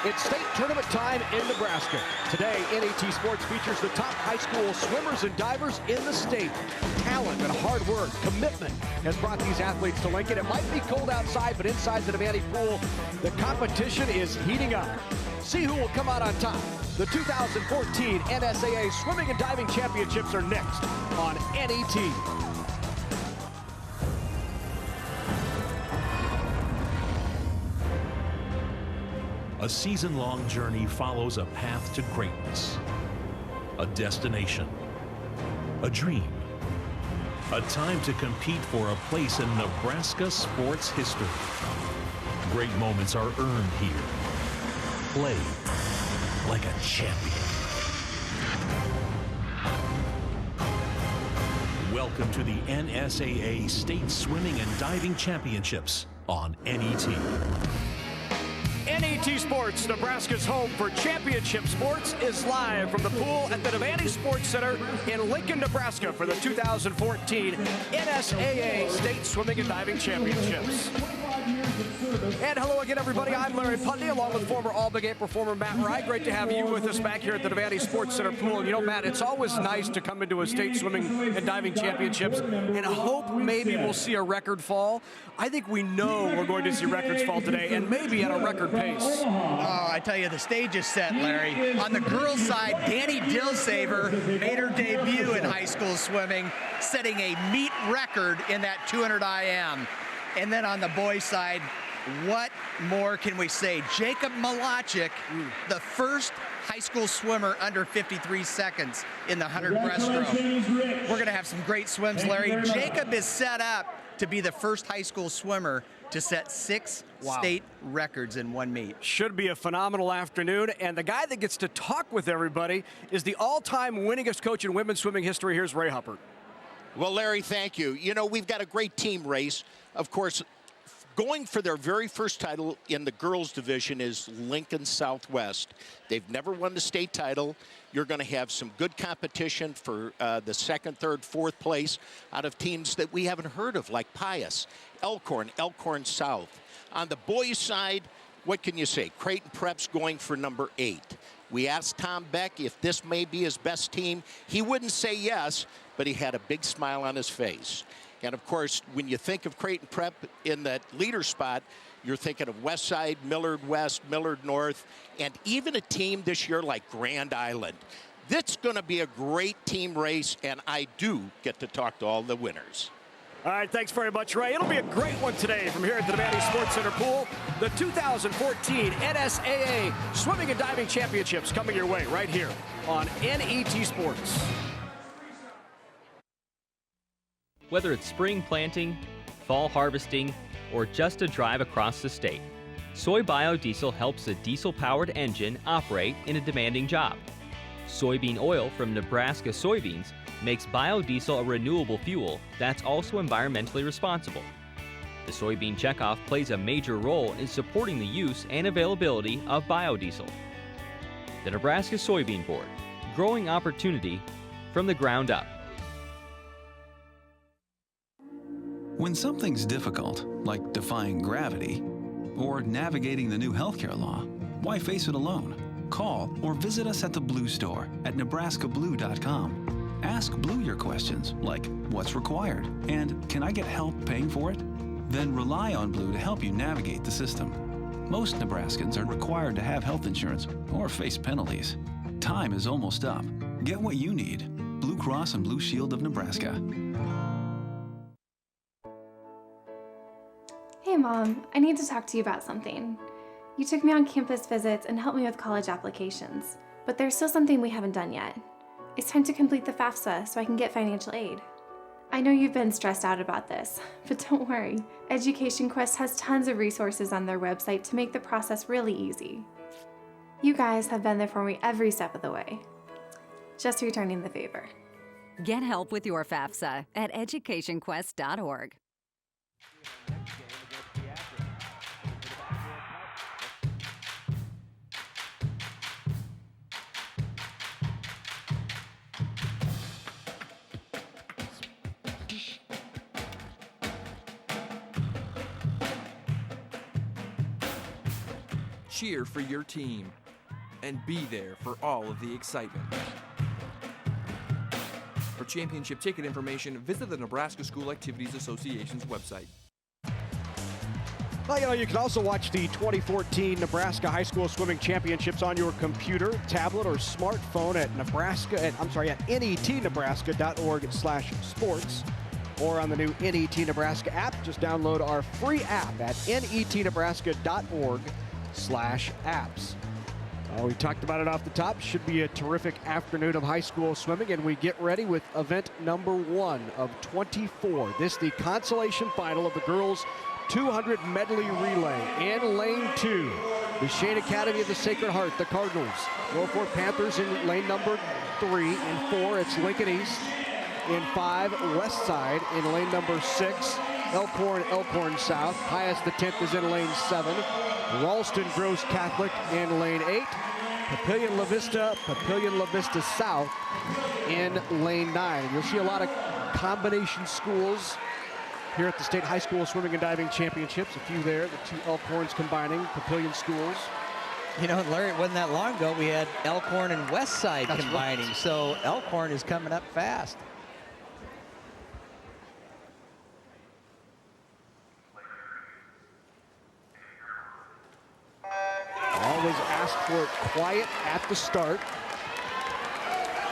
It's state tournament time in Nebraska. Today, NAT Sports features the top high school swimmers and divers in the state. Talent and hard work, commitment has brought these athletes to Lincoln. It might be cold outside, but inside the Devaney pool, the competition is heating up. See who will come out on top. The 2014 NSAA Swimming and Diving Championships are next on NET. A season-long journey follows a path to greatness, a destination, a dream, a time to compete for a place in Nebraska sports history. Great moments are earned here. Play like a champion. Welcome to the NSAA State Swimming and Diving Championships on NET. NET Sports, Nebraska's home for championship sports, is live from the pool at the Devaney Sports Center in Lincoln, Nebraska for the 2014 NSAA State Swimming and Diving Championships. And hello again, everybody. I'm Larry Putney, along with former All-Big 8 performer Matt Rye. Great to have you with us back here at the Devaney Sports Center pool. And you know, Matt, it's always nice to come into a state swimming and diving championships and hope maybe we'll see a record fall. I think we know we're going to see records fall today, and maybe at a record pace. Oh, I tell you, the stage is set, Larry. On the girls' side, Danny Dillsaver made her debut in high school swimming, setting a meet record in that 200 IM. And then on the boys' side, what more can we say? Jacob Malachik, the first high school swimmer under 53 seconds in the 100 breaststroke. We're going to have some great swims, Larry. Jacob is set up to be the first high school swimmer to set 6 state records in one meet. Should be a phenomenal afternoon, and the guy that gets to talk with everybody is the all-time winningest coach in women's swimming history. Here's Ray Huppert. Well, Larry, thank you. You know, we've got a great team race. Of course, going for their very first title in the girls division is Lincoln Southwest. They've never won the state title. You're going to have some good competition for the second, third, fourth place out of teams that we haven't heard of, like Pius, Elkhorn South. On the boys' side, what can you say? Creighton Prep's going for number 8. We asked Tom Beck if this may be his best team. He wouldn't say yes, but he had a big smile on his face. And of course, when you think of Creighton Prep in that leader spot, you're thinking of Westside, Millard West, Millard North, and even a team this year like Grand Island. This is going to be a great team race, and I do get to talk to all the winners. All right, thanks very much, Ray. It'll be a great one today from here at the Devaney Sports Center pool. The 2014 NSAA Swimming and Diving Championships coming your way right here on NET Sports. Whether it's spring planting, fall harvesting, or just a drive across the state, soy biodiesel helps a diesel-powered engine operate in a demanding job. Soybean oil from Nebraska soybeans makes biodiesel a renewable fuel that's also environmentally responsible. The soybean checkoff plays a major role in supporting the use and availability of biodiesel. The Nebraska Soybean Board, growing opportunity from the ground up. When something's difficult, like defying gravity, or navigating the new healthcare law, why face it alone? Call or visit us at the Blue Store at nebraskablue.com. Ask Blue your questions, like what's required, and can I get help paying for it? Then rely on Blue to help you navigate the system. Most Nebraskans are required to have health insurance or face penalties. Time is almost up. Get what you need. Blue Cross and Blue Shield of Nebraska. Hey Mom, I need to talk to you about something. You took me on campus visits and helped me with college applications, but there's still something we haven't done yet. It's time to complete the FAFSA so I can get financial aid. I know you've been stressed out about this, but don't worry. Education Quest has tons of resources on their website to make the process really easy. You guys have been there for me every step of the way. Just returning the favor. Get help with your FAFSA at educationquest.org. cheer for your team, and be there for all of the excitement. For championship ticket information, visit the Nebraska School Activities Association's website. Well, you can also watch the 2014 Nebraska High School Swimming Championships on your computer, tablet, or smartphone at netnebraska.org/sports, or on the new NET Nebraska app. Just download our free app at netnebraska.org/apps. We talked about it off the top. Should be a terrific afternoon of high school swimming, and we get ready with event number 1 of 24. This the consolation final of the girls' 200 medley relay. In lane 2, the Shane Academy of the Sacred Heart, the Cardinals. Norfolk Panthers in lane number 3. In 4, it's Lincoln East. In 5, West Side. In lane number 6, Elkhorn South. Pius X is in lane 7. Ralston Gross Catholic in lane 8. Papillion La Vista South in lane 9. And you'll see a lot of combination schools here at the State High School Swimming and Diving Championships. A few there, the 2 Elkhorns combining, Papillion schools. You know, Larry, it wasn't that long ago we had Elkhorn and West Side combining. Right. So Elkhorn is coming up fast. Always ask for it quiet at the start.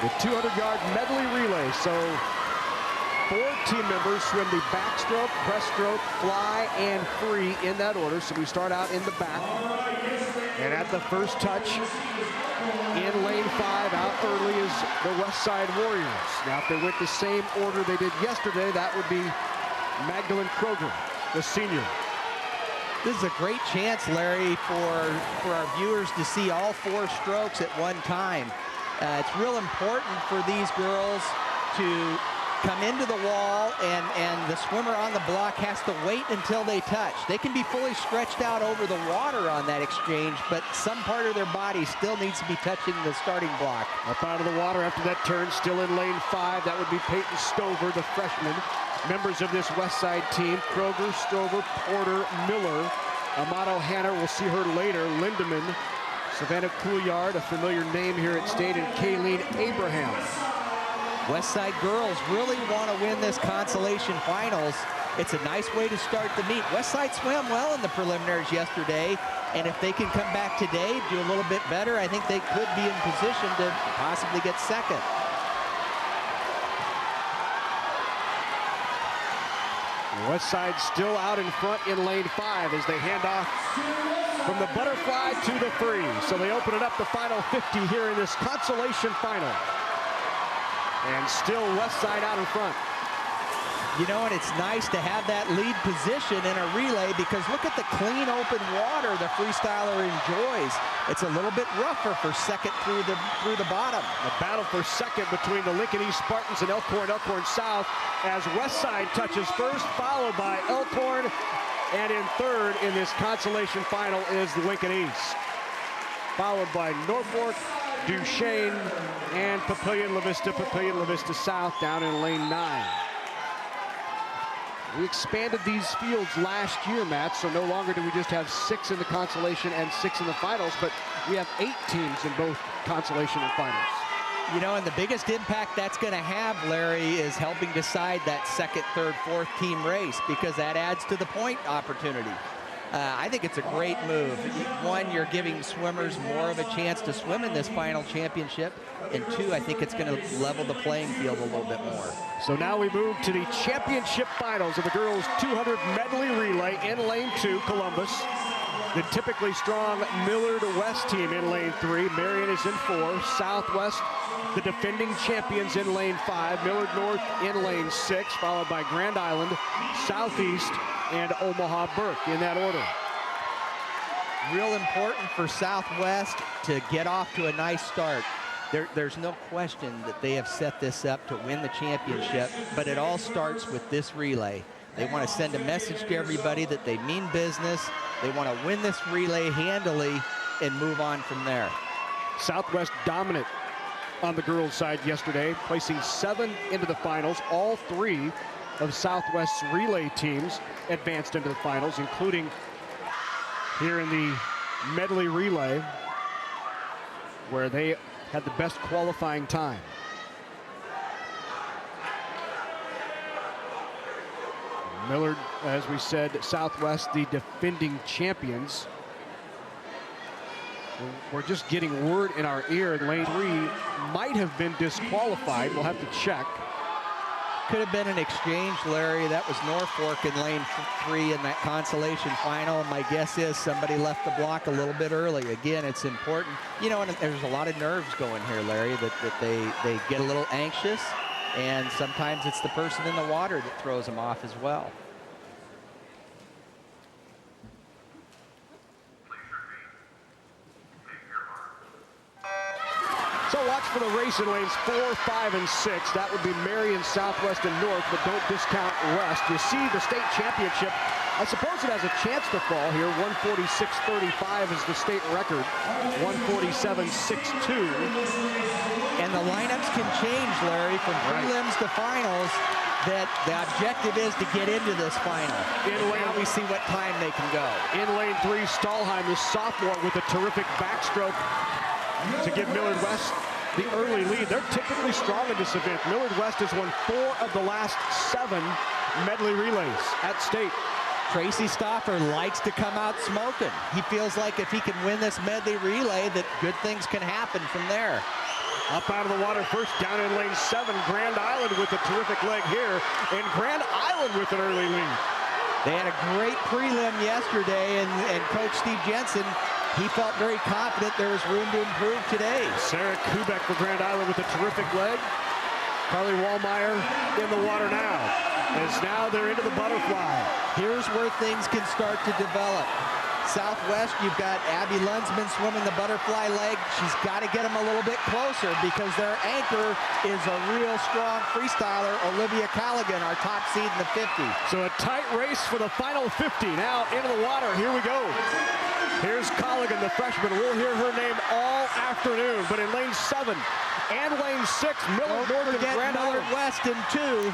The 200-yard medley relay. So 4 team members swim the backstroke, breaststroke, fly, and free in that order. So we start out in the back. And at the first touch, in lane 5, out early is the West Side Warriors. Now, if they went the same order they did yesterday, that would be Magdalene Kroger, the senior. This is a great chance, Larry, for our viewers to see all 4 strokes at one time. It's real important for these girls to come into the wall, and the swimmer on the block has to wait until they touch. They can be fully stretched out over the water on that exchange, but some part of their body still needs to be touching the starting block. Up out of the water after that turn, still in lane 5. That would be Peyton Stover, the freshman. Members of this West Side team: Kroger, Stover, Porter, Miller, Amato Hanna, we'll see her later, Lindemann, Savannah Couillard, a familiar name here at State, and Kayleen Abraham. West Side girls really want to win this consolation finals. It's a nice way to start the meet. West Side swam well in the preliminaries yesterday, and if they can come back today, do a little bit better, I think they could be in position to possibly get second. West Side still out in front in lane 5 as they hand off from the butterfly to the free. So they open it up the final 50 here in this consolation final. And still West Side out in front. You know, and it's nice to have that lead position in a relay, because look at the clean open water the freestyler enjoys. It's a little bit rougher for second through the bottom. A battle for second between the Lincoln East Spartans and Elkhorn South, as West Side touches first, followed by Elkhorn, and in third in this consolation final is the Lincoln East, followed by Norfolk, Duchesne, and Papillion La Vista South down in lane 9. We expanded these fields last year, Matt, so no longer do we just have 6 in the consolation and 6 in the finals, but we have 8 teams in both consolation and finals. You know, and the biggest impact that's going to have, Larry, is helping decide that second, third, fourth team race, because that adds to the point opportunity. I think it's a great move. 1, you're giving swimmers more of a chance to swim in this final championship, and 2, I think it's going to level the playing field a little bit more. So now we move to the championship finals of the girls' 200 medley relay in lane 2, Columbus. The typically strong Millard West team in lane 3. Marion is in 4. Southwest, the defending champions, in lane 5. Millard North in lane 6, followed by Grand Island, Southeast, and Omaha Burke in that order. Real important for Southwest to get off to a nice start. There's no question that they have set this up to win the championship, but it all starts with this relay. They want to send a message to everybody that they mean business. They want to win this relay handily and move on from there. Southwest dominant on the girls' side yesterday, placing 7 into the finals. All 3 of Southwest's relay teams advanced into the finals, including here in the medley relay, where they had the best qualifying time. Millard, as we said, Southwest, the defending champions. We're just getting word in our ear lane 3 might have been disqualified. We'll have to check. Could have been an exchange, Larry. That was Norfolk in lane 3 in that consolation final. My guess is somebody left the block a little bit early. Again, it's important. You know, and there's a lot of nerves going here, Larry, that they get a little anxious, and sometimes it's the person in the water that throws them off as well. So watch for the race in lanes 4, 5, and 6. That would be Marion, Southwest, and North, but don't discount West. You see the state championship. I suppose it has a chance to fall here. 146.35 is the state record. 147.62. And the lineups can change, Larry, from prelims to finals. That the objective is to get into this final. Now we see what time they can go. In lane 3, Stahlheim, the sophomore, with a terrific backstroke to give Millard West the early lead. They're typically strong in this event. Millard West has won 4 of the last 7 medley relays at state. Tracy Stauffer likes to come out smoking. He feels like if he can win this medley relay, that good things can happen from there. Up out of the water first, down in lane 7. Grand Island with a terrific leg here, and Grand Island with an early lead. They had a great prelim yesterday, and Coach Steve Jensen, he felt very confident there was room to improve today. Sarah Kubek for Grand Island with a terrific leg. Carly Wallmeyer in the water now, as now they're into the butterfly. Here's where things can start to develop. Southwest, you've got Abby Lunsman swimming the butterfly leg. She's got to get them a little bit closer because their anchor is a real strong freestyler, Olivia Callaghan, our top seed in the 50. So a tight race for the final 50. Now into the water. Here we go. Here's Callaghan, the freshman. We'll hear her name all afternoon. But in lane 7 and lane 6, Millard North and Grand Island West in 2.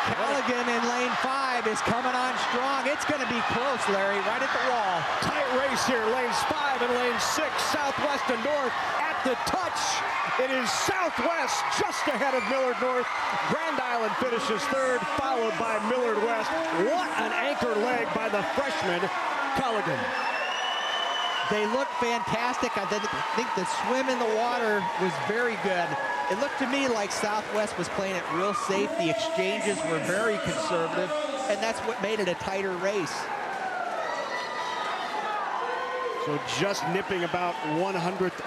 Callaghan in lane 5 is coming on strong. It's going to be close, Larry, right at the wall. Tight race here, lanes 5 and lane 6, Southwest and North at the touch. It is Southwest just ahead of Millard North. Grand Island finishes 3rd, followed by Millard West. What an anchor leg by the freshman, Callaghan. They look fantastic. I think the swim in the water was very good. It looked to me like Southwest was playing it real safe. The exchanges were very conservative, and that's what made it a tighter race. So just nipping about 100th,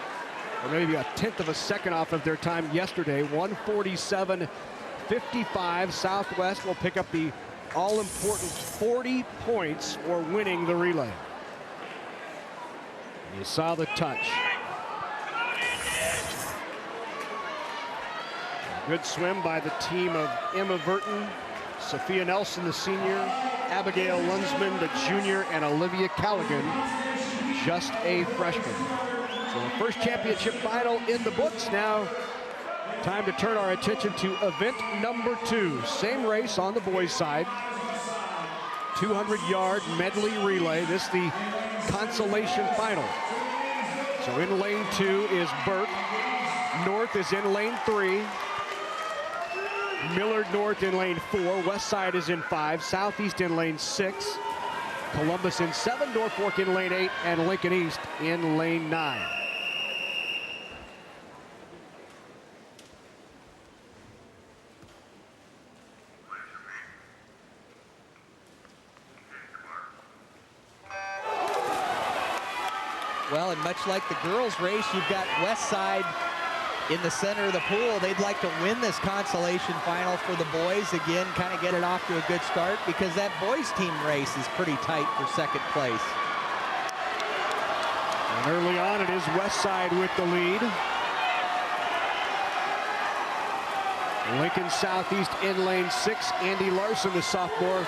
or maybe a 10th of a second off of their time yesterday. 147.55. Southwest will pick up the all-important 40 points for winning the relay. You saw the touch. Good swim by the team of Emma Verton, Sophia Nelson, the senior, Abigail Lunsman, the junior, and Olivia Callaghan, just a freshman. So the first championship final in the books. Now, time to turn our attention to event number 2. Same race on the boys' side. 200-yard medley relay. This is the consolation final. So in lane 2 is Burke. North is in lane 3. Millard North in lane 4. West Side is in 5. Southeast in lane 6. Columbus in 7. Norfolk in lane 8. And Lincoln East in lane 9. Well, and much like the girls' race, you've got West Side in the center of the pool. They'd like to win this consolation final for the boys. Again, kind of get it off to a good start because that boys' team race is pretty tight for second place. And early on, it is West Side with the lead. Lincoln Southeast in lane 6. Andy Larson, the sophomore,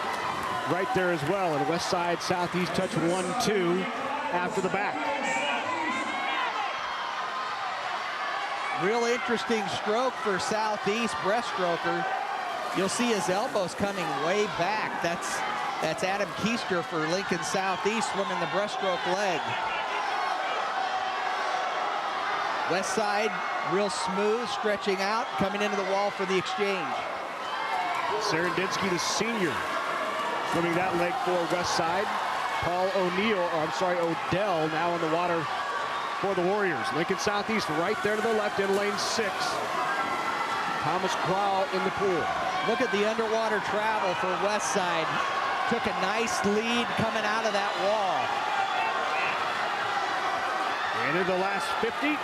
right there as well. And West Side Southeast touch 1-2 after the back. Real interesting stroke for Southeast breaststroker. You'll see his elbows coming way back. That's That's Adam Keister for Lincoln Southeast swimming the breaststroke leg. West side, real smooth, stretching out, coming into the wall for the exchange. Serenditsky, the senior, swimming that leg for West Side. Paul Odell now in the water for the Warriors. Lincoln Southeast right there to the left in lane 6. Thomas Crowell in the pool. Look at the underwater travel for West Side. Took a nice lead coming out of that wall. And in the last 50,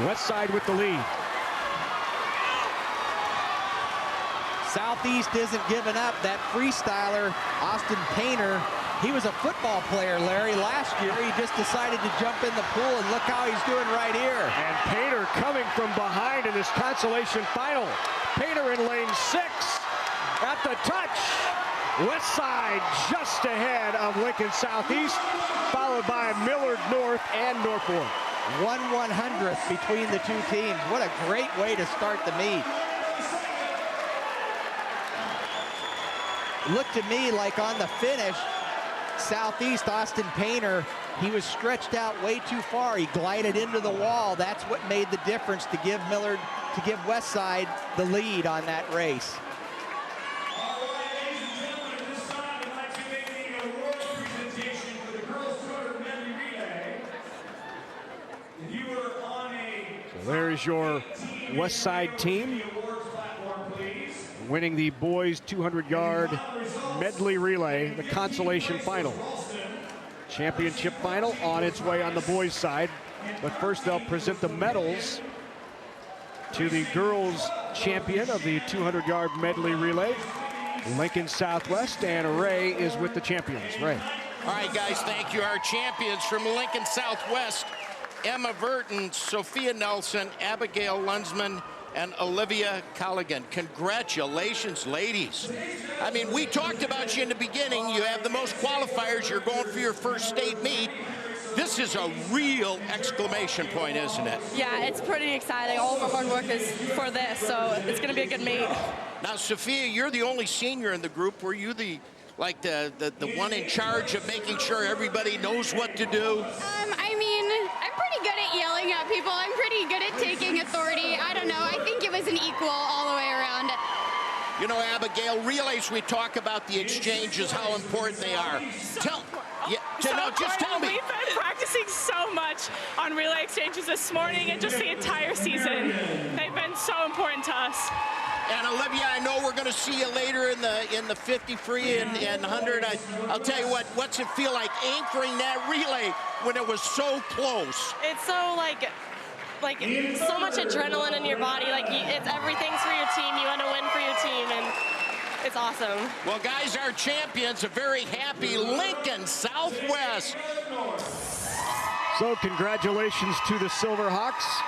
West Side with the lead. Southeast isn't giving up. That freestyler, Austin Painter, he was a football player, Larry, last year. He just decided to jump in the pool, and look how he's doing right here. And Painter coming from behind in this consolation final. Painter in lane 6 at the touch. West Side just ahead of Lincoln Southeast, followed by Millard North and Norfolk. 1/100th between the two teams. What a great way to start the meet. Looked to me like on the finish, Southeast Austin Painter, he was stretched out way too far. He glided into the wall. That's what made the difference to give West Side the lead on that race. So there's your West Side team winning the boys 200-yard medley relay, the consolation final. Championship final on its way on the boys' side. But first they'll present the medals to the girls' champion of the 200-yard medley relay, Lincoln Southwest, and Ray is with the champions. Ray. All right, guys, thank you. Our champions from Lincoln Southwest, Emma Verton, Sophia Nelson, Abigail Lunsman, and Olivia Colligan. Congratulations, ladies. I mean, we talked about you in the beginning. You have the most qualifiers. You're going for your first state meet. This is a real exclamation point, isn't it? Yeah, it's pretty exciting. All of our hard work is for this, so it's going to be a good meet. Now, Sophia, you're the only senior in the group. Were you the one in charge of making sure everybody knows what to do? I mean, I'm pretty good at yelling at people. I'm pretty good at taking authority. I don't know. I think it was an equal all the way around. You know, Abigail, relays, we talk about the exchanges, how important they are. Tell me. We've been practicing so much on relay exchanges this morning and just the entire season. They've been so important to us. And Olivia, I know we're going to see you later in the 50 free and 100. I'll tell you what, what's it feel like anchoring that relay when it was so close? It's so like so much adrenaline in your body. Like it's everything's for your team. You want to win for your team, and it's awesome. Well, guys, our champions, a very happy Lincoln Southwest. So congratulations to the Silverhawks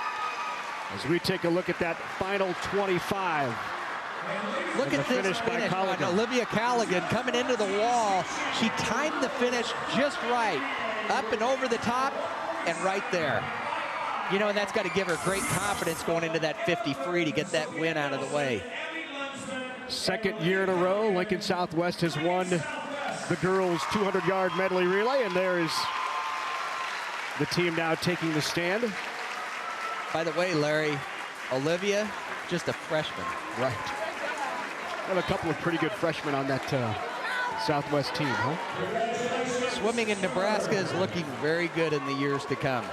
as we take a look at that final 25. Look at this finish on Olivia Colligan coming into the wall. She timed the finish just right. Up and over the top and right there. You know, and that's got to give her great confidence going into that 50 free to get that win out of the way. Second year in a row, Lincoln Southwest has won the girls' 200-yard medley relay, and there is the team now taking the stand. By the way, Larry, Olivia, just a freshman. Right. Have a couple of pretty good freshmen on that Southwest team, huh? Swimming in Nebraska is looking very good in the years to come.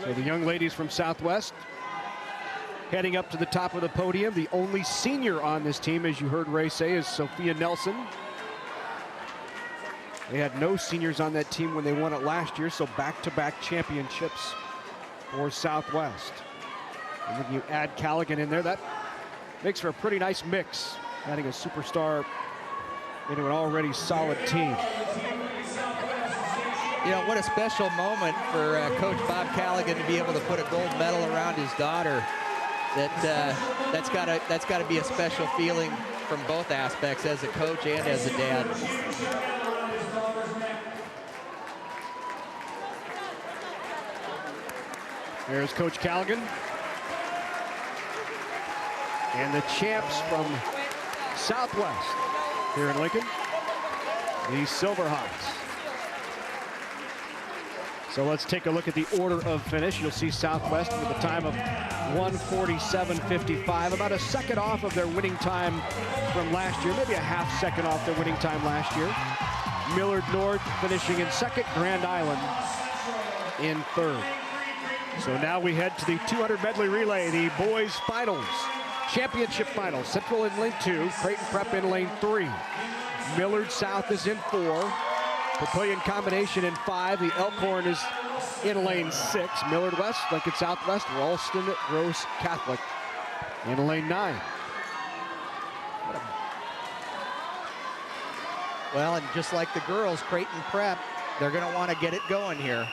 So the young ladies from Southwest heading up to the top of the podium. The only senior on this team, as you heard Ray say, is Sophia Nelson. They had no seniors on that team when they won it last year, so back-to-back championships for Southwest. And when you add Callaghan in there, that makes for a pretty nice mix, adding a superstar into an already solid team. You know, what a special moment for Coach Bob Callaghan to be able to put a gold medal around his daughter. That's got to be a special feeling from both aspects, as a coach and as a dad. There's Coach Callaghan. And the champs from Southwest here in Lincoln, the Silverhawks. So let's take a look at the order of finish. You'll see Southwest with a time of 1:47.55, about a second off of their winning time from last year, maybe a half second off their winning time last year. Millard North finishing in second, Grand Island in third. So now we head to the 200 medley relay, the boys finals, championship finals. Central in lane 2, Creighton Prep in lane 3. Millard South is in 4. Papillion Combination in 5. The Elkhorn is in lane 6. Millard West, Lincoln Southwest, Ralston Gross Catholic in lane 9. Well, and just like the girls, Creighton Prep, they're going to want to get it going here.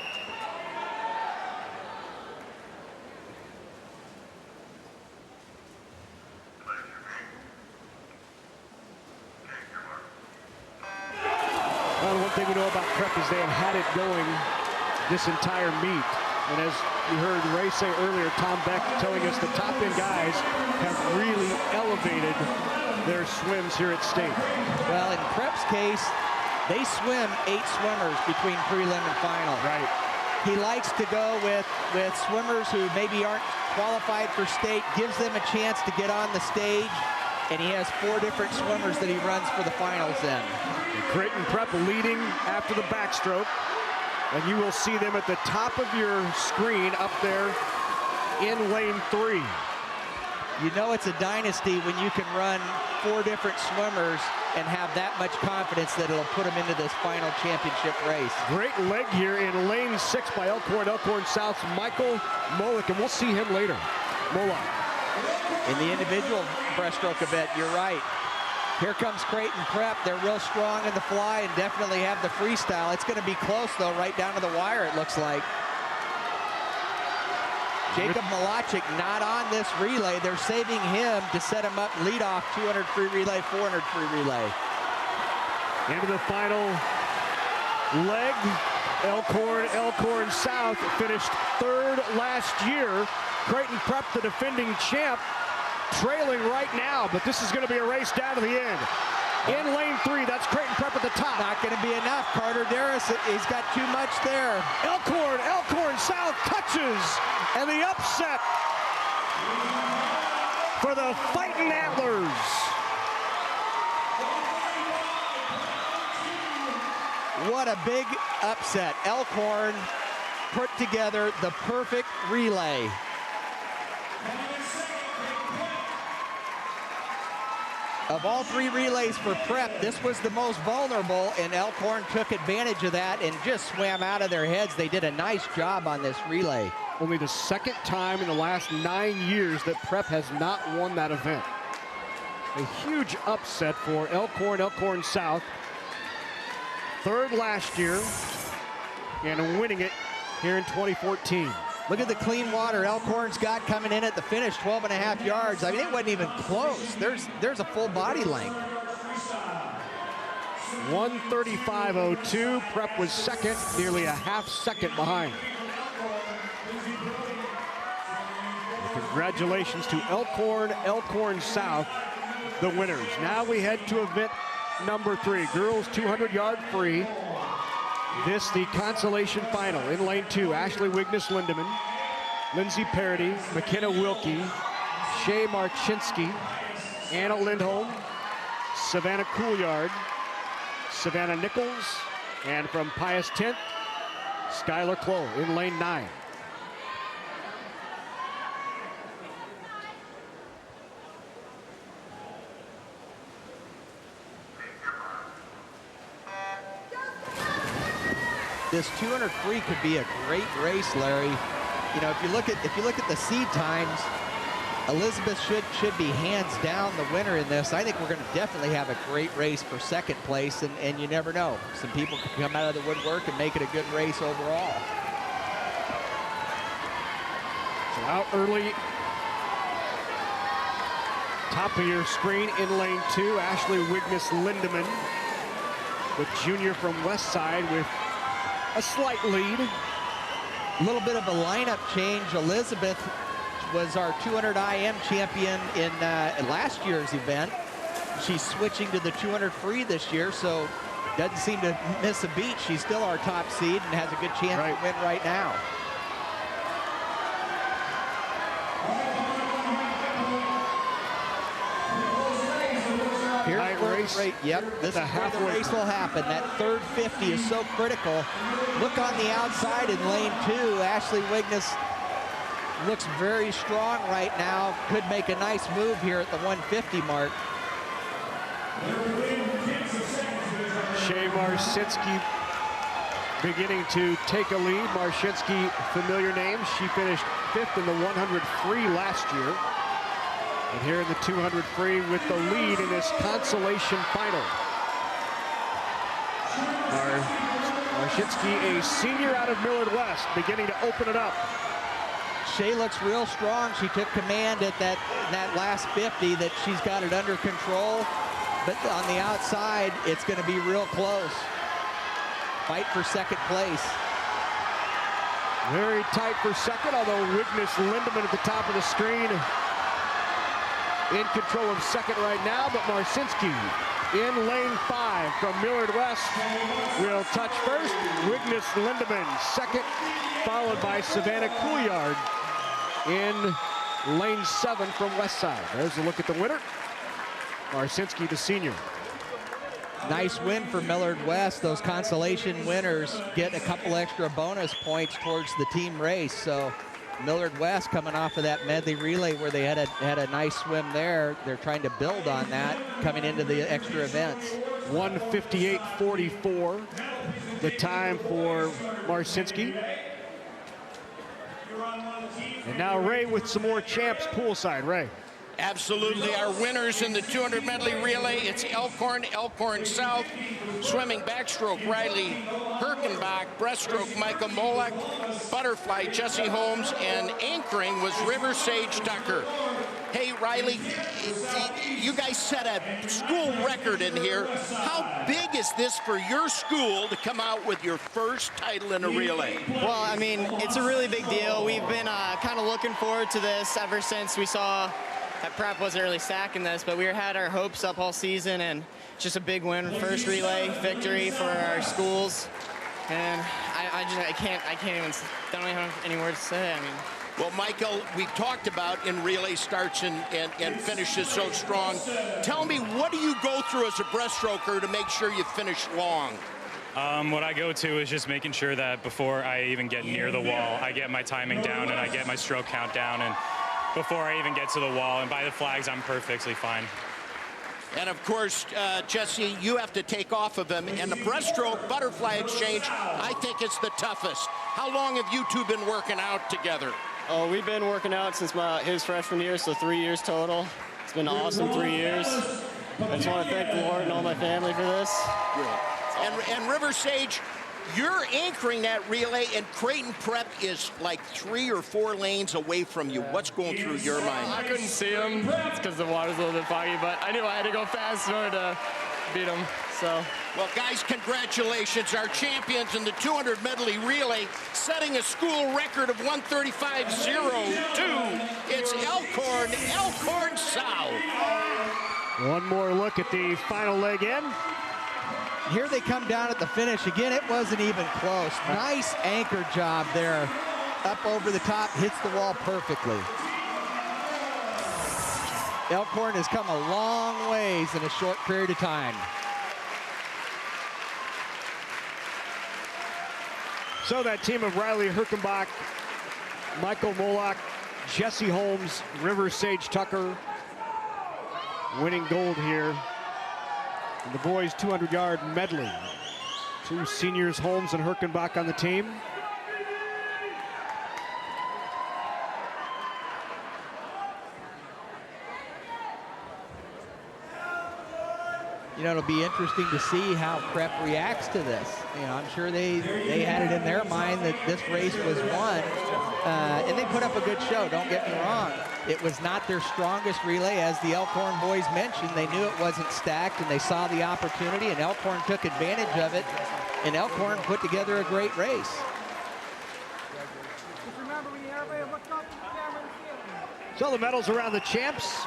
Well, one thing we know about Prep is they have had it going this entire meet. And as you heard Ray say earlier, Tom Beck telling us the top-end guys have really elevated their swims here at State. Well, in Prep's case, they swim 8 swimmers between prelim and final. Right. He likes to go with swimmers who maybe aren't qualified for State, gives them a chance to get on the stage, and he has 4 different swimmers that he runs for the finals in. Creighton Prep leading after the backstroke. And you will see them at the top of your screen up there in lane 3. You know it's a dynasty when you can run 4 different swimmers and have that much confidence that it'll put them into this final championship race. Great leg here in lane 6 by Elkhorn South's Michael Molick, and we'll see him later. Molick. In the individual breaststroke event, you're right. Here comes Creighton Prep. They're real strong in the fly and definitely have the freestyle. It's going to be close, though, right down to the wire, it looks like. Jacob Malachik not on this relay. They're saving him to set him up lead off 200 free relay, 400 free relay. Into the final leg. Elkhorn South finished 3rd last year. Creighton Prep, the defending champ, trailing right now, but this is going to be a race down to the end. In lane 3, that's Creighton Prep at the top. Not going to be enough. Carter Darris, he's got too much there. Elkhorn South touches, and the upset for the Fighting Antlers. What a big upset. Elkhorn put together the perfect relay. Of all 3 relays for Prep, this was the most vulnerable, and Elkhorn took advantage of that and just swam out of their heads. They did a nice job on this relay. Only the 2nd time in the last 9 years that Prep has not won that event. A huge upset for Elkhorn South. 3rd last year, and winning it here in 2014. Look at the clean water Elkhorn's got coming in at the finish, 12.5 yards. I mean, it wasn't even close. There's a full body length. 1:35.02. Prep was 2nd, nearly a half second behind. Congratulations to Elkhorn South, the winners. Now we head to event number 3, girls 200-yard free. This, the consolation final. In lane 2, Ashley Wignes-Lindemann, Lindsay Parody, McKenna Wilkie, Shay Marchinsky, Anna Lindholm, Savannah Coolyard, Savannah Nichols, and from Pius 10th, Skylar Clough in lane 9. This 200 free could be a great race, Larry. You know, if you look at the seed times, Elizabeth should be hands down the winner in this. I think we're going to definitely have a great race for 2nd place, and you never know. Some people could come out of the woodwork and make it a good race overall. So out early, top of your screen in lane 2, Ashley Wignes-Lindemann, the junior from Westside with a slight lead. A little bit of a lineup change. Elizabeth was our 200 IM champion in last year's event. She's switching to the 200 free this year, so doesn't seem to miss a beat. She's still our top seed and has a good chance to win right now. Here's yep, this is where the race will happen. That third 50 is so critical. Look on the outside in lane 2. Ashley Wigness looks very strong right now. Could make a nice move here at the 150 mark. Shea Marcinski beginning to take a lead. Marcinski, familiar name. She finished 5th in the 100 free last year. And here in the 200 free with the lead in this consolation final. Marcinski, a senior out of Millard West, beginning to open it up. Shea looks real strong. She took command at that last 50, that she's got it under control. But on the outside, it's going to be real close. Fight for second place. Very tight for second, although Wigness Lindemann at the top of the screen in control of second right now, but Marcinski in lane 5 from Millard West will touch first. Wigness Lindemann second, followed by Savannah Couillard in lane 7 from Westside. There's a look at the winner. Marcinski, the senior. Nice win for Millard West. Those consolation winners get a couple extra bonus points towards the team race. So Millard West coming off of that medley relay where they had a nice swim there. They're trying to build on that coming into the extra events. 1:58.44, the time for Marcinski. And now Ray with some more champs poolside. Ray. Absolutely, our winners in the 200 medley relay, it's Elkhorn South, swimming backstroke, Riley Herkenbach, breaststroke, Michael Molek, butterfly, Jesse Holmes, and anchoring was River Sage Tucker. Hey, Riley, you guys set a school record in here. How big is this for your school to come out with your first title in a relay? Well, I mean, it's a really big deal. We've been kind of looking forward to this ever since we saw that prep wasn't really stacking this, but we had our hopes up all season, and just a big win, first relay victory for our schools. And I don't even have any words to say. I mean, well, Michael, we talked about in relay starts and finishes so strong. Tell me, what do you go through as a breaststroker to make sure you finish long? What I go to is just making sure that before I even get near the wall, I get my timing down and I get my stroke count down, and before I even get to the wall, and by the flags, I'm perfectly fine. And of course, Jesse, you have to take off of him. And the breaststroke butterfly exchange, I think it's the toughest. How long have you two been working out together? Oh, we've been working out since his freshman year, so 3 years total. It's been awesome 3 years. I just want to thank the Lord and all my family for this. And River Sage, you're anchoring that relay, and Creighton Prep is like 3 or 4 lanes away from you. What's going through your mind? I couldn't see him. It's because the water's a little bit foggy, but I knew I had to go fast in order to beat him. So, well, guys, congratulations. Our champions in the 200 medley relay, setting a school record of 135.02. It's Elkhorn South. One more look at the final leg in. Here they come down at the finish. Again, it wasn't even close. Nice anchor job there. Up over the top, hits the wall perfectly. Elkhorn has come a long ways in a short period of time. So that team of Riley Herkenbach, Michael Molak, Jesse Holmes, River Sage Tucker winning gold here in the boys 200-yard medley. 2 seniors, Holmes and Herkenbach, on the team. You know, it'll be interesting to see how Prep reacts to this. You know, I'm sure they had it in their mind that this race was won, and they put up a good show, don't get me wrong. It was not their strongest relay, as the Elkhorn boys mentioned. They knew it wasn't stacked, and they saw the opportunity, and Elkhorn took advantage of it, and Elkhorn put together a great race. So the medals around the champs.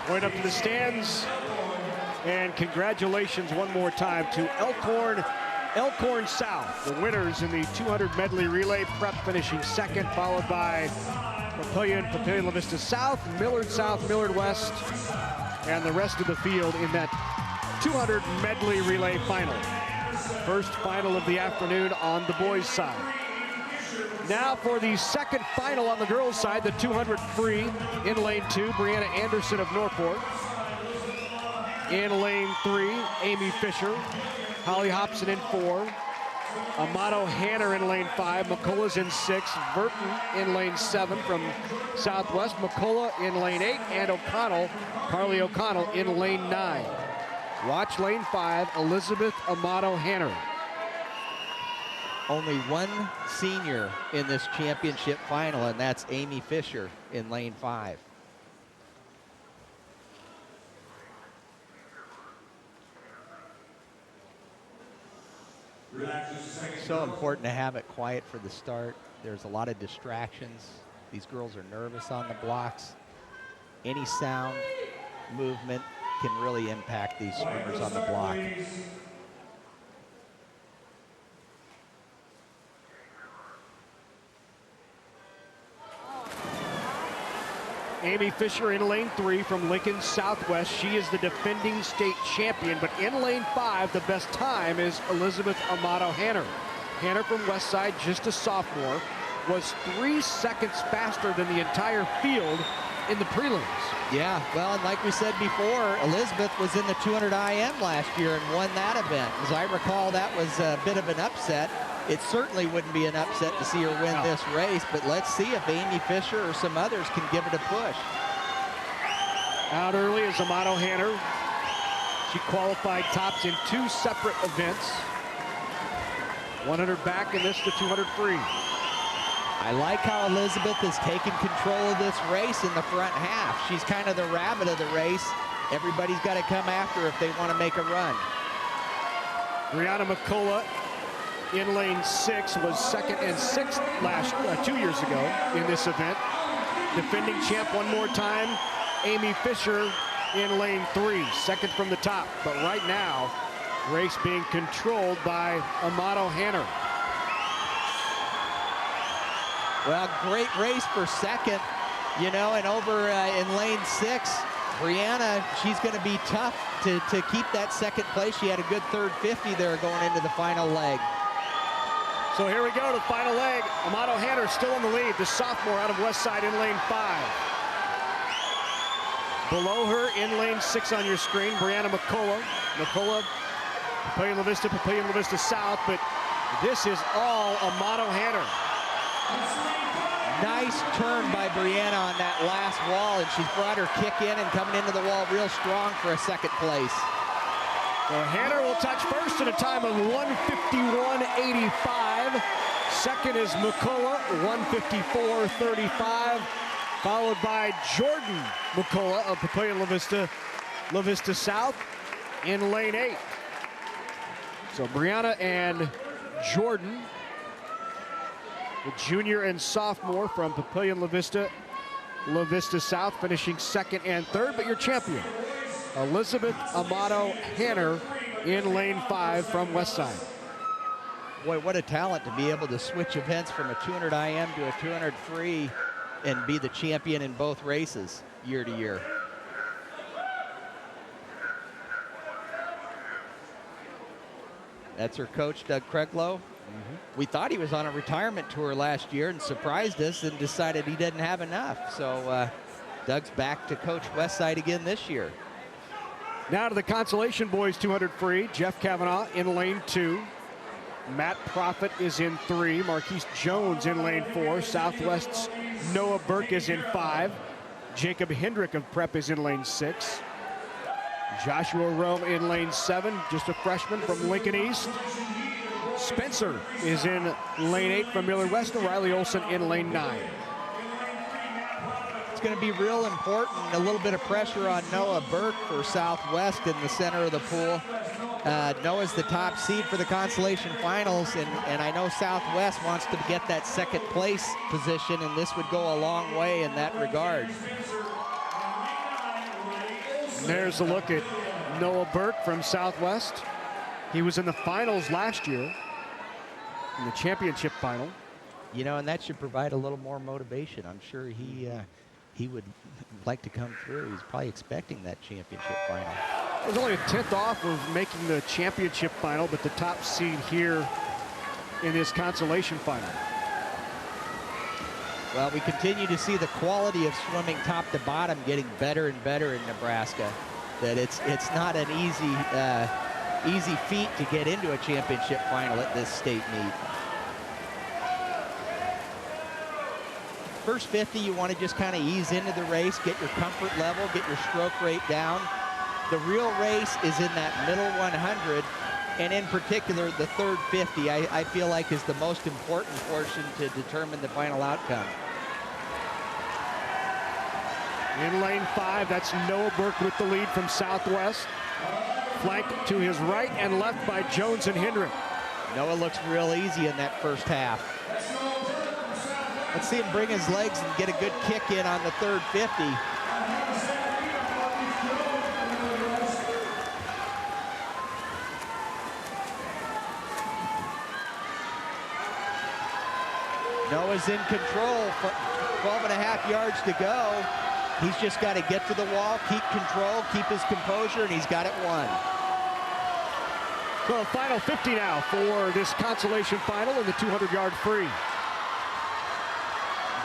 Point up to the stands. And congratulations one more time to Elkhorn South, the winners in the 200 medley relay. Prep finishing second, followed by Papillion La Vista South, Millard South, Millard West, and the rest of the field in that 200 medley relay final. First final of the afternoon on the boys' side. Now for the second final on the girls' side, the 200 free. In lane 2, Brianna Anderson of Norfolk. In lane 3, Amy Fisher. Holly Hobson in 4. Amato Hanner in lane 5. McCullough's in 6. Burton in lane 7 from Southwest. McCullough in lane 8. And O'Connell, Carly O'Connell in lane 9. Watch lane 5, Elizabeth Amato Hanner. Only one senior in this championship final, and that's Amy Fisher in lane 5. So important to have it quiet for the start. There's a lot of distractions. These girls are nervous on the blocks. Any sound, movement can really impact these swimmers on the block. Amy Fisher in lane 3 from Lincoln Southwest. She is the defending state champion, but in lane 5, the best time is Elizabeth Amato Hanner. Hanner from Westside, just a sophomore, was 3 seconds faster than the entire field in the prelims. Yeah, well, and like we said before, Elizabeth was in the 200 IM last year and won that event. As I recall, that was a bit of an upset. It certainly wouldn't be an upset to see her win this race, but let's see if Amy Fisher or some others can give it a push. Out early is Amato Hanner. She qualified tops in 2 separate events. 100 back and this the 200 free. I like how Elizabeth has taken control of this race in the front half. She's kind of the rabbit of the race. Everybody's got to come after her if they want to make a run. Brianna McCullough in lane 6 was 2nd and 6th 2 years ago in this event. Defending champ one more time, Amy Fisher in lane 3, 2nd from the top. But right now, race being controlled by Amato Hanner. Well, great race for 2nd, you know, and over in lane 6, Brianna, she's going to be tough to keep that 2nd place. She had a good third 50 there going into the final leg. So here we go to the final leg. Amato Hanner still in the lead, the sophomore out of Westside in lane 5. Below her in lane 6 on your screen, Brianna McCullough. McCullough, Papillion La Vista South, but this is all Amato Hanner. Nice turn by Brianna on that last wall, and she's brought her kick in and coming into the wall real strong for a 2nd place. Well, Hanner will touch first at a time of 1:51.85. 2nd is McCullough, 1:54.35, followed by Jordan McCullough of Papillion La Vista South in lane 8. So Brianna and Jordan, the junior and sophomore from Papillion La Vista South, finishing 2nd and 3rd, but your champion, Elizabeth Amato Hanner in lane 5 from Westside. Boy, what a talent to be able to switch events from a 200 IM to a 200 free and be the champion in both races year to year. That's her coach, Doug Craiglow. We thought he was on a retirement tour last year and surprised us and decided he didn't have enough. So Doug's back to coach Westside again this year. Now to the Consolation Boys 200 free. Jeff Kavanaugh in lane 2. Matt Profit is in 3. Marquise Jones in lane 4. Southwest's Noah Burke is in 5. Jacob Hendrick of Prep is in lane 6. Joshua Rome in lane 7, just a freshman from Lincoln East. Spencer is in lane 8 from Millard West, and Riley Olson in lane 9. It's going to be real important, a little bit of pressure on Noah Burke for Southwest in the center of the pool. Noah's the top seed for the consolation finals, and I know Southwest wants to get that second place position, and this would go a long way in that regard. And there's a look at Noah Burke from Southwest. He was in the finals last year, in the championship final. You know, and that should provide a little more motivation. I'm sure he would like to come through. He's probably expecting that championship final. It was only a 10th off of making the championship final, but the top seed here in this consolation final. Well, we continue to see the quality of swimming top to bottom getting better and better in Nebraska. That it's not an easy feat to get into a championship final at this state meet. First 50, you want to just kind of ease into the race, get your comfort level, get your stroke rate down. The real race is in that middle 100, and in particular, the third 50, I feel like is the most important portion to determine the final outcome. In lane 5, that's Noah Burke with the lead from Southwest. Flanked to his right and left by Jones and Hendrick. Noah looks real easy in that first half. Let's see him bring his legs and get a good kick in on the third 50. Noah's in control, 12.5 yards to go. He's just got to get to the wall, keep control, keep his composure, and he's got it won. So final 50 now for this consolation final in the 200-yard free.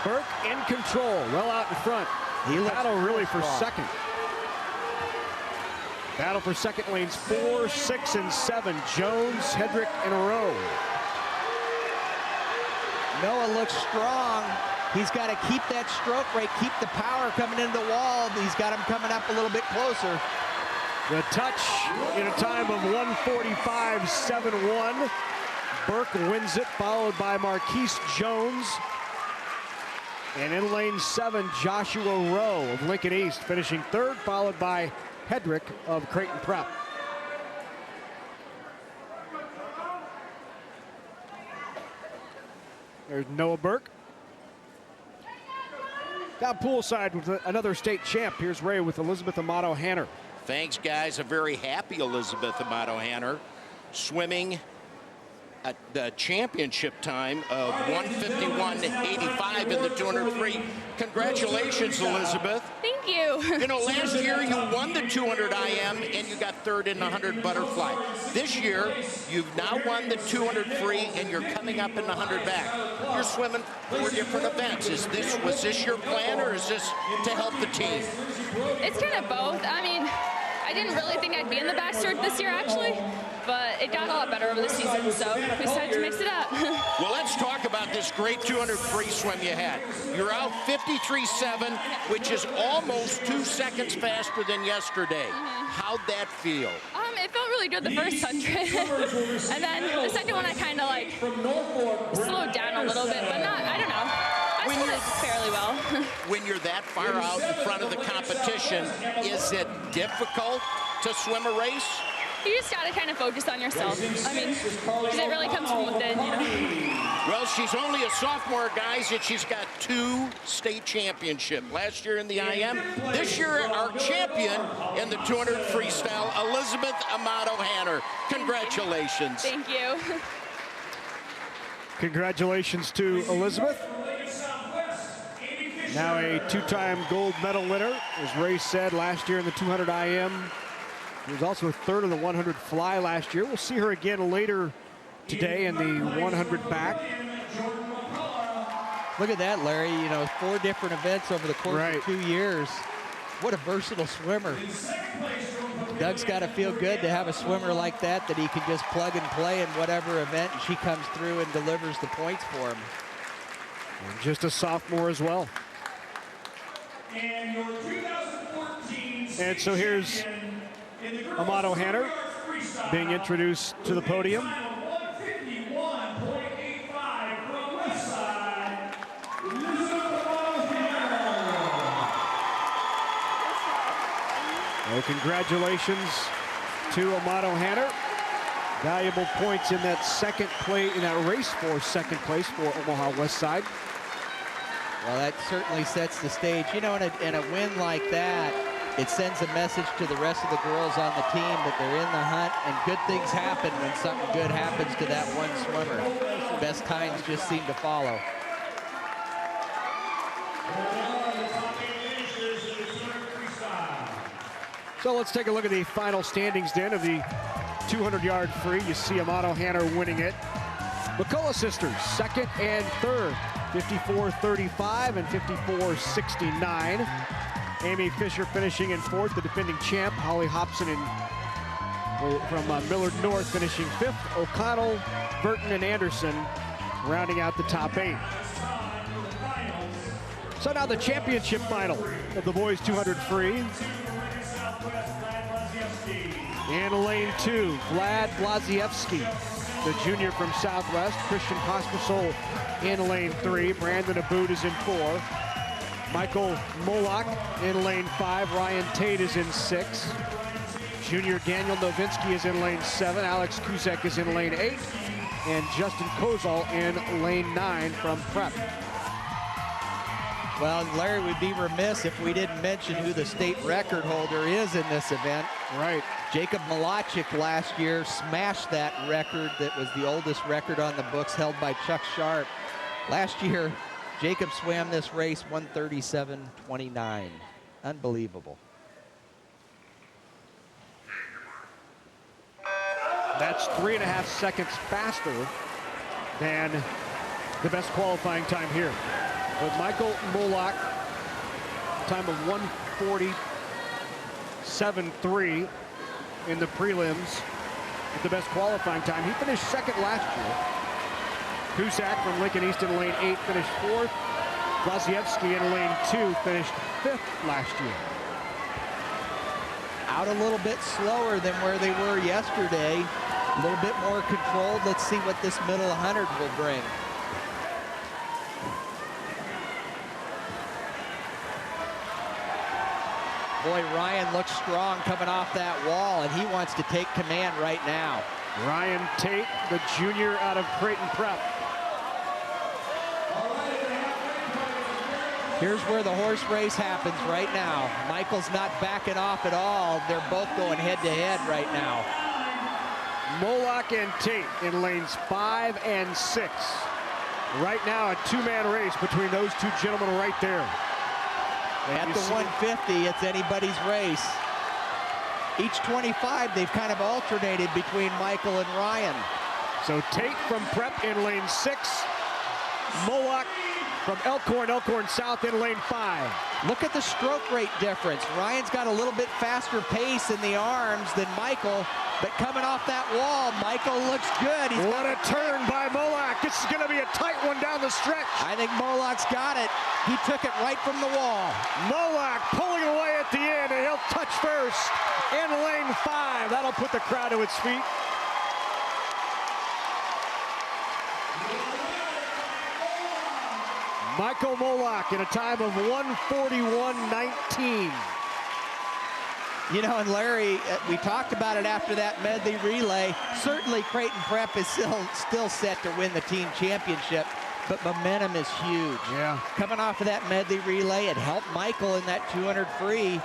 Burke in control, well out in front. He battle really for strong. second. Battle for second, lanes 4, 6, and 7. Jones, Hedrick, and Rowe. Noah looks strong. He's got to keep that stroke rate, keep the power coming into the wall. He's got him coming up a little bit closer. The touch in a time of 1:45.71. Burke wins it, followed by Marquise Jones. And in lane 7, Joshua Rowe of Lincoln East finishing third, followed by Hedrick of Creighton Prep. There's Noah Burke. Down poolside with another state champ. Here's Ray with Elizabeth Amato Hanner. Thanks, guys. A very happy Elizabeth Amato Hanner, swimming at the championship time of 1:51.85 in the 200 free. Congratulations, Elizabeth. Thank you. You know, last year you won the 200 IM and you got third in the 100 butterfly. This year, you've now won the 200 free and you're coming up in the 100 back. You're swimming 4 different events. Was this your plan, or is this to help the team? It's kind of both. I mean, I didn't really think I'd be in the backstroke this year, actually, but it got a lot better over the season, so we decided to mix it up. Well, let's talk about this great 200 free swim you had. You're out 53.7, which is almost 2 seconds faster than yesterday. How'd that feel? It felt really good the first 100, and then the second one I kind of like slowed down a little bit, but not, I don't know. I swam it fairly well. When you're that far out in front of the competition, is it difficult to swim a race? You just got to kind of focus on yourself. I mean, because it really comes from within, you know. Well, she's only a sophomore, guys, and she's got 2 state championships. Last year in the IM, this year our champion in the 200 freestyle, Elizabeth Amato Hanner. Congratulations. Thank you. Congratulations to Elizabeth. Now a 2-time gold medal winner, as Ray said, last year in the 200 IM. He was also a third in the 100 fly last year. We'll see her again later today in the 100 back. Look at that, Larry. You know, 4 different events over the course of 2 years. What a versatile swimmer. Doug's got to feel good to have a swimmer like that he can just plug and play in whatever event, and she comes through and delivers the points for him. And just a sophomore as well. And so here's Amato Hanner being introduced to the podium. Well, congratulations to Amato Hanner. Valuable points in that second place, in that race for second place for Omaha West Side. Well, that certainly sets the stage. You know, in a win like that, it sends a message to the rest of the girls on the team that they're in the hunt, and good things happen when something good happens to that one swimmer. Best times just seem to follow. So let's take a look at the final standings then of the 200-yard free. You see Amato Hanner winning it. McCullough sisters, second and third, 54-35 and 54-69. Amy Fisher finishing in fourth, the defending champ. Holly Hobson from Millard North finishing fifth. O'Connell, Burton, and Anderson rounding out the top 8. So now the championship final of the boys 200 free. In lane 2, Vlad Blazievsky, the junior from Southwest. Christian Pospisil in lane 3. Brandon Aboud is in 4. Michael Molak in lane 5. Ryan Tate is in 6. Junior Daniel Novinsky is in lane 7. Alex Kuzek is in lane 8. And Justin Kozal in lane 9 from Prep. Well, Larry, would be remiss if we didn't mention who the state record holder is in this event. Right. Jacob Malachik last year smashed that record that was the oldest record on the books held by Chuck Sharp. Last year, Jacob swam this race 1:37:29. Unbelievable. That's 3.5 seconds faster than the best qualifying time here. But Michael Molak, time of 1:47.3 in the prelims, the best qualifying time. He finished second last year. Kuzak from Lincoln East in lane 8 finished 4th. Blazievsky in lane 2 finished 5th last year. Out a little bit slower than where they were yesterday. A little bit more controlled. Let's see what this middle 100 will bring. Boy, Ryan looks strong coming off that wall, and he wants to take command right now. Ryan Tate, the junior out of Creighton Prep. Here's where the horse race happens right now. Michael's not backing off at all. They're both going head-to-head right now. Molak and Tate in lanes 5 and 6. Right now, a two-man race between those two gentlemen right there. At the 150, it's anybody's race. Each 25, they've kind of alternated between Michael and Ryan. So Tate from Prep in lane 6. Molak from Elkhorn South in lane 5. Look at the stroke rate difference. Ryan's got a little bit faster pace in the arms than Michael, but coming off that wall, Michael looks good. What a turn by Molak. This is going to be a tight one down the stretch. I think Molak's got it. He took it right from the wall. Molak pulling away at the end, and he'll touch first in lane 5. That'll put the crowd to its feet. Michael Molak in a time of 1:41.19. You know, and Larry, we talked about it after that medley relay. Certainly Creighton Prep is still set to win the team championship, but momentum is huge. Yeah. Coming off of that medley relay, it helped Michael in that 200 free,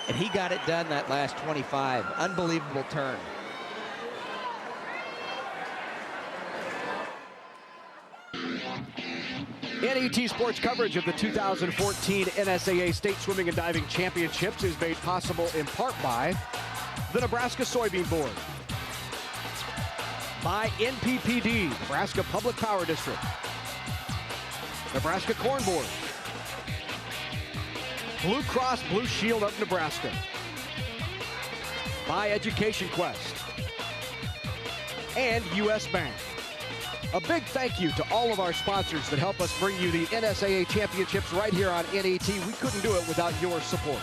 and he got it done that last 25. Unbelievable turn. NET Sports coverage of the 2014 NSAA State Swimming and Diving Championships is made possible in part by the Nebraska Soybean Board, by NPPD, Nebraska Public Power District, Nebraska Corn Board, Blue Cross Blue Shield of Nebraska, by Education Quest, and U.S. Bank. A big thank you to all of our sponsors that help us bring you the NSAA Championships right here on NET. We couldn't do it without your support.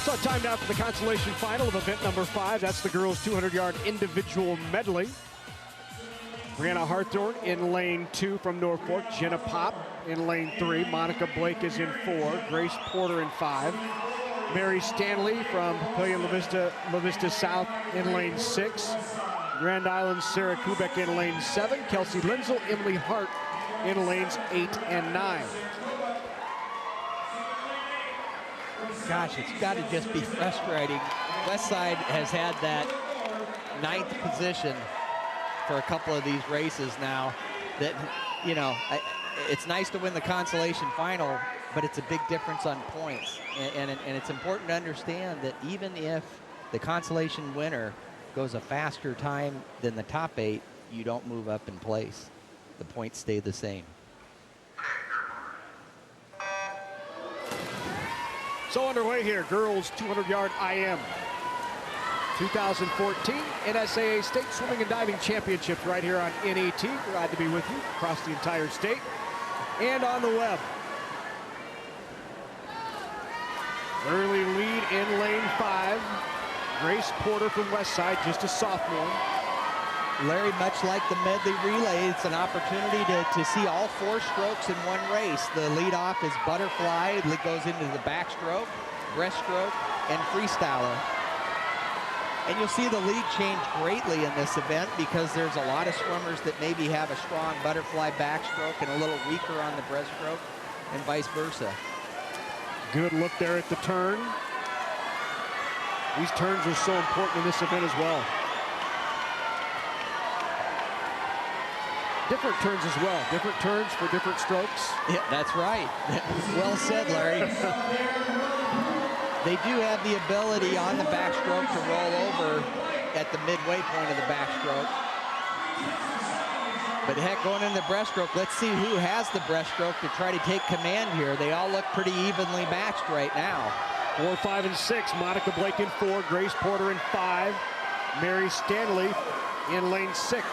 So time now for the consolation final of event number 5. That's the girls' 200-yard individual medley. Brianna Harthorn in lane 2 from Norfolk. Jenna Pop in lane 3. Monica Blake is in 4. Grace Porter in 5. Mary Stanley from Papillion La Vista South in lane 6. Grand Island, Sarah Kubek in lane 7. Kelsey Linzel, Emily Hart in lanes 8 and 9. Gosh, it's got to just be frustrating. Westside has had that 9th position for a couple of these races now. That, you know, it's nice to win the consolation final, but it's a big difference on points. And it's important to understand that even if the consolation winner goes a faster time than the top 8, you don't move up in place. The points stay the same. So underway here, girls 200-yard IM. 2014 NSAA State Swimming and Diving Championships right here on NET. Glad to be with you across the entire state and on the web. Early lead in lane 5. Grace Porter from Westside, just a sophomore. Larry, much like the medley relay, it's an opportunity to see all 4 strokes in one race. The lead off is butterfly, it goes into the backstroke, breaststroke, and freestyler. And you'll see the lead change greatly in this event because there's a lot of swimmers that maybe have a strong butterfly backstroke and a little weaker on the breaststroke, and vice versa. Good look there at the turn. These turns are so important in this event as well. Different turns as well. Different turns for different strokes. Yeah, that's right. Well said, Larry. They do have the ability on the backstroke to roll over at the midway point of the backstroke. But heck, going into the breaststroke, let's see who has the breaststroke to try to take command here. They all look pretty evenly matched right now. 4, 5, and 6. Monica Blake in 4. Grace Porter in 5. Mary Stanley in lane 6.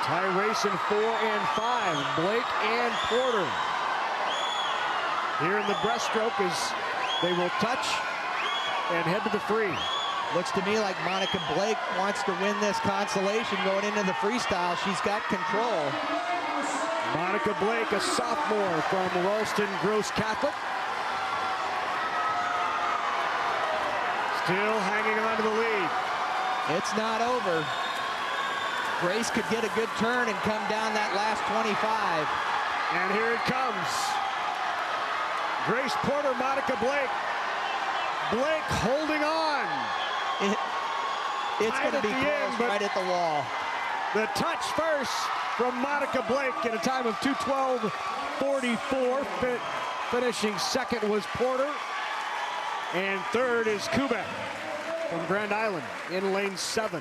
Tie race in 4 and 5. Blake and Porter. Here in the breaststroke as they will touch and head to the free. Looks to me like Monica Blake wants to win this consolation going into the freestyle. She's got control. Monica Blake, a sophomore from Ralston Gross Catholic. Still hanging on to the lead. It's not over. Grace could get a good turn and come down that last 25. And here it comes. Grace Porter, Monica Blake. Blake holding on. It's going to be close right at the wall. The touch first from Monica Blake in a time of 2:12.44. Finishing second was Porter. And third is Kubek from Grand Island in lane 7.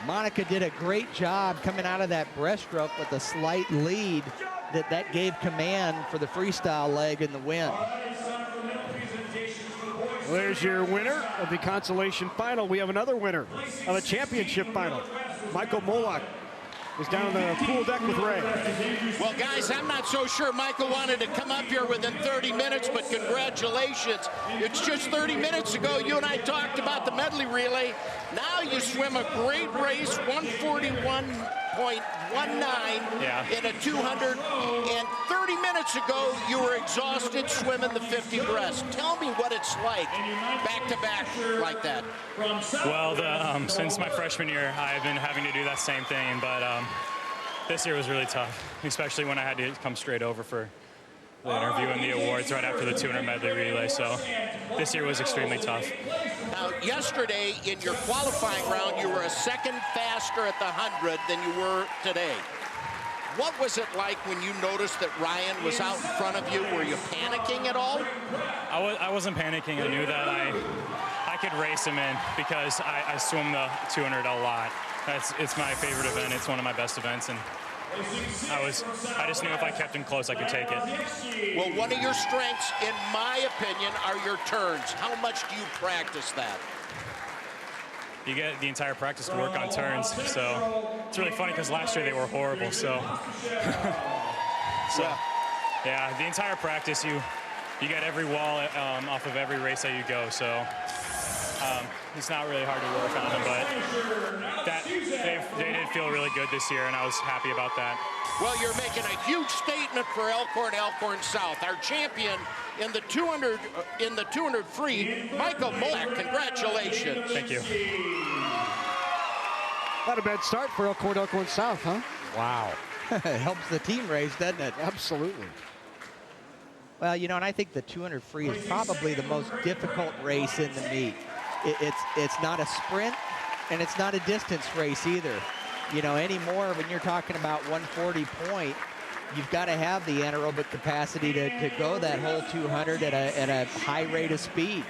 Monica did a great job coming out of that breaststroke with a slight lead that gave command for the freestyle leg in the win. Well, there's your winner of the consolation final. We have another winner of a championship final. Michael Moloch is down on the pool deck with Ray. Well, guys, I'm not so sure Michael wanted to come up here within 30 minutes, but congratulations. It's just 30 minutes ago you and I talked about the medley relay. Now you swim a great race, 141.19 in a 200. And 30 minutes ago, you were exhausted swimming the 50 breast. Tell me what it's like back-to-back like that. Well, since my freshman year, I've been having to do that same thing, but this year was really tough, especially when I had to come straight over for the interview and the awards right after the 200 medley relay. So this year was extremely tough. Now, yesterday in your qualifying round, you were a second faster at the 100 than you were today. What was it like when you noticed that Ryan was out in front of you? Were you panicking at all? I wasn't panicking. I knew that I could race him in because I swim the 200 a lot. It's my favorite event. It's one of my best events, and I just knew if I kept him close, I could take it. Well, one of your strengths, in my opinion, are your turns. How much do you practice that? You get the entire practice to work on turns, so it's really funny because last year they were horrible. So yeah, the entire practice you get every wall off of every race that you go. So It's not really hard to work on them, but they did feel really good this year, and I was happy about that. Well, you're making a huge statement for Elkhorn South. Our champion in the 200 free, Michael Molak. Congratulations. Thank you. Not a bad start for Elkhorn South, huh? Wow. It helps the team race, doesn't it? Absolutely. Well, you know, and I think the 200 free is probably the most difficult race in the meet. It's not a sprint, and it's not a distance race either. You know, anymore when you're talking about 140 point, you've got to have the anaerobic capacity to go that whole 200 at a high rate of speed.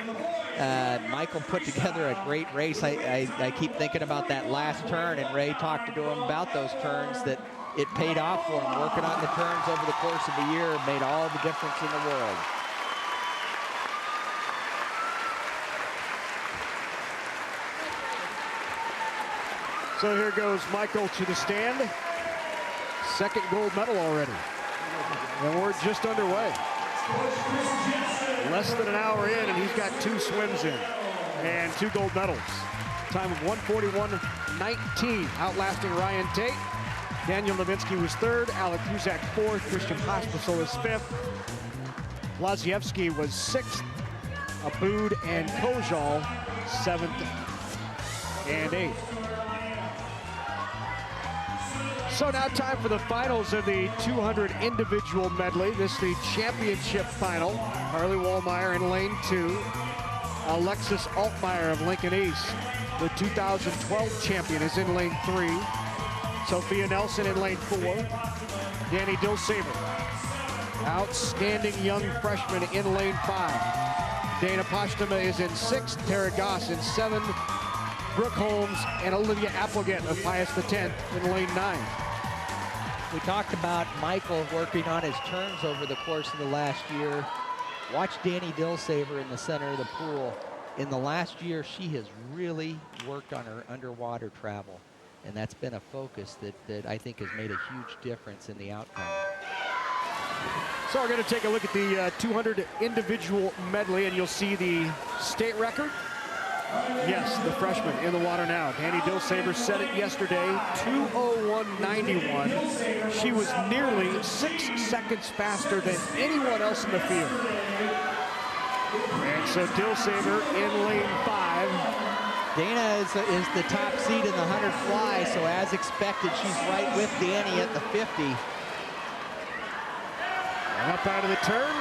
Michael put together a great race. I keep thinking about that last turn, and Ray talked to him about those turns, that it paid off for him. Working on the turns over the course of a year made all the difference in the world. So here goes Michael to the stand. Second gold medal already. And we're just underway. Less than an hour in, and he's got 2 swims in and 2 gold medals. Time of 141.19, outlasting Ryan Tate. Daniel Novinsky was 3rd, Alec Cusack 4th, Christian Pospisil was 5th. Lazievsky was 6th, Aboud and Kojal 7th and 8th. So now time for the finals of the 200 individual medley. This is the championship final. Harley Wallmeyer in lane 2. Alexis Altmeyer of Lincoln East, the 2012 champion, is in lane 3. Sophia Nelson in lane 4. Danny Dilsaver, outstanding young freshman, in lane 5. Dana Postuma is in 6th. Tara Goss in 7th. Brooke Holmes and Olivia Applegate of Pius X in lane 9. We talked about Michael working on his turns over the course of the last year. Watch Danny Dilsaver in the center of the pool. In the last year, she has really worked on her underwater travel, and that's been a focus that I think has made a huge difference in the outcome. So we're going to take a look at the 200 individual medley, and you'll see the state record. Yes, the freshman in the water now. Danny Dilsaver set it yesterday, 2:01.91. She was nearly 6 seconds faster than anyone else in the field. And so Dilsaver in lane 5. Dana is the top seed in the 100 fly, so as expected, she's right with Danny at the 50. And up out of the turn.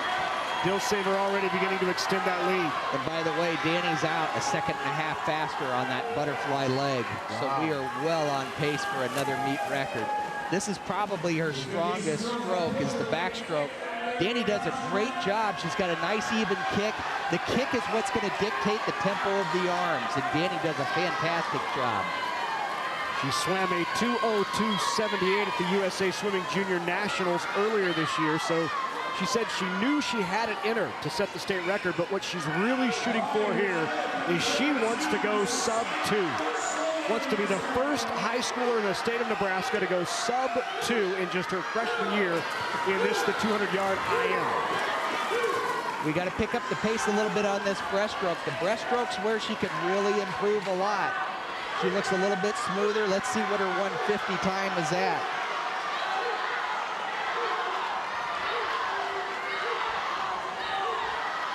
Dilsaver already beginning to extend that lead. And by the way, Danny's out 1.5 seconds faster on that butterfly leg. Wow. So we are well on pace for another meet record. This is probably her strongest stroke, is the backstroke. Danny does a great job. She's got a nice even kick. The kick is what's going to dictate the tempo of the arms, and Danny does a fantastic job. She swam a 2:02.78 at the USA Swimming Junior Nationals earlier this year, so she said she knew she had it in her to set the state record, but what she's really shooting for here is she wants to go sub-2. Wants to be the first high schooler in the state of Nebraska to go sub-2 in just her freshman year in this, the 200-yard IM. We got to pick up the pace a little bit on this breaststroke. The breaststroke's where she can really improve a lot. She looks a little bit smoother. Let's see what her 150 time is at.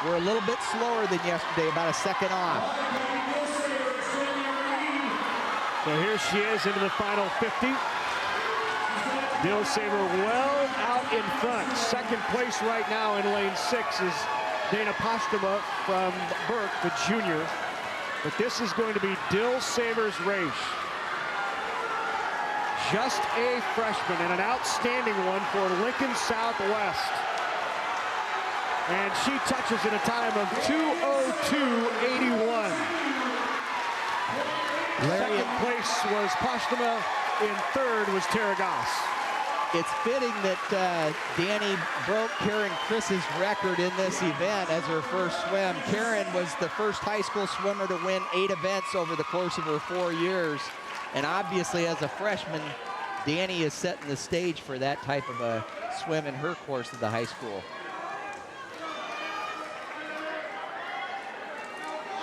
We're a little bit slower than yesterday, about 1 second off. So here she is into the final 50. Dilsaver well out in front. Second place right now in lane 6 is Dana Postuma from Burke, the junior. But this is going to be Dilsaver's race. Just a freshman and an outstanding one for Lincoln Southwest. And she touches in a time of 2:02.81. Second place was Postuma. In third was Tara Goss. It's fitting that Danny broke Karen Chris's record in this event as her first swim. Karen was the first high school swimmer to win 8 events over the course of her 4 years. And obviously, as a freshman, Danny is setting the stage for that type of a swim in her course of the high school.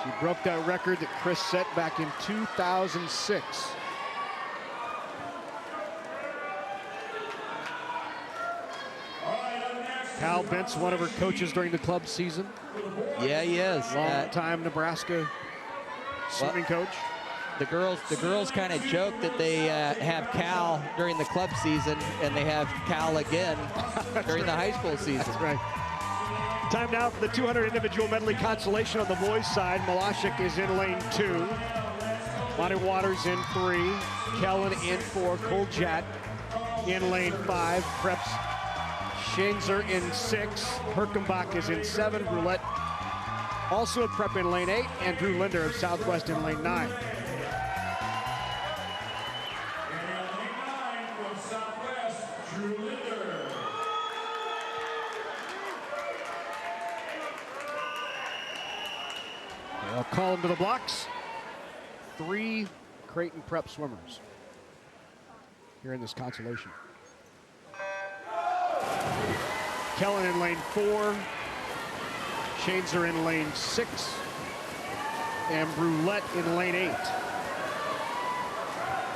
She broke that record that Chris set back in 2006. Cal Bent's one of her coaches during the club season. Yeah, he is. Long-time Nebraska swimming coach. The girls kind of joke that they have Cal during the club season and they have Cal again during the high school season. That's right. Time now for the 200 individual medley consolation on the boys' side. Malashik is in lane 2. Monty Waters in 3. Kellen in 4. Kolchat in lane 5. Preps Schenzer in 6. Herkenbach is in 7. Roulette also a prep in lane 8. And Drew Linder of Southwest in lane 9. They'll call them to the blocks. 3 Creighton prep swimmers here in this consolation. Kellen in lane 4. Schenzer in lane 6. And Brulette in lane 8.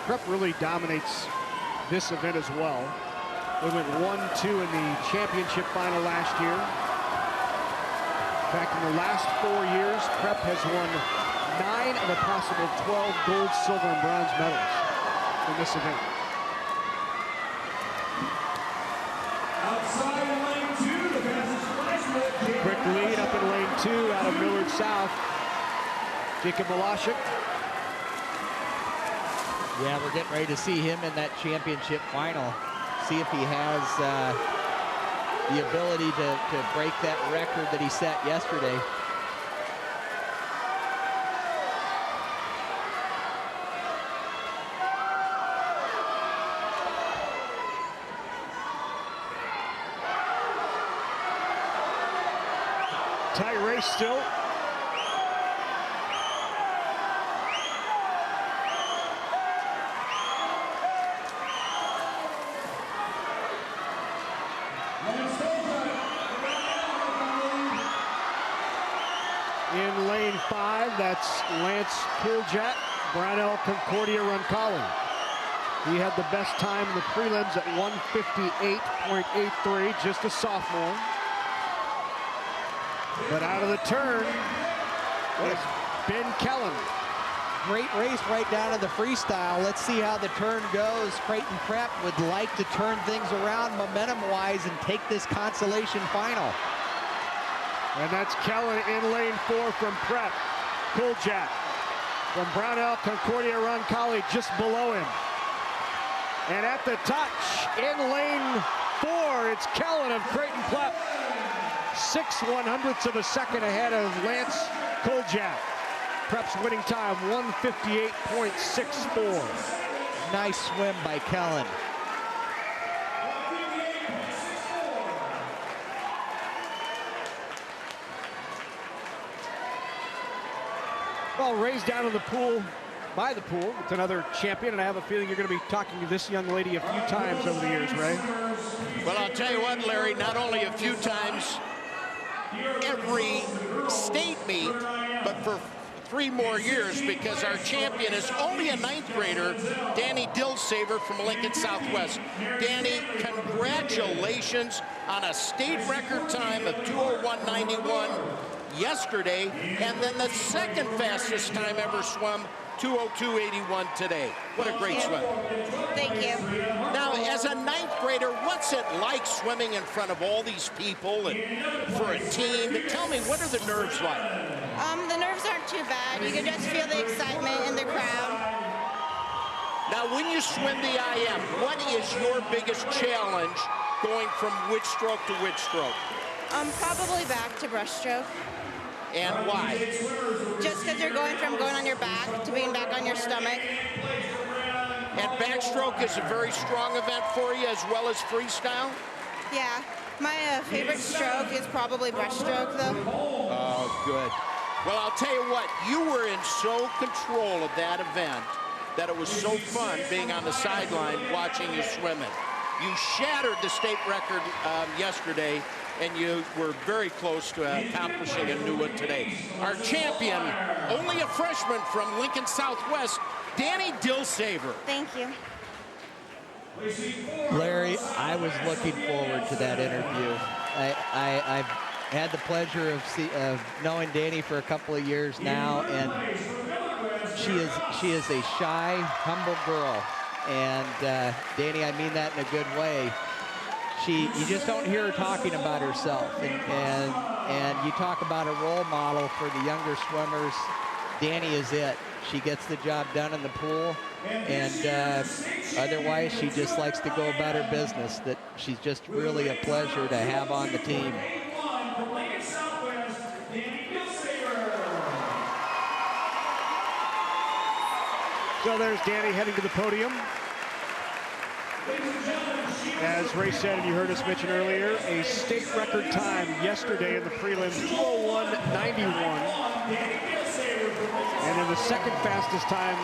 Prep really dominates this event as well. They went 1-2 in the championship final last year. In fact, in the last 4 years, Prep has won 9 of a possible 12 gold, silver, and bronze medals in this event. Outside lane 2, the fastest freshman. Quick lead up in lane 2 out of Millard South. Jacob Malashik. Yeah, we're getting ready to see him in that championship final. See if he has the ability to break that record that he set yesterday. Tight race still. In lane 5, that's Lance Kolchat, Brownell Concordia Roncalli. He had the best time in the prelims at 158.83, just a sophomore. But out of the turn was Ben Kellen. Great race right down to the freestyle. Let's see how the turn goes. Creighton Prep would like to turn things around momentum-wise and take this consolation final. And that's Kellen in lane 4 from Prep. Kolchat from Brownell Concordia Roncalli just below him. And at the touch in lane 4, it's Kellen of Creighton Prep. 6/100ths of a second ahead of Lance Kolchat. Prep's winning time, 158.64. Nice swim by Kellen. Well, raised down in the pool, by the pool, it's another champion, and I have a feeling you're going to be talking to this young lady a few times over the years, Ray. Well, I'll tell you what, Larry, not only a few times every state meet, but for 3 more years, because our champion is only a 9th grader, Danny Dillsaver from Lincoln Southwest. Danny, congratulations on a state record time of 2:01.91 yesterday, and then the second fastest time ever swum, 2:02.81 today. What a great swim. Thank you. Now, as a 9th grader, what's it like swimming in front of all these people and for a team? Tell me, what are the nerves like? The nerves aren't too bad. You can just feel the excitement in the crowd. Now, when you swim the IM, what is your biggest challenge going from which stroke to which stroke? Probably back to breaststroke. And why? Just because you're going from going on your back to being back on your stomach. And backstroke is a very strong event for you, as well as freestyle? Yeah. My favorite stroke is probably breaststroke, though. Oh, good. Well, I'll tell you what, you were in so control of that event that it was so fun being on the sideline watching you swimming. You shattered the state record yesterday, and you were very close to accomplishing a new one today. Our champion, only a freshman from Lincoln Southwest, Danny Dilsaver. Thank you. Larry, I was looking forward to that interview. I've had the pleasure of knowing Danny for a couple of years now, and she is a shy, humble girl. And Danny, I mean that in a good way. You just don't hear her talking about herself, and you talk about a role model for the younger swimmers. Danny is it. She gets the job done in the pool, and otherwise she just likes to go about her business. That she's just really a pleasure to have on the team. So there's Danny heading to the podium. As Ray said, and you heard us mention earlier, a state record time yesterday in the prelims, 2:01.91. And in the second fastest time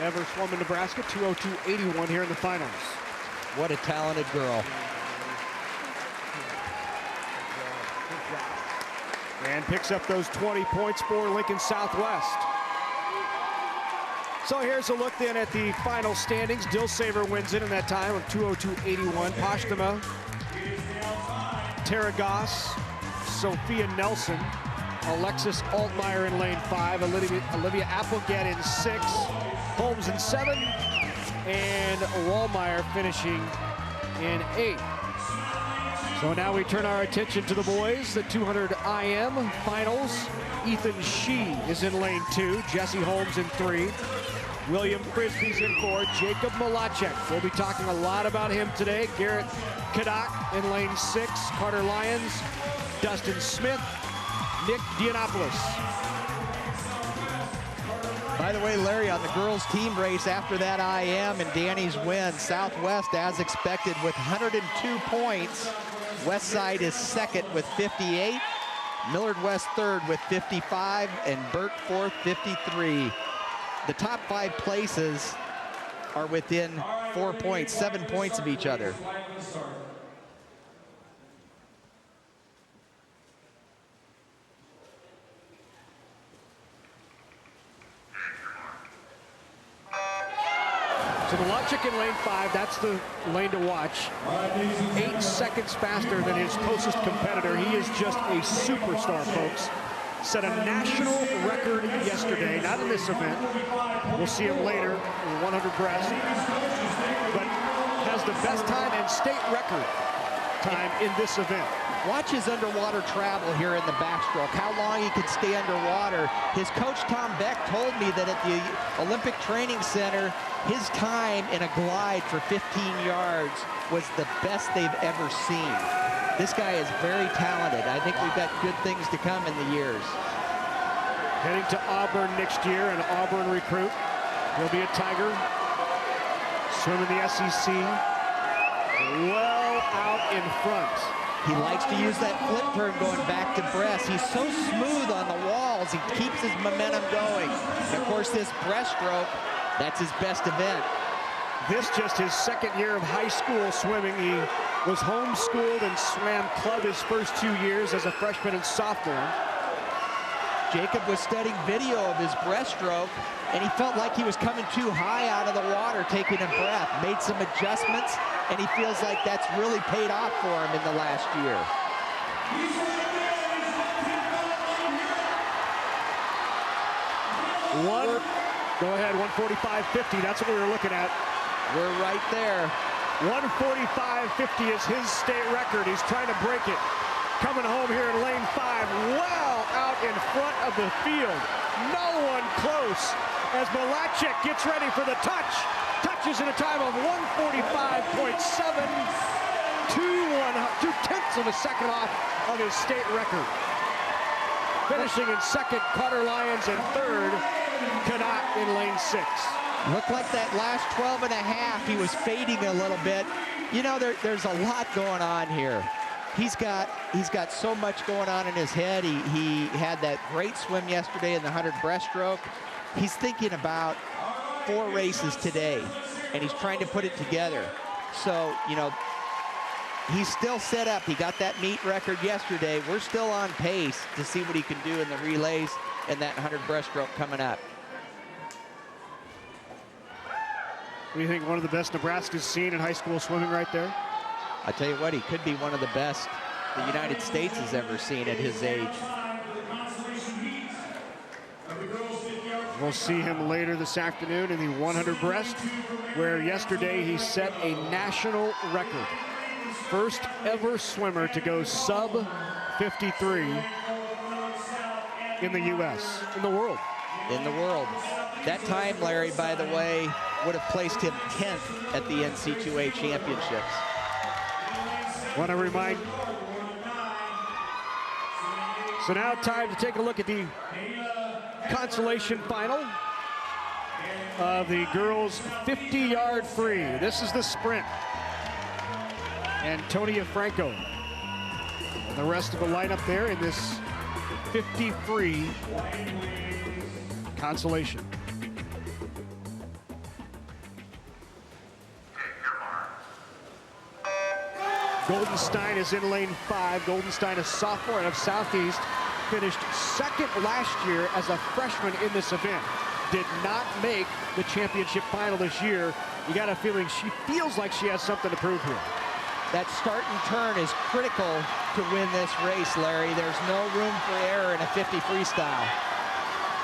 ever swum in Nebraska, 2:02.81 here in the finals. What a talented girl. And picks up those 20 points for Lincoln Southwest. So here's a look then at the final standings. Dilsaver wins it in that time of 2:02.81. Poshtema, Tara Goss, Sophia Nelson, Alexis Altmaier in lane 5, Olivia Applegate in 6, Holmes in 7, and Wallmeyer finishing in 8. So now we turn our attention to the boys, the 200 IM finals. Ethan Shee is in lane 2, Jesse Holmes in 3, William Frisbee's in 4, Jacob Malachek. We'll be talking a lot about him today. Garrett Kadak in lane 6, Carter Lyons, Dustin Smith, Nick Dianopoulos. By the way, Larry, on the girls' team race after that IM and Danny's win, Southwest, as expected, with 102 points. Westside is second with 58. Millard West third with 55, and Burt fourth, 53. The top 5 places are within 4 points, 7 points of each other. So Malachek in lane 5, that's the lane to watch. 8 seconds faster than his closest competitor. He is just a superstar, folks. Set a national record yesterday, not in this event. We'll see him later in 100 breast. But has the best time and state record time in this event. Watch his underwater travel here in the backstroke, how long he could stay underwater. His coach, Tom Beck, told me that at the Olympic Training Center, his time in a glide for 15 yards was the best they've ever seen. This guy is very talented. I think we've got good things to come in the years. Heading to Auburn next year, an Auburn recruit. He'll be a Tiger. Swim in the SEC. Well out in front. He likes to use that flip turn going back to breast. He's so smooth on the walls. He keeps his momentum going. And of course, this breaststroke, that's his best event. This just his second year of high school swimming. He was homeschooled and swam club his first 2 years as a freshman and sophomore. Jacob was studying video of his breaststroke, and he felt like he was coming too high out of the water, taking a breath, made some adjustments, and he feels like that's really paid off for him in the last year. Go ahead, 1:45.50, that's what we were looking at. We're right there. 1:45.50 is his state record. He's trying to break it. Coming home here in lane 5, well out in front of the field. No one close as Malachek gets ready for the touch. Touches in a time of 1:45.7, 2/10 of a second off of his state record. Finishing in second, Carter Lyons, and third, Kadak in lane 6. Looked like that last 12 and a half, he was fading a little bit. You know, there's a lot going on here. He's got so much going on in his head. He had that great swim yesterday in the 100 breaststroke. He's thinking about 4 races today. and he's trying to put it together. So, you know, he's still set up. He got that meet record yesterday. We're still on pace to see what he can do in the relays and that 100 breaststroke coming up. We think one of the best Nebraska's seen in high school swimming right there? I tell you what, he could be one of the best the United States has ever seen at his age. We'll see him later this afternoon in the 100 breast, where yesterday he set a national record. First ever swimmer to go sub 53 in the U.S., in the world. In the world. That time, Larry, by the way, would have placed him 10th at the NCAA Championships. Want to remind. So now time to take a look at the consolation final of the girls' 50-yard free. This is the sprint. Antonia Franco and the rest of the lineup there in this 50 free consolation. Goldenstein is in lane 5. Goldenstein, a sophomore out of Southeast, finished second last year as a freshman in this event. Did not make the championship final this year. You got a feeling she feels like she has something to prove here. That start and turn is critical to win this race, Larry. There's no room for error in a 50 freestyle.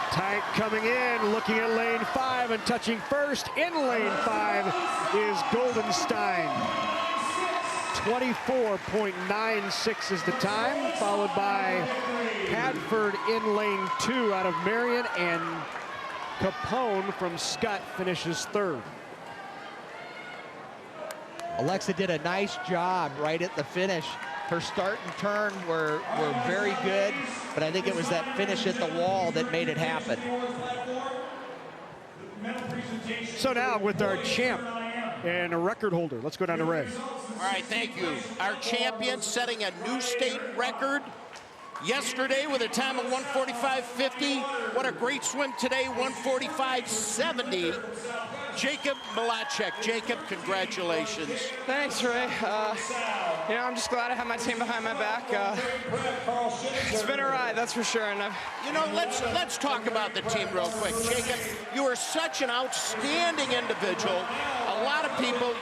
Tight coming in, looking at lane 5 and touching first in lane 5 is Goldenstein. 24.96 is the time, followed by Hadford in lane 2 out of Marion, and Capone from Scott finishes third. Alexa did a nice job right at the finish. Her start and turn were very good, but I think it was that finish at the wall that made it happen. So now with our champ and a record holder, let's go down to Ray. All right, thank you. Our champion setting a new state record yesterday with a time of 1:45.50. What a great swim today, 1:45.70. Jacob Malachek. Jacob, congratulations. Thanks, Ray. You know, I'm just glad I have my team behind my back. It's been a ride, that's for sure. And you know, let's talk about the team real quick. Jacob, you are such an outstanding individual. A lot of people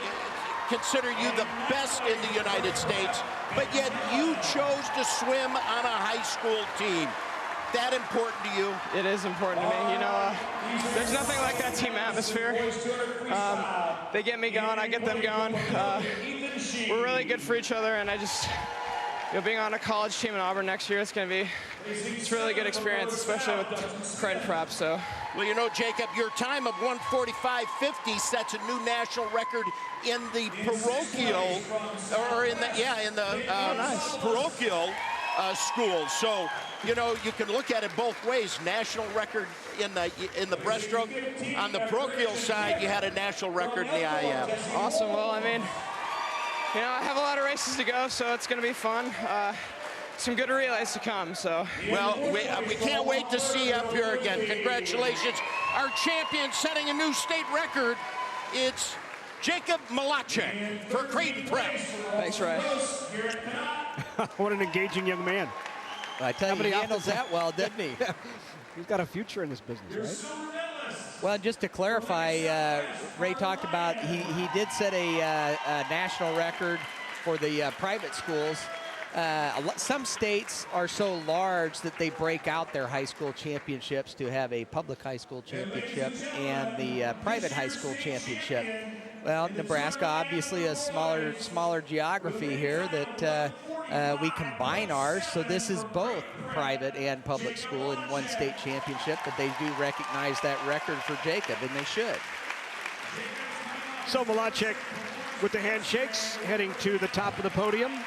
consider you the best in the United States, but yet you chose to swim on a high school team. That important to you? It is important to me. You know, there's nothing like that team atmosphere. They get me going, I get them going. We're really good for each other, and I just, you know, being on a college team in Auburn next year, it's a really good experience, especially with credit props. So. Well, you know, Jacob, your time of 1:45.50 sets a new national record in the parochial, or in the parochial school. So, you know, you can look at it both ways. National record in the breaststroke. On the parochial side, you had a national record in the IM. Awesome. Well, I mean, you know, I have a lot of races to go, so it's going to be fun. Some good relays to come, so. Well, we can't wait to see you up here again. Congratulations. Our champion setting a new state record. It's Jacob Malachek for Creighton Prep. Thanks, Ray. What an engaging young man. I tell you, he handles that well, didn't he? He's got a future in this business, right? Well, just to clarify, Ray talked about he did set a national record for the private schools. Some states are so large that they break out their high school championships to have a public high school championship and the private high school championship. Well, Nebraska, obviously a smaller geography here that we combine ours, so this is both private and public school in one state championship, but they do recognize that record for Jacob, and they should. So Malachek with the handshakes, heading to the top of the podium.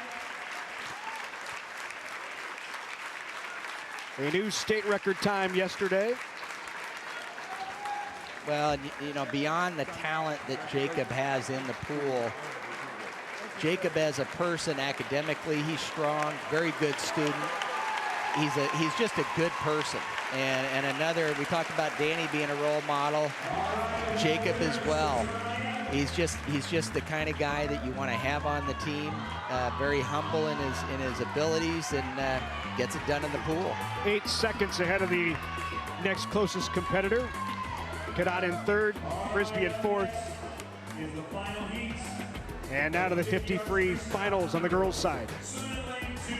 A new state record time yesterday. Well, you know, beyond the talent that Jacob has in the pool, Jacob as a person, academically, he's strong, very good student. He's just a good person. And another, we talked about Danny being a role model, Jacob as well. He's just the kind of guy that you want to have on the team. Very humble in his abilities, and gets it done in the pool. 8 seconds ahead of the next closest competitor. Cadott in third, Frisbee in fourth. And now to the 50 free finals on the girls' side.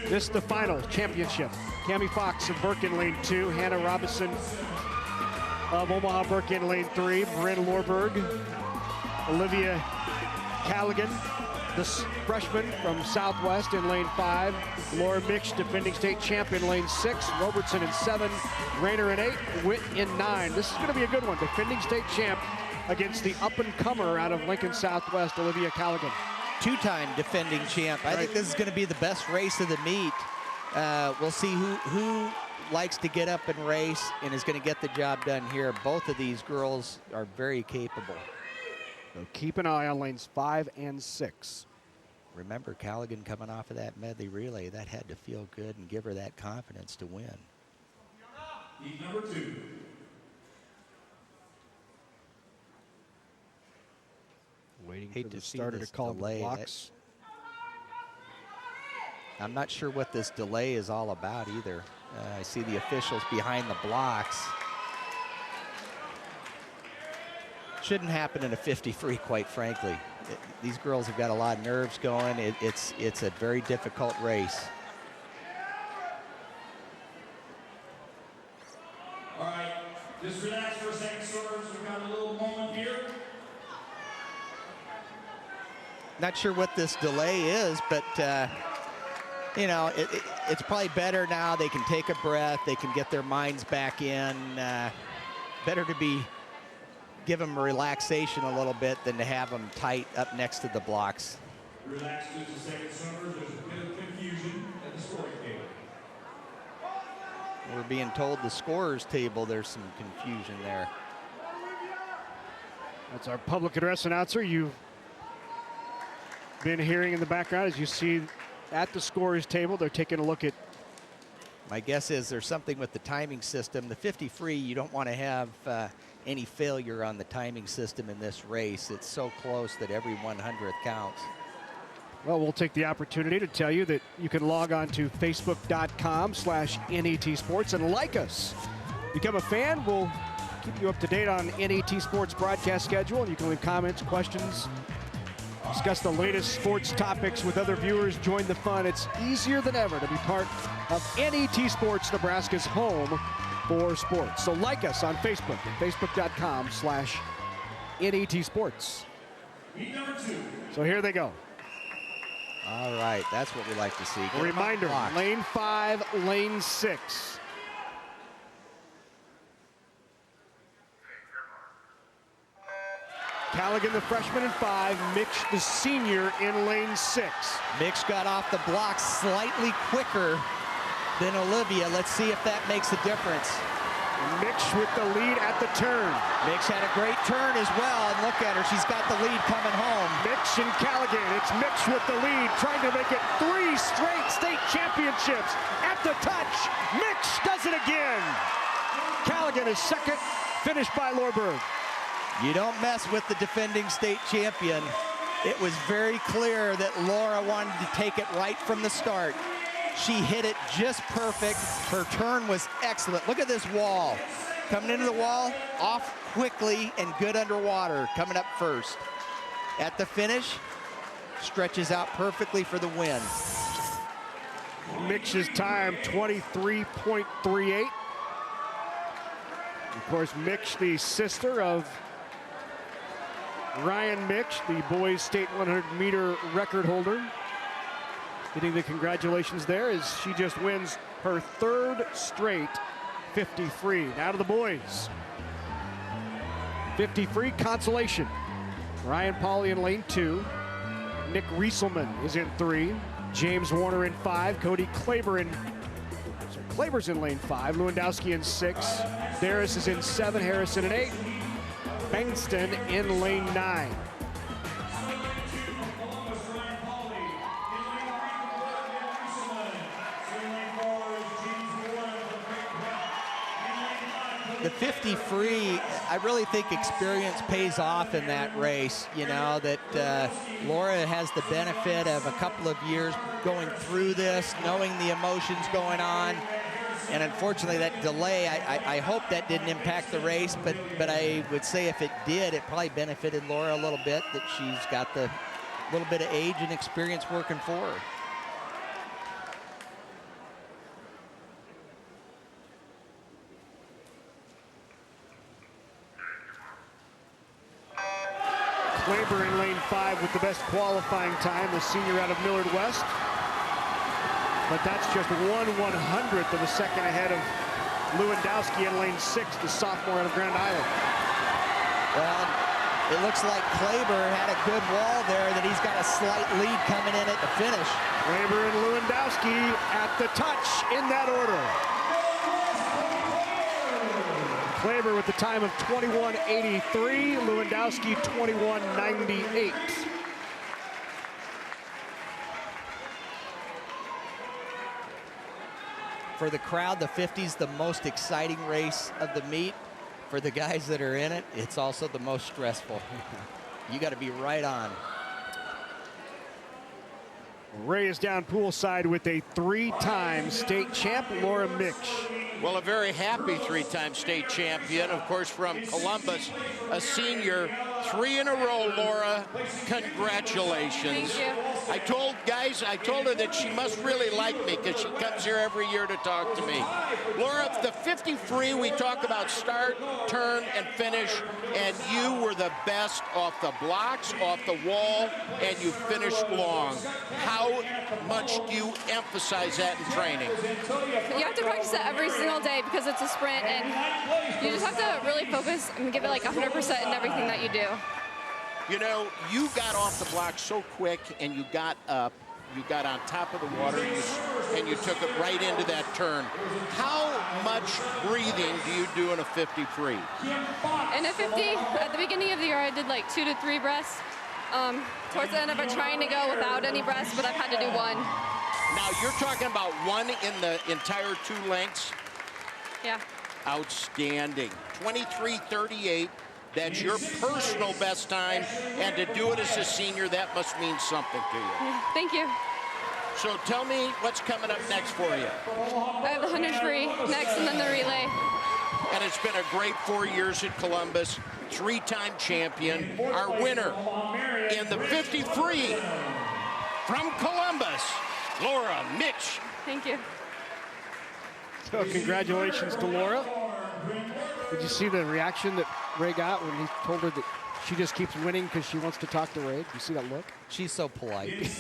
This is the final championship. Cammie Fox of Burke in lane 2, Hannah Robinson of Omaha Burke in lane 3, Bryn Lorberg, Olivia Callaghan, the freshman from Southwest in lane 5, Laura Mix, defending state champion, lane 6, Robertson in 7, Rayner in 8, Witt in 9. This is going to be a good one. Defending state champ against the up-and-comer out of Lincoln Southwest, Olivia Callaghan. Two-time defending champ. I think this is going to be the best race of the meet. We'll see who likes to get up and race and is going to get the job done here. Both of these girls are very capable. So keep an eye on lanes 5 and 6. Remember, Callaghan coming off of that medley relay, that had to feel good and give her that confidence to win. Heat number 2. Waiting for the starter to call the blocks. I'm not sure what this delay is all about either. I see the officials behind the blocks. Shouldn't happen in a 50 free, quite frankly. These girls have got a lot of nerves going. It's a very difficult race. All right, just relax for a second, swimmers. We've got a little moment here. Not sure what this delay is, but you know, it's probably better now. They can take a breath. They can get their minds back in. Better to give them relaxation a little bit than to have them tight up next to the blocks. Relax just a second, swimmers. There's a bit of confusion at the scoring table. We're being told the scorers table, there's some confusion there. That's our public address announcer. You've been hearing in the background as you see at the scorers table, they're taking a look at. My guess is there's something with the timing system. The 50 free, you don't want to have any failure on the timing system in this race. It's so close that every 100th counts. Well, we'll take the opportunity to tell you that you can log on to facebook.com/NET Sports and like us. Become a fan. We'll keep you up to date on NET Sports broadcast schedule, and you can leave comments, questions, discuss the latest sports topics with other viewers. Join the fun. It's easier than ever to be part of NET Sports, Nebraska's home for sports. So like us on Facebook at facebook.com/NET Sports. So here they go. All right, that's what we like to see. A reminder, lane 5, lane 6. Callaghan, the freshman, in 5. Mitch, the senior, in lane 6. Mitch got off the block slightly quicker than Olivia. Let's see if that makes a difference. Mitch with the lead at the turn. Mitch had a great turn as well, and look at her, she's got the lead coming home. Mitch and Callaghan, it's Mitch with the lead, trying to make it 3 straight state championships. At the touch, Mitch does it again. Callaghan is second, finished by Lorberg. You don't mess with the defending state champion. It was very clear that Laura wanted to take it right from the start. She hit it just perfect. Her turn was excellent. Look at this wall. Coming into the wall, off quickly and good underwater, coming up first. At the finish, stretches out perfectly for the win. Mitch's time, 23.38. Of course, Mitch, the sister of Ryan Mitch, the boys' state 100-meter record holder. Getting the congratulations there as she just wins her 3rd straight 50 free. Now to the boys. 50 free consolation. Ryan Pauly in lane 2. Nick Rieselman is in 3. James Warner in 5. Cody Klaver Klaver's in lane 5. Lewandowski in 6. Darris is in 7. Harrison in 8. Bengston in lane 9. the 50 free, I really think experience pays off in that race. You know, that Laura has the benefit of a couple of years going through this, knowing the emotions going on. And unfortunately, that delay, I hope that didn't impact the race, but I would say if it did, it probably benefited Laura a little bit, that she's got the little bit of age and experience working for her. Klaber in lane 5 with the best qualifying time, the senior out of Millard West. But that's just 1/100th of a second ahead of Lewandowski in lane 6, the sophomore out of Grand Island. Well, it looks like Klaber had a good wall there, that he's got a slight lead coming in at the finish. Klaber and Lewandowski at the touch in that order. Klaber with the time of 21:83, Lewandowski 21:98. For the crowd, the 50's the most exciting race of the meet. For the guys that are in it, it's also the most stressful. You got to be right on. Ray is down poolside with a 3-time state champ, Laura Mitch. Well, a very happy 3-time state champion, of course, from Columbus, a senior. 3 in a row, Laura. Congratulations. Thank you. I told her that she must really like me because she comes here every year to talk to me. Laura, the 50 free, we talk about start, turn, and finish, and you were the best off the blocks, off the wall, and you finished long. How much do you emphasize that in training? You have to practice it every single day because it's a sprint, and you just have to really focus and give it like 100% in everything that you do. You know, you got off the block so quick, and you got up. You got on top of the water, and you took it right into that turn. How much breathing do you do in a 50 free? In a 50, at the beginning of the year, I did like 2 to 3 breaths. Towards the end of it, trying to go without any breaths, but I've had to do 1. Now, you're talking about 1 in the entire 2 lengths? Yeah. Outstanding. 23:38. That's your personal best time, and to do it as a senior, that must mean something to you. Thank you. So tell me what's coming up next for you. I have the 100 free next, and then the relay. And it's been a great 4 years at Columbus. 3-time champion, our winner in the 50 free from Columbus, Laura Mitch. Thank you. So congratulations to Laura. Did you see the reaction that Ray got when he told her that she just keeps winning because she wants to talk to Ray? Did you see that look? She's so polite.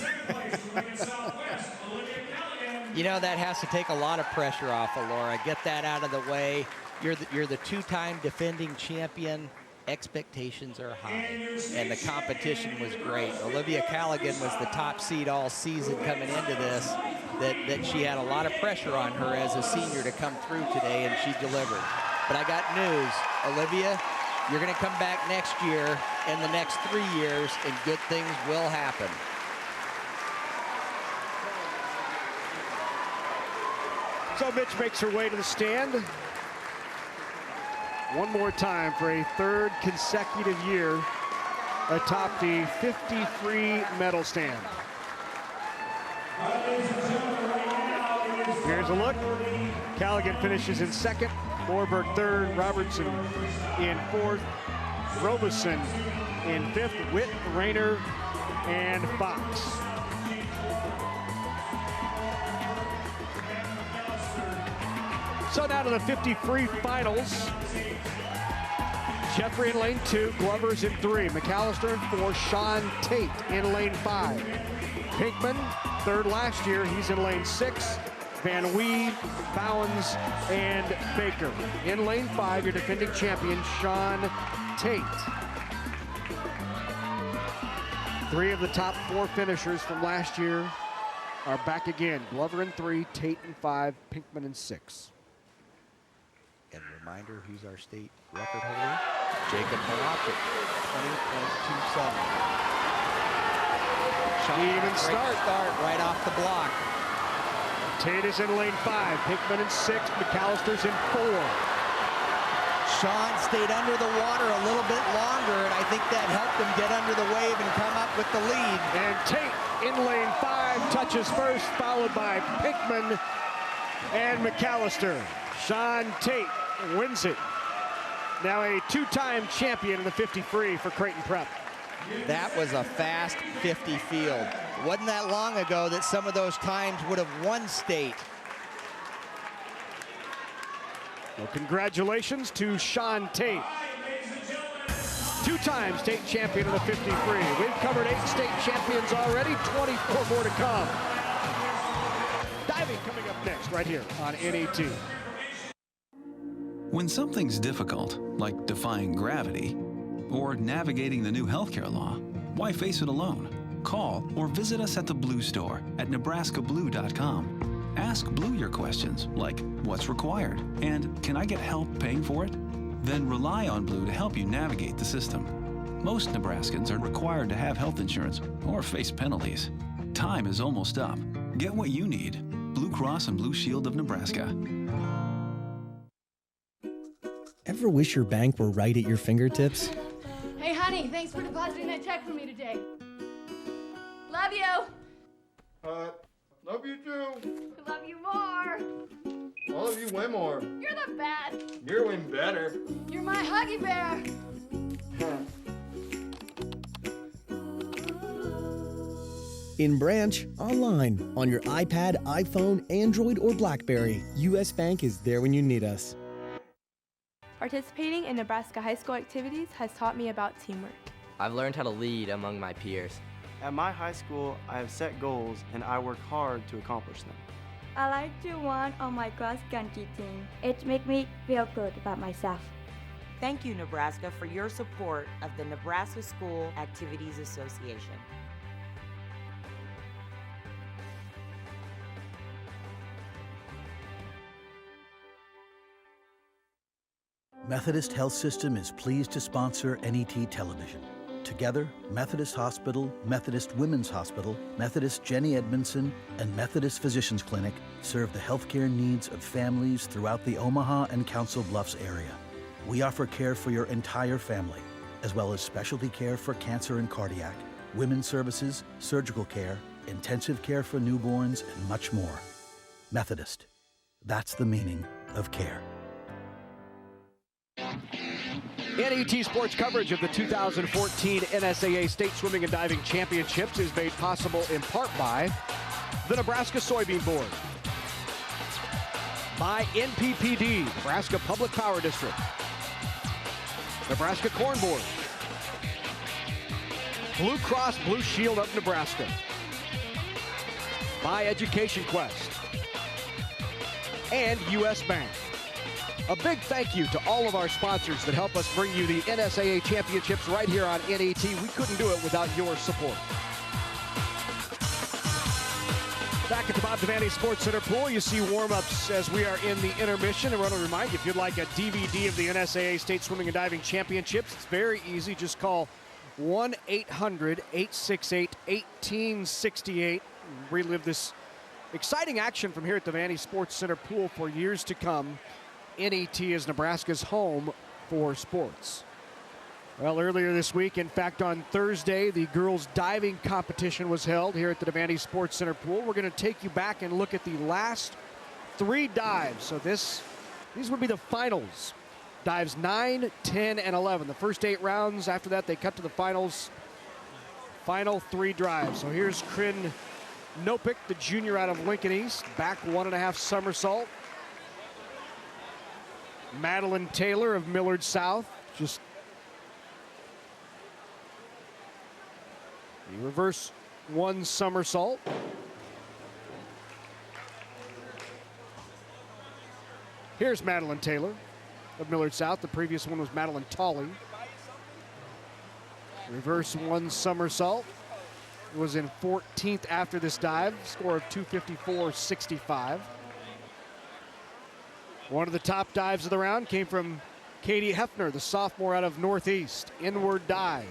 You know, that has to take a lot of pressure off of Laura. Get that out of the way. You're the 2-time defending champion. Expectations are high, and the competition was great. Olivia Callaghan was the top seed all season coming into this, that she had a lot of pressure on her as a senior to come through today, and she delivered. But I got news, Olivia, you're going to come back next year and the next 3 years, and good things will happen. So Mitch makes her way to the stand. One more time for a 3rd consecutive year atop the 50 free medal stand. Here's a look. Callaghan finishes in 2nd, Morberg 3rd, Robertson in 4th, Robeson in 5th, Witt, Rayner, and Fox. So now to the 50 free finals. Jeffrey in lane 2, Glover's in 3, McAllister in 4, Sean Tate in lane 5. Pinkman, 3rd last year, he's in lane 6. Van Wee, Bowens, and Baker. In lane 5, your defending champion, Sean Tate. 3 of the top 4 finishers from last year are back again. Glover in 3, Tate in 5, Pinkman in 6. And reminder, who's our state record holder? Jacob Malachik, 20.27. Even start right off the block. Tate is in lane 5, Pinkman in 6, McAllister's in 4. Sean stayed under the water a little bit longer, and I think that helped him get under the wave and come up with the lead. And Tate in lane 5 touches first, followed by Pinkman and McAllister. Sean Tate wins it. Now a 2-time champion in the 50 free for Creighton Prep. That was a fast 50 field. Wasn't that long ago that some of those times would have won state. Well, congratulations to Sean Tate. 2-time state champion in the 50 free. We've covered 8 state champions already, 24 more to come. Diving coming up next right here on NET. When something's difficult, like defying gravity, or navigating the new healthcare law, why face it alone? Call or visit us at the Blue Store at nebraskablue.com. Ask Blue your questions like, what's required? And can I get help paying for it? Then rely on Blue to help you navigate the system. Most Nebraskans are required to have health insurance or face penalties. Time is almost up. Get what you need. Blue Cross and Blue Shield of Nebraska. Ever wish your bank were right at your fingertips? Hey, honey, thanks for depositing that check for me today. Love you. Love you too. Love you more. I love you way more. You're the best. You're way better. You're my Huggy Bear. In branch, online, on your iPad, iPhone, Android, or BlackBerry, U.S. Bank is there when you need us. Participating in Nebraska high school activities has taught me about teamwork. I've learned how to lead among my peers. At my high school, I have set goals and I work hard to accomplish them. I like to run on my cross country team. It makes me feel good about myself. Thank you, Nebraska, for your support of the Nebraska School Activities Association. Methodist Health System is pleased to sponsor NET Television. Together, Methodist Hospital, Methodist Women's Hospital, Methodist Jenny Edmondson, and Methodist Physicians Clinic serve the healthcare needs of families throughout the Omaha and Council Bluffs area. We offer care for your entire family, as well as specialty care for cancer and cardiac, women's services, surgical care, intensive care for newborns, and much more. Methodist. That's the meaning of care. NET Sports coverage of the 2014 NSAA State Swimming and Diving Championships is made possible in part by the Nebraska Soybean Board, by NPPD, Nebraska Public Power District, Nebraska Corn Board, Blue Cross Blue Shield of Nebraska, by Education Quest, and U.S. Bank. A big thank you to all of our sponsors that help us bring you the NSAA Championships right here on NET. We couldn't do it without your support. Back at the Bob Devaney Sports Center pool, you see warm-ups as we are in the intermission. And I want to remind you, if you'd like a DVD of the NSAA State Swimming and Diving Championships, it's very easy. Just call 1-800-868-1868. Relive this exciting action from here at the Devaney Sports Center pool for years to come. NET is Nebraska's home for sports. Well, earlier this week, in fact, on Thursday, the girls' diving competition was held here at the Devaney Sports Center pool. We're going to take you back and look at the last 3 dives. So these would be the finals. Dives 9, 10, and 11. The first 8 rounds. After that, they cut to the finals. Final 3 drives. So here's Kryn Nopik, the junior out of Lincoln East. Back 1.5 somersault. Madeline Taylor of Millard South, just the reverse 1 somersault. Here's Madeline Taylor of Millard South. The previous one was Madeline Tolley. Reverse 1 somersault. It was in 14th after this dive, score of 254.65. One of the top dives of the round came from Katie Hefner, the sophomore out of Northeast. Inward dive.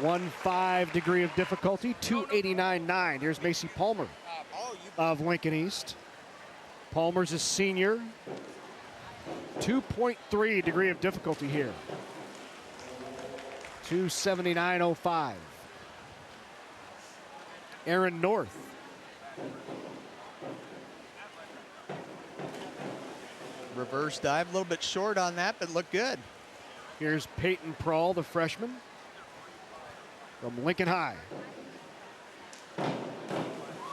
1.5 degree of difficulty, 289.9. Here's Macy Palmer of Lincoln East. Palmer's a senior. 2.3 degree of difficulty here. 279.05. Aaron North. Reverse dive, a little bit short on that, but looked good. Here's Peyton Prawl, the freshman from Lincoln High.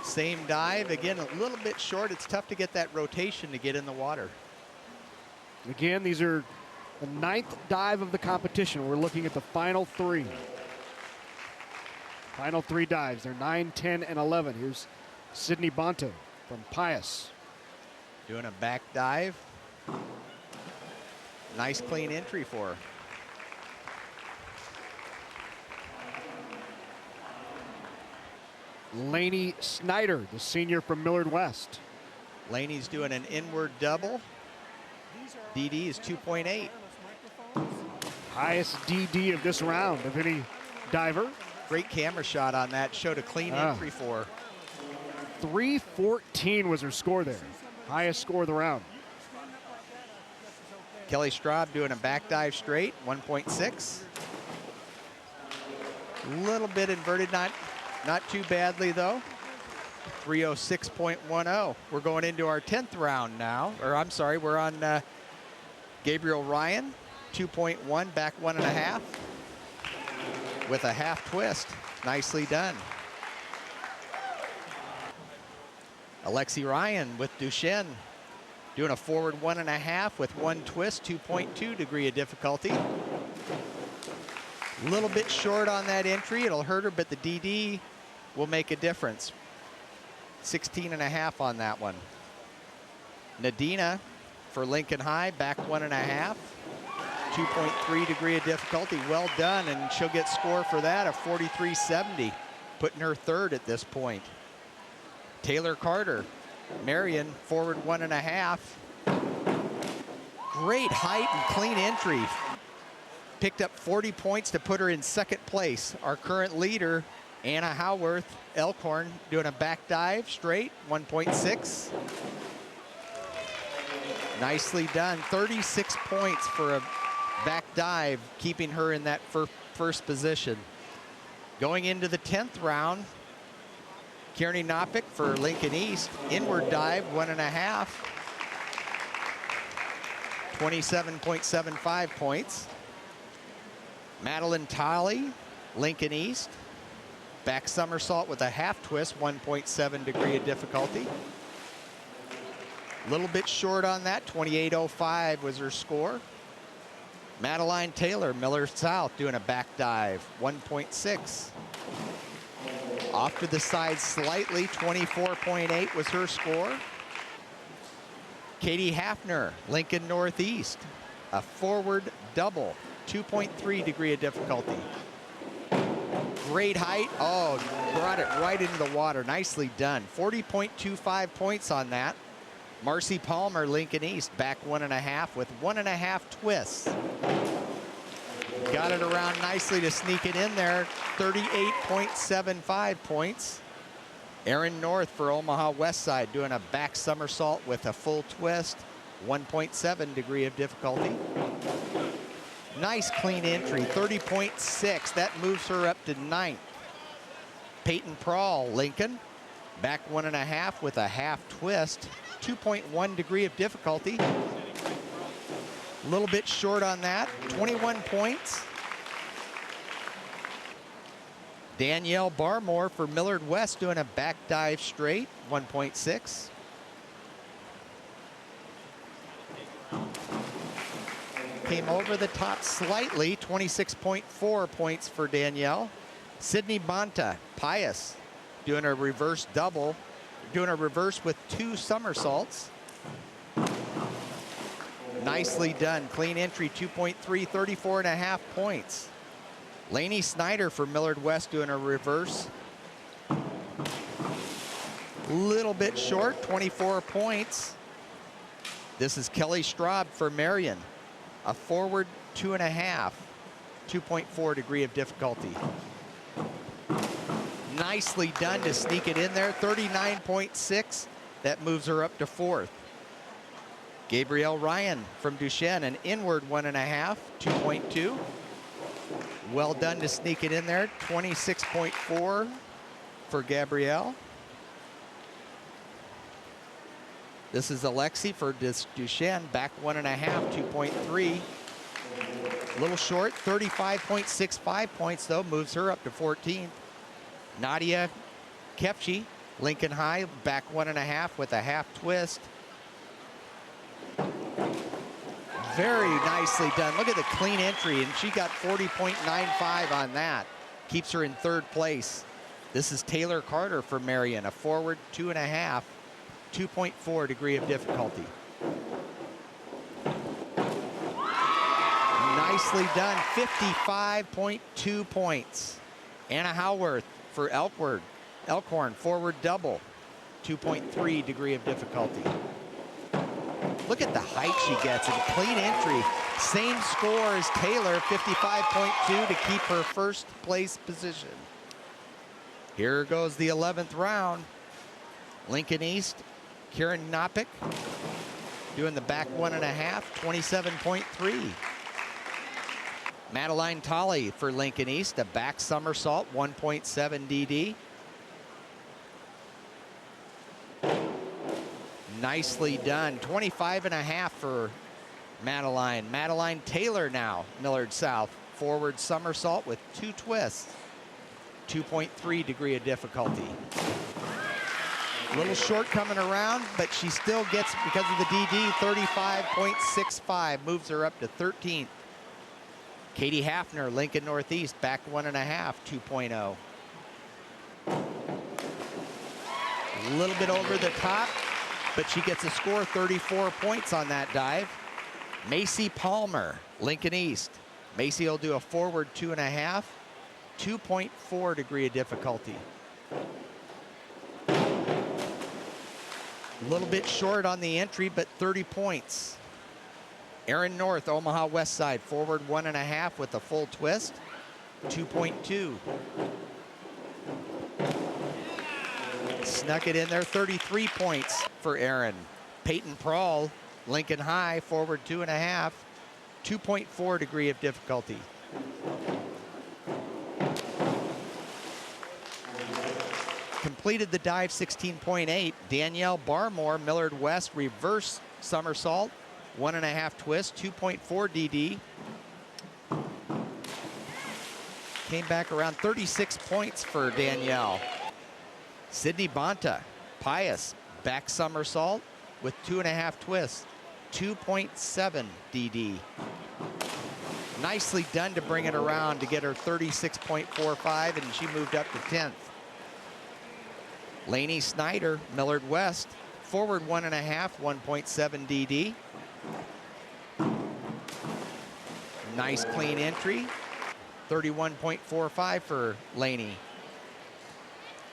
Same dive, again, a little bit short. It's tough to get that rotation to get in the water. Again, these are the 9th dive of the competition. We're looking at the final 3. Final 3 dives. They're 9, 10, and 11. Here's Sydney Bonte from Pius. Doing a back dive. Nice clean entry for her. Lainey Snyder, the senior from Millard West. Laney's doing an inward double. DD is 2.8. Highest DD of this round of any diver. Great camera shot on that. Showed a clean entry for her. 3:14 was her score there. Highest score of the round. Kelly Straub doing a back dive straight, 1.6. A little bit inverted, not too badly though. 306.10. We're going into our 10th round now, or I'm sorry, we're on Gabriel Ryan, 2.1, back 1.5 with a half twist. Nicely done. Alexi Ryan with Duchenne doing a forward 1.5 with 1 twist, 2.2 degree of difficulty. A little bit short on that entry. It'll hurt her, but the DD will make a difference. 16.5 on that one. Nadina for Lincoln High, back 1.5. 2.3 degree of difficulty. Well done, and she'll get score for that, a 43.70, putting her 3rd at this point. Taylor Carter, Marion, forward 1.5. Great height and clean entry. Picked up 40 points to put her in 2nd place. Our current leader, Anna Howarth, Elkhorn, doing a back dive straight, 1.6. Nicely done. 36 points for a back dive, keeping her in that first position. Going into the 10th round, Kearney Nopik for Lincoln East, inward dive, 1.5. 27.75 points. Madeline Tolley, Lincoln East, back somersault with a half twist, 1.7 degree of difficulty. A little bit short on that, 28.05 was her score. Madeline Taylor, Millard South, doing a back dive, 1.6. Off to the side slightly, 24.8 was her score. Katie Hafner, Lincoln Northeast, a forward double, 2.3 degree of difficulty. Great height. Oh, brought it right into the water. Nicely done. 40.25 points on that. Marcy Palmer, Lincoln East, back 1.5 with 1.5 twists. Got it around nicely to sneak it in there. 38.75 points. Aaron North for Omaha West Side doing a back somersault with a full twist. 1.7 degree of difficulty. Nice clean entry, 30.6. That moves her up to 9th. Peyton Prawl, Lincoln, back 1.5 with a half twist. 2.1 degree of difficulty. A little bit short on that, 21 points. Danielle Barmore for Millard West doing a back dive straight, 1.6. Came over the top slightly, 26.4 points for Danielle. Sydney Bonta, Pius, doing a reverse double, doing a reverse with 2 somersaults. Nicely done, clean entry, 2.3, 34.5 points. Lainey Snyder for Millard West doing a reverse. Little bit short, 24 points. This is Kelly Straub for Marion. A forward 2.5, 2.4 degree of difficulty. Nicely done to sneak it in there, 39.6. That moves her up to 4th. Gabrielle Ryan from Duchenne, an inward 1.5, 2.2. Well done to sneak it in there, 26.4 for Gabrielle. This is Alexi for Duchenne, back 1.5, 2.3. A little short, 35.65 points though, moves her up to 14th. Nadia Kepchi, Lincoln High, back 1.5 with a half twist. Very nicely done. Look at the clean entry, and she got 40.95 on that. Keeps her in 3rd place. This is Taylor Carter for Marion, a forward 2.5, 2.4 degree of difficulty. Nicely done, 55.2 points. Anna Howarth for Elkhorn, forward double, 2.3 degree of difficulty. Look at the height she gets and clean entry. Same score as Taylor, 55.2 to keep her 1st place position. Here goes the 11th round. Lincoln East, Kieran Knopik doing the back 1.5, 27.3. Madeline Tolley for Lincoln East, a back somersault, 1.7 DD. Nicely done, 25.5 for Madeline. Madeline Taylor now, Millard South, forward somersault with 2 twists, 2.3 degree of difficulty. A little short coming around, but she still gets, because of the DD, 35.65, moves her up to 13th. Katie Hafner, Lincoln Northeast, back 1.5, 2.0. A little bit over the top, but she gets a score, 34 points on that dive. Macy Palmer, Lincoln East. Macy will do a forward 2.5, 2.4 degree of difficulty. A little bit short on the entry, but 30 points. Erin North, Omaha West Side, forward 1.5 with a full twist, 2.2. Snuck it in there, 33 points for Erin. Peyton Prawl, Lincoln High, forward 2.5, 2.4 degree of difficulty. Completed the dive 16.8. Danielle Barmore, Millard West, reverse somersault, 1.5 twist, 2.4 DD. Came back around 36 points for Danielle. Sydney Bonta, Pius, back somersault with 2.5 twists, 2.7 DD. Nicely done to bring it around to get her 36.45, and she moved up to 10th. Lainey Snyder, Millard West, forward 1.5, 1.7 DD. Nice clean entry, 31.45 for Lainey.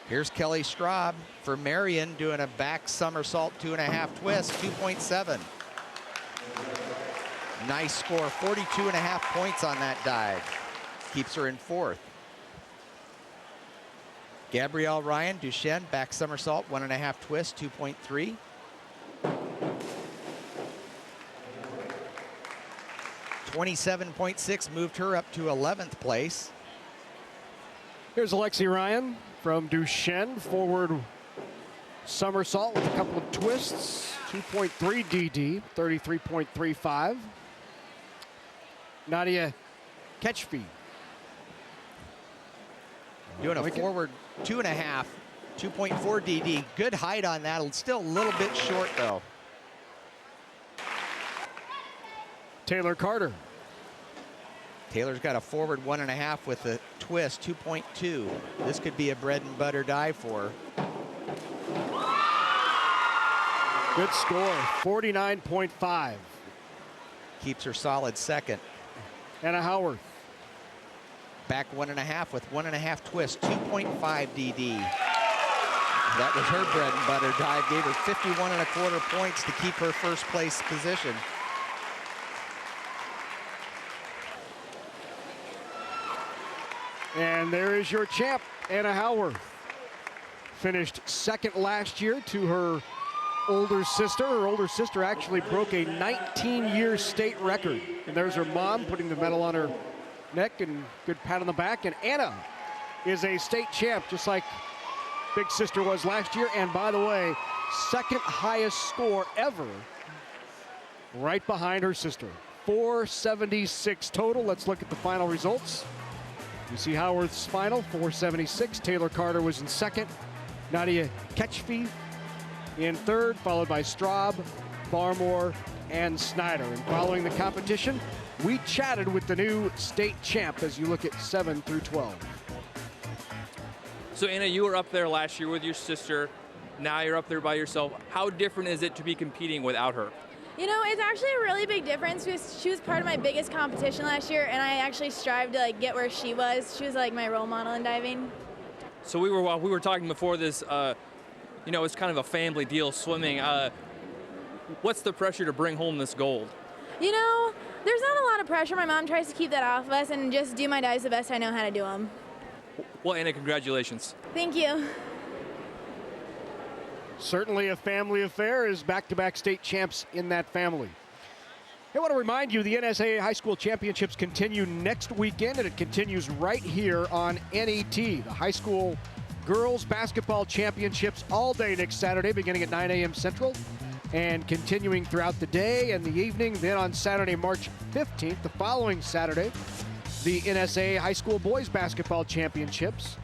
Here's Kelly Straub for Marion doing a back somersault 2.5 twist, 2.7. Nice score, 42.5 points on that dive. Keeps her in 4th. Gabrielle Ryan, Duchenne, back somersault, 1.5 twist, 2.3. .6 moved her up to 11th place. Here's Alexi Ryan from Duchenne, forward somersault with a couple of twists, 2.3 DD, 33.35. Nadia Ketchfi doing a forward 2.5, 2.4 DD. Good height on that, still a little bit short though. Taylor Carter. Taylor's got a forward 1.5 with a twist, 2.2. This could be a bread and butter dive for her. Good score, 49.5. Keeps her solid 2nd. Anna Howarth. Back 1.5 with 1.5 twist, 2.5 DD. That was her bread and butter dive, gave her 51.25 points to keep her 1st place position. And there is your champ, Anna Howarth. Finished 2nd last year to her older sister. Her older sister actually broke a 19-year state record. And there's her mom putting the medal on her neck and good pat on the back. And Anna is a state champ, just like big sister was last year. And by the way, second highest score ever, right behind her sister. 476 total. Let's look at the final results. You see Howarth's final, 476. Taylor Carter was in second. Nadia Ketchfi in third, followed by Straub, Barmore, and Snyder. And following the competition, we chatted with the new state champ as you look at 7 through 12. So Anna, you were up there last year with your sister. Now you're up there by yourself. How different is it to be competing without her? You know, it's actually a really big difference because she was part of my biggest competition last year, and I actually strived to get where she was. She was like my role model in diving. So we were talking before this. You know, it's kind of a family deal swimming. What's the pressure to bring home this gold? You know, there's not a lot of pressure. My mom tries to keep that off of us and just do my dives the best I know how to do them. Well, Anna, congratulations. Thank you. Certainly a family affair, as back-to-back state champs in that family. I want to remind you the NSAA High School Championships continue next weekend, and it continues right here on NET. The High School Girls Basketball Championships all day next Saturday, beginning at 9 a.m. Central and continuing throughout the day and the evening. Then on Saturday, March 15th, the following Saturday, the NSAA High School Boys Basketball Championships.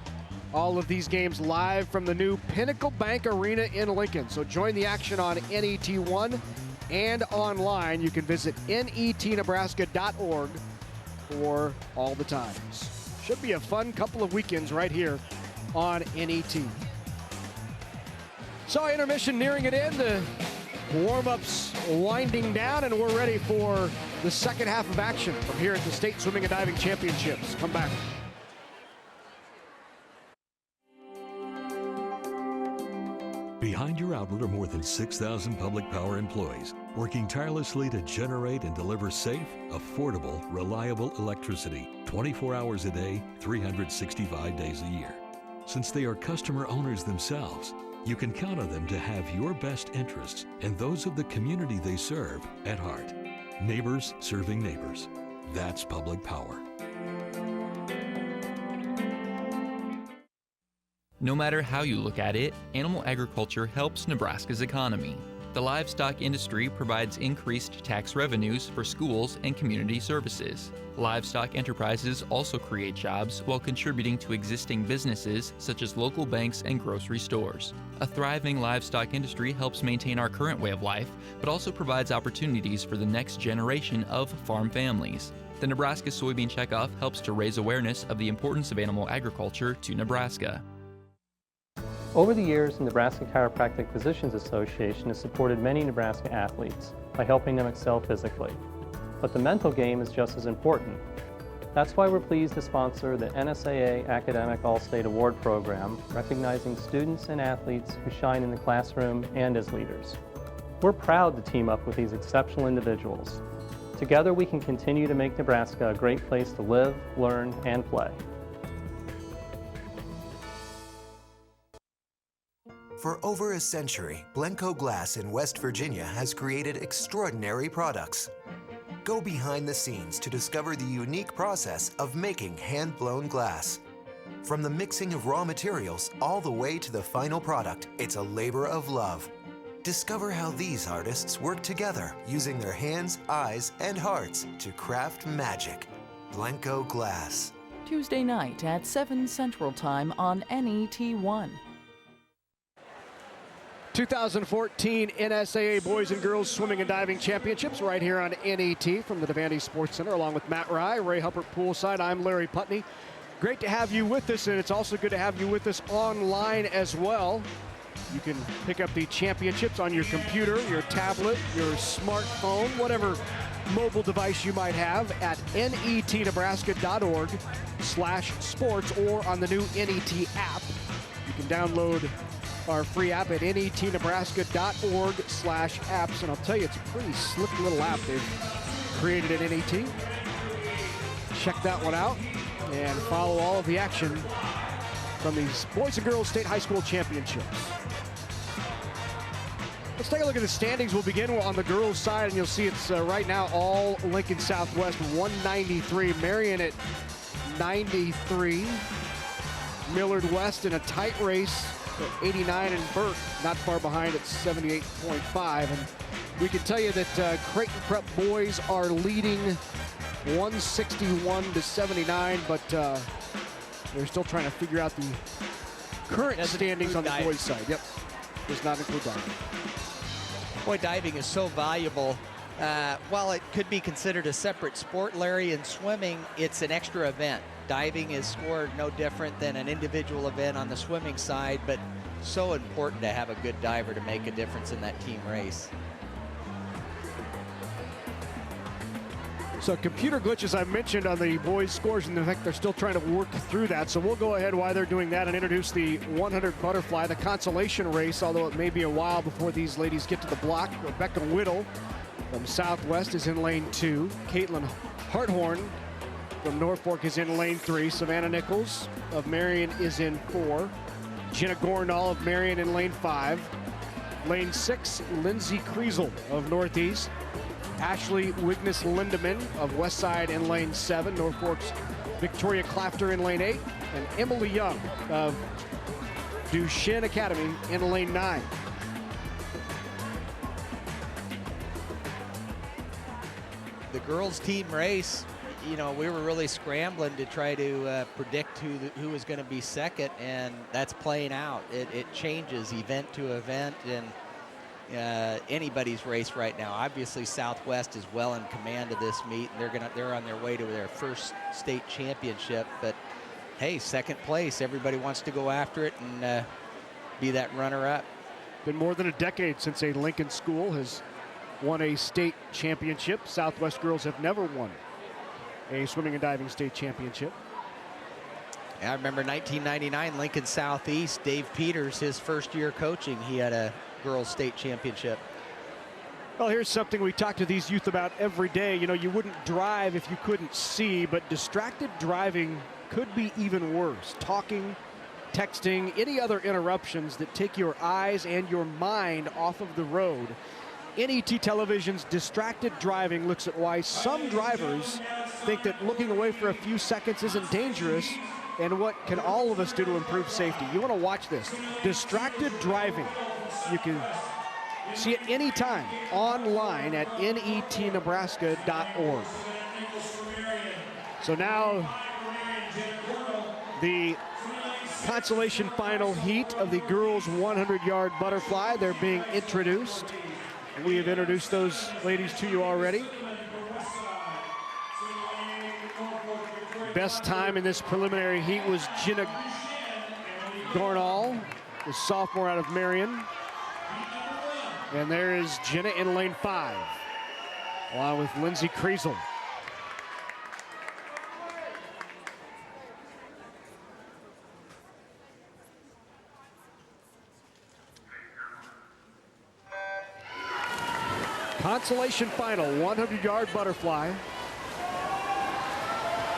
All of these games live from the new Pinnacle Bank Arena in Lincoln. So join the action on NET1 and online. You can visit netnebraska.org for all the times. Should be a fun couple of weekends right here on NET. So intermission nearing an end. The warm-ups winding down, and we're ready for the second half of action from here at the State Swimming and Diving Championships. Come back. Behind your outlet are more than 6,000 public power employees working tirelessly to generate and deliver safe, affordable, reliable electricity 24 hours a day, 365 days a year. Since they are customer owners themselves, you can count on them to have your best interests and those of the community they serve at heart. Neighbors serving neighbors. That's public power. No matter how you look at it, animal agriculture helps Nebraska's economy. The livestock industry provides increased tax revenues for schools and community services. Livestock enterprises also create jobs while contributing to existing businesses such as local banks and grocery stores. A thriving livestock industry helps maintain our current way of life, but also provides opportunities for the next generation of farm families. The Nebraska Soybean Checkoff helps to raise awareness of the importance of animal agriculture to Nebraska. Over the years, the Nebraska Chiropractic Physicians Association has supported many Nebraska athletes by helping them excel physically. But the mental game is just as important. That's why we're pleased to sponsor the NSAA Academic All-State Award Program, recognizing students and athletes who shine in the classroom and as leaders. We're proud to team up with these exceptional individuals. Together we can continue to make Nebraska a great place to live, learn, and play. For over a century, Blenco Glass in West Virginia has created extraordinary products. Go behind the scenes to discover the unique process of making hand-blown glass. From the mixing of raw materials all the way to the final product, it's a labor of love. Discover how these artists work together using their hands, eyes, and hearts to craft magic. Blenco Glass. Tuesday night at 7 Central Time on NET1. 2014 NSAA Boys and Girls Swimming and Diving Championships right here on NET from the Devaney Sports Center, along with Matt Rye, Ray Huppert poolside. I'm Larry Putney. Great to have you with us, and it's also good to have you with us online as well. You can pick up the championships on your computer, your tablet, your smartphone, whatever mobile device you might have at netnebraska.org/sports or on the new NET app. You can download our free app at netnebraska.org/apps. And I'll tell you, it's a pretty slick little app they've created at NET. Check that one out and follow all of the action from these Boys and Girls State High School Championships. Let's take a look at the standings. We'll begin on the girls' side, and you'll see it's right now all Lincoln Southwest 193. Marion at 93. Millard West in a tight race at 89, and Burke not far behind at 78.5. And we can tell you that Creighton Prep boys are leading 161 to 79, but they're still trying to figure out the current standings on the boys' side. Yep, does not include diving. Boy, diving is so valuable. While it could be considered a separate sport, Larry, in swimming, it's an extra event. Diving is scored no different than an individual event on the swimming side, but so important to have a good diver to make a difference in that team race. So computer glitch, as I mentioned, on the boys' scores, and in fact they're still trying to work through that. So we'll go ahead while they're doing that and introduce the 100 butterfly, the consolation race, although it may be a while before these ladies get to the block. Rebecca Whittle from Southwest is in lane 2. Caitlin Harthorn from Norfolk is in lane 3. Savannah Nichols of Marion is in 4. Jenna Gornall of Marion in lane 5. Lane 6, Lindsay Kriesel of Northeast. Ashley Wignes-Lindemann of Westside in lane 7. Norfolk's Victoria Clafter in lane 8. And Emily Young of Duchesne Academy in lane 9. The girls' team race, you know, we were really scrambling to try to predict who was going to be second, and that's playing out. It changes event to event, and anybody's race right now. Obviously, Southwest is well in command of this meet, and they're on their way to their first state championship. But hey, second place, everybody wants to go after it and be that runner-up. Been more than a decade since a Lincoln school has won a state championship. Southwest girls have never won a swimming and diving state championship. I remember 1999, Lincoln Southeast, Dave Peters, his first year coaching, he had a girls state championship. Well, here's something we talk to these youth about every day. You know, you wouldn't drive if you couldn't see, but distracted driving could be even worse. Talking, texting, any other interruptions that take your eyes and your mind off of the road. NET Television's Distracted Driving looks at why some drivers think that looking away for a few seconds isn't dangerous, and what can all of us do to improve safety. You want to watch this. Distracted Driving. You can see it anytime online at netnebraska.org. So now the consolation final heat of the girls 100-yard butterfly. They're being introduced. We have introduced those ladies to you already. Best time in this preliminary heat was Jenna Gornall, the sophomore out of Marion. And there is Jenna in lane 5, along with Lindsay Kriesel. Consolation final, 100-yard butterfly.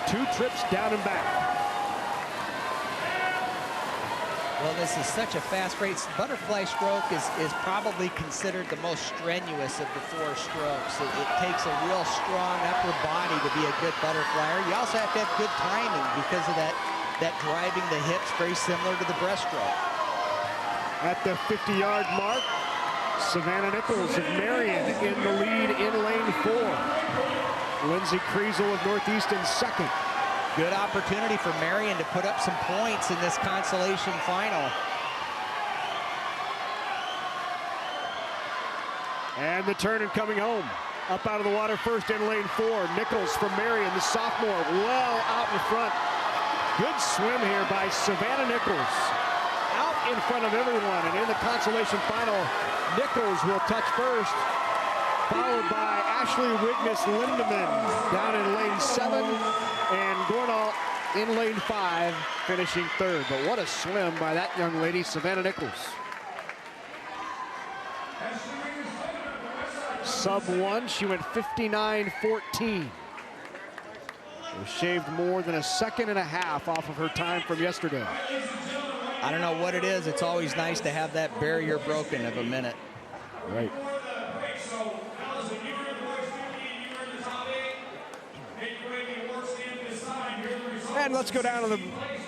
2 trips down and back. Well, this is such a fast race. Butterfly stroke is probably considered the most strenuous of the 4 strokes. It takes a real strong upper body to be a good butterflyer. You also have to have good timing because of that driving the hips, very similar to the breaststroke. At the 50-yard mark, Savannah Nichols of Marion in the lead in lane 4. Lindsay Kriesel of Northeast in second. Good opportunity for Marion to put up some points in this consolation final. And the turn and coming home. Up out of the water first in lane 4. Nichols from Marion, the sophomore, well out in front. Good swim here by Savannah Nichols. Out in front of everyone, and in the consolation final, Nichols will touch first, followed by Ashley Wignes-Lindemann down in lane 7, and Gornall in lane 5, finishing third. But what a swim by that young lady, Savannah Nichols. Sub 1, she went 59.14. Shaved more than a second and a half off of her time from yesterday. I don't know what it is. It's always nice to have that barrier broken of a minute. Right. And let's go down to the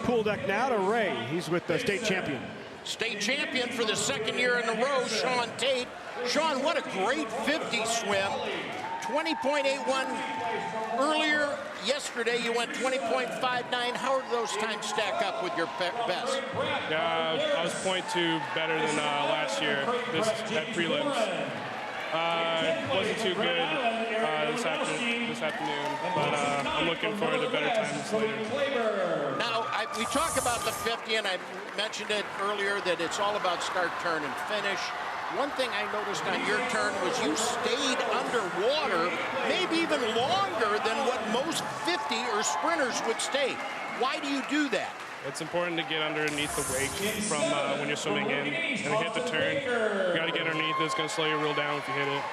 pool deck now to Ray. He's with the state champion. State champion for the second year in a row, Sean Tate. Sean, what a great 50 swim. 20.81 earlier. Yesterday you went 20.59. How did those times stack up with your best? Yeah, I was 0.2 better than last year at prelims. Wasn't too good this afternoon, but I'm looking forward to better times later. Now, we talk about the 50, and I mentioned it earlier that it's all about start, turn, and finish. One thing I noticed on your turn was you stayed underwater, maybe even longer than what most 50 or sprinters would stay. Why do you do that? It's important to get underneath the wake from when you're swimming in and hit the turn. You got to get underneath it. It's going to slow your reel down if you hit it.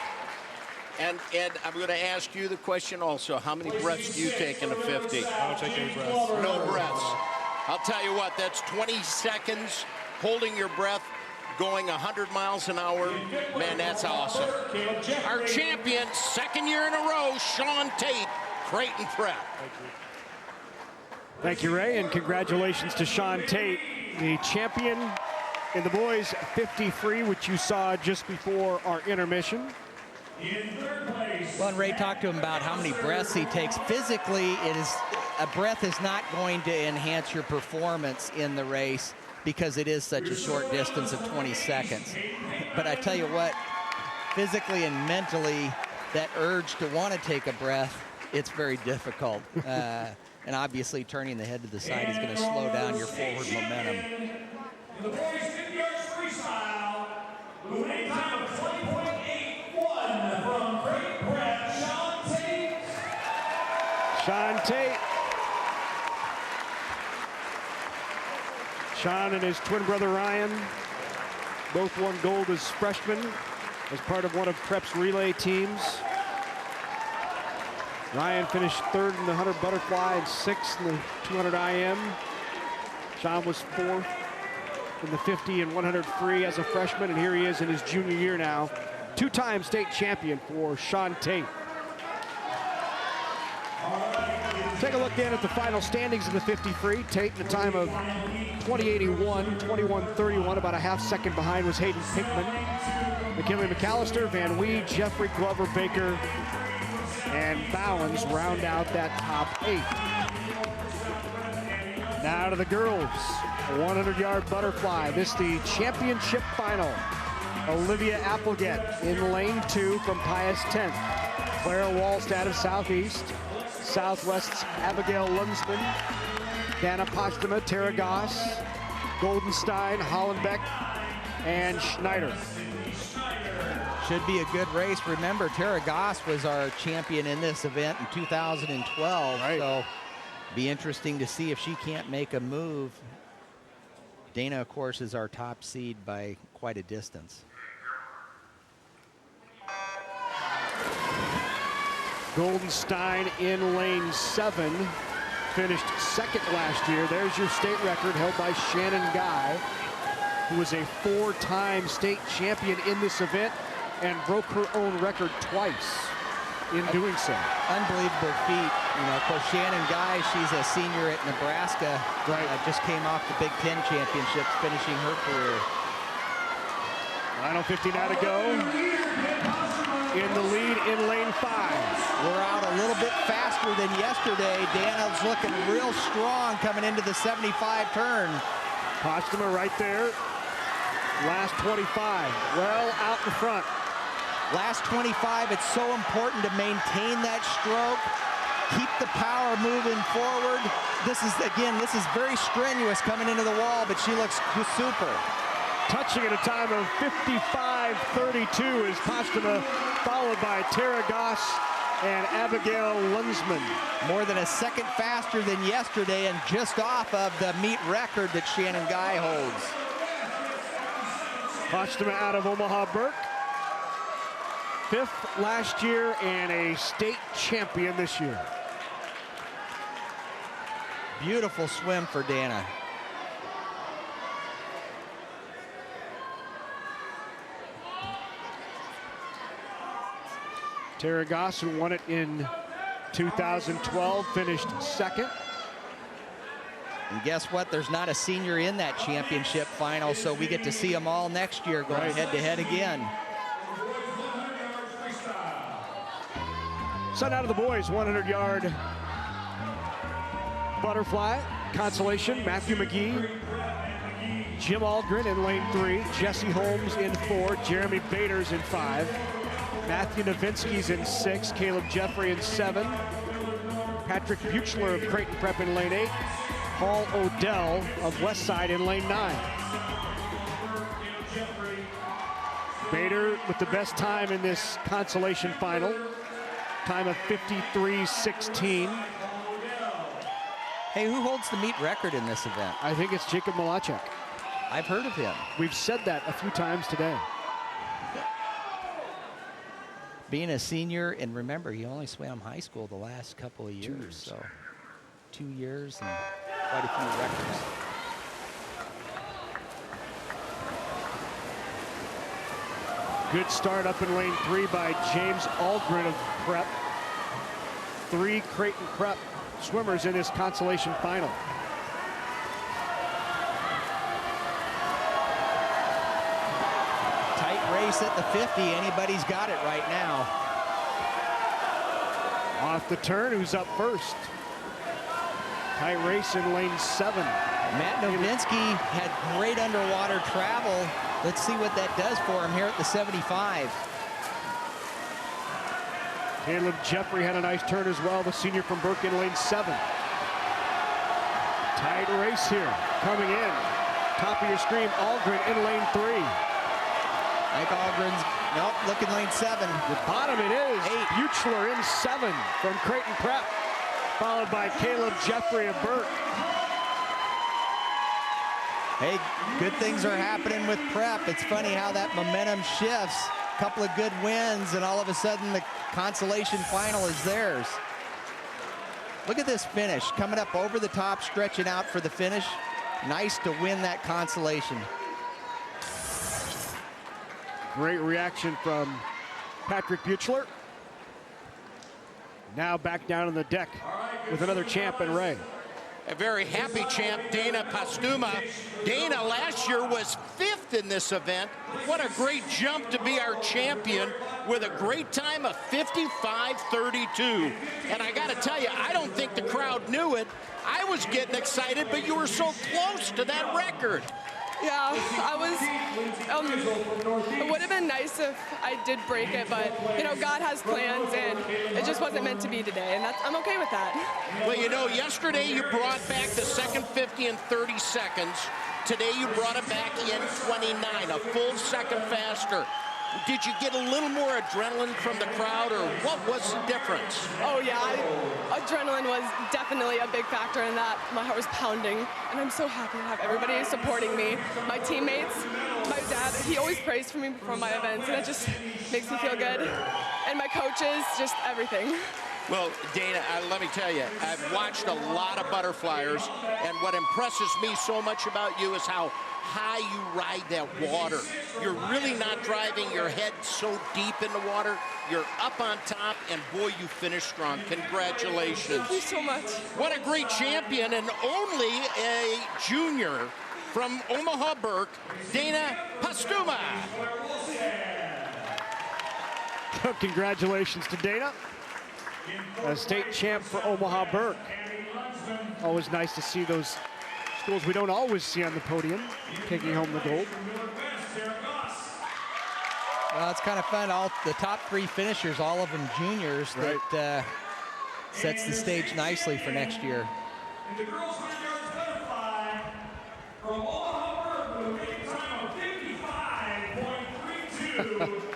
And Ed, I'm going to ask you the question also. How many breaths do you take in a 50? I don't take any breaths. No breaths. I'll tell you what, that's 20 seconds holding your breath, going 100 miles an hour. Man, that's awesome. Our champion, second year in a row, Sean Tate, Creighton Prep. Thank you. Thank you, Ray, and congratulations to Sean Tate, the champion in the boys 50 free, which you saw just before our intermission. Well, and Ray talked to him about how many breaths he takes. Physically, a breath is not going to enhance your performance in the race because it is such a short distance of 20 seconds. But I tell you what, physically and mentally, that urge to want to take a breath, it's very difficult. And obviously, turning the head to the side is going to slow down your forward momentum. The boys 50 yards freestyle, the winning time of 20.81 from Creighton Prep, Sean Tate. Sean Tate. Sean and his twin brother Ryan both won gold as freshmen as part of one of Prep's relay teams. Ryan finished third in the 100 butterfly and sixth in the 200 IM. Sean was fourth in the 50 and 100 free as a freshman, and here he is in his junior year now. Two-time state champion for Sean Tate. Take a look then at the final standings of the 50 free. Tate in a time of 20.81, 21.31, about a half second behind was Hayden Pinkman. McKinley McAllister, Van Wee, Jeffrey, Glover, Baker, and Bowens round out that top 8. Now to the girls, a 100-yard butterfly. This the championship final. Olivia Applegate in lane 2 from Pius 10th. Clara Wallstad of Southeast. Southwest's Abigail Lunsman. Dana Postuma, Tara Goss, Goldenstein, Hollenbeck, and Schneider. Should be a good race. Remember, Tara Goss was our champion in this event in 2012. Right. So be interesting to see if she can't make a move. Dana, of course, is our top seed by quite a distance. Goldenstein in lane 7, finished second last year. There's your state record held by Shannon Guy, who was a 4-time state champion in this event and broke her own record twice in doing so. Unbelievable feat. You know, of course, Shannon Guy, she's a senior at Nebraska. Right. Just came off the Big Ten championships, finishing her career. 9:50 now to go. In the lead in lane 5. We're out a little bit faster than yesterday. Dana's looking real strong coming into the 75 turn. Postuma right there. Last 25, well out in front. Last 25, it's so important to maintain that stroke. Keep the power moving forward. This is very strenuous coming into the wall, but she looks super. Touching at a time of 55.32 is Postuma, followed by Tara Goss and Abigail Lunsman. More than a second faster than yesterday and just off of the meet record that Shannon Guy holds. Postuma out of Omaha Burke. 5th last year and a state champion this year. Beautiful swim for Dana. Tara Goss, who won it in 2012, finished second. And guess what? There's not a senior in that championship final, so we get to see them all next year going head-to-head again. So now to the boys, 100-yard butterfly consolation. Matthew McGee, Jim Aldgren in lane 3, Jesse Holmes in 4, Jeremy Baders in 5, Matthew Novinsky's in 6, Caleb Jeffrey in 7, Patrick Buchler of Creighton Prep in lane 8, Paul Odell of Westside in lane 9. Bader with the best time in this consolation final, time of 53:16. Hey, who holds the meet record in this event? I think it's Jacob Malachek. I've heard of him. We've said that a few times today. Being a senior, and remember, he only swam high school the last couple of years, so 2 years and quite a few records. Good start up in lane 3 by James Aldgren of Prep. 3 Creighton Prep swimmers in this consolation final. Tight race at the 50. Anybody's got it right now. Off the turn, who's up first? Tight race in lane 7. Matt Novinsky had great underwater travel. Let's see what that does for him here at the 75. Caleb Jeffrey had a nice turn as well, the senior from Burke in lane 7. Tight race here, coming in. Top of your screen, Aldgren in lane 3. I think Aldgren's, nope, look in lane 7. The bottom it is, 8. Buchler in 7 from Creighton Prep, followed by Caleb Jeffrey of Burke. Hey, good things are happening with Prep. It's funny how that momentum shifts. A couple of good wins, and all of a sudden the consolation final is theirs. Look at this finish, coming up over the top, stretching out for the finish. Nice to win that consolation. Great reaction from Patrick Buchler. Now back down on the deck with another champ in Ray. A very happy champ, Dana Pastuma. Dana last year was 5th in this event. What a great jump to be our champion with a great time of 55:32. And I got to tell you, I don't think the crowd knew it. I was getting excited, but you were so close to that record. Yeah, I was, it would have been nice if I did break it, but, you know, God has plans, and it just wasn't meant to be today, and I'm okay with that. Well, you know, yesterday you brought back the second 50 in 30 seconds. Today you brought it back in 29, a full second faster. Did you get a little more adrenaline from the crowd, or what was the difference? Oh, yeah, adrenaline was definitely a big factor in that. My heart was pounding, and I'm so happy to have everybody supporting me. My teammates, my dad, he always prays for me before my events, and it just makes me feel good. And my coaches, just everything. Well, Dana, let me tell you, I've watched a lot of butterflyers, and what impresses me so much about you is how high you ride that water. You're really not driving your head so deep in the water. You're up on top, and boy, you finish strong. Congratulations. Thank you so much. What a great champion, and only a junior from Omaha Burke, Dana Pastuma. Congratulations to Dana. A state champ for Omaha Burke. Always nice to see those schools we don't always see on the podium taking home the gold. Well, it's kind of fun. All the top 3 finishers, all of them juniors, right. That sets the stage nicely for next year. And the girls' 100-yard butterfly from Omaha Burke with a winning time of 55.32.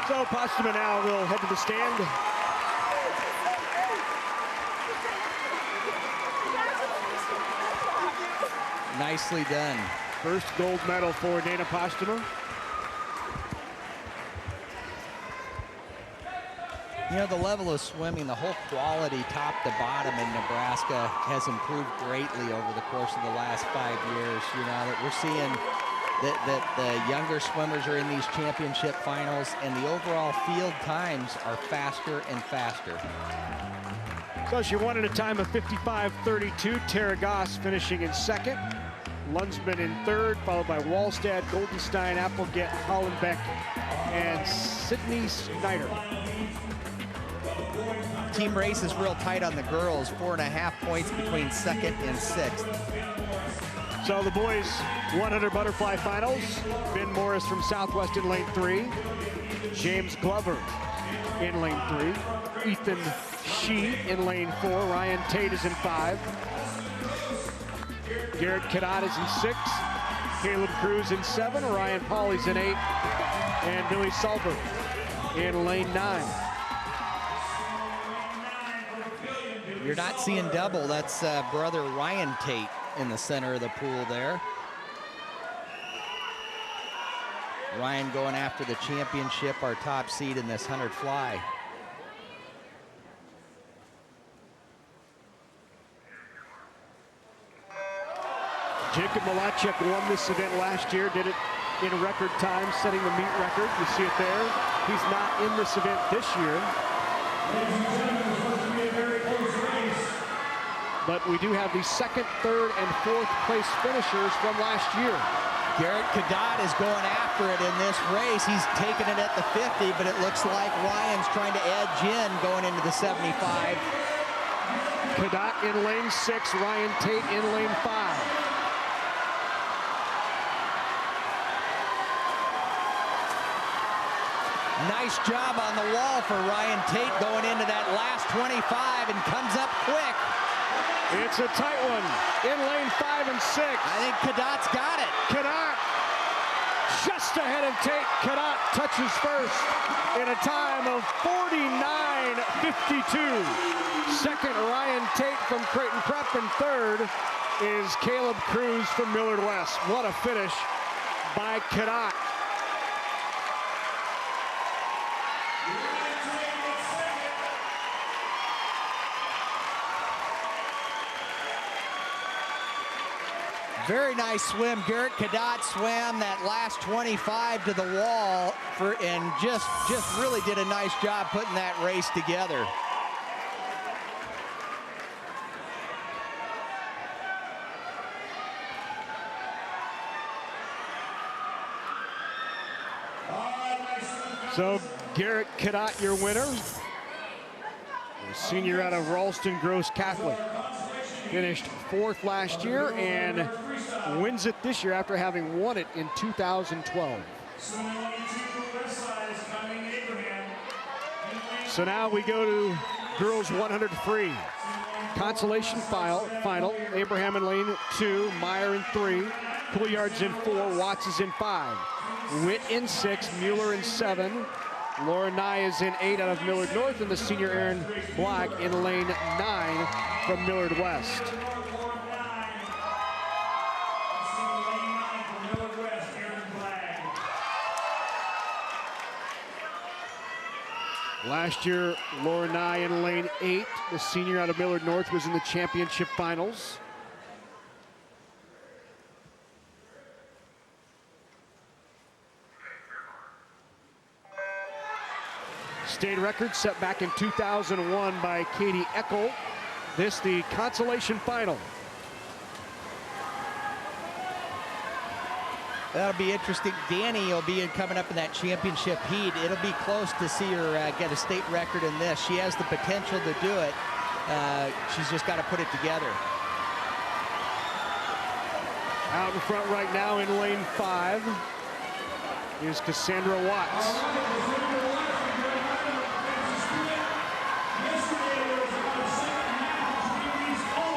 So Pastuma now will head to the stand. Nicely done. First gold medal for Dana Pastuma. You know, the level of swimming, the whole quality top to bottom in Nebraska has improved greatly over the course of the last 5 years. You know, that we're seeing that the younger swimmers are in these championship finals, and the overall field times are faster and faster. So she won at a time of 55:32. Tara Goss finishing in second. Lunsman in third, followed by Wallstad, Goldenstein, Applegate, Hollenbeck, and Sydney Snyder. Team race is real tight on the girls, 4.5 points between second and sixth. So the boys 100 butterfly finals. Ben Morris from Southwest in lane 3. James Glover in lane 3. Ethan Shee in lane 4. Ryan Tate is in 5. Garrett Cadott is in 6. Caleb Cruz in 7. Ryan Pauly's in 8. And Billy Sulver in lane 9. You're not seeing double. That's brother Ryan Tate in the center of the pool there. Ryan going after the championship, our top seed in this 100 fly. Jacob Malachek won this event last year, did it in record time, setting the meet record. You see it there. He's not in this event this year. But we do have the second, third, and fourth place finishers from last year. Garrett Cadott is going after it in this race. He's taking it at the 50, but it looks like Ryan's trying to edge in going into the 75. Cadott in lane 6, Ryan Tate in lane 5. Nice job on the wall for Ryan Tate going into that last 25 and comes up quick. It's a tight one in lane 5 and 6. I think Cadott's got it. Cadott just ahead of Tate. Cadott touches first in a time of 49:52. Second, Ryan Tate from Creighton Prep, and third is Caleb Cruz from Millard West. What a finish by Cadott. Very nice swim. Garrett Cadott swam that last 25 to the wall and just really did a nice job putting that race together. So Garrett Cadott, your winner. A senior out of Ralston Gross Catholic. Finished 4th last year and wins it this year after having won it in 2012. So now we go to girls 100 free. Consolation final. Abraham in lane 2, Meyer in 3, Couillard's in 4, Watts is in 5, Witt in 6, Mueller in 7, Laura Nye is in 8 out of Millard North, and the senior Aaron Black in lane 9 from Millard West. Last year, Laura Nye in lane 8, the senior out of Millard North, was in the championship finals. State record set back in 2001 by Katie Eckel. This the consolation final. That'll be interesting. Danny will be coming up in that championship heat. It'll be close to see her get a state record in this. She has the potential to do it. She's just got to put it together. Out in front right now in lane 5 is Cassandra Watts.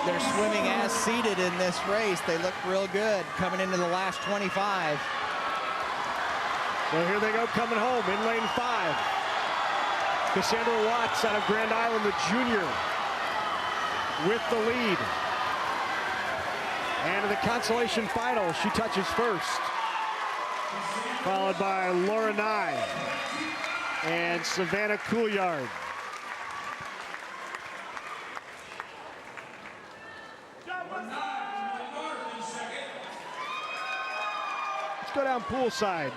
They're swimming as seated in this race. They look real good coming into the last 25. Well, here they go coming home in lane 5. Cassandra Watts out of Grand Island, the junior, with the lead. And in the consolation final, she touches first. Followed by Laura Nye and Savannah Couillard. Let's go down poolside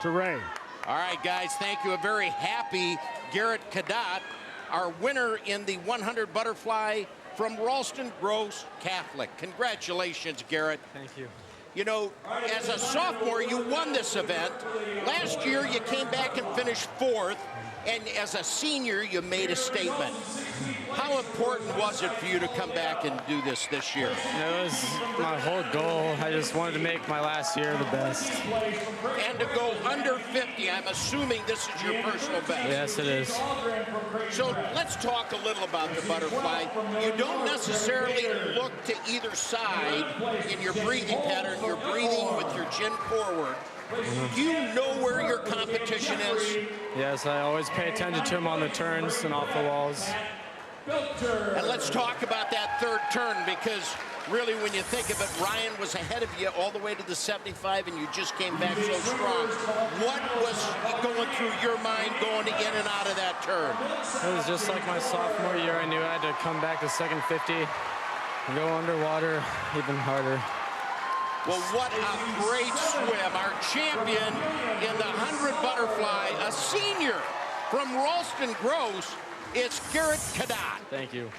to Ray. All right, guys, thank you. A very happy Garrett Cadat, our winner in the 100 butterfly from Ralston Gross Catholic. Congratulations, Garrett. Thank you. You know, as a sophomore, you won this event. Last year, you came back and finished 4th. And as a senior, you made a statement. How important was it for you to come back and do this year? It was my whole goal. I just wanted to make my last year the best. And to go under 50, I'm assuming this is your personal best. Yes, it is. So let's talk a little about the butterfly. You don't necessarily look to either side in your breathing pattern. You're breathing with your chin forward. Do you know where your competition is? Yes, I always pay attention to them on the turns and off the walls. And let's talk about that third turn, because really when you think of it, Ryan was ahead of you all the way to the 75 and you just came back so strong. What was going through your mind going in and out of that turn? It was just like my sophomore year. I knew I had to come back to second 50 and go underwater even harder. Well, what a great swim. Our champion in the 100 butterfly, a senior from Ralston Gross, it's Garrett Cadat. Thank you.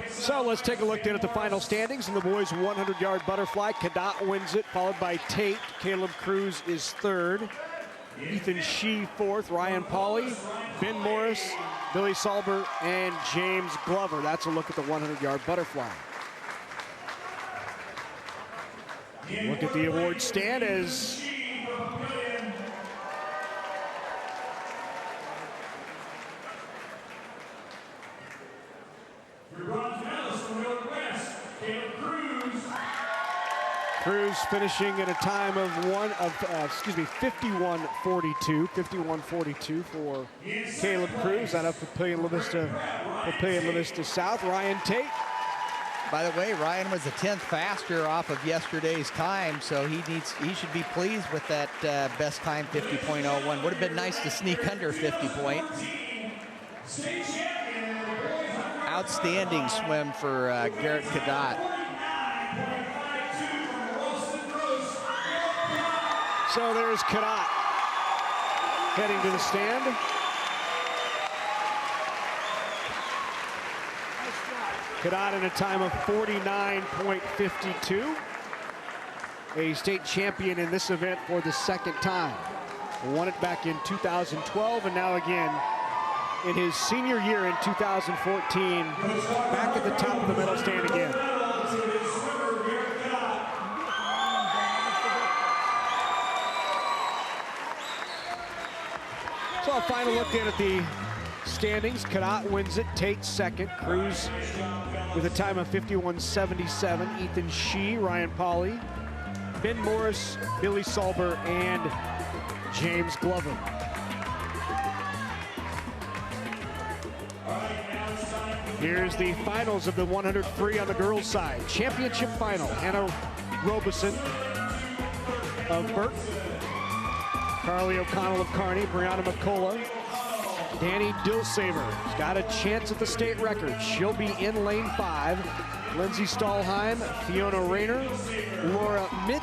So let's take a look then at the final standings in the boys 100-yard butterfly. Cadat wins it, followed by Tate. Caleb Cruz is 3rd. Ethan Shee 4th. Ryan Pauly, Ben Morris, Billy Salber, and James Glover. That's a look at the 100-yard butterfly. Look at the award stand as Cruz finishing at a time of 51:42. 51:42 for Caleb Cruz out of Papillion La Vista South. Ryan Tate. By the way, Ryan was a 10th faster off of yesterday's time, so he should be pleased with that best time, 50.01. Would have been nice to sneak under 50 points. Outstanding swim for Garrett Cadat. So there's Cadat heading to the stand. Cadat in a time of 49.52. A state champion in this event for the 2nd time. Won it back in 2012 and now again in his senior year in 2014. Back at the top of the medal stand again. So a final look in at the standings. Cadat wins it, Tate 2nd, Cruz with a time of 51:77. Ethan Shee, Ryan Pauly, Ben Morris, Billy Salber, and James Glover. Here's the finals of the 100 free on the girls' side. Championship final, Hannah Robeson of Burke, Carly O'Connell of Kearney, Brianna McCullough, Danny Dilsaver's got a chance at the state record. She'll be in lane 5. Lindsay Stahlheim, Fiona Rayner, Laura Mitch,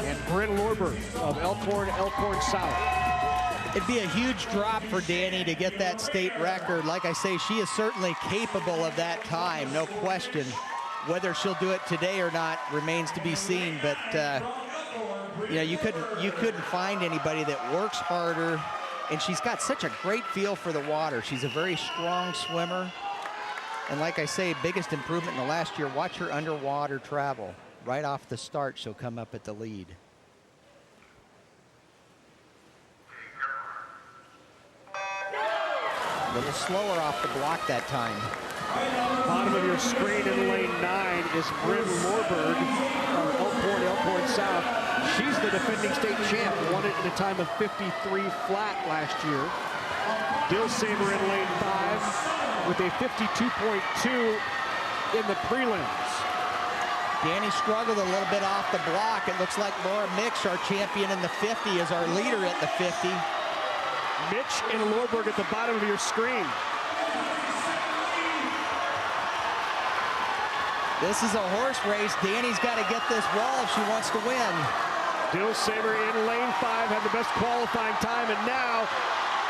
and Bryn Lorber of Elkhorn South. It'd be a huge drop for Danny to get that state record. Like I say, she is certainly capable of that time, no question. Whether she'll do it today or not remains to be seen, but you know, you couldn't find anybody that works harder, and she's got such a great feel for the water. She's a very strong swimmer, and like I say, biggest improvement in the last year. Watch her underwater travel. Right off the start, she'll come up at the lead. A little slower off the block that time. Bottom of your screen in lane 9 is Bryn Lorberg of Elkhorn South. She's the defending state champ, won it in a time of 53 flat last year. Dilsaver in lane 5 with a 52.2 in the prelims. Danny struggled a little bit off the block. It looks like Laura Mitch, our champion in the 50, is our leader at the 50. Mitch and Lorberg at the bottom of your screen. This is a horse race. Danny's got to get this wall if she wants to win. Dilsaver in lane 5 had the best qualifying time and now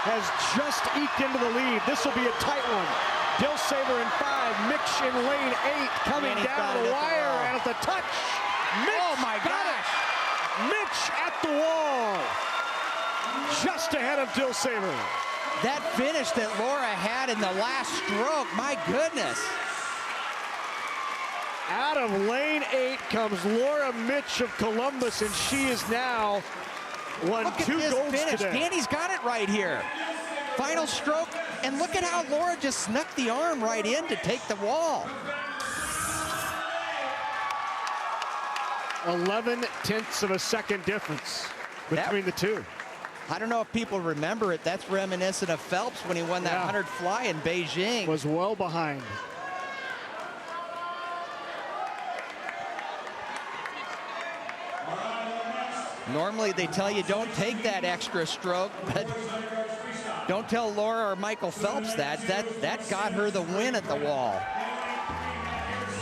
has just eked into the lead. This will be a tight one. Dilsaver in 5, Mitch in lane 8 coming down the wire and at the touch. Mitch, oh my gosh! Mitch at the wall, just ahead of Dilsaver. That finish that Laura had in the last stroke, my goodness. Out of lane 8 comes Laura Mitch of Columbus, and she is now won 2 golds finish. today. Danny's got it right here. Final stroke, and look at how Laura just snuck the arm right in to take the wall. 11/10 of a second difference between the two. I don't know if people remember it. That's reminiscent of Phelps when he won that 100 fly in Beijing. Was well behind. Normally they tell you don't take that extra stroke, but don't tell Laura or Michael Phelps that. That got her the win at the wall.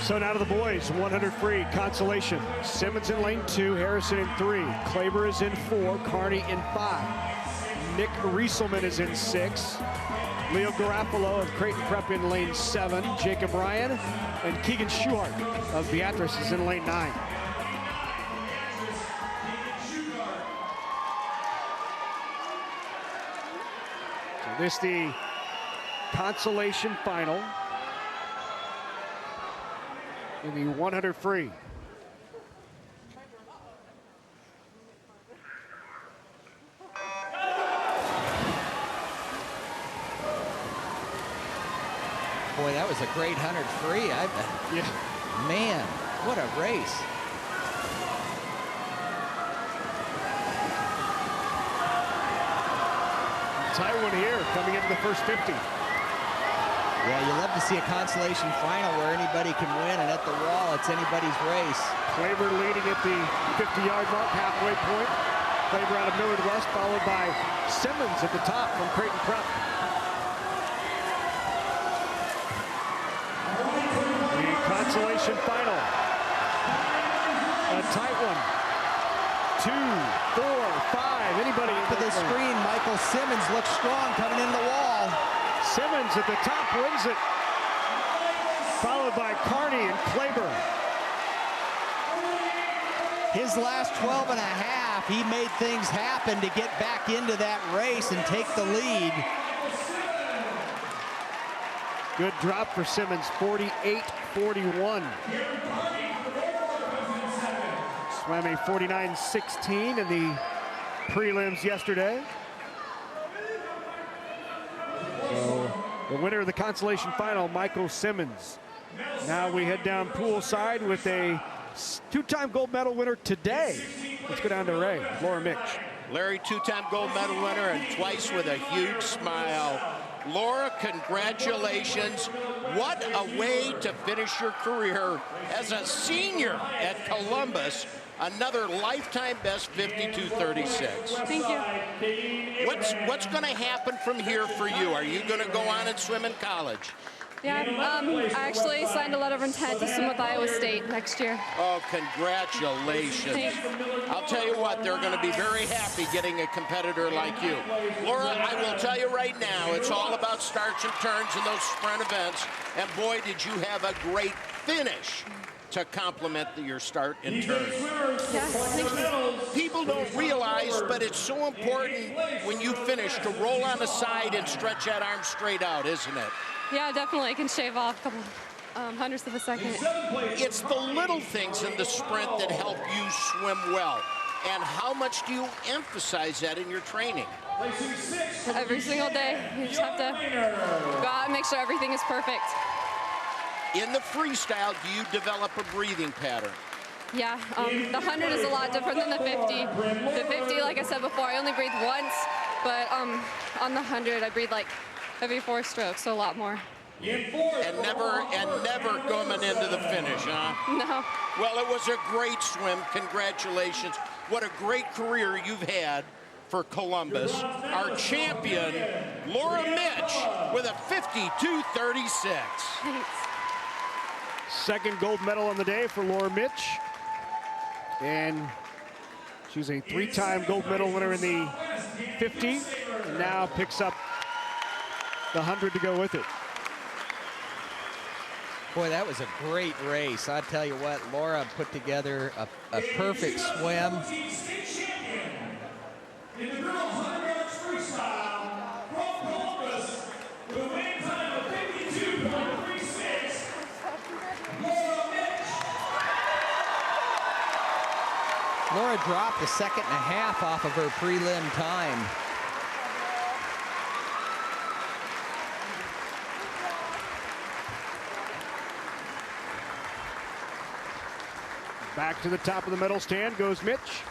So now to the boys, 100 free, consolation. Simmons in lane 2, Harrison in 3. Klaber is in 4, Carney in 5. Nick Rieselman is in 6. Leo Garofalo of Creighton Prep in lane 7. Jacob Ryan and Keegan Schuhart of Beatrice is in lane 9. So this the consolation final in the 100 free. Boy, that was a great 100 free. Yeah. Man, what a race. Tight one here coming into the first 50. Well, you love to see a consolation final where anybody can win, and at the wall, it's anybody's race. Klaber leading at the 50-yard mark, halfway point. Klaber out of Millard West, followed by Simmons at the top from Creighton Prep. The consolation final. A tight one. 2, 4, 5. Anybody to the screen. Michael Simmons looks strong coming in the wall. Simmons at the top wins it, followed by Carney and Klaber. His last 12 and a half, he made things happen to get back into that race and take the lead. Good drop for Simmons, 48-41. Swam a 49-16 in the prelims yesterday. So the winner of the consolation final, Michael Simmons. Now we head down poolside with a 2-time gold medal winner today. Let's go down to Ray, Laura Mitch. Larry, 2-time gold medal winner and twice with a huge smile. Laura, congratulations. What a way to finish your career as a senior at Columbus. Another lifetime best 52:36. Thank you. What's going to happen from here for you? Are you going to go on and swim in college? Yeah, I actually signed a letter of intent to swim with Iowa State next year. Oh, congratulations. Thanks. I'll tell you what, they're going to be very happy getting a competitor like you. Laura, I will tell you right now, it's all about starts and turns in those sprint events. And boy, did you have a great finish to complement your start and turn. Yeah, thank you. People don't realize, but it's so important when you finish to roll on the side and stretch that arm straight out, isn't it? Yeah, definitely. I can shave off a couple hundredths of a second. It's the little things in the sprint that help you swim well. And how much do you emphasize that in your training? Every single day. You just have to go out and make sure everything is perfect. In the freestyle, do you develop a breathing pattern? Yeah, the 100 is a lot different than the 50. The 50, like I said before, I only breathe once, but on the 100, I breathe like every 4 strokes, so a lot more. And never coming into the finish, huh? No. Well, it was a great swim. Congratulations. What a great career you've had for Columbus. Our champion, Laura Mitch, with a 52:36. Thanks. Second gold medal on the day for Laura Mitch. And she's a 3-time gold medal winner in the 50, and now picks up the 100 to go with it. Boy, that was a great race. I tell you what, Laura put together a perfect swim. In the girls 100 yards freestyle, from Columbus, with a winning time of 52.36, Laura Mitch. Laura dropped a second and a half off of her prelim time. Back to the top of the medal stand goes Mitch.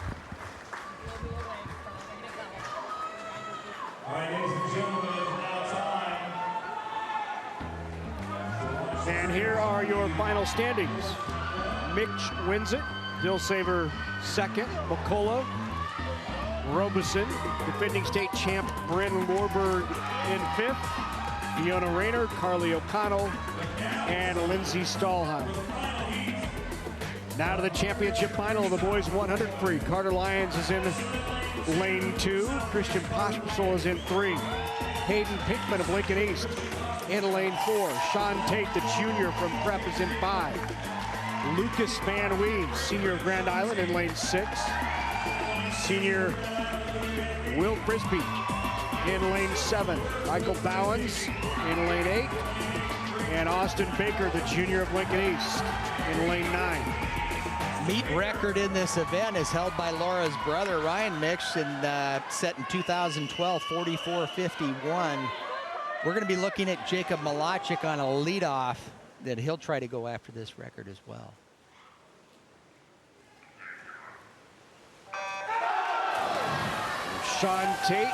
All right, ladies and gentlemen, it's now time. And here are your final standings. Mitch wins it. Dilsaver second. McCullough, Robeson, defending state champ Brandon Lorberg in 5th. Fiona Rayner, Carly O'Connell, and Lindsay Stahlheim. Now to the championship final of the boys 100 free. Carter Lyons is in lane 2. Christian Pospisil is in 3. Hayden Pinkman of Lincoln East in lane 4. Sean Tate, the junior from Prep, is in 5. Lucas Van Weems, senior of Grand Island, in lane 6. Senior Will Frisbee in lane 7. Michael Bowens in lane 8. And Austin Baker, the junior of Lincoln East, in lane 9. Meet record in this event is held by Laura's brother, Ryan Mitch, and set in 2012, 44.51. We're going to be looking at Jacob Malachik on a leadoff, that he'll try to go after this record as well. Sean Tate,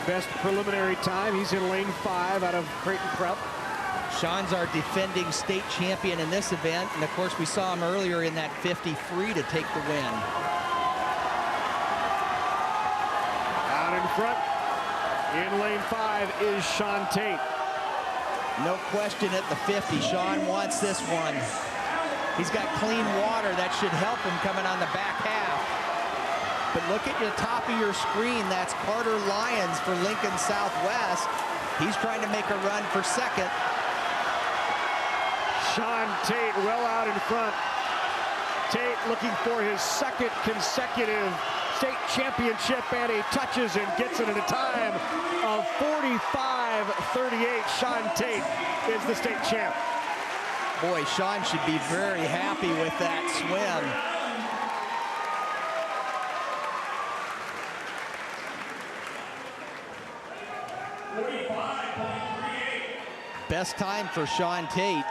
best preliminary time. He's in lane 5 out of Creighton Prep. Sean's our defending state champion in this event, and of course we saw him earlier in that 50 free to take the win. Out in front, in lane 5 is Sean Tate. No question at the 50, Sean wants this one. He's got clean water, that should help him coming on the back half. But look at the top of your screen, that's Carter Lyons for Lincoln Southwest. He's trying to make a run for second. Sean Tate well out in front. Tate looking for his second consecutive state championship, and he touches and gets it at a time of 45.38. Sean Tate is the state champ. Boy, Sean should be very happy with that swim. Best time for Sean Tate.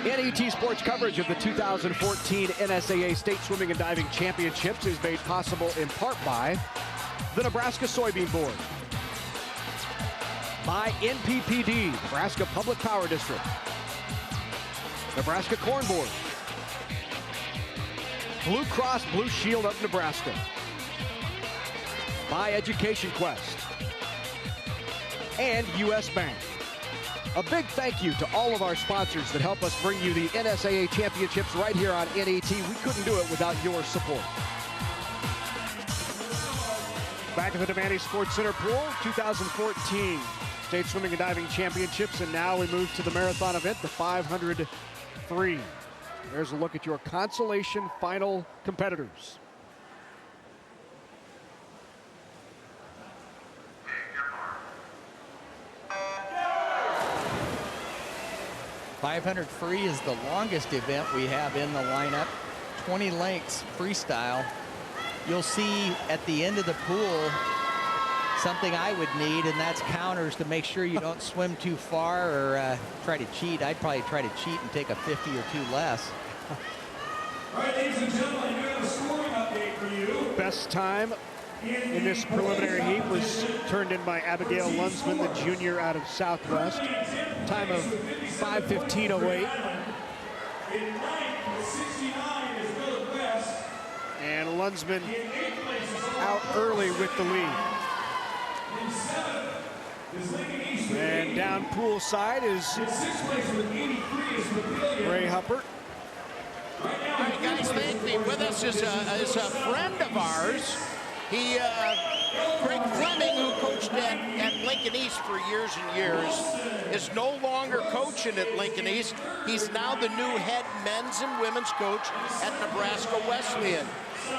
NET Sports coverage of the 2014 NSAA State Swimming and Diving Championships is made possible in part by the Nebraska Soybean Board, by NPPD, Nebraska Public Power District, Nebraska Corn Board, Blue Cross Blue Shield of Nebraska, by Education Quest, and U.S. Bank. A big thank you to all of our sponsors that help us bring you the NSAA Championships right here on NET. We couldn't do it without your support. Back at the Devaney Sports Center pool, 2014 State Swimming and Diving Championships, and now we move to the marathon event, the 500 free. There's a look at your consolation final competitors. 500 free is the longest event we have in the lineup. 20 lengths freestyle. You'll see at the end of the pool something I would need, and that's counters to make sure you don't swim too far or try to cheat. I'd probably try to cheat and take a 50 or 2 less. All right, ladies and gentlemen, we have a scoring update for you. Best time in this preliminary heat was turned in by Abigail Lunsman, the junior out of Southwest. Time of 5:15.08. And Lunsman out early with the lead. And down poolside is Ray Huppert. All right, guys, thank me. With us is a friend of ours. Greg Fleming, who coached at Lincoln East for years and years, is no longer coaching at Lincoln East. He's now the new head men's and women's coach at Nebraska Wesleyan.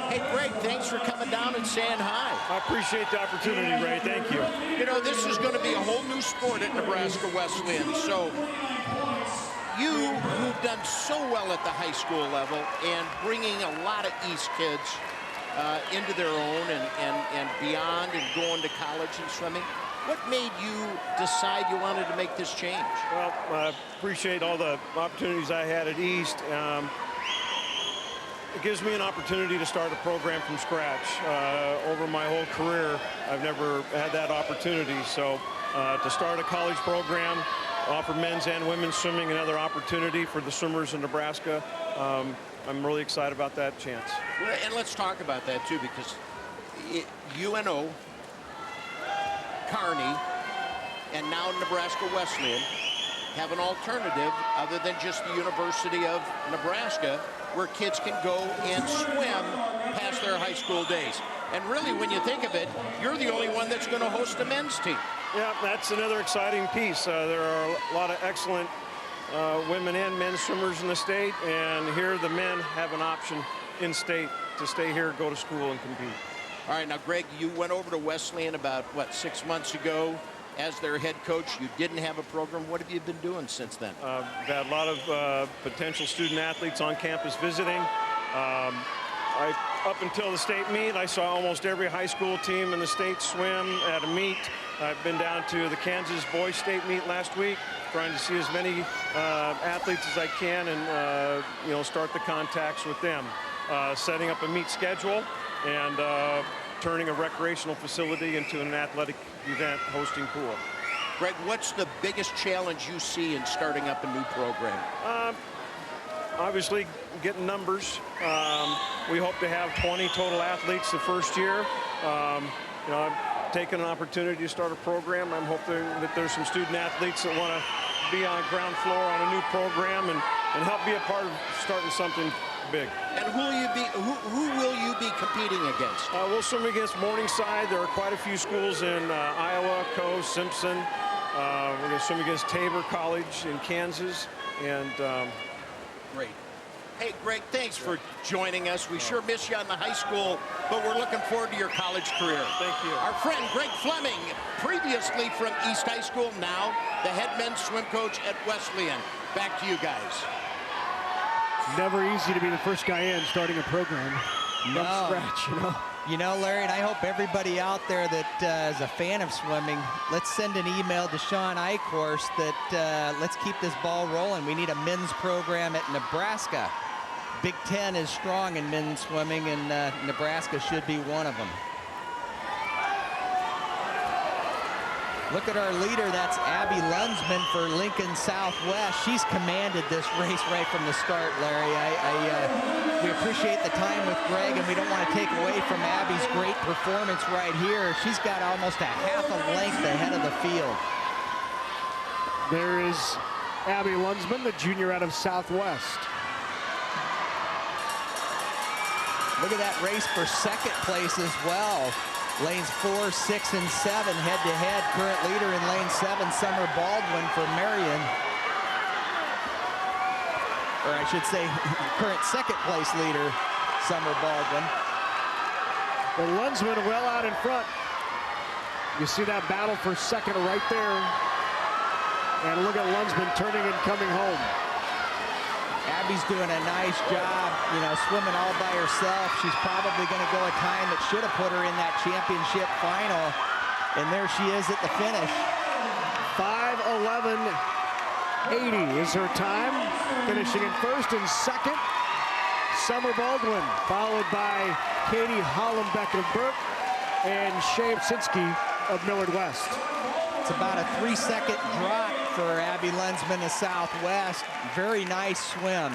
Hey, Greg, thanks for coming down and saying hi. I appreciate the opportunity, Ray. Thank you. You know, this is going to be a whole new sport at Nebraska Wesleyan. So you, who've done so well at the high school level and bringing a lot of East kids into their own and beyond and going to college and swimming, what made you decide you wanted to make this change? Well, I appreciate all the opportunities I had at East. It gives me an opportunity to start a program from scratch. Over my whole career, I've never had that opportunity. So to start a college program, offer men's and women's swimming another opportunity for the swimmers in Nebraska, I'm really excited about that chance. And let's talk about that too, because UNO, Kearney, and now Nebraska Wesleyan have an alternative other than just the University of Nebraska, where kids can go and swim past their high school days. And really, when you think of it, you're the only one that's going to host a men's team. Yeah, that's another exciting piece. There are a lot of excellent women and men's swimmers in the state, and here the men have an option in state to stay here, go to school, and compete. All right, now, Greg, you went over to Wesleyan about, 6 months ago as their head coach. You didn't have a program. What have you been doing since then? We've had a lot of potential student athletes on campus visiting. Up until the state meet, I saw almost every high school team in the state swim at a meet. I've been down to the Kansas boys state meet last week, trying to see as many athletes as I can and start the contacts with them. Setting up a meet schedule and turning a recreational facility into an athletic event, hosting pool. Greg, what's the biggest challenge you see in starting up a new program? Obviously, getting numbers. We hope to have 20 total athletes the first year. I've taken an opportunity to start a program. I'm hoping that there's some student athletes that want to be on ground floor on a new program and help be a part of starting something big. And who will you be competing against? We'll swim against Morningside. There are quite a few schools in Iowa, Coe, Simpson. We're going to swim against Tabor College in Kansas. And great. Hey, Greg, thanks for joining us. We sure miss you on the high school, but we're looking forward to your college career. Thank you. Our friend Greg Fleming, previously from East High School, now the head men's swim coach at Wesleyan. Back to you guys. Never easy to be the first guy in starting a program from scratch, You know, Larry, and I hope everybody out there that is a fan of swimming, let's send an email to Sean Eichhorst that let's keep this ball rolling. We need a men's program at Nebraska. Big Ten is strong in men's swimming, and Nebraska should be one of them. Look at our leader, that's Abby Lunsman for Lincoln Southwest. She's commanded this race right from the start, Larry. We appreciate the time with Greg, and we don't want to take away from Abby's great performance right here. She's got almost a half a length ahead of the field. There is Abby Lunsman, the junior out of Southwest. Look at that race for second place as well. Lanes 4, 6, and 7 head-to-head. Current leader in lane 7, Summer Baldwin for Marion. Or I should say, current second place leader, Summer Baldwin. But Lunsman well out in front. You see that battle for second right there. And look at Lunsman turning and coming home. Abby's doing a nice job, swimming all by herself. She's probably going to go a time that should have put her in that championship final. And there she is at the finish. 5:11.80 is her time. Finishing in first and second, Summer Baldwin, followed by Katie Hollenbeck of Burke and Shay Psinski of Millard West. It's about a 3-second drop for Abby Lunsman of Southwest. Very nice swim.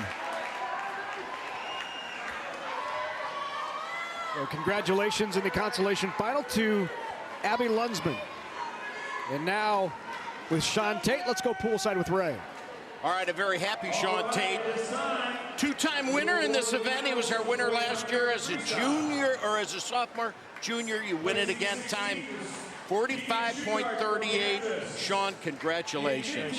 Well, congratulations in the consolation final to Abby Lunsman. And now with Sean Tate, let's go poolside with Ray. All right, a very happy Sean Tate. Two-time winner in this event. He was our winner last year as a junior, or as a sophomore. Junior, you win it again. Time 45.38. Sean, congratulations.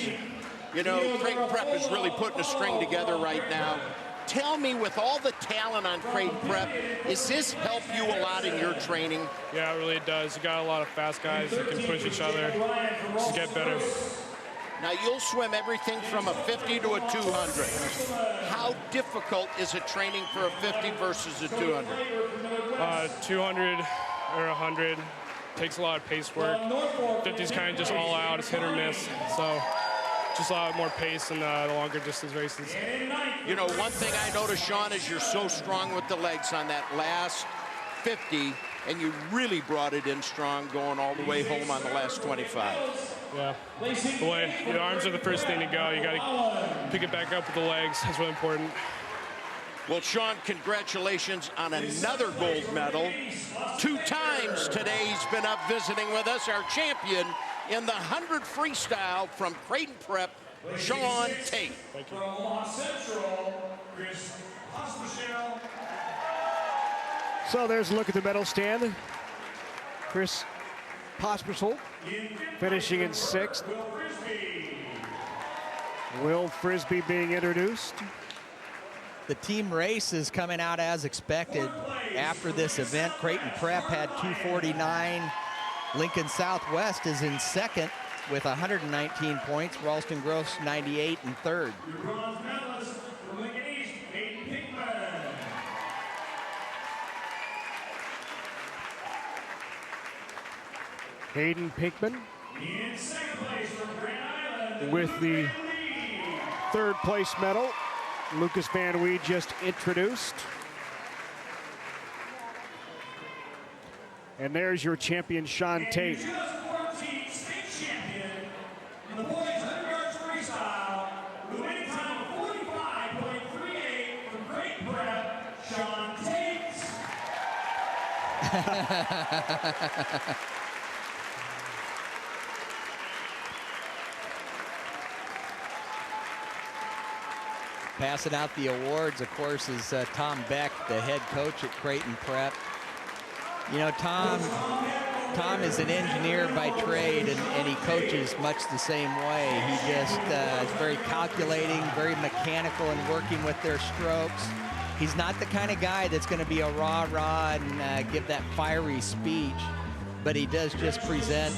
You know, Creighton Prep is really putting a string together right now. Tell me, with all the talent on Creighton Prep, does this help you a lot in your training? Yeah, it really does. You got a lot of fast guys that can push each other, just get better. Now, you'll swim everything from a 50 to a 200. How difficult is it training for a 50 versus a 200? 200 or 100 takes a lot of pace work. 50's kind of just all out. It's hit or miss. So just a lot more pace in the longer distance races. You know, one thing I noticed, Sean, is you're so strong with the legs on that last 50, and you really brought it in strong going all the way home on the last 25. Yeah, boy, the arms are the first thing to go. You got to pick it back up with the legs. That's really important. Well, Sean, congratulations on another gold medal. 2 times today he's been up visiting with us, our champion in the 100 freestyle from Creighton Prep, Sean Tate. Thank you. So there's a look at the medal stand. Chris Pospisil finishing in 6th. Will Frisbee being introduced. The team race is coming out as expected. After this event, Creighton Prep had 249. Lincoln Southwest is in 2nd with 119 points. Ralston Gross 98 in 3rd. Hayden Pinkman with the 3rd place medal. Lucas Van Wee just introduced. And there's your champion, Sean Tate. State champion in the boys 100 yards freestyle, the winning time of 45.38 from Creighton Prep, Sean Tate. Passing out the awards, of course, is Tom Beck, the head coach at Creighton Prep. You know, Tom is an engineer by trade, and he coaches much the same way. He just is very calculating, very mechanical in working with their strokes. He's not the kind of guy that's going to be a rah-rah and give that fiery speech, but he does just present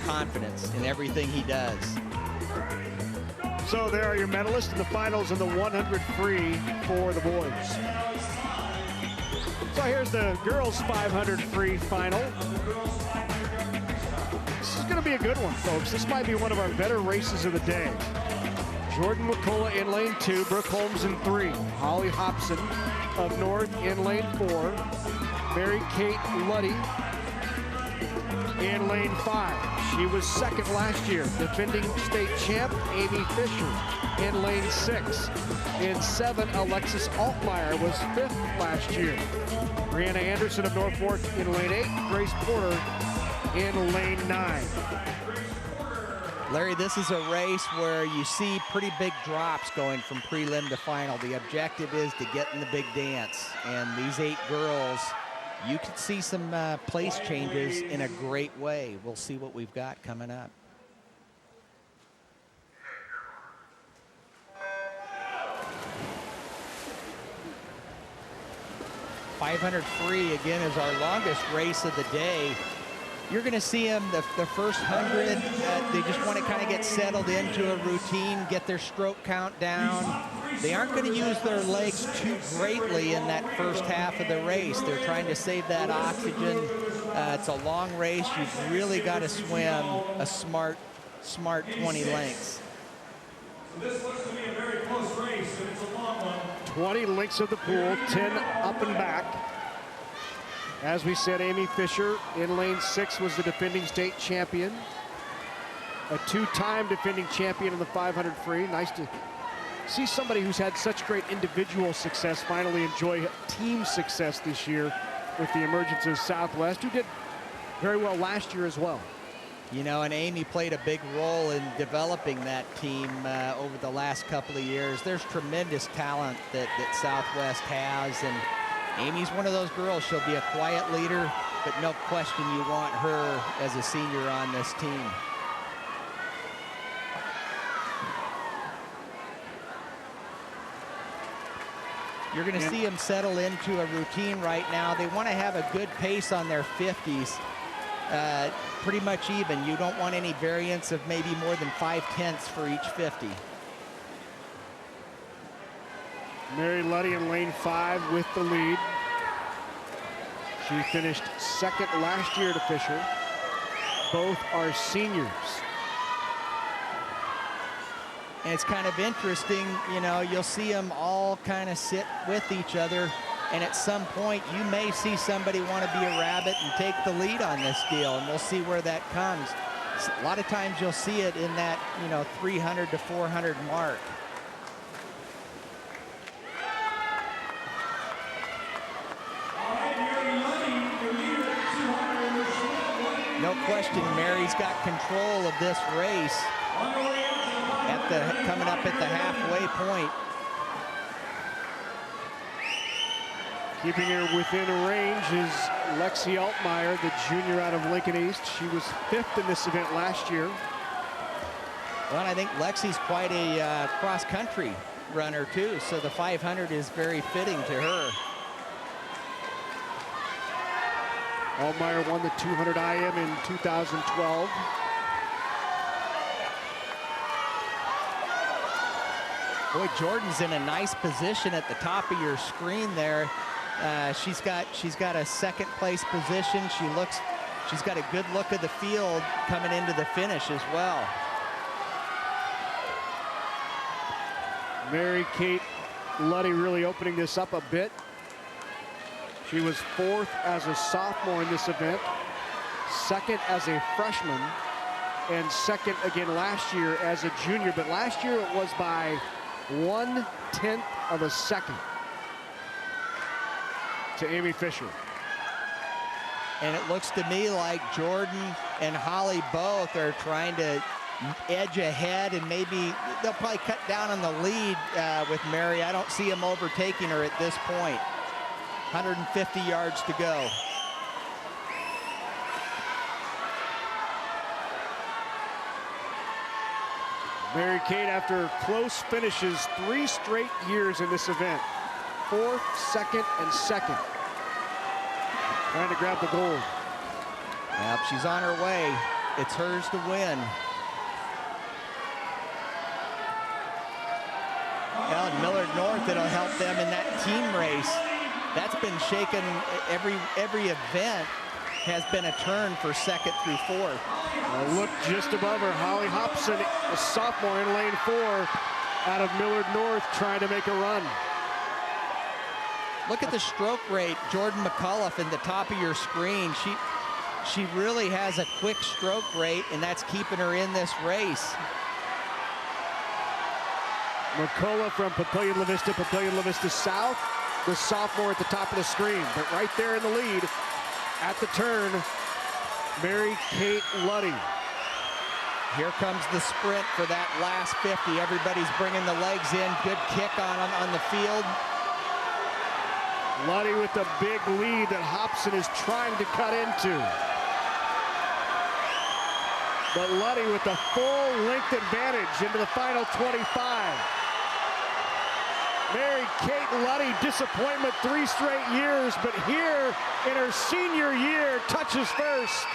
confidence in everything he does. So there are your medalists in the finals in the 100 free for the boys. So here's the girls 500 free final. This is going to be a good one, folks. This might be one of our better races of the day. Jordan McCullough in lane 2, Brooke Holmes in 3, Holly Hobson of North in lane 4, Mary Kate Luddy in lane 5. She was 2nd last year. Defending state champ Amy Fisher in lane 6. In 7, Alexis Altmaier was 5th last year. Brianna Anderson of Norfolk in lane 8. Grace Porter in lane 9. Larry, this is a race where you see pretty big drops going from prelim to final. The objective is to get in the big dance. And these 8 girls, you could see some place changes in a great way. We'll see what we've got coming up. .500 free, again, is our longest race of the day. You're going to see them the first 100. They just want to kind of get settled into a routine, get their stroke count down. They aren't going to use their legs too greatly in that first half of the race. They're trying to save that oxygen. It's a long race. You've really got to swim a smart 20 lengths. This looks to be a very close race, and it's a long one. 20 lengths of the pool, 10 up and back. As we said, Amy Fisher in lane 6 was the defending state champion. A 2-time defending champion in the 500 free. Nice to see somebody who's had such great individual success finally enjoy team success this year with the emergence of Southwest, who did very well last year as well. You know, and Amy played a big role in developing that team over the last couple of years. There's tremendous talent that Southwest has, and Amy's one of those girls. She'll be a quiet leader, but no question you want her as a senior on this team. You're going to see them settle into a routine right now. They want to have a good pace on their 50s. Pretty much even. You don't want any variance of maybe more than 5/10 for each 50. Mary Luddy in lane 5 with the lead. She finished second last year at Fisher. Both are seniors. And it's kind of interesting, you know, you'll see them all kind of sit with each other, and at some point you may see somebody want to be a rabbit and take the lead on this deal, and we'll see where that comes. A lot of times you'll see it in that, you know, 300 to 400 mark. No question, Mary's got control of this race coming up at the halfway point. Keeping her within range is Lexi Altmeyer, the junior out of Lincoln East. She was 5th in this event last year. Well, I think Lexi's quite a cross-country runner, too, so the 500 is very fitting to her. Altmeyer won the 200 IM in 2012. Boy, Jordan's in a nice position at the top of your screen there. She's got a second place position. She's got a good look of the field coming into the finish as well. Mary Kate Luddy really opening this up a bit. She was 4th as a sophomore in this event, 2nd as a freshman, and 2nd again last year as a junior. But last year it was by 1/10 of a second to Amy Fisher. And it looks to me like Jordan and Holly both are trying to edge ahead, and maybe they'll probably cut down on the lead with Mary. I don't see them overtaking her at this point. 150 yards to go. Mary Kate, after close finishes 3 straight years in this event, 4th, 2nd, and 2nd. Trying to grab the gold. Yep, she's on her way. It's hers to win. Well, and Millard North, it'll help them in that team race. That's been shaken. Every event has been a turn for 2nd through 4th. Look just above her, Holly Hobson, a sophomore in lane 4 out of Millard North, trying to make a run. Look at the stroke rate. Jordan McCullough in the top of your screen. She really has a quick stroke rate, and that's keeping her in this race. McCullough from Papillion La Vista South, the sophomore at the top of the screen. But right there in the lead at the turn, Mary Kate Luddy. Here comes the sprint for that last 50. Everybody's bringing the legs in. Good kick on the field. Luddy with the big lead that Hobson is trying to cut into. But Luddy with the full length advantage into the final 25. Mary Kate Luddy, disappointment 3 straight years, but here in her senior year, touches first.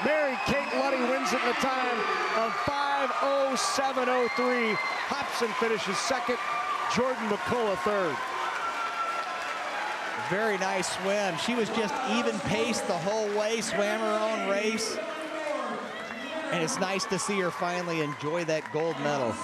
Mary Kate Luddy wins it in a time of 5:07:03. Hobson finishes 2nd, Jordan McCullough 3rd. Very nice swim. She was just even paced the whole way, swam her own race. And it's nice to see her finally enjoy that gold medal.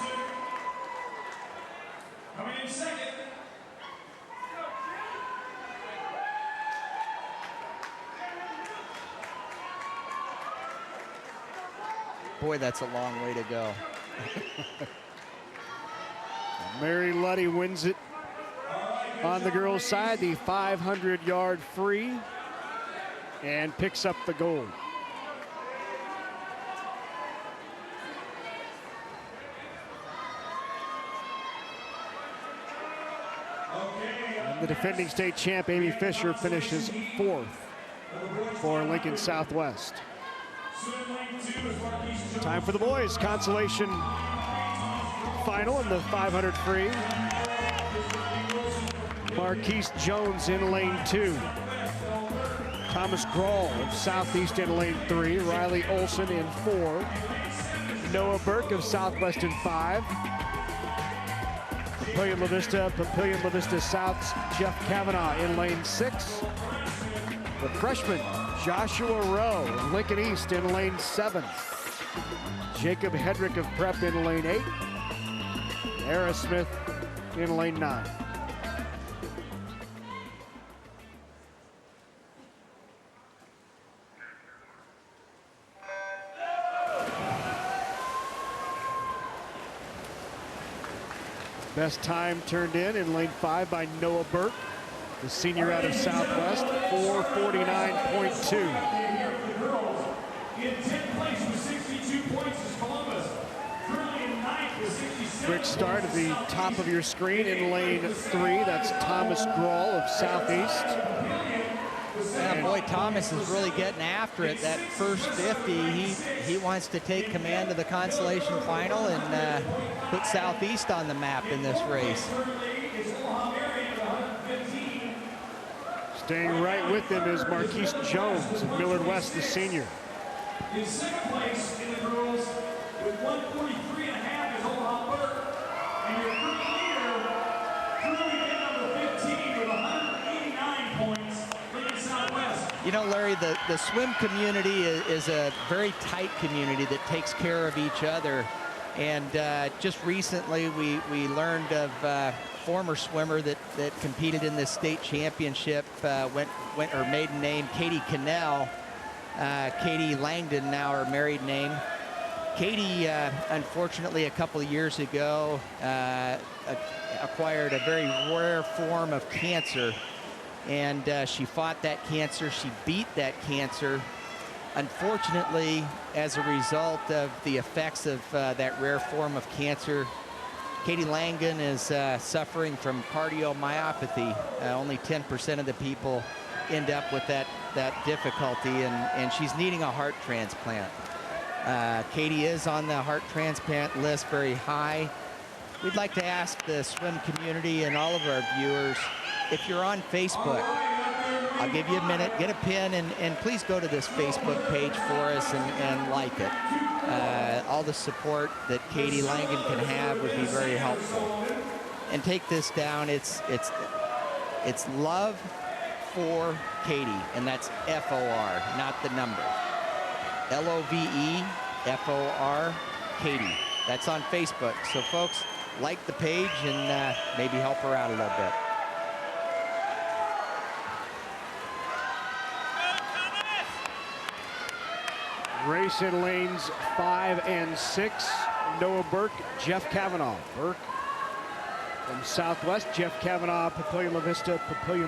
Boy, that's a long way to go. Mary Luddy wins it on the girls' side, the 500-yard free, and picks up the gold. And the defending state champ, Amy Fisher, finishes 4th for Lincoln Southwest. Time for the boys' consolation final in the 500 free. Marquise Jones in lane 2. Thomas Grawl of Southeast in lane 3. Riley Olson in 4. Noah Burke of Southwest in 5. Papillion La Vista South's Jeff Kavanaugh in lane 6. The freshman Joshua Rowe of Lincoln East in lane 7. Jacob Hedrick of Prep in lane 8. Era Smith in lane 9. Best time turned in lane 5 by Noah Burke, the senior out of Southwest, 4:49.2. In 10th place with 62 points is Columbus. Currently in 9th with 66. Quick start at the top of your screen in lane 3. That's Thomas Grawl of Southeast. Yeah, boy, Thomas is really getting after it. That first 50, he wants to take command of the consolation final and put Southeast on the map in this race. Staying right with him is Marquise Jones of Millard West, the senior. In second place in the girls with 143.5 is Omaha Burke. And your current leader, currently in number 15 with 189 points, Lincoln Southwest. You know, Larry, the swim community is a very tight community that takes care of each other. And just recently we learned of a former swimmer that competed in this state championship, went her maiden name, Katie Cannell. Katie Langdon, now her married name. Katie, unfortunately, a couple of years ago, acquired a very rare form of cancer. And she fought that cancer. She beat that cancer. Unfortunately, as a result of the effects of that rare form of cancer, Katie Langdon is suffering from cardiomyopathy. Only 10% of the people end up with that difficulty, and she's needing a heart transplant. Katie is on the heart transplant list very high. We'd like to ask the swim community and all of our viewers, if you're on Facebook, I'll give you a minute, get a pen, and please go to this Facebook page for us and like it. All the support that Katie Langdon can have would be very helpful. And take this down, it's love for Katie, and that's F-O-R, not the number. L-O-V-E-F-O-R, Katie. That's on Facebook. So folks, like the page and maybe help her out a little bit. Race in lanes 5 and 6. Noah Burke, Jeff Kavanaugh. Burke from Southwest, Jeff Kavanaugh, Papillion La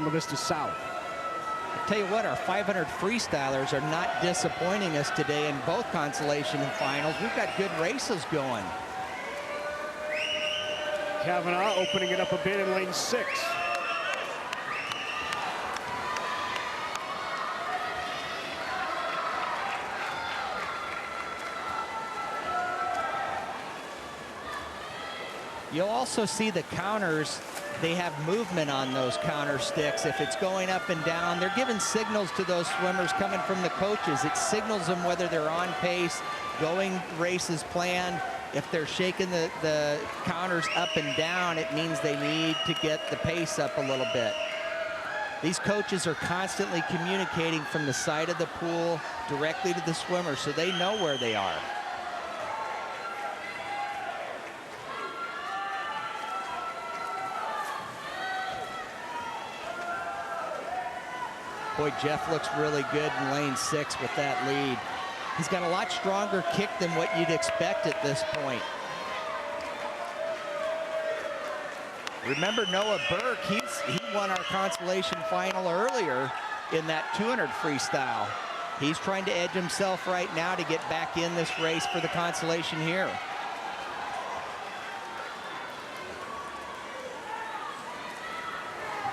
Vista South. I'll tell you what, our 500 freestylers are not disappointing us today in both consolation and finals. We've got good races going. Kavanaugh opening it up a bit in lane 6. You'll also see the counters. They have movement on those counter sticks. If it's going up and down, they're giving signals to those swimmers coming from the coaches. It signals them whether they're on pace, going races planned. If they're shaking the counters up and down, it means they need to get the pace up a little bit. These coaches are constantly communicating from the side of the pool directly to the swimmer, so they know where they are. Boy, Jeff looks really good in lane 6 with that lead. He's got a lot stronger kick than what you'd expect at this point. Remember Noah Burke, he won our consolation final earlier in that 200 freestyle. He's trying to edge himself right now to get back in this race for the consolation here.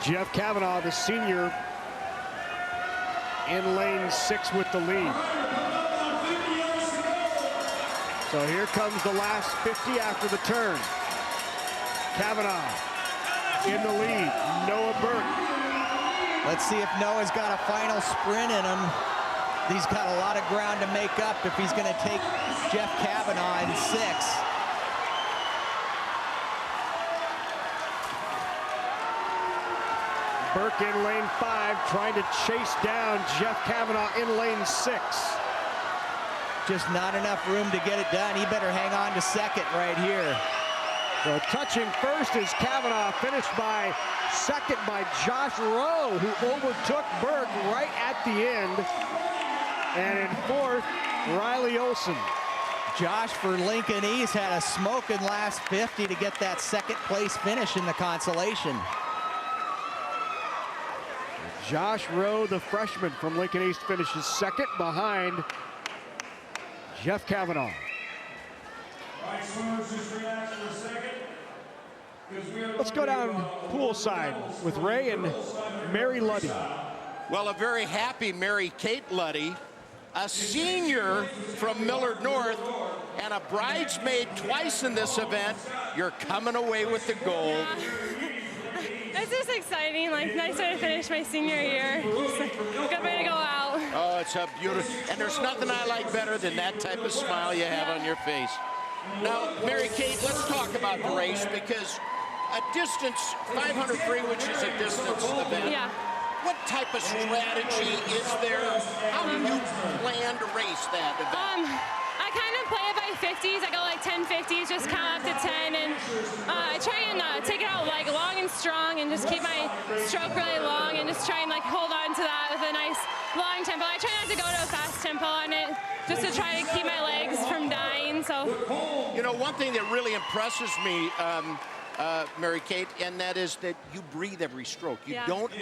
Jeff Kavanaugh, the senior, in lane 6 with the lead. So here comes the last 50 after the turn. Kavanaugh in the lead. Noah Burke. Let's see if Noah's got a final sprint in him. He's got a lot of ground to make up if he's going to take Jeff Kavanaugh in 6. Burke in lane 5, trying to chase down Jeff Kavanaugh in lane 6. Just not enough room to get it done. He better hang on to second right here. So touching first is Kavanaugh, finished by second by Josh Rowe, who overtook Burke right at the end. And in fourth, Riley Olson. Josh for Lincoln East had a smoking last 50 to get that second place finish in the consolation. Josh Rowe, the freshman from Lincoln East, finishes second behind Jeff Kavanaugh. Let's go down poolside with Ray and Mary Luddy. Well, a very happy Mary Kate Luddy, a senior from Millard North, and a bridesmaid twice in this event. You're coming away with the gold. It's just exciting, like nice way to finish my senior year. Good way to go out. Oh, it's a beautiful, and there's nothing I like better than that type of smile you have on your face. Now, Mary Kate, let's talk about the race, because a distance 500 free, which is a distance event. Yeah. What type of strategy is there? How do you plan to race that event? I kind of play it by 50s. I go like 10 50s, just count up to 10, and I try and take it out like long and strong, and just keep my stroke really long, and just try and like hold on to that with a nice long tempo. I try not to go to a fast tempo on it, just to try to keep my legs from dying. So, you know, one thing that really impresses me, Mary Kate, and that is that you breathe every stroke. You don't,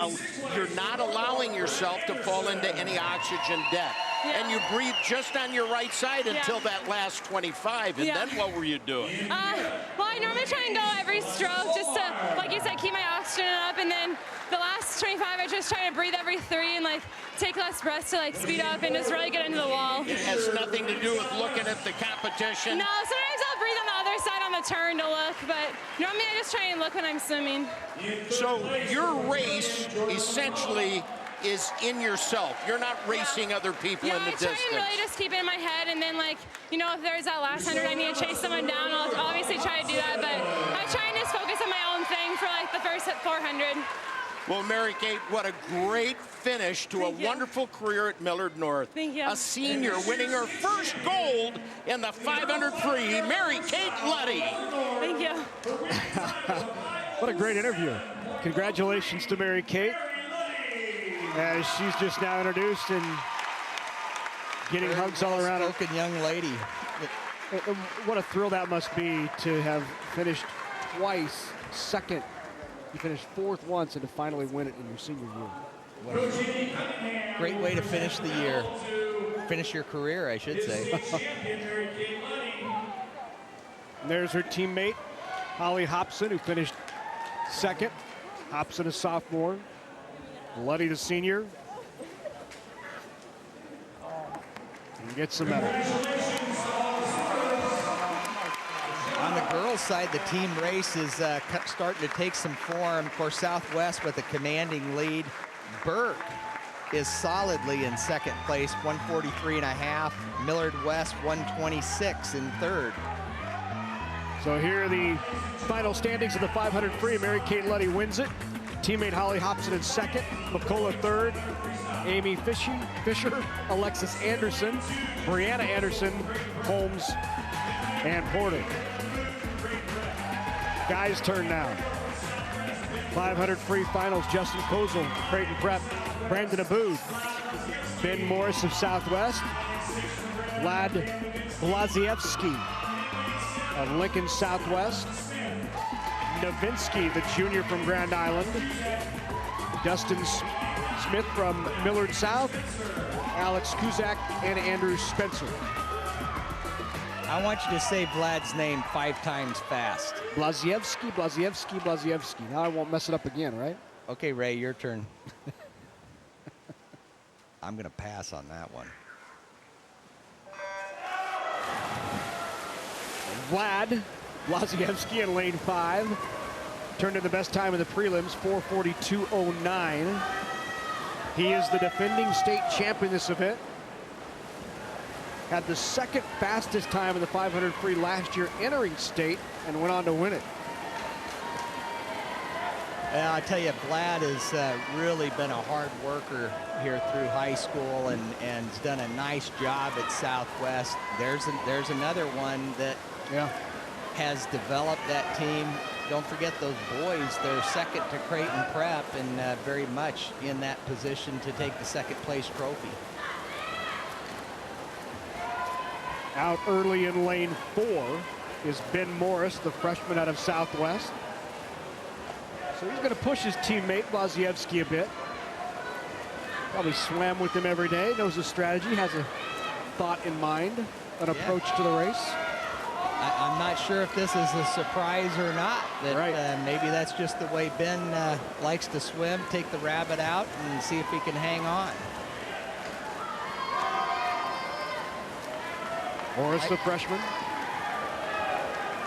you're not allowing yourself to fall into any oxygen debt. And you breathe just on your right side until that last 25. And then what were you doing? Well, I normally try and go every stroke just to, like you said, keep my oxygen up. And then the last 25, I just try to breathe every 3 and like take less breaths to like speed up and just really get into the wall. It has nothing to do with looking at the competition. No, sometimes I'll breathe on the other side on the turn to look, but normally I just try and look when I'm swimming. So your race essentially is in yourself. You're not racing other people in the distance. I try and really just keep it in my head, and then like, you know, if there's that last 100 I need to chase someone down, I'll obviously try to do that, but I try and just focus on my own thing for like the first 400. Well, Mary Kate, what a great finish to a wonderful career at Millard North. Thank you. A senior winning her first gold in the 500 free, Mary Kate Luddy. Thank you. What a great interview. Congratulations to Mary Kate, as she's just now introduced and getting hugs all around her. Spoken young lady. What a thrill that must be to have finished twice second. You finished fourth once and to finally win it in your senior year. Great way to finish the year. Finish your career, I should say. And there's her teammate, Holly Hobson, who finished second. Hobson, a sophomore. Luddy, the senior. And gets the medal. On the girls' side, the team race is starting to take some form. Of course, Southwest with a commanding lead. Burke is solidly in second place, 143.5. Millard West, 126 in third. So here are the final standings of the 500 free. Mary Kate Luddy wins it. Teammate Holly Hobson in second. McCullough third. Amy Fisher, Alexis Anderson, Brianna Anderson, Holmes, and Porter. Guys' turn now. 500 free finals. Justin Kozel, Creighton Prep. Brandon Abood. Ben Morris of Southwest. Vlad Blazievsky of Lincoln Southwest. Novinsky, the junior from Grand Island. Dustin Smith from Millard South. Alex Kuzak and Andrew Spencer. I want you to say Vlad's name 5 times fast. Blazievsky. Now I won't mess it up again, right? Okay, Ray, your turn. I'm going to pass on that one. Vlad Blazievsky in lane 5 turned in the best time in the prelims, 4:42.09. He is the defending state champion this event. Had the second fastest time in the 500 free last year entering state and went on to win it. I tell you, Vlad has really been a hard worker here through high school and has done a nice job at Southwest. There's another one that has developed that team. Don't forget those boys, they're second to Creighton Prep and very much in that position to take the second place trophy. Out early in lane 4 is Ben Morris, the freshman out of Southwest. So he's going to push his teammate Blazievsky a bit. Probably swam with him every day, knows the strategy, has a thought in mind, an approach to the race. I'm not sure if this is a surprise or not. That maybe that's just the way Ben likes to swim, take the rabbit out and see if he can hang on. Morris, the freshman.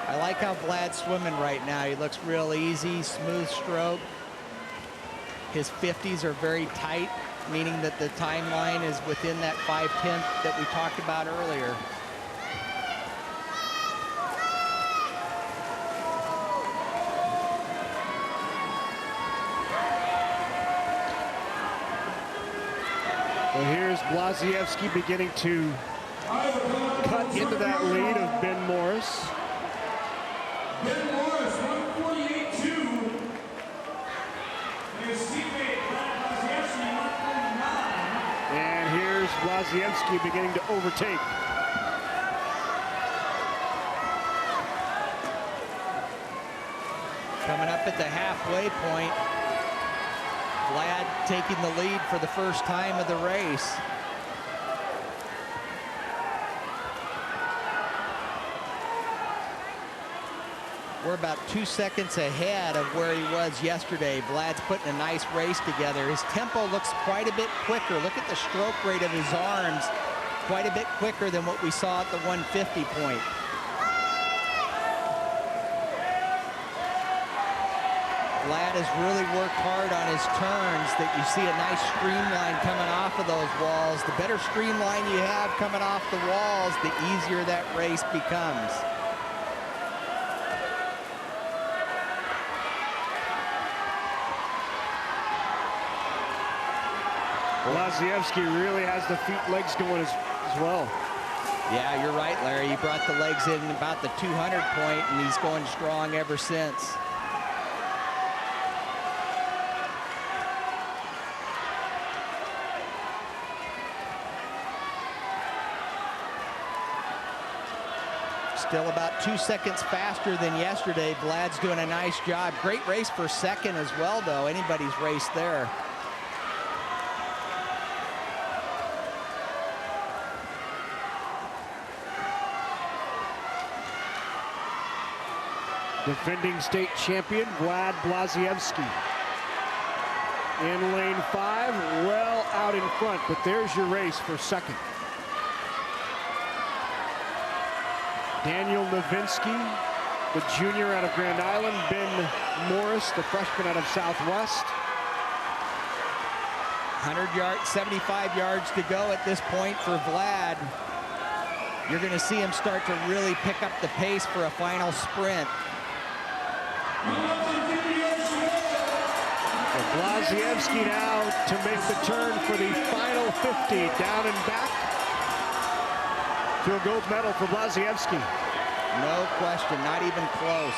I like how Vlad's swimming right now. He looks real easy, smooth stroke. His 50s are very tight, meaning that the timeline is within that 5/10 that we talked about earlier. Well, here's Blazievsky beginning to cut into that lead of Ben Morris. Ben Morris, 148.2. His teammate, Blazievsky, 149. And here's Blazievsky beginning to overtake. Coming up at the halfway point, Vlad taking the lead for the first time of the race. We're about 2 seconds ahead of where he was yesterday. Vlad's putting a nice race together. His tempo looks quite a bit quicker. Look at the stroke rate of his arms. Quite a bit quicker than what we saw at the 150 point. Vlad has really worked hard on his turns, that you see a nice streamline coming off of those walls. The better streamline you have coming off the walls, the easier that race becomes. Blazievsky really has the legs going as well. Yeah, you're right, Larry. He brought the legs in about the 200 point, and he's going strong ever since. Still about 2 seconds faster than yesterday. Vlad's doing a nice job. Great race for second as well, though. Anybody's race there. Defending state champion Vlad Blazievsky. In lane 5, well out in front, but there's your race for second. Daniel Novinsky, the junior out of Grand Island. Ben Morris, the freshman out of Southwest. 100 yards, 75 yards to go at this point for Vlad. You're going to see him start to really pick up the pace for a final sprint. Blazievsky now to make the turn for the final 50, down and back to a gold medal for Blazievsky. No question, not even close.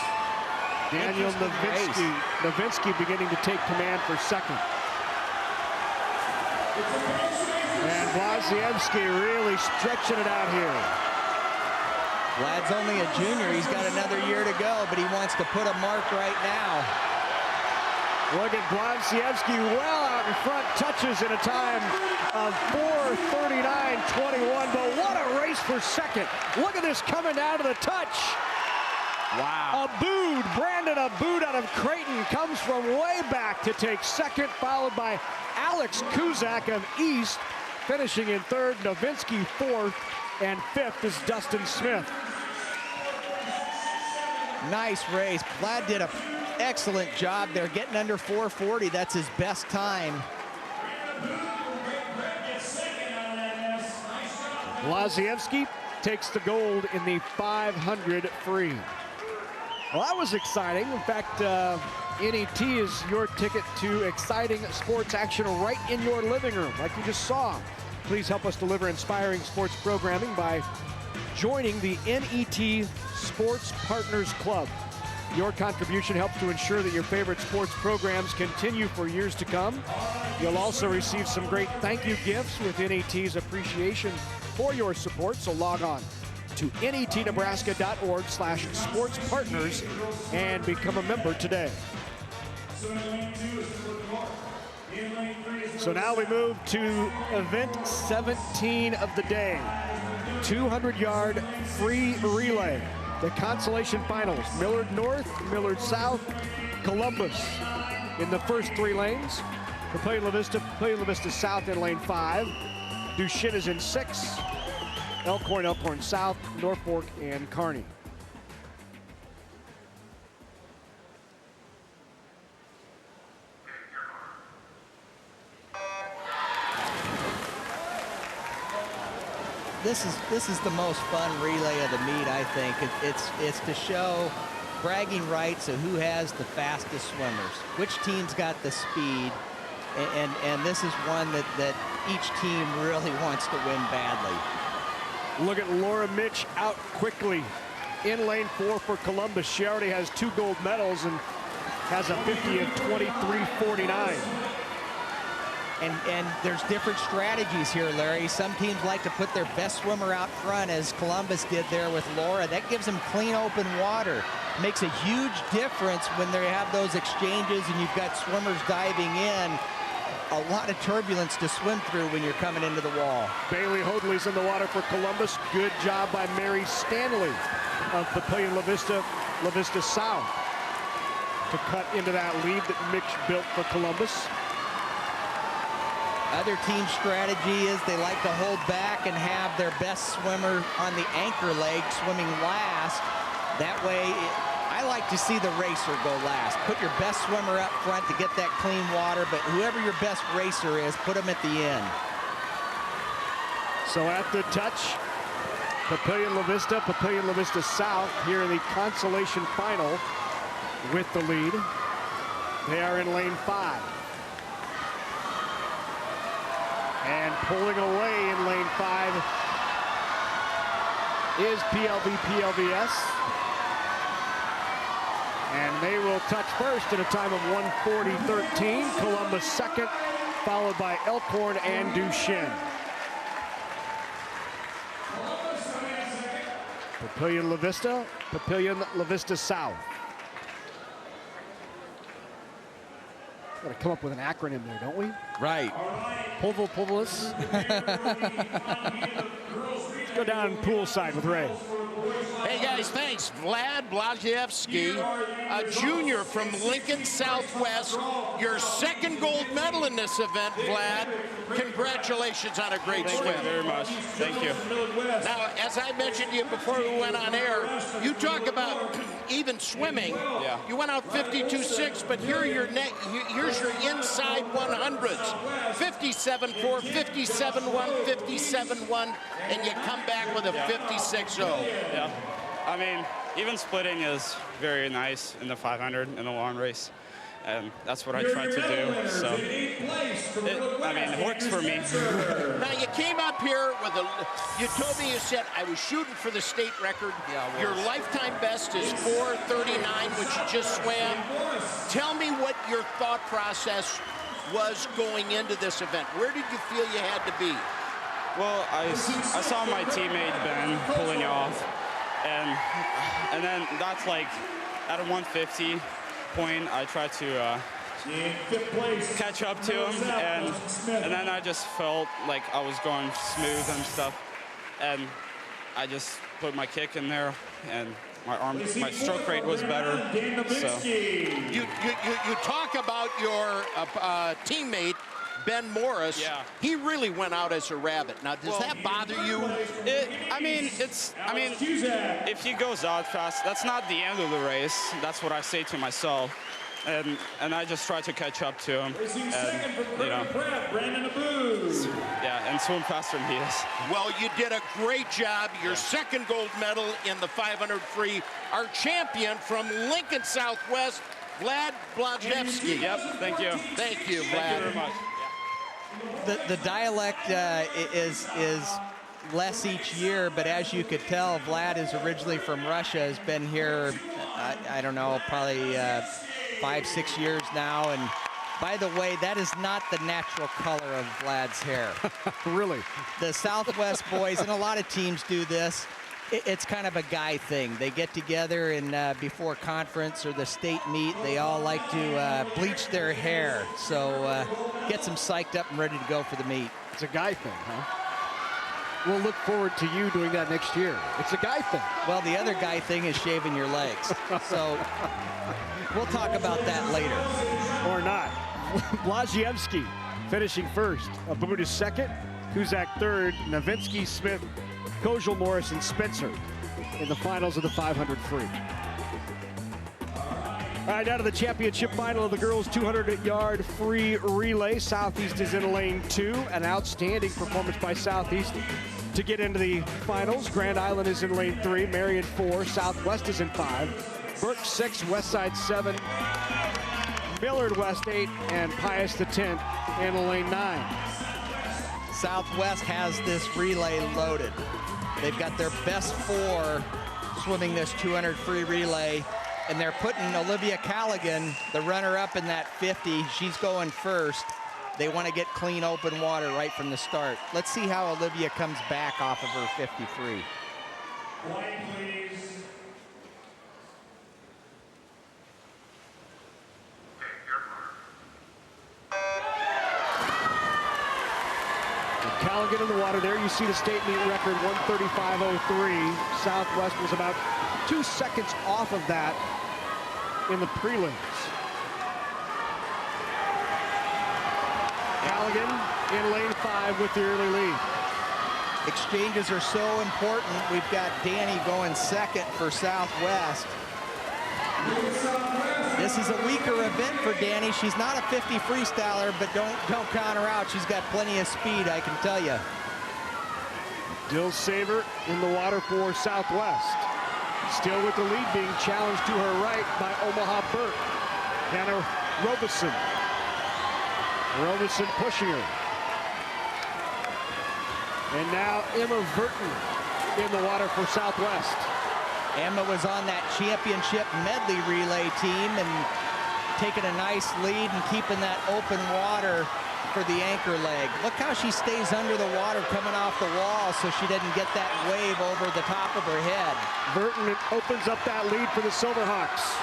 Daniel Novinsky beginning to take command for second. And Blazievsky really stretching it out here. Vlad's only a junior. He's got another year to go, but he wants to put a mark right now. Look at Blazievsky well out in front, touches in a time of 4:39.21, but what a race for second. Look at this coming down to the touch. Wow. Brandon Boot out of Creighton comes from way back to take second, followed by Alex Kuzak of East, finishing in third. Novinsky fourth, and fifth is Dustin Smith. Nice race. Vlad did an excellent job there, getting under 4:40. That's his best time. Lazievsky takes the gold in the 500 free. Well, that was exciting. In fact, NET is your ticket to exciting sports action right in your living room, like you just saw. Please help us deliver inspiring sports programming by joining the NET Sports Partners Club. Your contribution helps to ensure that your favorite sports programs continue for years to come. You'll also receive some great thank you gifts with NET's appreciation for your support, so log on to netnebraska.org/sportspartners and become a member today. So now we move to event 17 of the day, 200-yard free relay. The consolation finals, Millard North, Millard South, Columbus in the first three lanes. Papillion La Vista South in lane 5. Duchesne is in 6. Elkhorn South, Norfolk, and Kearney. This is the most fun relay of the meet, I think. It's to show bragging rights of who has the fastest swimmers, which team's got the speed, and this is one that each team really wants to win badly. Look at Laura Mitch out quickly in lane 4 for Columbus. She already has 2 gold medals and has a 50 of 23:49. And there's different strategies here, Larry. Some teams like to put their best swimmer out front, as Columbus did there with Laura. That gives them clean, open water. Makes a huge difference when they have those exchanges and you've got swimmers diving in. A lot of turbulence to swim through when you're coming into the wall. Bailey Hoadley's in the water for Columbus. Good job by Mary Stanley of Papillion La Vista South to cut into that lead that Mitch built for Columbus. Other team strategy is they like to hold back and have their best swimmer on the anchor leg swimming last. That way, I like to see the racer go last. Put your best swimmer up front to get that clean water, but whoever your best racer is, put them at the end. So at the touch, Papillion La Vista South here in the consolation final with the lead. They are in lane 5. And pulling away in lane 5 is PLVS. And they will touch first at a time of 1:40.13. Columbus second, followed by Elkhorn and Duchesne. Papillion La Vista South. Got to come up with an acronym there, don't we? Right. Pulvelis. Let's go down poolside with Ray. Hey guys, thanks. Vlad Blazievsky, a junior from Lincoln Southwest, your second gold medal in this event, Vlad. Congratulations on a great swim. Thank you very much. Thank you. Now, as I mentioned to you before we went on air, you talk about even swimming. Yeah. You went out 52.6, but here's your inside 100s. 57.4, 57.1, 57.1, and you come back with a 56.0. Yeah. I mean, even splitting is very nice in the 500 in the long race. And that's what I tried to do. So, it works for me. Now, you came up here with you told me, you said, I was shooting for the state record. Yeah, your lifetime best is 4:39, which you just swam. Tell me what your thought process was going into this event. Where did you feel you had to be? Well, I saw my teammate Ben pulling off. And then that's like at a 150 point, I tried to catch up to him, and then I just felt like I was going smooth and stuff, and I just put my kick in there, and my stroke rate was better. So you talk about your teammate Ben Morris. Yeah. He really went out as a rabbit. Now, does that bother you? If he goes out fast, that's not the end of the race. That's what I say to myself. And I just try to catch up to him, and swim faster than he is. Well, you did a great job. Your second gold medal in the 500 free. Our champion from Lincoln Southwest, Vlad Blazevsky. Yep, thank you. Thank you, Vlad. Thank you very much. The dialect is less each year, but as you could tell, Vlad is originally from Russia, has been here, I don't know, probably 5-6 years now. And by the way, that is not the natural color of Vlad's hair. Really? The Southwest boys, and a lot of teams do this, it's kind of a guy thing. They get together and before conference or the state meet, they all like to bleach their hair. So gets them psyched up and ready to go for the meet. It's a guy thing, huh? We'll look forward to you doing that next year. It's a guy thing. Well, the other guy thing is shaving your legs. So we'll talk about that later. Or not. Blazevsky finishing first. Abudu second. Kuzak third. Nowitzki, Smith, Kojal, Morris, and Spencer in the finals of the 500 free. All right, now to the championship final of the girls' 200-yard free relay. Southeast is in lane 2. An outstanding performance by Southeast to get into the finals. Grand Island is in lane 3, Marion 4, Southwest is in 5, Burke 6, Westside 7, Millard West 8, and Pius the 10th in lane 9. Southwest has this relay loaded. They've got their best 4 swimming this 200 free relay, and they're putting Olivia Callaghan, the runner-up in that 50. She's going first. They want to get clean open water right from the start. Let's see how Olivia comes back off of her 53. Callaghan in the water there. You see the state meet record, 1:35.03. Southwest was about 2 seconds off of that in the prelims. Callaghan in lane 5 with the early lead. Exchanges are so important. We've got Danny going second for Southwest. This is a weaker event for Danny. She's not a 50 freestyler, but don't count her out. She's got plenty of speed, I can tell you. Dill Saver in the water for Southwest. Still with the lead, being challenged to her right by Omaha Burke. Hannah Robeson. Robeson pushing her. And now Emma Verton in the water for Southwest. Emma was on that championship medley relay team and taking a nice lead and keeping that open water for the anchor leg. Look how she stays under the water coming off the wall so she didn't get that wave over the top of her head. Burton opens up that lead for the Silverhawks.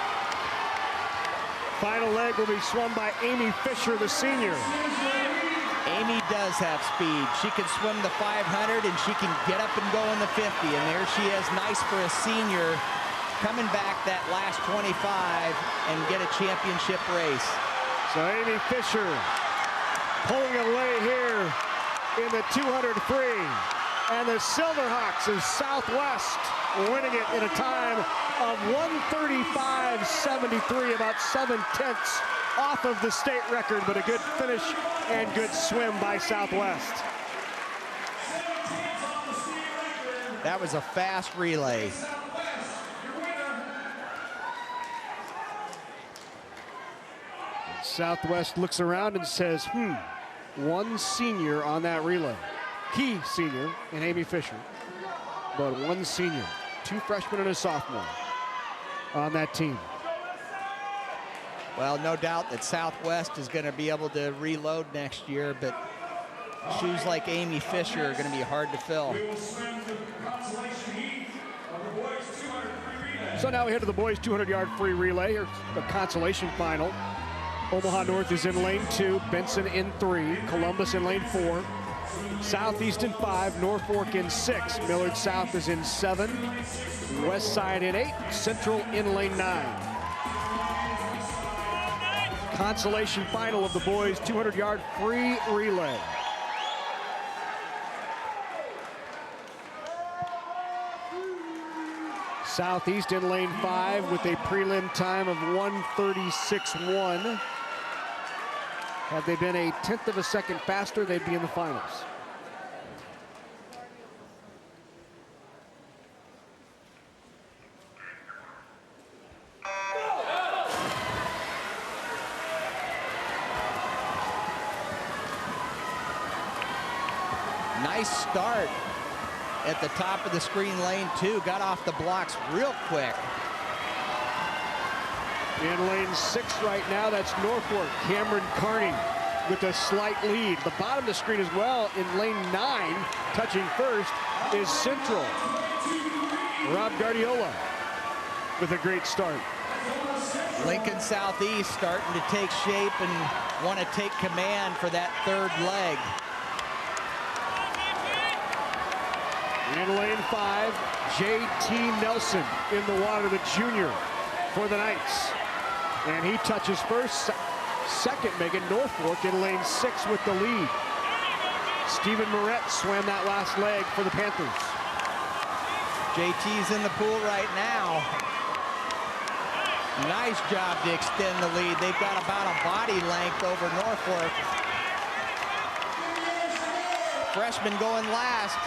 Final leg will be swum by Amy Fisher, the senior. Amy does have speed. She can swim the 500 and she can get up and go in the 50. And there she is, nice for a senior, coming back that last 25 and get a championship race. So Amy Fisher pulling away here in the 200 free. And the Silverhawks of Southwest winning it in a time of 1:35.73, about 7/10 off of the state record, but a good finish and good swim by Southwest. That was a fast relay. Southwest looks around and says, one senior on that relay. Key senior in Amy Fisher, but one senior, 2 freshmen and a sophomore on that team. Well, no doubt that Southwest is going to be able to reload next year, but shoes like Amy Fisher are going to be hard to fill. So now we head to the boys 200-yard free relay. Here's the consolation final. Omaha North is in lane 2, Benson in 3, Columbus in lane 4, Southeast in 5, Norfolk in 6. Millard South is in 7. West Side in 8, Central in lane 9. Consolation final of the boys 200-yard free relay. Southeast in lane 5 with a prelim time of 1:36.1. Had they been a 1/10 of a second faster, they'd be in the finals. Nice start at the top of the screen, lane 2. Got off the blocks real quick. In lane 6 right now, that's Norfolk. Cameron Carney with a slight lead. The bottom of the screen as well in lane 9, touching first, is Central. Rob Guardiola with a great start. Lincoln Southeast starting to take shape and want to take command for that third leg. In lane 5, J.T. Nelson in the water, the junior for the Knights. And he touches first. Second, Megan Norfolk in lane 6 with the lead. Stephen Moret swam that last leg for the Panthers. JT's in the pool right now. Nice job to extend the lead. They've got about a body length over Norfolk. Freshman going last.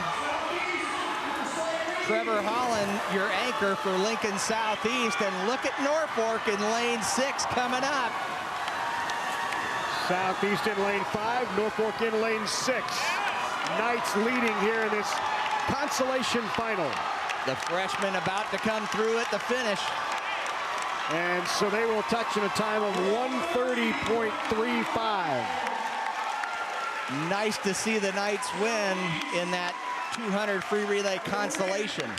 Trevor Holland, your anchor for Lincoln Southeast, and look at Norfolk in lane 6 coming up. Southeast in lane 5, Norfolk in lane 6. Knights leading here in this consolation final. The freshman about to come through at the finish. And so they will touch in a time of 1:30.35. Nice to see the Knights win in that 200 free relay consolation.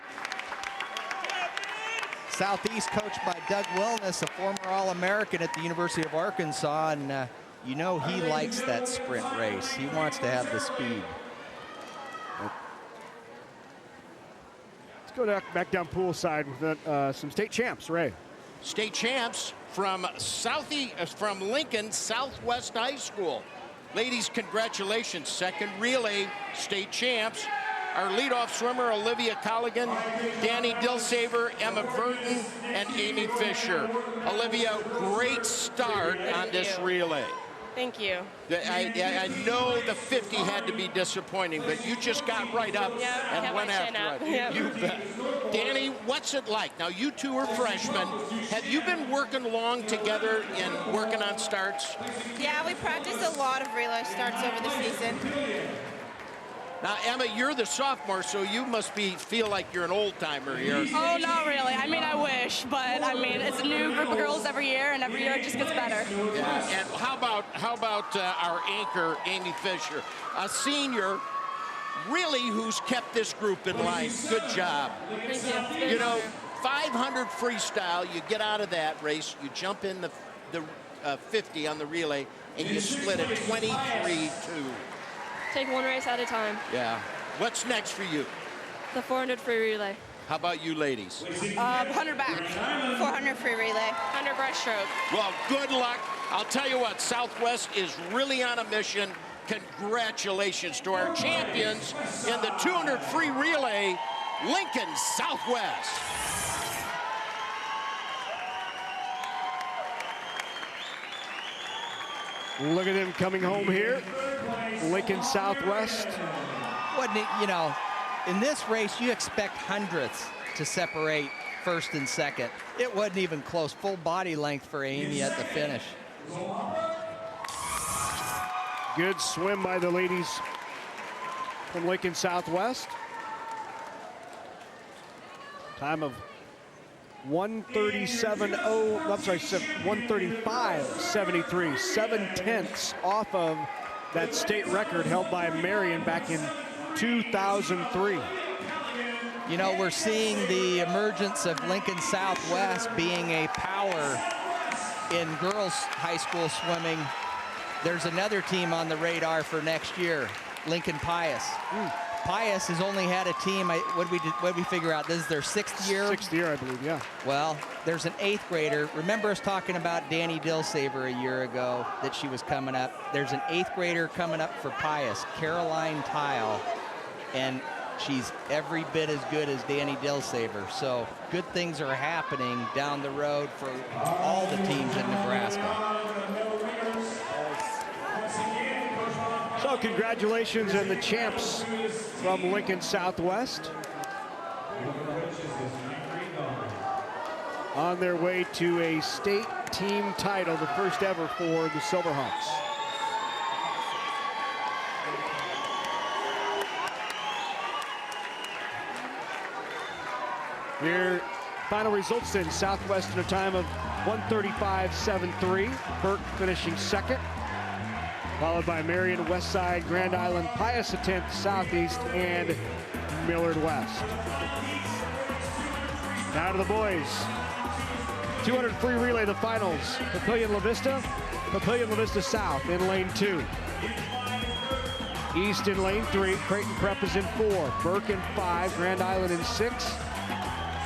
Southeast coached by Doug Wellness, a former All-American at the University of Arkansas, and you know he likes that sprint race. He wants to have the speed. Let's go back down poolside with some state champs, Ray. State champs from Lincoln Southwest High School. Ladies, congratulations. Second relay state champs. Our leadoff swimmer, Olivia Colligan, Danny Dilsaver, Emma Burton, and Amy Fisher. Olivia, great start on this relay. Thank you. I know the 50 had to be disappointing, but you just got right up and went after it. Yep. You bet. Danny, what's it like? Now, you two are freshmen. Have you been working long together in working on starts? Yeah, we practiced a lot of relay starts over the season. Now, Emma, you're the sophomore, so you must feel like you're an old-timer here. Oh, not really. I mean, I wish, but I mean, it's a new group of girls every year, and every year it just gets better. Yeah, and how about our anchor, Amy Fisher, a senior, really, who's kept this group in line. Good job. Thank you. You know, 500 freestyle, you get out of that race, you jump in the 50 on the relay, and you split it 23-2. Take one race at a time. Yeah. What's next for you? The 400 free relay. How about you ladies? 100 back, 400 free relay, 100 breaststroke. Well, good luck. I'll tell you what, Southwest is really on a mission. Congratulations to our champions in the 200 free relay, Lincoln Southwest. Look at them coming home here. Lincoln Southwest. You know, in this race, you expect hundredths to separate first and second. It wasn't even close. Full body length for Amy at the finish. Good swim by the ladies from Lincoln Southwest. Time of 1:35.73, 7/10 off of that state record held by Marion back in 2003. You know, we're seeing the emergence of Lincoln Southwest being a power in girls high school swimming. There's another team on the radar for next year. Lincoln Pius. Pius has only had a team, what did we figure out? This is their 6th year? 6th year, I believe, yeah. Well, there's an 8th grader. Remember us talking about Danny Dillsaver a year ago, that she was coming up. There's an 8th grader coming up for Pius, Caroline Tile, and she's every bit as good as Danny Dillsaver. So good things are happening down the road for all the teams in Nebraska. So congratulations and the champs from Lincoln Southwest on their way to a state team title, the first ever for the Silverhawks. Here, final results in Southwest in a time of 1:35.73. Burke finishing 2nd. Followed by Marion, Westside, Grand Island, Pius a 10th, Southeast, and Millard West. Now to the boys. 200 free relay, the finals. Papillion La Vista South in lane 2. East in lane 3, Creighton Prep is in 4, Burke in 5, Grand Island in 6.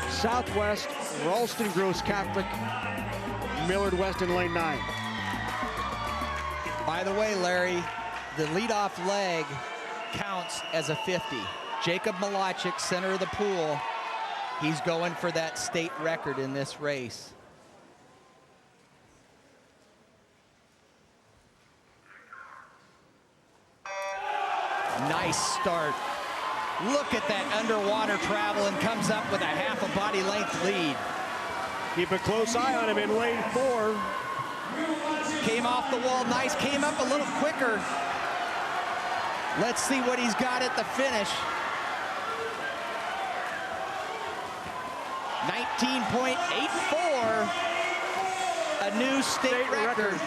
Southwest, Ralston Gross Catholic, Millard West in lane 9. By the way, Larry, the leadoff leg counts as a 50. Jacob Malachik, center of the pool, he's going for that state record in this race. Nice start. Look at that underwater travel, and comes up with a half a body length lead. Keep a close eye on him in lane 4. Came off the wall nice, came up a little quicker. Let's see what he's got at the finish. 19.84, a new state record.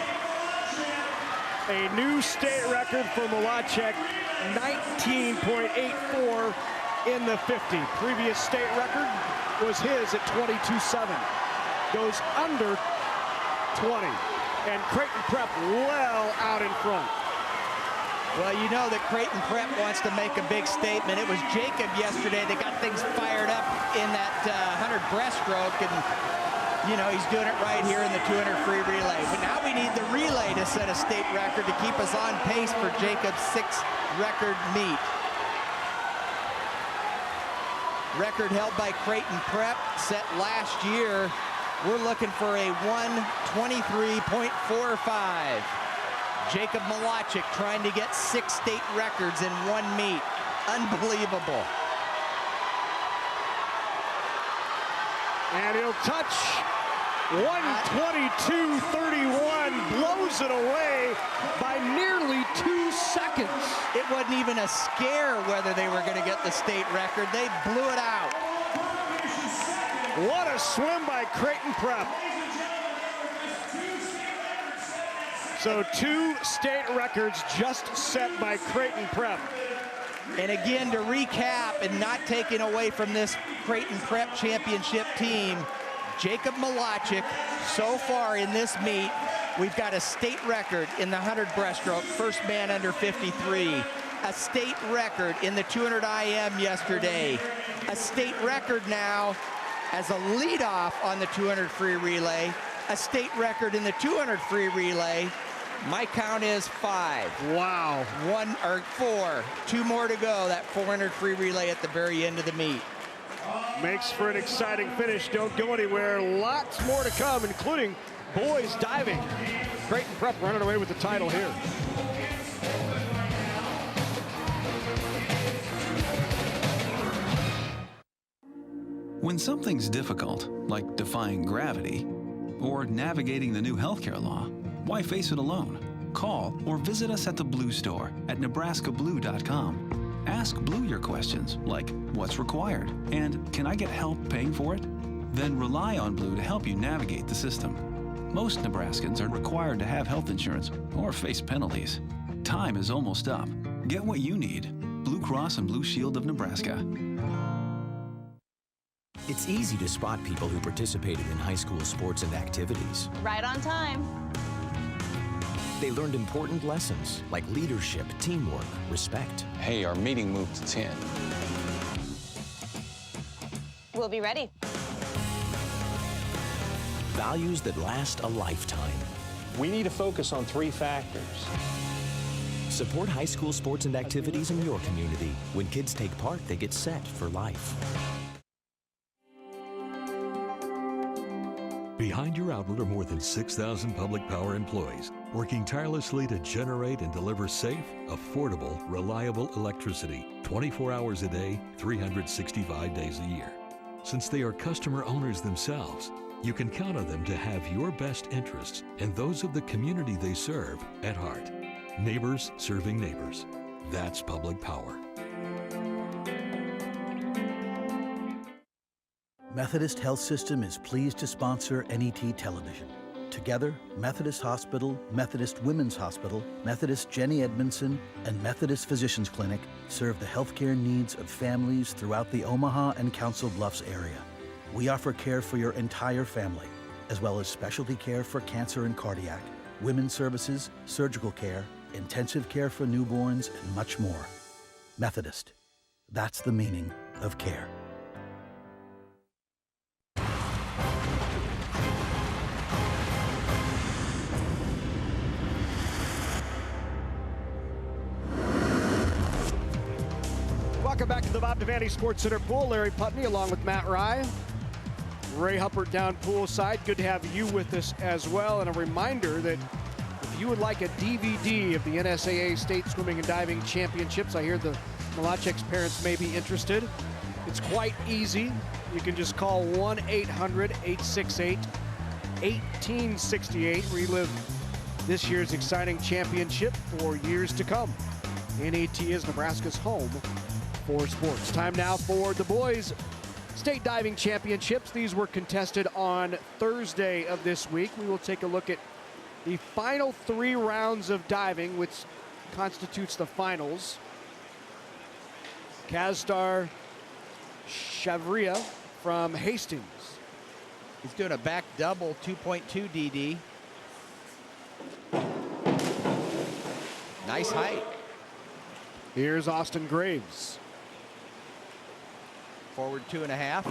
A new state record for Malachek, 19.84 in the 50. Previous state record was his at 22.7. Goes under 20. And Creighton Prep well out in front. Well, you know that Creighton Prep wants to make a big statement. It was Jacob yesterday that got things fired up in that 100 breaststroke, and you know, he's doing it right here in the 200 free relay. But now we need the relay to set a state record to keep us on pace for Jacob's 6th record meet. Record held by Creighton Prep, set last year. We're looking for a 1:23.45. Jacob Malachik trying to get 6 state records in one meet. Unbelievable. And he'll touch 1:22.31, blows it away by nearly 2 seconds. It wasn't even a scare whether they were going to get the state record. They blew it out. What a swim by Creighton Prep. So 2 state records just set by Creighton Prep. And again, to recap and not taking away from this Creighton Prep championship team, Jacob Malachik, so far in this meet, we've got a state record in the 100 breaststroke, first man under 53. A state record in the 200 IM yesterday. A state record now as a leadoff on the 200 free relay. A state record in the 200 free relay. My count is 5. Wow. 1 or 4. 2 more to go. That 400 free relay at the very end of the meet. Makes for an exciting finish. Don't go anywhere. Lots more to come, including boys diving. Creighton Prep running away with the title here. When something's difficult, like defying gravity or navigating the new healthcare law, why face it alone? Call or visit us at the Blue Store at nebraskablue.com. Ask Blue your questions like, what's required? And can I get help paying for it? Then rely on Blue to help you navigate the system. Most Nebraskans are required to have health insurance or face penalties. Time is almost up. Get what you need. Blue Cross and Blue Shield of Nebraska. It's easy to spot people who participated in high school sports and activities. Right on time. They learned important lessons like leadership, teamwork, respect. Hey, our meeting moved to 10. We'll be ready. Values that last a lifetime. We need to focus on 3 factors. Support high school sports and activities in your community. When kids take part, they get set for life. Behind your outlet are more than 6,000 public power employees working tirelessly to generate and deliver safe, affordable, reliable electricity 24 hours a day, 365 days a year. Since they are customer owners themselves, you can count on them to have your best interests and those of the community they serve at heart. Neighbors serving neighbors. That's public power. Methodist Health System is pleased to sponsor NET Television. Together, Methodist Hospital, Methodist Women's Hospital, Methodist Jenny Edmondson, and Methodist Physicians Clinic serve the healthcare needs of families throughout the Omaha and Council Bluffs area. We offer care for your entire family, as well as specialty care for cancer and cardiac, women's services, surgical care, intensive care for newborns, and much more. Methodist. That's the meaning of care. Welcome back to the Bob Devaney Sports Center pool. Larry Putney along with Matt Rye. Ray Huppert down poolside. Good to have you with us as well. And a reminder that if you would like a DVD of the NSAA State Swimming and Diving Championships, I hear the Malachek's parents may be interested. It's quite easy. You can just call 1-800-868-1868. Relive this year's exciting championship for years to come. NAT is Nebraska's home for sports. Time now for the boys' State Diving Championships. These were contested on Thursday of this week. We will take a look at the final 3 rounds of diving, which constitutes the finals. Kazdar Shavria from Hastings. He's doing a back double 2.2 DD. Nice height. Here's Austin Graves. Forward 2.5.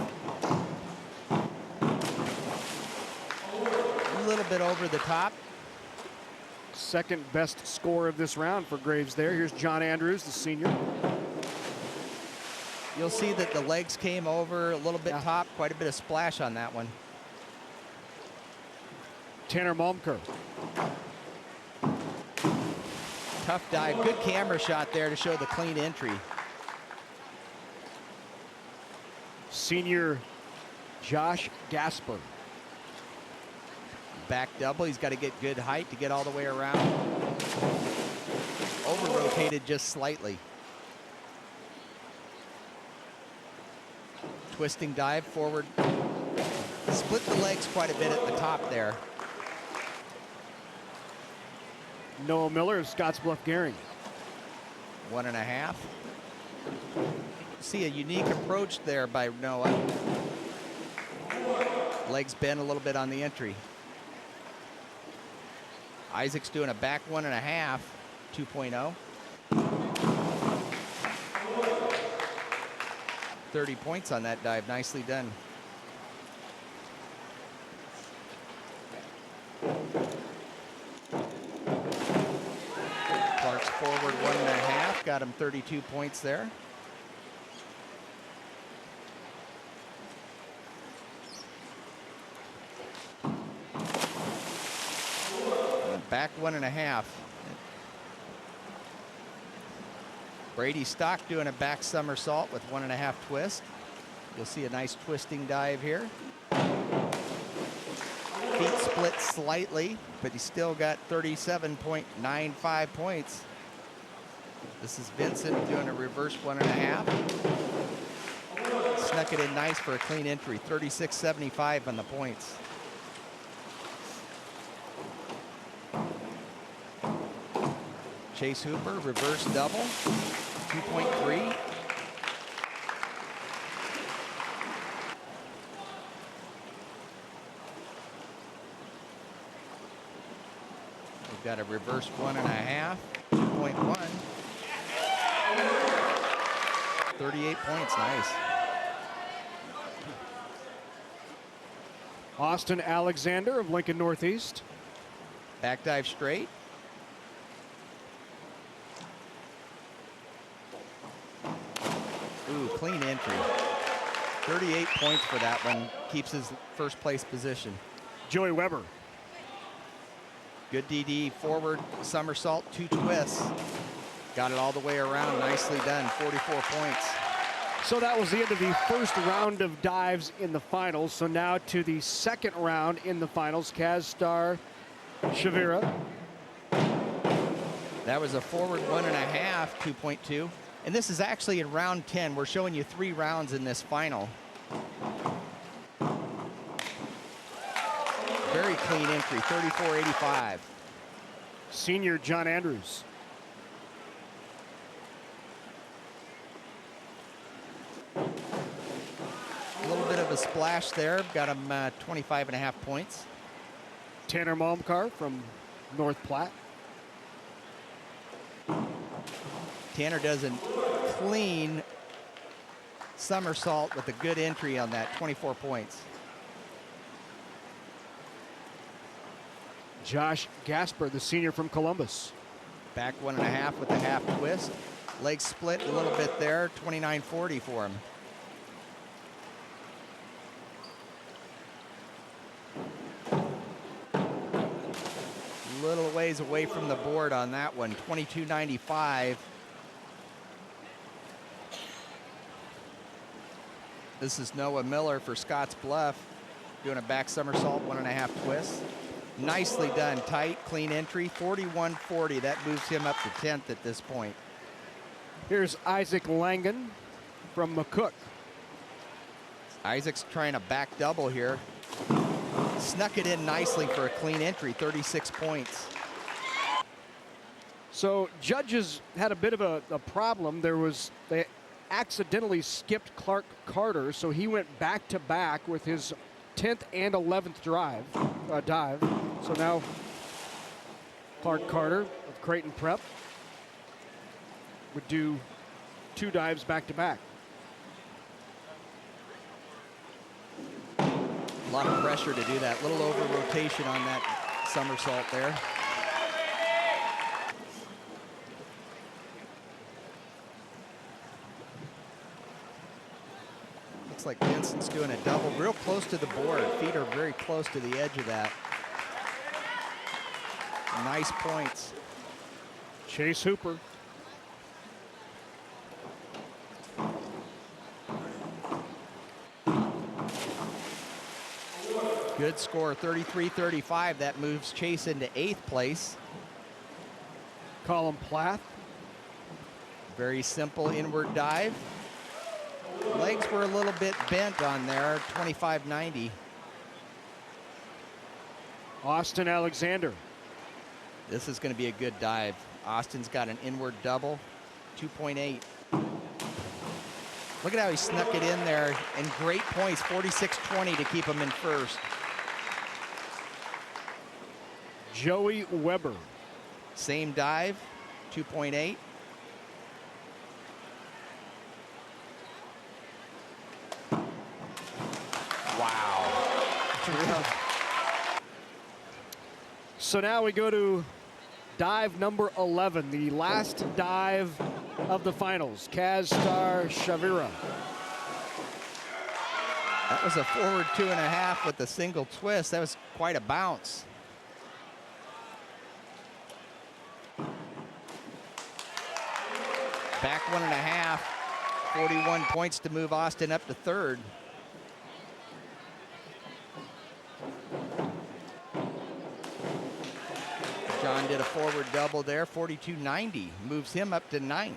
A little bit over the top. Second best score of this round for Graves there. Here's John Andrews, the senior. You'll see that the legs came over a little bit top. Quite a bit of splash on that one. Tanner Malmker. Tough dive. Good camera shot there to show the clean entry. Senior Josh Gasper. Back double. He's got to get good height to get all the way around. Over-rotated just slightly. Twisting dive forward. Split the legs quite a bit at the top there. Noah Miller of Scottsbluff Gary. 1.5. See a unique approach there by Noah. Legs bent a little bit on the entry. Isaac's doing a back 1.5, 2.0. 30 points on that dive. Nicely done. Clark's forward 1.5. Got him 32 points there. Back 1.5. Brady Stock doing a back somersault with 1.5 twist. You'll see a nice twisting dive here. Feet split slightly, but he's still got 37.95 points. This is Vincent doing a reverse 1.5. Snuck it in nice for a clean entry, 36.75 on the points. Chase Hooper, reverse double, 2.3. got a reverse 1.5, 2.1. 38 points, nice. Austin Alexander of Lincoln Northeast. Back dive straight. Ooh, clean entry. 38 points for that one. Keeps his first place position. Joey Weber. Good DD, forward somersault, 2 twists. Got it all the way around, nicely done, 44 points. So that was the end of the first round of dives in the finals. So now to the second round in the finals. Kaz Star Shavira. That was a forward 1.5, 2.2. And this is actually in round 10. We're showing you 3 rounds in this final. Very clean entry, 34.85. Senior John Andrews. A little bit of a splash there. Got him 25.5 points. Tanner Malmkar from North Platte. Tanner does a clean somersault with a good entry on that, 24 points. Josh Gasper, the senior from Columbus. Back 1.5 with a half twist. Leg split a little bit there, 29.40 for him. Little ways away from the board on that one, 22.95. This is Noah Miller for Scotts Bluff, doing a back somersault, 1.5 twist. Nicely done, tight, clean entry, 41.40. That moves him up to 10th at this point. Here's Isaac Langen from McCook. Isaac's trying a back double here. Snuck it in nicely for a clean entry, 36 points. So judges had a bit of a problem. They accidentally skipped Clark Carter, so he went back to back with his 10th and 11th dive. So now Clark Carter of Creighton Prep would do 2 dives back to back. A lot of pressure to do that. Little over rotation on that somersault there. Looks like Vincent's doing a double real close to the board. Feet are very close to the edge of that. Nice points. Chase Hooper. Good score, 33-35. That moves Chase into 8th place. Colin Plath. Very simple inward dive. Legs were a little bit bent on there, 25.90. Austin Alexander. This is going to be a good dive. Austin's got an inward double, 2.8. Look at how he snuck it in there, and great points, 46.20 to keep him in first. Joey Weber. Same dive, 2.8. Wow. So now we go to dive number 11, the last dive of the finals. Kaz Star Shavira. That was a forward 2.5 with a single twist. That was quite a bounce. Back 1.5, 41 points to move Austin up to 3rd. John did a forward double there, 42.90, moves him up to 9th.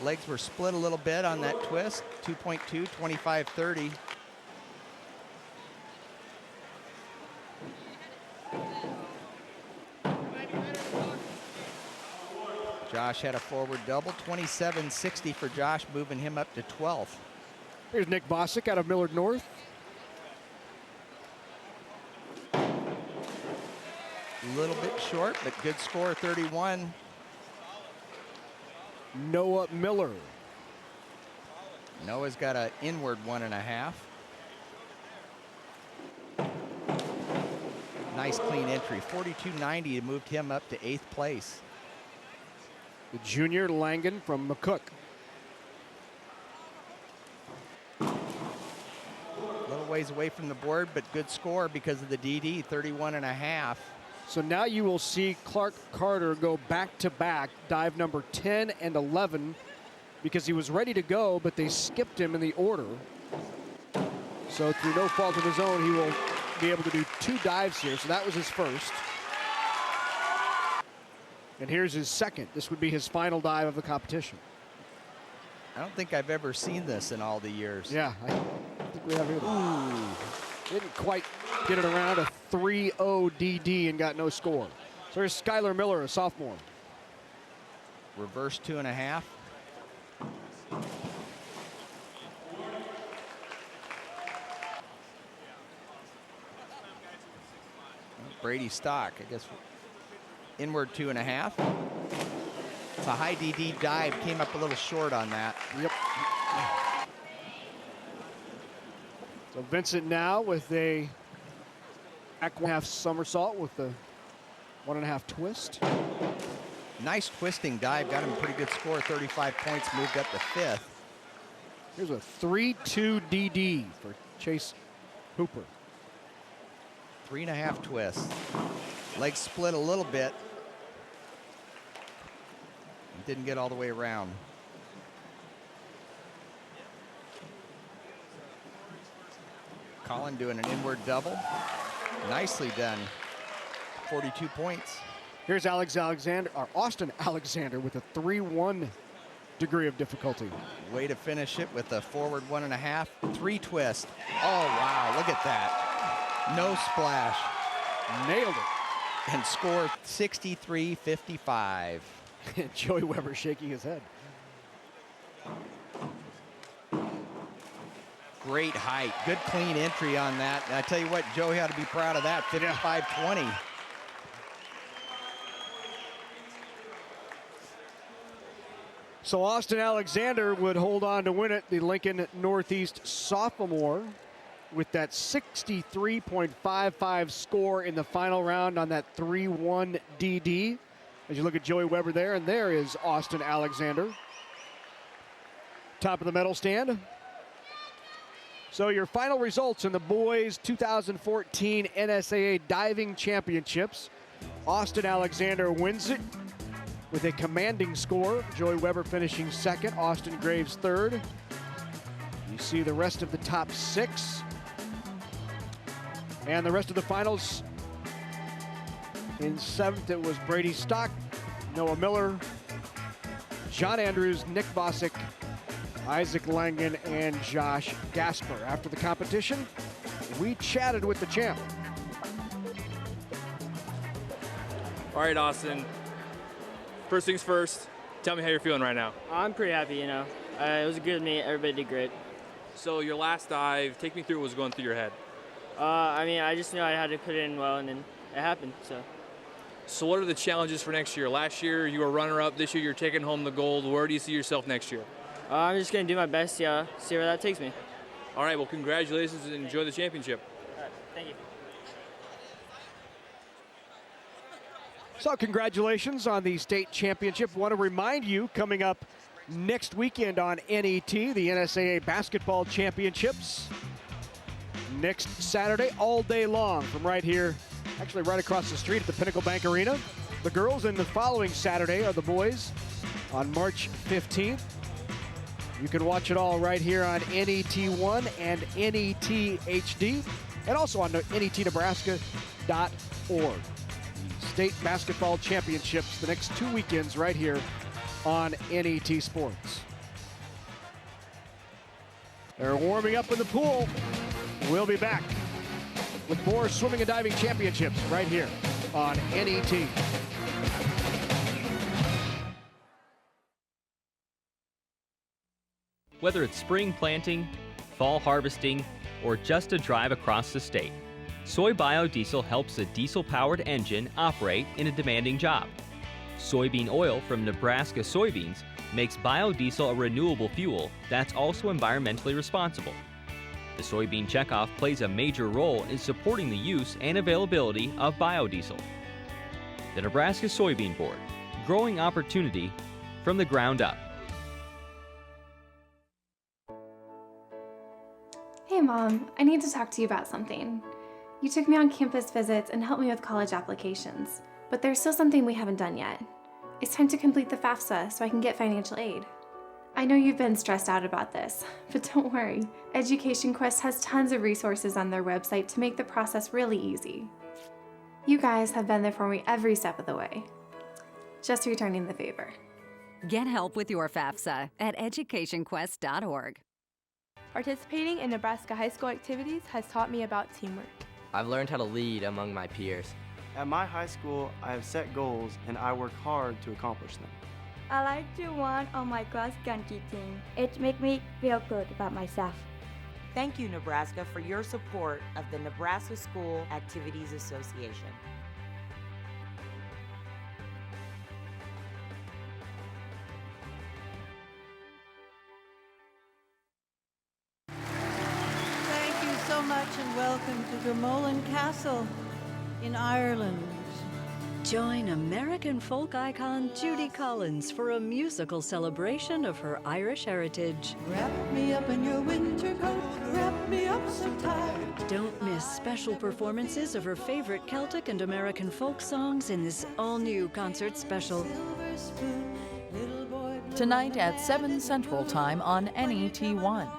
Legs were split a little bit on that twist, 2.2, 25.30. Josh had a forward double, 27.60 for Josh, moving him up to 12th. Here's Nick Bosick out of Millard North. A little bit short, but good score, 31. Noah Miller. Noah's got an inward 1.5. Nice clean entry, 42.90 moved him up to 8th place. The junior Langan from McCook. A little ways away from the board, but good score because of the DD, 31.5. So now you will see Clark Carter go back-to-back, dive number 10 and 11, because he was ready to go, but they skipped him in the order. So through no fault of his own, he will be able to do 2 dives here. So that was his first. And here's his second. This would be his final dive of the competition. I don't think I've ever seen this in all the years. Yeah, I think we have either. Ooh. Didn't quite get it around a 3-0 DD and got no score. So here's Skylar Miller, a sophomore. Reverse 2.5. Brady Stock, I guess, inward 2.5. It's a high DD dive, came up a little short on that. Yep. So Vincent now with a 1.5 somersault with the 1.5 twist. Nice twisting dive, got him a pretty good score, 35 points, moved up to 5th. Here's a 3-2 DD for Chase Hooper. 3.5 twists. Legs split a little bit. Didn't get all the way around. Colin doing an inward double. Nicely done. 42 points. Here's Austin Alexander with a 3-1 degree of difficulty. Way to finish it with a forward 1.5, 3 twist. Oh, wow, look at that. No splash. Nailed it. And scored 63-55. Joey Weber shaking his head. Great height, good clean entry on that. And I tell you what, Joey ought to be proud of that, 55-20. So Austin Alexander would hold on to win it, the Lincoln Northeast sophomore, with that 63.55 score in the final round on that 3-1 DD. As you look at Joey Weber there, and there is Austin Alexander. Top of the medal stand. So your final results in the boys 2014 NSAA Diving Championships. Austin Alexander wins it with a commanding score. Joey Weber finishing second, Austin Graves third. You see the rest of the top 6. And the rest of the finals. In 7th, it was Brady Stock, Noah Miller, John Andrews, Nick Bosick, Isaac Langan, and Josh Gasper. After the competition, we chatted with the champ. All right, Austin. First things first, tell me how you're feeling right now. I'm pretty happy, you know. It was a good meet. Everybody did great. So your last dive, take me through what was going through your head. I mean, I just knew I had to put it in well, and then it happened, So what are the challenges for next year? Last year, you were runner-up. This year, you're taking home the gold. Where do you see yourself next year? I'm just going to do my best, see where that takes me. All right, well, congratulations and enjoy the championship. All right, thank you. So congratulations on the state championship. Want to remind you, coming up next weekend on NET, the NSAA Basketball Championships. Next Saturday, all day long, from right here, actually right across the street at the Pinnacle Bank Arena. The girls, and the following Saturday are the boys on March 15th. You can watch it all right here on NET1 and NET HD, and also on netnebraska.org. State Basketball Championships the next 2 weekends right here on NET Sports. They're warming up in the pool. We'll be back with more swimming and diving championships right here on NET. Whether it's spring planting, fall harvesting, or just a drive across the state. Soy biodiesel helps a diesel-powered engine operate in a demanding job. Soybean oil from Nebraska soybeans makes biodiesel a renewable fuel that's also environmentally responsible. The soybean checkoff plays a major role in supporting the use and availability of biodiesel. The Nebraska Soybean Board, growing opportunity from the ground up. Hey Mom, I need to talk to you about something. You took me on campus visits and helped me with college applications, but there's still something we haven't done yet. It's time to complete the FAFSA so I can get financial aid. I know you've been stressed out about this, but don't worry. Education Quest has tons of resources on their website to make the process really easy. You guys have been there for me every step of the way. Just returning the favor. Get help with your FAFSA at educationquest.org. Participating in Nebraska high school activities has taught me about teamwork. I've learned how to lead among my peers. At my high school, I have set goals and I work hard to accomplish them. I like to run on my cross-country team. It makes me feel good about myself. Thank you, Nebraska, for your support of the Nebraska School Activities Association. Thank you so much and welcome to Dromoland Castle in Ireland. Join American folk icon Judy Collins for a musical celebration of her Irish heritage. Wrap me up in your winter coat, wrap me up so tight. Don't miss special performances of her favorite Celtic and American folk songs in this all-new concert special. Tonight at 7 Central Time on NET1.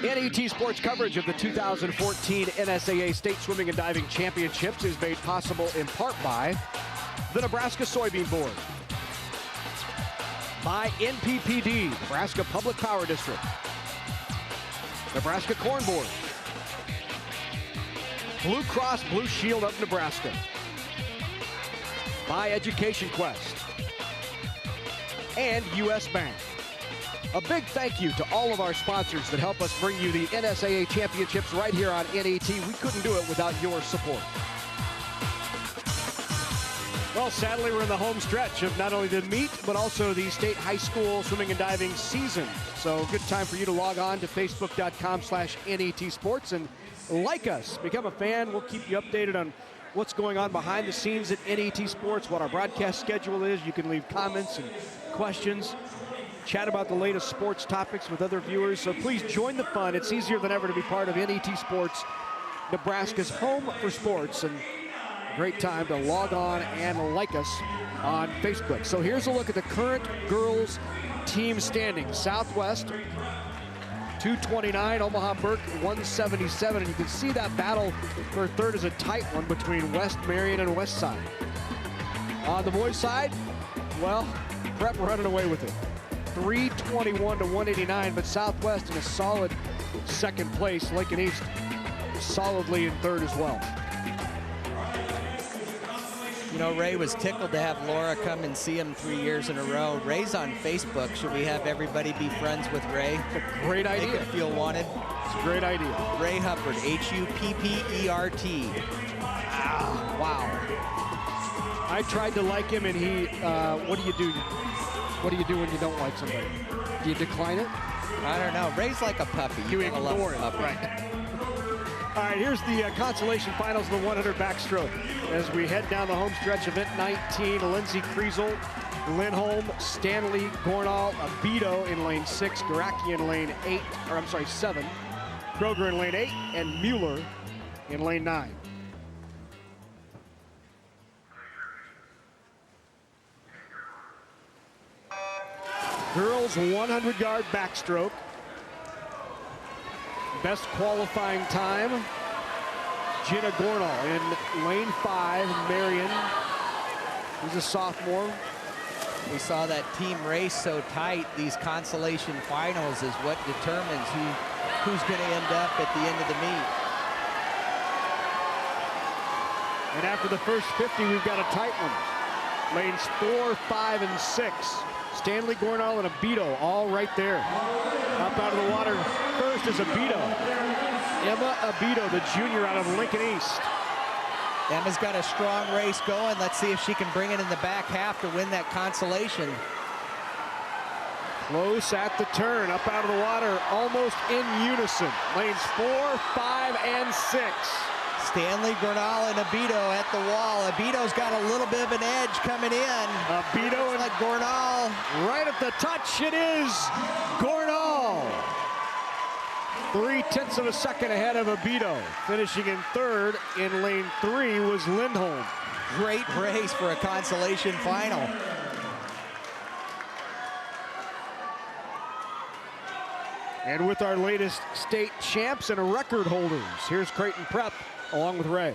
NET Sports coverage of the 2014 NSAA State Swimming and Diving Championships is made possible in part by the Nebraska Soybean Board, by NPPD, Nebraska Public Power District, Nebraska Corn Board, Blue Cross Blue Shield of Nebraska, by Education Quest, and U.S. Bank. A big thank you to all of our sponsors that help us bring you the NSAA Championships right here on NET. We couldn't do it without your support. Well, sadly, we're in the home stretch of not only the meet, but also the state high school swimming and diving season. So good time for you to log on to facebook.com/NET Sports and like us. Become a fan. We'll keep you updated on what's going on behind the scenes at NET Sports, what our broadcast schedule is. You can leave comments and questions. Chat about the latest sports topics with other viewers. So please join the fun. It's easier than ever to be part of NET Sports, Nebraska's home for sports. And a great time to log on and like us on Facebook. So here's a look at the current girls team standings. Southwest, 229, Omaha Burke, 177. And you can see that battle for third is a tight one between West Marion and West Side. On the boys' side, well, Prep running away with it. 321 to 189, but Southwest in a solid second place. Lincoln East solidly in third as well. You know, Ray was tickled to have Laura come and see him 3 years in a row. Ray's on Facebook. Should we have everybody be friends with Ray? It's a great idea. Make him feel wanted. It's a great idea. Ray Huppert, Huppert. Wow. I tried to like him, and he, what do you do? What do you do when you don't like somebody? Do you decline it? I don't know. Ray's like a puppy. You ignore it. Right. All right, here's the consolation finals of the 100 backstroke. As we head down the home stretch, event 19, Lindsey Kriesel, Lindholm, Stanley, Gornall, Abito in lane 6, Garacki in lane 7, Kroger in lane 8, and Mueller in lane 9. Girls 100-yard backstroke. Best qualifying time, Jenna Gornall in lane 5, Marion. He's a sophomore. We saw that team race so tight. These consolation finals is what determines who's going to end up at the end of the meet. And after the first 50, we've got a tight one. Lanes 4, 5, and 6. Stanley, Gornall, and Abito all right there. Up out of the water first is Abito. Emma Abito, the junior out of Lincoln East. Emma's got a strong race going. Let's see if she can bring it in the back half to win that consolation. Close at the turn, up out of the water, almost in unison. Lanes 4, 5, and 6. Stanley, Gornall, and Abito at the wall. Abito's got a little bit of an edge coming in. Abito and Gornall. Right at the touch, it is Gornall. 0.3 of a second ahead of Abito. Finishing in third in lane 3 was Lindholm. Great race for a consolation final. And with our latest state champs and record holders, here's Creighton Prep along with Ray.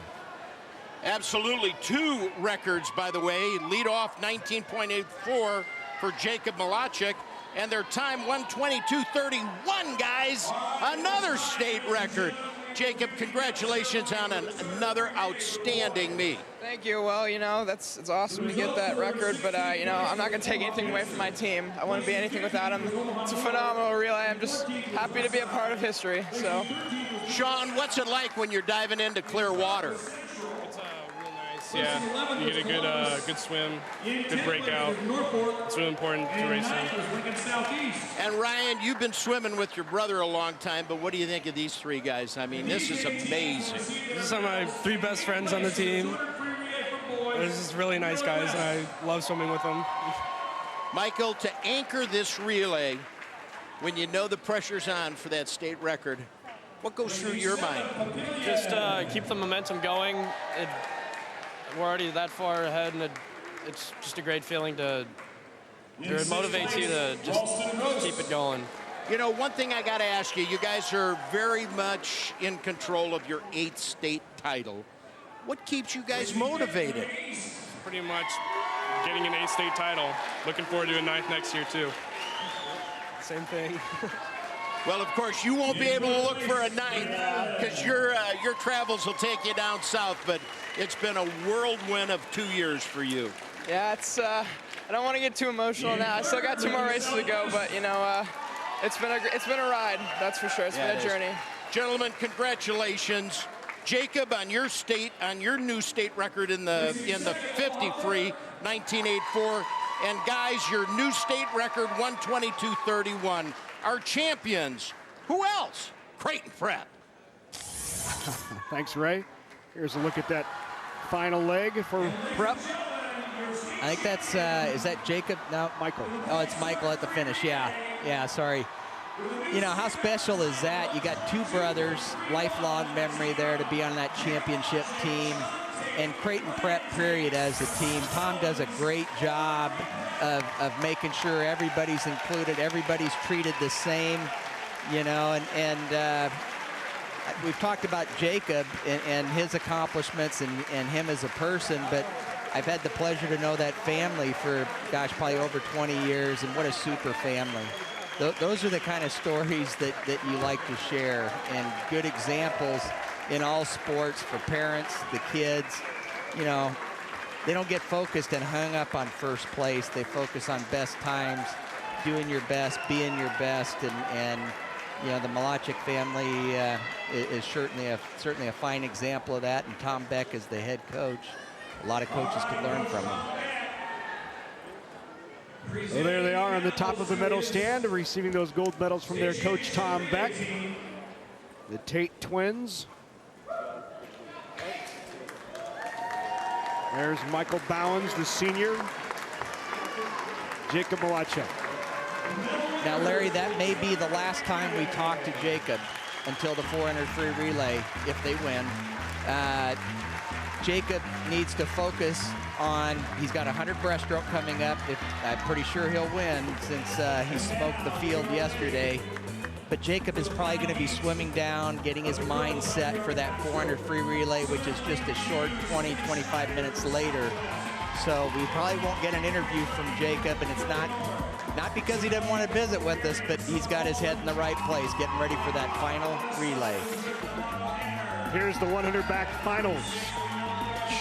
Absolutely, 2 records, by the way. Lead off 19.84 for Jacob Malachik, and their time 1:22.31, guys. Another state record. Jacob, congratulations on another outstanding meet. Thank you. Well, you know, it's awesome to get that record, but you know, I'm not going to take anything away from my team. I wouldn't be anything without them. It's a phenomenal relay. I'm just happy to be a part of history. So, Sean, what's it like when you're diving into clear water? It's real nice. Yeah, you get a good swim, good breakout. It's really important to racing. And Ryan, you've been swimming with your brother a long time, but what do you think of these 3 guys? I mean, this is amazing. These are some of my 3 best friends on the team. They're just really nice guys, and I love swimming with them. Michael, to anchor this relay, when you know the pressure's on for that state record, what goes through your mind? Just keep the momentum going. We're already that far ahead, and it's just a great feeling it motivates you to just keep it going. You know, one thing I got to ask you, you guys are very much in control of your 8th state title. What keeps you guys motivated? Pretty much getting an 8th state title. Looking forward to a 9th next year, too. Same thing. Well, of course, you won't be able to look for a 9th because your travels will take you down south, but it's been a whirlwind of 2 years for you. Yeah, I don't want to get too emotional now. I still got 2 more races to go, but you know, it's been a ride, that's for sure. It's been a journey. Gentlemen, congratulations. Jacob, on your new state record in the 50 19.84, and guys, your new state record 1:22.31. Our champions. Who else? Creighton Prep. Thanks, Ray. Here's a look at that final leg for Prep. I think that's, is that Jacob? No, Michael. Oh, it's Michael at the finish. Yeah, sorry. You know, how special is that? You got 2 brothers, lifelong memory there to be on that championship team. And Creighton Prep, period, as a team. Tom does a great job of making sure everybody's included, everybody's treated the same, you know, and we've talked about Jacob and his accomplishments and him as a person, but I've had the pleasure to know that family for, gosh, probably over 20 years, and what a super family. Those are the kind of stories that you like to share, and good examples in all sports for parents, the kids. You know, they don't get focused and hung up on first place. They focus on best times, doing your best, being your best, and you know, the Malachik family is certainly a fine example of that, and Tom Beck is the head coach. A lot of coaches could learn from him. Well, there they are on the top of the medal stand, receiving those gold medals from their coach, Tom Beck. The Tate twins. There's Michael Bowens, the senior. Jacob Malachik. Now, Larry, that may be the last time we talk to Jacob until the 400 free relay, if they win. Jacob needs to focus on, he's got 100 breaststroke coming up. I'm pretty sure he'll win since he smoked the field yesterday. But Jacob is probably going to be swimming down, getting his mind set for that 400 free relay, which is just a short 20, 25 minutes later. So we probably won't get an interview from Jacob, and it's not because he doesn't want to visit with us, but he's got his head in the right place, getting ready for that final relay. Here's the 100 back finals.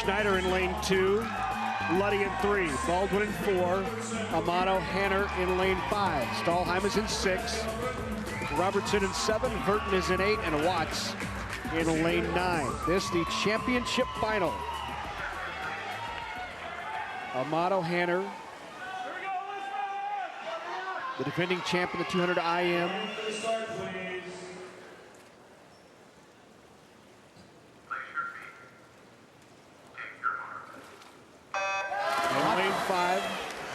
Schneider in lane 2, Luddy in 3, Baldwin in 4, Amato Hanner in lane 5. Stahlheim is in 6, Robertson in 7, Burton is in 8, and Watts in lane 9. This the championship final. Amato Hanner, the defending champ in the 200 IM. Lane 5.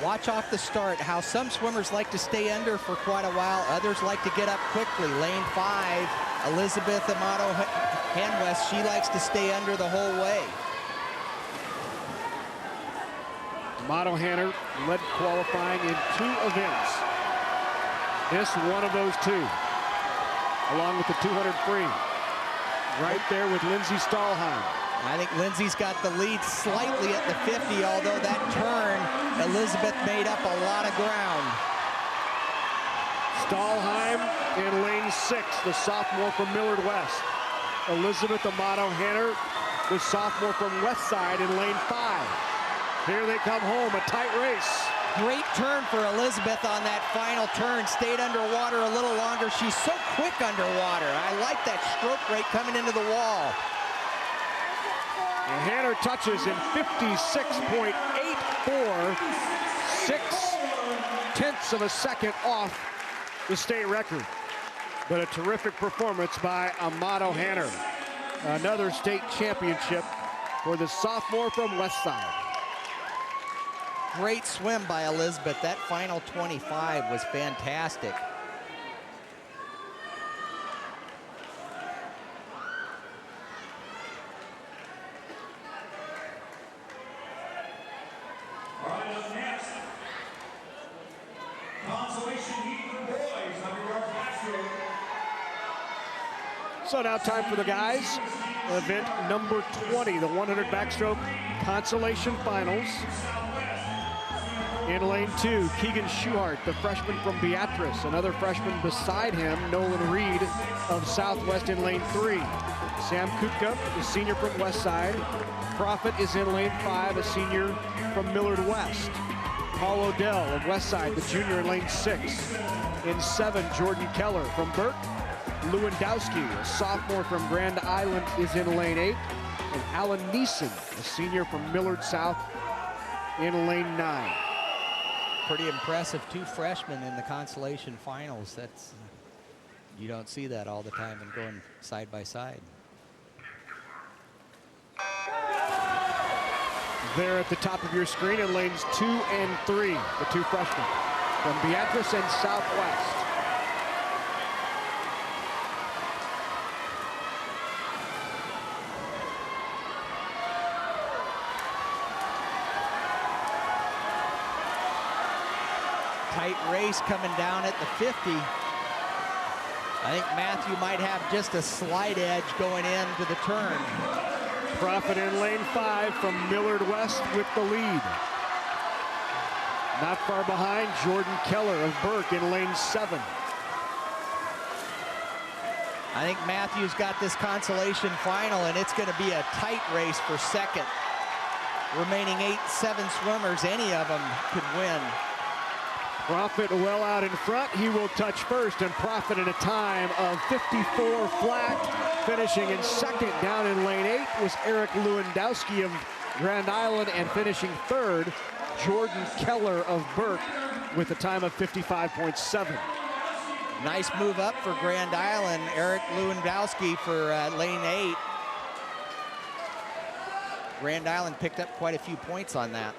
Watch off the start how some swimmers like to stay under for quite a while. Others like to get up quickly. Lane 5, Elizabeth Amato Hanwest, she likes to stay under the whole way. Amato Hanner led qualifying in 2 events. This one of those 2, along with the 200 free. Right there with Lindsay Stahlheim. I think Lindsay's got the lead slightly at the 50, although that turn, Elizabeth made up a lot of ground. Stahlheim in lane 6, the sophomore from Millard West. Elizabeth Amato Hanner, the sophomore from Westside, in lane 5. Here they come home, a tight race. Great turn for Elizabeth on that final turn. Stayed underwater a little longer. She's so quick underwater. I like that stroke rate coming into the wall. And Hanner touches in 56.84, 0.6 of a second off the state record. But a terrific performance by Amato Hanner. Another state championship for the sophomore from Westside. Great swim by Elizabeth. That final 25 was fantastic. So now time for the guys. Event number 20, the 100 backstroke consolation finals. In lane 2, Keegan Schuhart, the freshman from Beatrice. Another freshman beside him, Nolan Reed of Southwest in lane 3. Sam Kutka, the senior from Westside. Profit is in lane 5, a senior from Millard West. Paul Odell of Westside, the junior in lane 6. In 7, Jordan Keller from Burke. Lewandowski, a sophomore from Grand Island, is in lane 8. And Alan Neeson, a senior from Millard South, in lane 9. Pretty impressive, 2 freshmen in the consolation finals. That's, you don't see that all the time and going side by side. There at the top of your screen in lanes 2 and 3, the 2 freshmen from Beatrice and Southwest. Tight race coming down at the 50. I think Matthew might have just a slight edge going into the turn. Profit in lane 5 from Millard West with the lead. Not far behind, Jordan Keller of Burke in lane 7. I think Matthew's got this consolation final, and it's going to be a tight race for second. Remaining 7 swimmers, any of them could win. Profit well out in front. He will touch first, and Profit in a time of 54 flat. Finishing in second down in lane 8 was Eric Lewandowski of Grand Island, and finishing third, Jordan Keller of Burke with a time of 55.7. Nice move up for Grand Island. Eric Lewandowski for lane 8. Grand Island picked up quite a few points on that.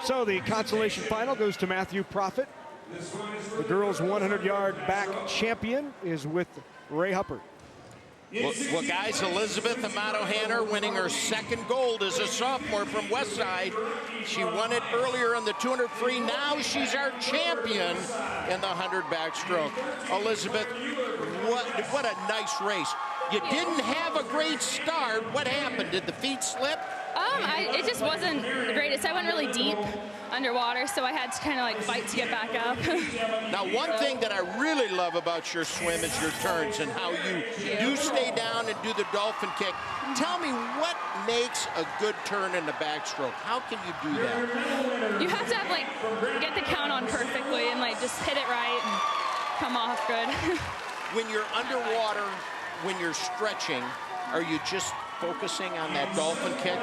So the consolation final goes to Matthew Profit. The girls' 100-yard back champion is with Ray Huppert. Well, guys, Elizabeth Amato Hanner winning her 2nd gold as a sophomore from Westside. She won it earlier in the 200 free. Now she's our champion in the 100 backstroke. Elizabeth, what a nice race. You didn't have a great start. What happened? Did the feet slip? It just wasn't the greatest. I went really deep underwater, so I had to kind of like fight to get back up. Now, one thing that I really love about your swim is your turns and how you do stay down and do the dolphin kick. Tell me what makes a good turn in the backstroke. How can you do that? You have to have get the count on perfectly and just hit it right and come off good. When you're underwater, when you're stretching, are you just focusing on that dolphin kick?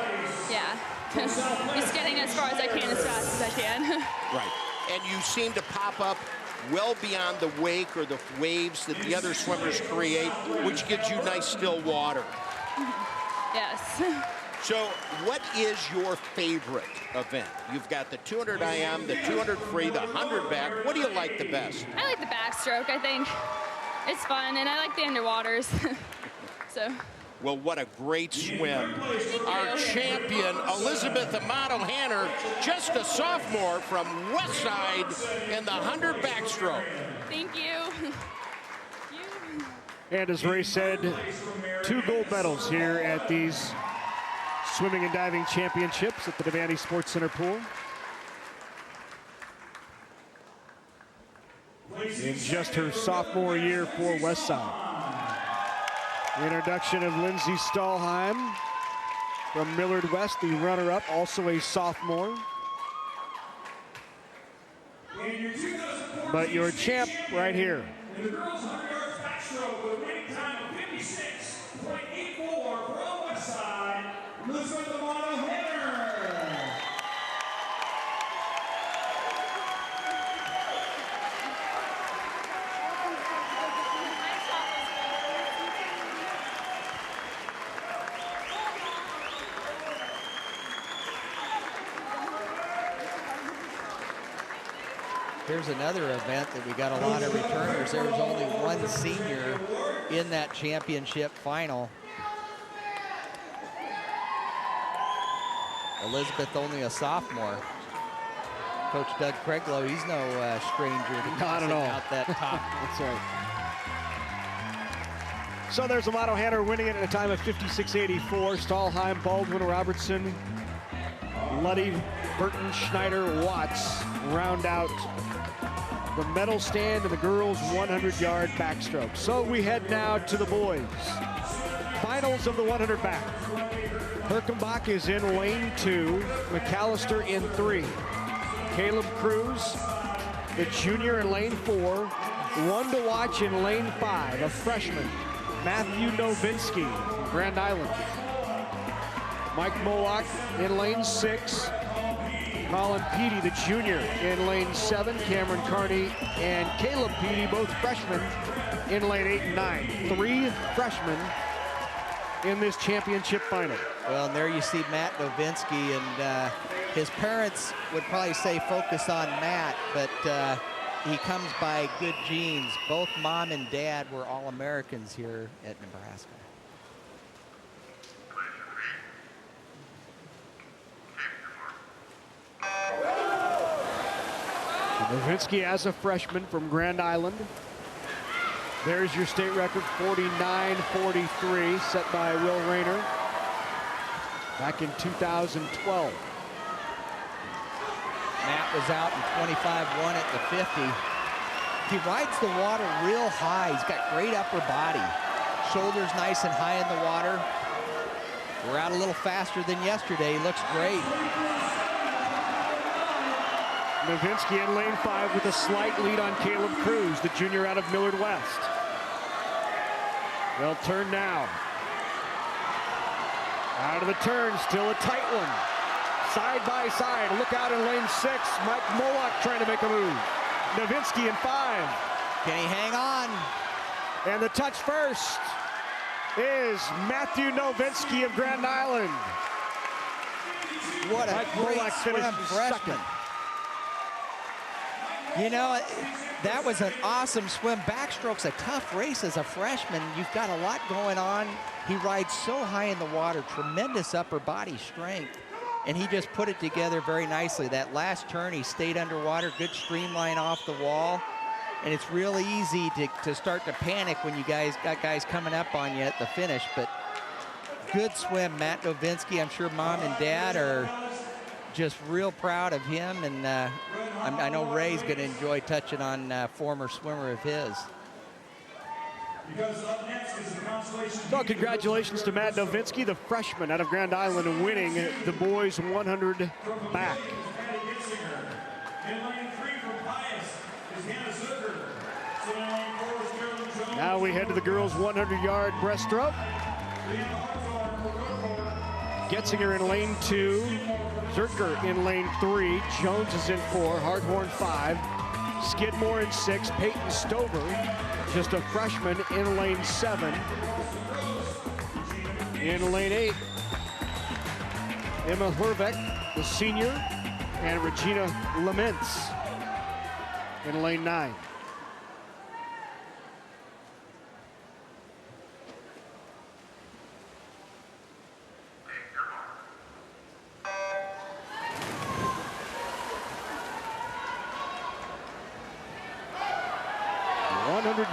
Yeah, just getting as far as I can as fast as I can. Right, and you seem to pop up well beyond the wake or the waves that the other swimmers create, which gives you nice still water. Yes. So what is your favorite event? You've got the 200 IM, the 200 free, the 100 back. What do you like the best? I like the backstroke. I think it's fun, and I like the underwaters. So. Well, what a great swim. Our champion, Elizabeth Amato-Hanner, just a sophomore from Westside in the 100 backstroke. Thank you. And as Ray said, 2 gold medals here at these swimming and diving championships at the Devaney Sports Center pool. In just her sophomore year for Westside. The introduction of Lindsay Stahlheim from Millard West, the runner-up, also a sophomore. But your champ right here. In the girls' 100 yards backstroke with a winning time of 56.84 from Westside, Elizabeth Amato-Hanner. Here's another event that we got a lot of returners. There was only one senior in that championship final. Elizabeth only a sophomore. Coach Doug Craiglow, he's no stranger to not at all out that top. That's right. So there's Amato-Hanner winning it at a time of 56.84. Stahlheim, Baldwin, Robertson, Luddy, Burton, Schneider, Watts round out the medal stand in the girls' 100-yard backstroke. So we head now to the boys. Finals of the 100 back. Herkenbach is in lane 2, McAllister in 3. Caleb Cruz, the junior, in lane 4. One to watch in lane 5, a freshman, Matthew Novinsky, Grand Island. Mike Moloch in lane 6. Colin Peaty, the junior, in lane 7. Cameron Carney and Caleb Peaty, both freshmen, in lane 8 and 9. 3 freshmen in this championship final. Well, and there you see Matt Novinsky, and his parents would probably say focus on Matt, but he comes by good genes. Both mom and dad were All-Americans here at Nebraska. Novinsky as a freshman from Grand Island. There's your state record, 49.43, set by Will Rayner back in 2012. Matt was out in 25.1 at the 50. He rides the water real high. He's got great upper body. Shoulders nice and high in the water. We're out a little faster than yesterday. He looks great. Novinsky in lane 5 with a slight lead on Caleb Cruz, the junior out of Millard West. They'll turn now. Out of the turn, still a tight one. Side by side, look out in lane 6. Mike Moloch trying to make a move. Novinsky in 5. Can he hang on? And the touch first is Matthew Novinsky of Grand Island. What a Mike great Moloch swim, finished freshman. second. You know, that was an awesome swim. Backstroke's a tough race as a freshman. You've got a lot going on. He rides so high in the water, tremendous upper body strength, and he just put it together very nicely. That last turn, he stayed underwater, good streamline off the wall, and it's really easy to start to panic when you guys got guys coming up on you at the finish, but Good swim, Matt Novinsky. I'm sure Mom and Dad are just real proud of him, and I know Ray's going to enjoy touching on former swimmer of his. So congratulations to Matt Novinsky, the freshman out of Grand Island, winning the boys 100 back. Now we head to the girls 100-yard breaststroke. Getzinger in lane 2, Zerker in lane 3, Jones is in 4, Harthorn 5, Skidmore in 6, Peyton Stover, just a freshman, in lane 7. In lane 8, Emma Herbeck, the senior, and Regina Laments in lane 9.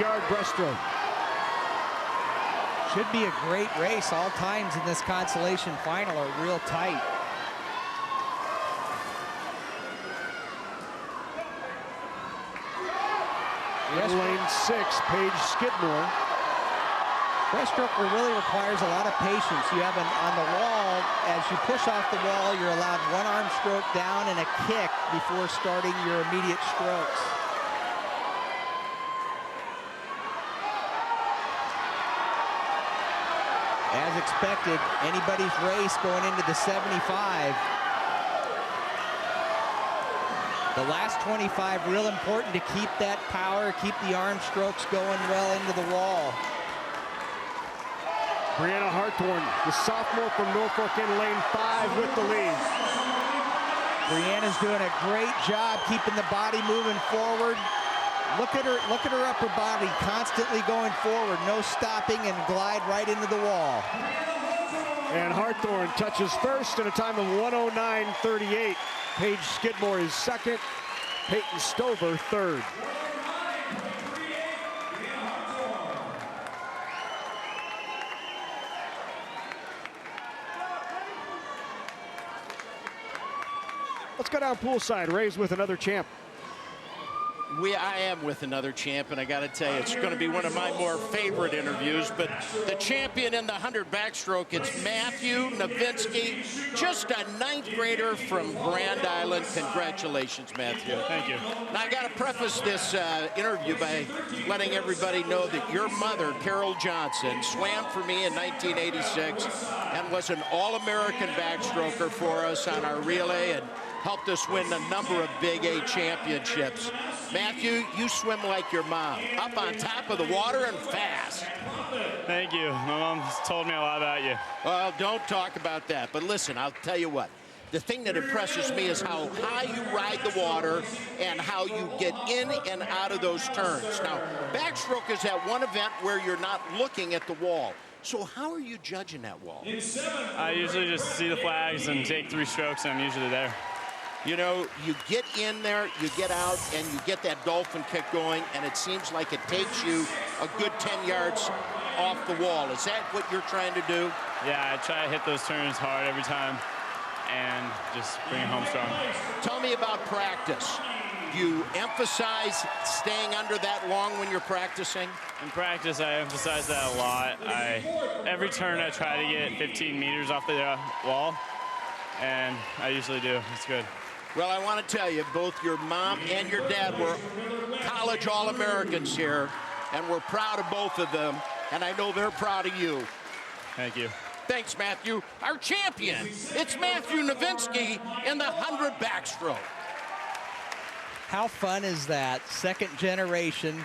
Yard breaststroke. Should be a great race. All times in this consolation final are real tight. In lane 6, Paige Skidmore. Breaststroke really requires a lot of patience. You have on the wall, as you push off the wall, you're allowed one arm stroke down and a kick before starting your immediate strokes. As expected, anybody's race going into the 75. The last 25, real important to keep that power, keep the arm strokes going well into the wall. Brianna Harthorn, the sophomore from Norfolk, in lane 5 with the lead. Brianna's doing a great job keeping the body moving forward. Look at her upper body constantly going forward, no stopping, and glide right into the wall. And Harthorn touches first in a time of 109.38. Paige Skidmore is second, Peyton Stover third. Let's go down poolside. Ray's with another champ. I am with another champ, and I got to tell you, it's going to be one of my more favorite interviews. But the champion in the 100 backstroke, it's Matthew Novinsky, just a 9th grader from Grand Island. Congratulations, Matthew. Thank you. Now, I got to preface this interview by letting everybody know that your mother, Carol Johnson, swam for me in 1986 and was an All-American backstroker for us on our relay and helped us win a number of Big A championships. Matthew, you swim like your mom, up on top of the water and fast. Thank you. My mom's told me a lot about you. Well, don't talk about that. But listen, I'll tell you what. The thing that impresses me is how high you ride the water and how you get in and out of those turns. Now, backstroke is that one event where you're not looking at the wall. So how are you judging that wall? I usually just see the flags and take 3 strokes, and I'm usually there. You know, you get in there, you get out, and you get that dolphin kick going, and it seems like it takes you a good 10 yards off the wall. Is that what you're trying to do? Yeah, I try to hit those turns hard every time and just bring it home strong. Tell me about practice. Do you emphasize staying under that long when you're practicing? In practice, I emphasize that a lot. Every turn I try to get 15 meters off the wall, and I usually do. It's good. Well, I want to tell you, both your mom and your dad were college All-Americans here, and we're proud of both of them, and I know they're proud of you. Thank you. Thanks, Matthew. Our champion, it's Matthew Novinsky in the 100 backstroke. How fun is that? Second generation.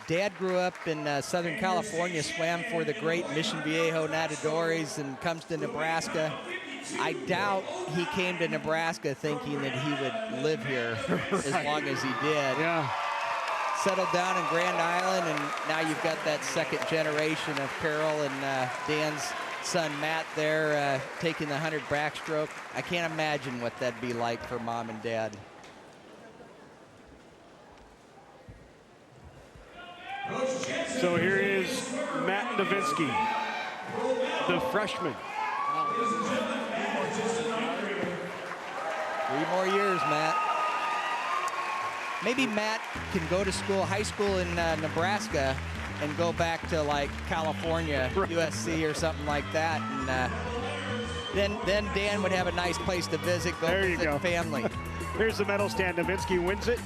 Dad grew up in Southern California, swam for the great Mission Viejo Nadadores, and comes to Nebraska. I doubt he came to Nebraska thinking that he would live here as long as he did. Yeah. Settled down in Grand Island, and now you've got that second generation of Carol and Dan's son Matt there taking the 100 backstroke. I can't imagine what that'd be like for mom and dad. So here is Matt Novinsky. the freshman. 3 more years, Matt. Maybe Matt can go to school, high school in Nebraska, and go back to like California, USC or something like that, and then Dan would have a nice place to visit. There you go. Family. Here's the medal stand. Nowitzki wins it.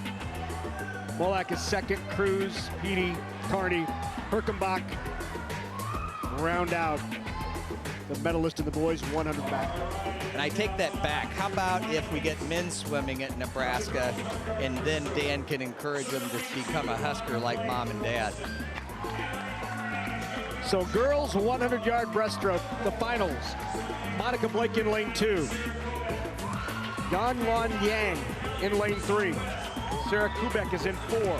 Molak is second. Cruz, Petey, Carney, Herkenbach round out the medalist in the boys 100 back. And I take that back. How about if we get men's swimming at Nebraska, and then Dan can encourage them to become a Husker like mom and dad. So girls 100-yard breaststroke, the finals. Monica Blake in lane 2. Yanwan Yang in lane 3. Sarah Kubek is in 4.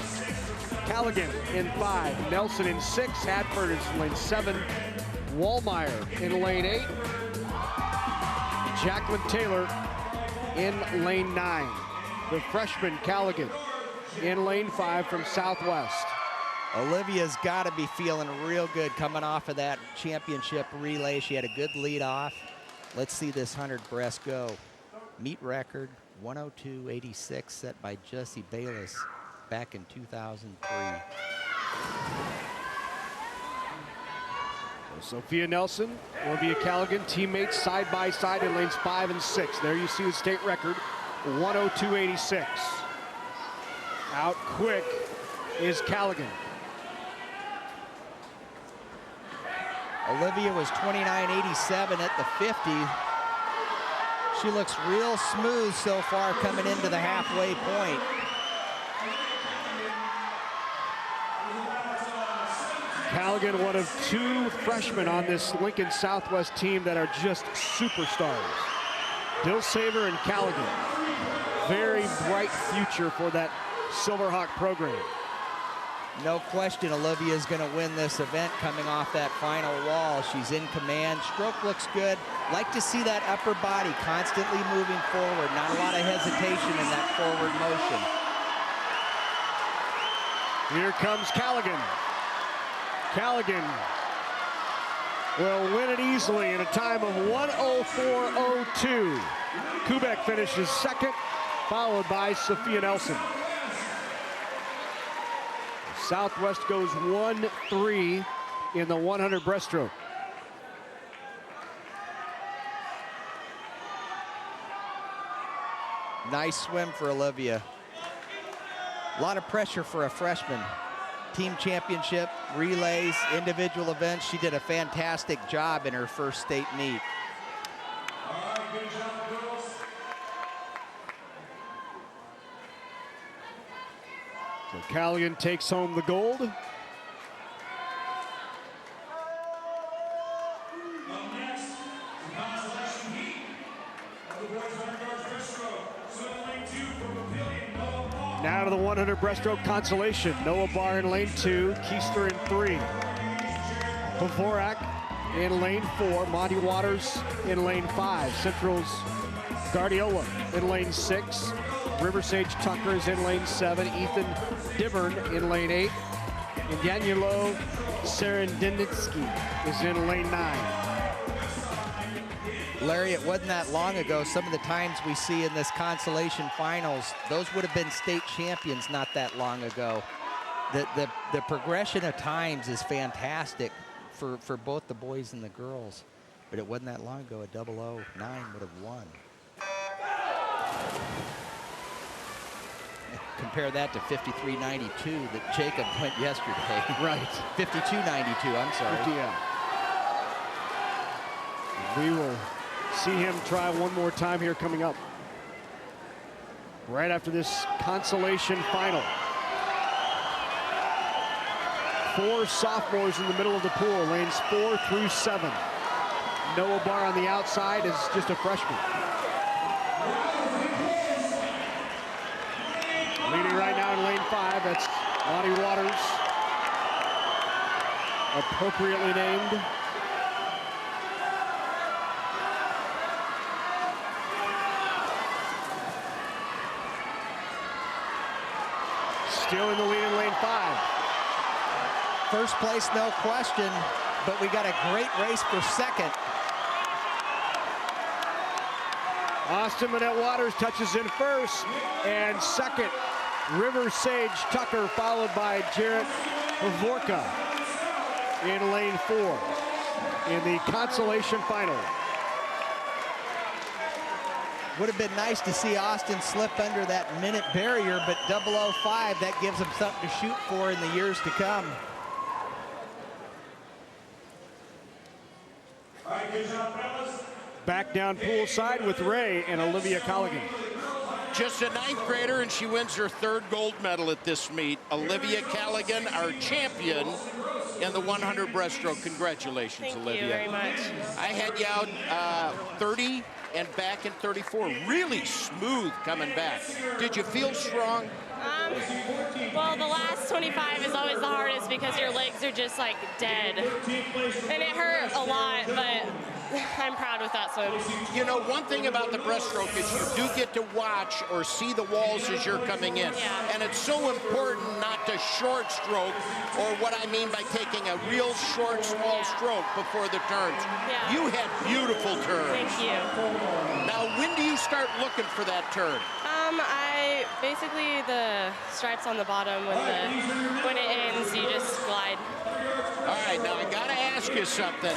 Callaghan in 5. Nelson in 6. Hadford is in lane 7. Wallmeyer in lane 8. Jacqueline Taylor in lane 9. The freshman Callaghan in lane 5 from Southwest. Olivia's got to be feeling real good coming off of that championship relay. She had a good lead off. Let's see this 100 breast go. Meet record 102.86 set by Jessie Bayless back in 2003. Sophia Nelson, Olivia Callaghan, teammates side by side in lanes 5 and 6. There you see the state record, 102.86. Out quick is Callaghan. Olivia was 29.87 at the 50. She looks real smooth so far coming into the halfway point. Callaghan, one of 2 freshmen on this Lincoln Southwest team that are just superstars. Dilsaver and Callaghan. Very bright future for that Silverhawk program. No question Olivia's going to win this event coming off that final wall. She's in command. Stroke looks good. Like to see that upper body constantly moving forward. Not a lot of hesitation in that forward motion. Here comes Callaghan. Callaghan will win it easily in a time of 1:04.02. Kubek finishes second, followed by Sophia Nelson. Southwest goes 1-3 in the 100 breaststroke. Nice swim for Olivia. A lot of pressure for a freshman. Team championship, relays, individual events. She did a fantastic job in her first state meet. So Callaghan takes home the gold. Now to the 100 breaststroke consolation. Noah Barr in lane 2, Keister in 3. Pavorak in lane 4, Monty Waters in lane 5. Central's Guardiola in lane 6. River Sage Tucker is in lane 7. Ethan Divern in lane 8. And Danilo Serendinitsky is in lane 9. Larry, it wasn't that long ago. Some of the times we see in this consolation finals, those would have been state champions not that long ago. The progression of times is fantastic for both the boys and the girls. But it wasn't that long ago. A 009 would have won. Compare that to 53.92 that Jacob went yesterday. Right. 52.92, I'm sorry. Yeah. We will see him try one more time here coming up. Right after this consolation final. 4 sophomores in the middle of the pool, lanes 4 through 7. Noah Barr on the outside is just a freshman. Leading right now in lane 5, that's Monty Waters, appropriately named. Still in the lead in lane 5. First place, no question. but we got a great race for second. Austin Manette Waters touches in first, and second, River Sage Tucker, followed by Jarrett Vorka in lane 4 in the consolation final. Would have been nice to see Austin slip under that minute barrier, but 0:05, that gives him something to shoot for in the years to come. Back down poolside with Ray and Olivia Colligan. Just a 9th grader, and she wins her 3rd gold medal at this meet. Olivia Callaghan, our champion in the 100 breaststroke. Congratulations, Thank Olivia. you very much. I had you out 30 and back in 34. Really smooth coming back. Did you feel strong? Well, the last 25 is always the hardest because your legs are just like dead. And it hurt a lot, but I'm proud with that swim. You know, one thing about the breaststroke is you do get to watch or see the walls as you're coming in. Yeah. And it's so important not to short stroke, or what I mean by taking a real short, small stroke before the turns. Yeah. You had beautiful turns. Thank you. Now, when do you start looking for that turn? I basically the stripes on the bottom when it ends, you just glide. All right, now I gotta ask you something.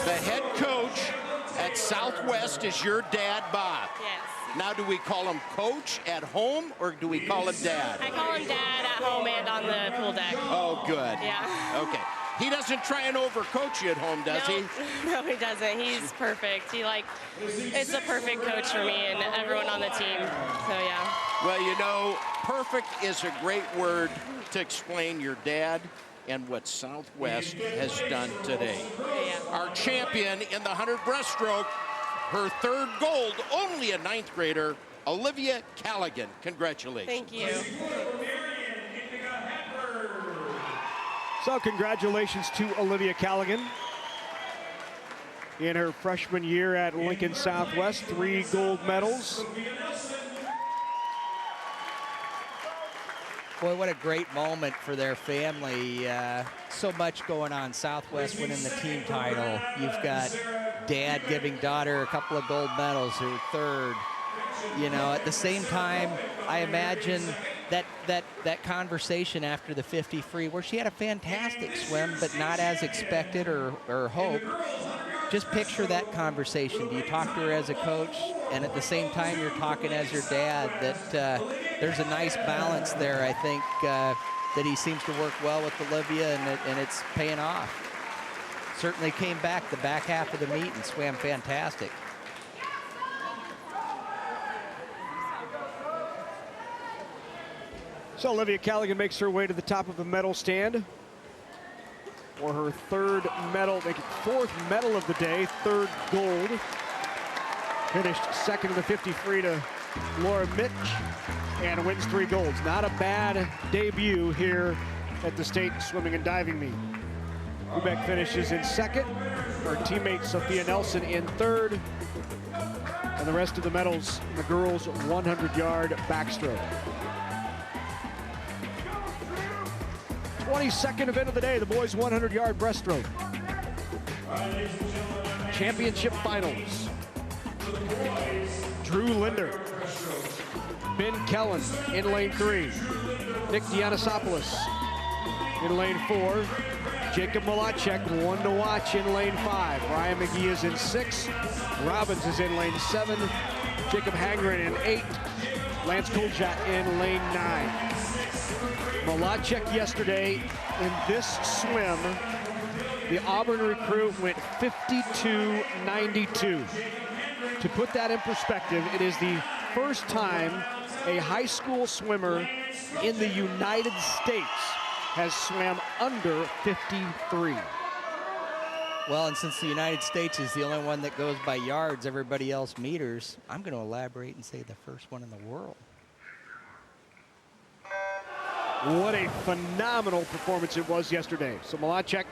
The head coach at Southwest is your dad, Bob. Yes. Now, do we call him coach at home, or do we call him dad? I call him dad at home and on the pool deck. Oh, good. Yeah. Okay. He doesn't try and overcoach you at home, does he? No, he doesn't. He's perfect. It's a perfect coach for me and everyone on the team. So, yeah. Well, you know, perfect is a great word to explain your dad and what Southwest has done today. Yeah. Our champion in the 100 breaststroke, her 3rd gold, only a 9th grader, Olivia Callaghan. Congratulations. Thank you. So congratulations to Olivia Callaghan. In her freshman year at Lincoln Southwest, 3 gold medals. Boy, what a great moment for their family. So much going on. Southwest winning the team title. You've got dad giving daughter a couple of gold medals, her 3rd. You know, at the same time, I imagine that conversation after the 50 free, where she had a fantastic swim, but not as expected or hoped. Just picture that conversation. Do you talk to her as a coach, and at the same time you're talking as your dad? That there's a nice balance there, I think, that he seems to work well with Olivia, and it's paying off. Certainly came back the back half of the meet and swam fantastic. So Olivia Callaghan makes her way to the top of the medal stand for her 3rd medal, making 4th medal of the day, 3rd gold. Finished 2nd in the 50 free to Laura Mitch and wins 3 golds. Not a bad debut here at the State Swimming and Diving Meet. Ubeck finishes in 2nd. Her teammate Sophia Nelson in 3rd. And the rest of the medals in the girls' 100-yard backstroke. 22nd event of the day, the boys' 100-yard breaststroke. Championship finals. Drew Linder, Ben Kellen in lane 3, Nick Dianasopoulos in lane 4, Jacob Malacek, 1 to watch in lane 5, Ryan McGee is in 6, Robbins is in lane 7, Jacob Hagren in 8, Lance Koljat in lane 9. Malacek yesterday in this swim, the Auburn recruit went 52.92. To put that in perspective, it is the first time a high school swimmer in the United States has swam under 53. Well, and since the United States is the only one that goes by yards, everybody else meters, I'm going to elaborate and say the first one in the world. What a phenomenal performance it was yesterday. So Malacek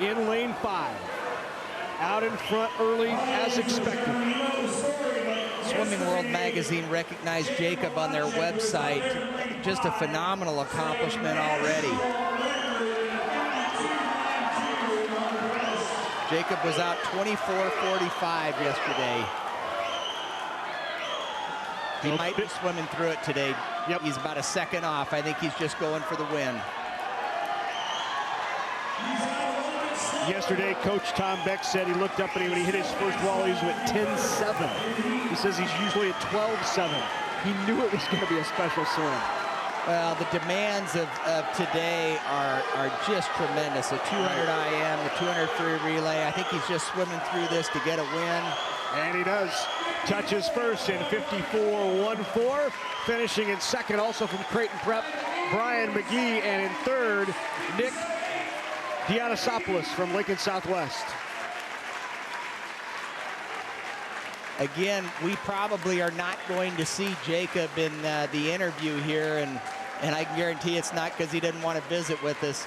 in lane 5. Out in front early as expected. Swimming World Magazine recognized Jacob on their website. Just a phenomenal accomplishment already. Jacob was out 24:45 yesterday. He might be swimming through it today. Yep. He's about a second off. I think he's just going for the win. Yesterday, Coach Tom Beck said he looked up and when he hit his first wall, he was at 10.7. He says he's usually at 12.7. He knew it was going to be a special swim. Well, the demands of today are just tremendous. The 200 IM, the 200 free relay. I think he's just swimming through this to get a win. And he does. Touches first in 54.14. Finishing in second, also from Creighton Prep, Brian McGee. And in third, Nick Dionysiopoulos from Lincoln Southwest. Again, we probably are not going to see Jacob in the interview here, and I guarantee it's not because he didn't want to visit with us.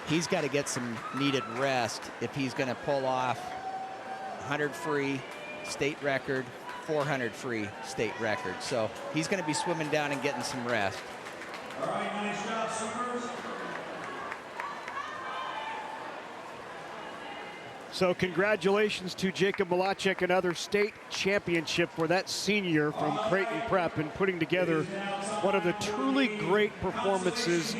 He's got to get some needed rest if he's going to pull off 100 free state record, 400 free state record. So he's going to be swimming down and getting some rest. All right, nice job, swimmers. So congratulations to Jacob Malachek, another state championship for that senior from Creighton Prep, and putting together one of the truly great performances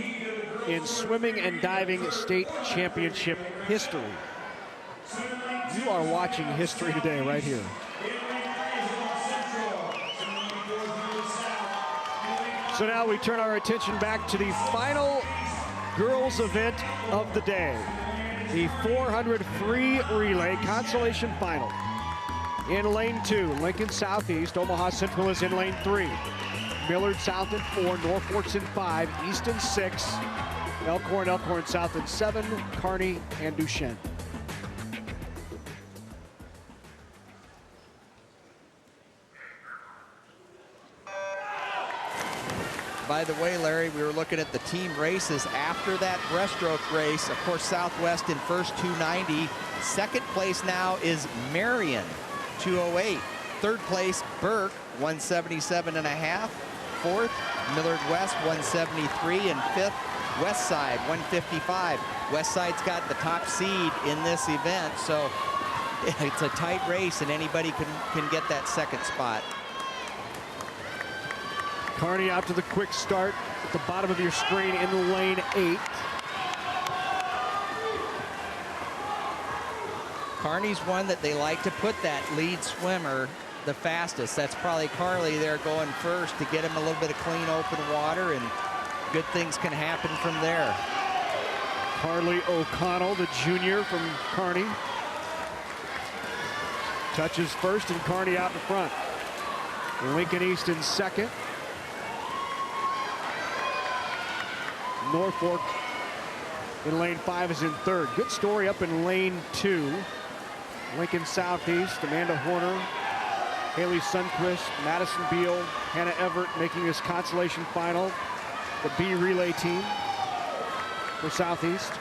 in swimming and diving state championship history. You are watching history today right here. So now we turn our attention back to the final girls event of the day. The 400 free relay consolation final. In lane 2, Lincoln Southeast, Omaha Central is in lane 3. Millard South in 4, Norfolk's in 5, Easton 6, Elkhorn South in 7, Kearney and Duchesne. By the way, Larry, we were looking at the team races after that breaststroke race. Of course, Southwest in first, 290. Second place now is Marion, 208. Third place, Burke, 177.5. Fourth, Millard West, 173. And fifth, Westside, 155. Westside's got the top seed in this event, so it's a tight race, and anybody can get that second spot. Kearney out to the quick start at the bottom of your screen in lane 8. Kearney's one that they like to put that lead swimmer the fastest. That's probably Carly there going first to get him a little bit of clean open water, and good things can happen from there. Carly O'Connell, the junior from Kearney. Touches first, and Kearney out in front. Lincoln East in second. Norfolk in lane 5 is in third. Good story up in lane 2. Lincoln Southeast, Amanda Horner, Haley Sundquist, Madison Beal, Hannah Everett making this consolation final. The B relay team for Southeast.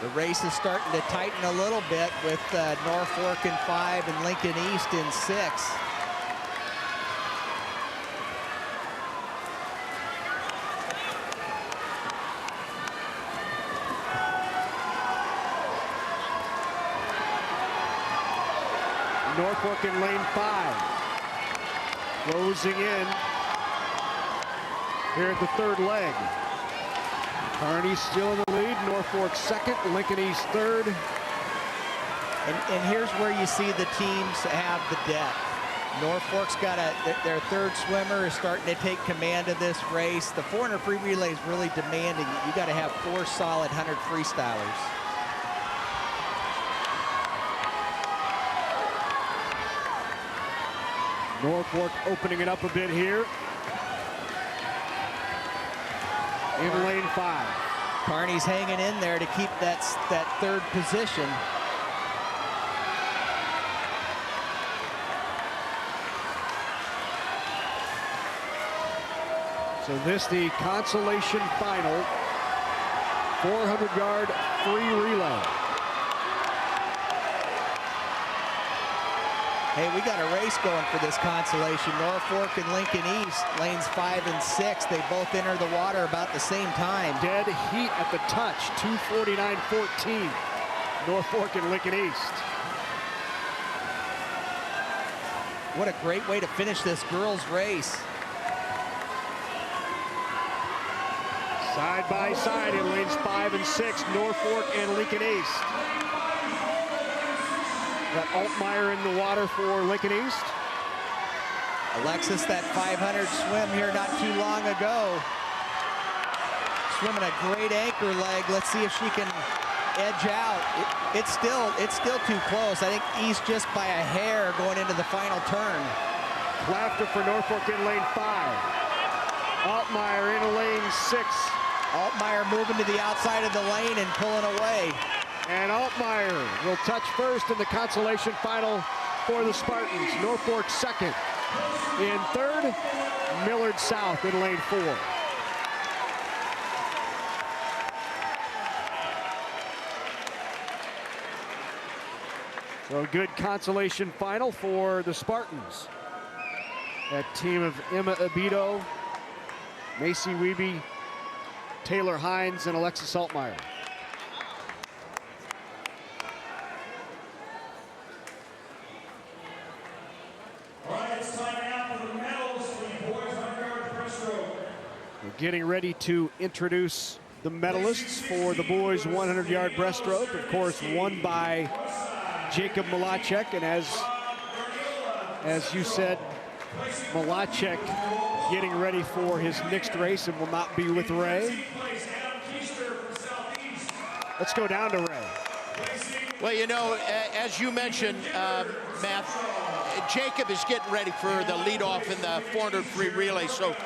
The race is starting to tighten a little bit with Norfolk in 5 and Lincoln East in 6. Norfolk in lane 5. Closing in here at the third leg. Kearney still in the lead. Norfolk second. Lincoln East third. And here's where you see the teams have the depth. Norfolk's got their third swimmer is starting to take command of this race. The 400 free relay is really demanding. You got to have 4 solid 100 freestylers. Norfolk opening it up a bit here. In lane 5. Kearney's hanging in there to keep that third position. So this the consolation final. 400-yard free relay. Hey, we got a race going for this consolation. Norfolk and Lincoln East, lanes 5 and 6. They both enter the water about the same time. Dead heat at the touch, 2:49.14. Norfolk and Lincoln East. What a great way to finish this girls' race. Side by side in lanes 5 and 6, Norfolk and Lincoln East. Got Altmaier in the water for Lincoln East. Alexis, that 500 swim here not too long ago. Swimming a great anchor leg. Let's see if she can edge out. It's still too close. I think East just by a hair going into the final turn. Clafter for Norfolk in lane 5. Altmaier in lane 6. Altmaier moving to the outside of the lane and pulling away. And Altmaier will touch first in the consolation final for the Spartans. Norfolk second. In third, Millard South in lane 4. So a good consolation final for the Spartans. That team of Emma Abito, Macy Wiebe, Taylor Hines, and Alexis Altmaier. We're getting ready to introduce the medalists for the boys 100-yard breaststroke. Of course, won by Jacob Malacek, and as you said, Malacek getting ready for his next race and will not be with Ray. Let's go down to Ray. Well, you know, as you mentioned, Matt, Jacob is getting ready for the leadoff in the 400 free relay, so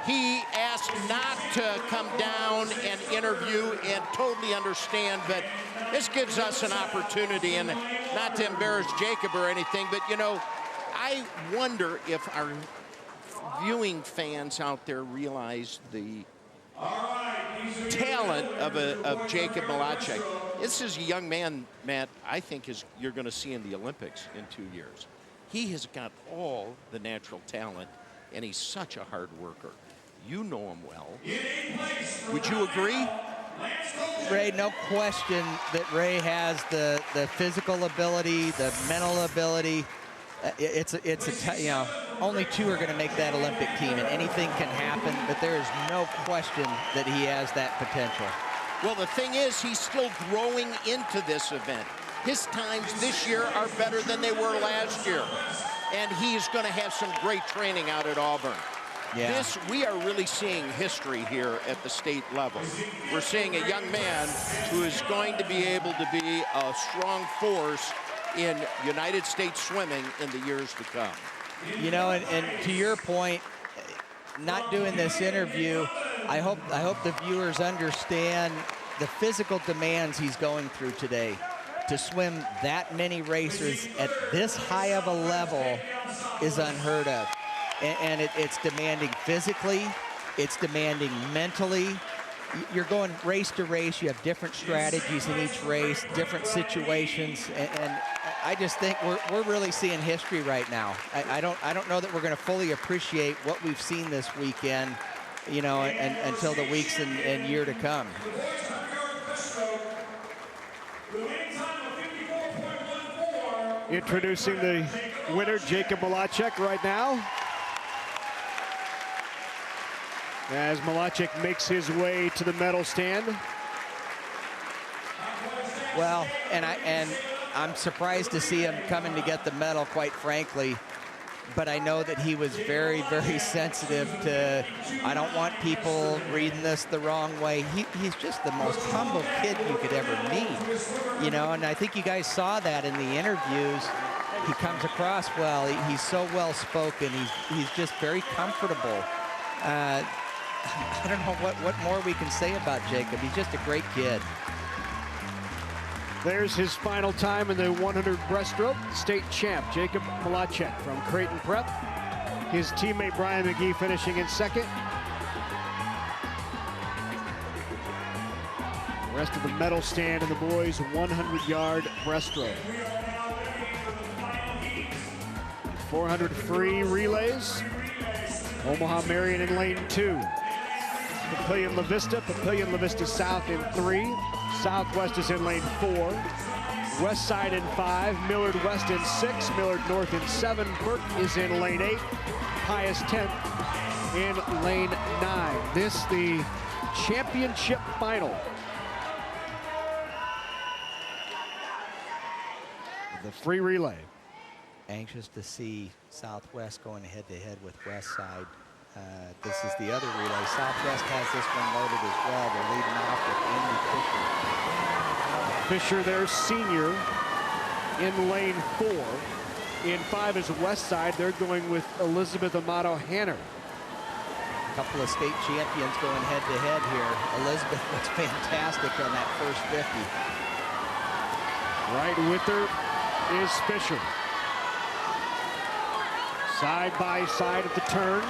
he asked not to come down and interview, and totally understand, but this gives us an opportunity, and not to embarrass Jacob or anything, but you know, I wonder if our viewing fans out there realize the talent of Jacob Malacek. This is a young man, Matt, I think you're going to see in the Olympics in 2 years. He has got all the natural talent, and he's such a hard worker. You know him well. Would you agree? Ray, no question that Ray has the physical ability, the mental ability. You know, only 2 are going to make that Olympic team, and anything can happen, but there is no question that he has that potential. Well, the thing is, he's still growing into this event. His times this year are better than they were last year, and he's going to have some great training out at Auburn. Yeah. We are really seeing history here at the state level. We're seeing a young man who is going to be able to be a strong force in United States swimming in the years to come. You know, and to your point, not doing this interview, I hope the viewers understand the physical demands he's going through today. To swim that many racers at this high of a level is unheard of. And it's demanding physically, it's demanding mentally. You're going race to race, you have different strategies in each race, different situations, and I just think we're really seeing history right now. I don't know that we're going to fully appreciate what we've seen this weekend, you know, until the weeks and year to come. Introducing the winner, Jacob Malacek, right now. As Malacek makes his way to the medal stand. Well, and I'm surprised to see him coming to get the medal, quite frankly. But I know that he was very, very sensitive to, I don't want people reading this the wrong way. He's just the most humble kid you could ever meet, you know, and I think you guys saw that in the interviews. He comes across well. He's so well-spoken. He's just very comfortable. I don't know what more we can say about Jacob. He's just a great kid. There's his final time in the 100 breaststroke. State champ, Jacob Malacek from Creighton Prep. His teammate, Brian McGee, finishing in second. The rest of the medal stand in the boys' 100-yard breaststroke. 400 free relays. Omaha Marion in lane 2. Papillion La Vista South in 3. Southwest is in lane 4. West Side in 5. Millard West in 6. Millard North in 7. Burke is in lane 8. Pius 10th in lane 9. This the championship final. The free relay. Anxious to see Southwest going head-to-head with West Side. This is the other relay. Southwest has this one loaded as well. They're leading off with Amy Fisher. Fisher, their senior, in lane 4. In 5 is West Side. They're going with Elizabeth Amato Hanner. A couple of state champions going head-to-head here. Elizabeth was fantastic on that first 50. Right with her is Fisher. Side by side at the turn.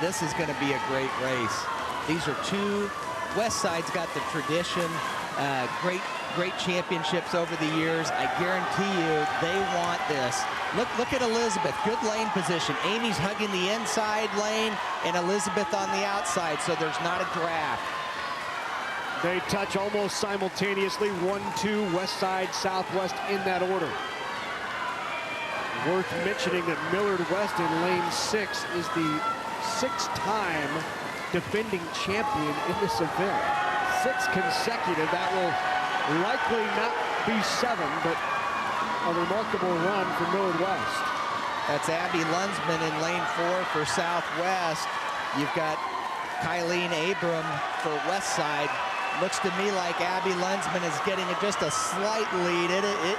This is going to be a great race. These are two. West Side's got the tradition, great championships over the years. I guarantee you they want this. Look at Elizabeth, good lane position. Amy's hugging the inside lane and Elizabeth on the outside, so there's not a draft. They touch almost simultaneously, 1-2, West Side, Southwest in that order. Worth mentioning that Millard West in lane 6 is the 6-time defending champion in this event. 6 consecutive. That will likely not be 7, but a remarkable run for Millard West. That's Abby Lunsman in lane 4 for Southwest. You've got Kylene Abram for West Side. Looks to me like Abby Lunsman is getting just a slight lead.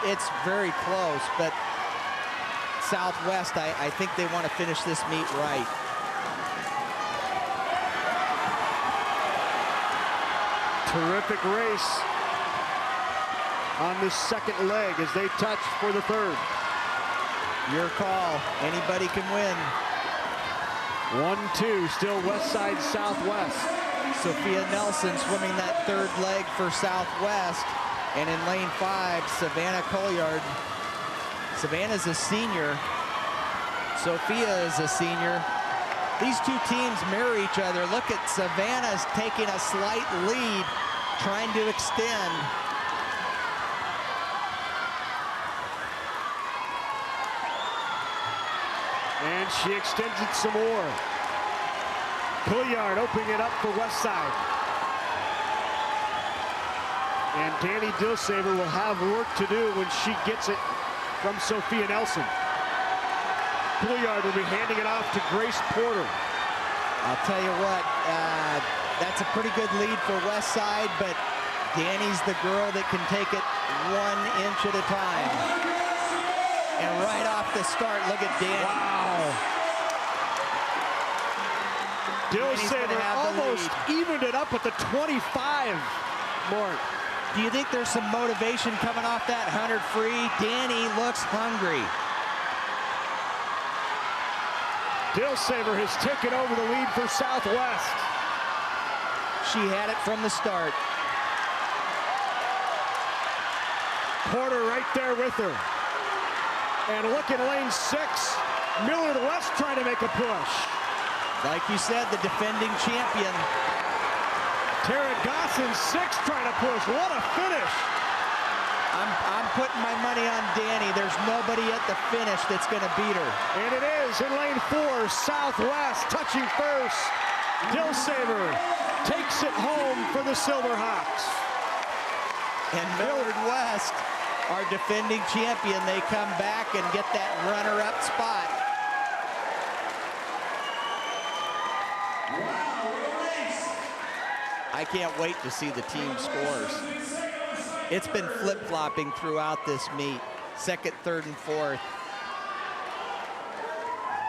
It's very close, but Southwest, I think they want to finish this meet right. Terrific race on this second leg as they touch for the third. Your call. Anybody can win. 1-2, still West Side, Southwest. Sophia Nelson swimming that third leg for Southwest. And in lane 5, Savannah Colliard. Savannah's a senior. Sophia is a senior. These two teams mirror each other. Look at Savannah's taking a slight lead, trying to extend. And she extends it some more. Colliard opening it up for West Side. And Danny Dilsaver will have work to do when she gets it from Sophia Nelson. Colliard will be handing it off to Grace Porter. I'll tell you what, that's a pretty good lead for West Side, but Danny's the girl that can take it 1 inch at a time. And right off the start, look at Danny. Wow. Dilsaver almost evened it up at the 25 mark. Do you think there's some motivation coming off that 100 free? Danny looks hungry. Dilsaver has taken over the lead for Southwest. She had it from the start. Porter right there with her. And look at lane 6. Millard West trying to make a push. Like you said, the defending champion. Tara Goss in 6 trying to push. What a finish. I'm putting my money on Danny. There's nobody at the finish that's going to beat her. And it is in lane 4, Southwest touching first. Dilsaver takes it home for the Silverhawks. And Millard West, our defending champion, they come back and get that runner-up spot. I can't wait to see the team scores. It's been flip-flopping throughout this meet. Second, third, and fourth.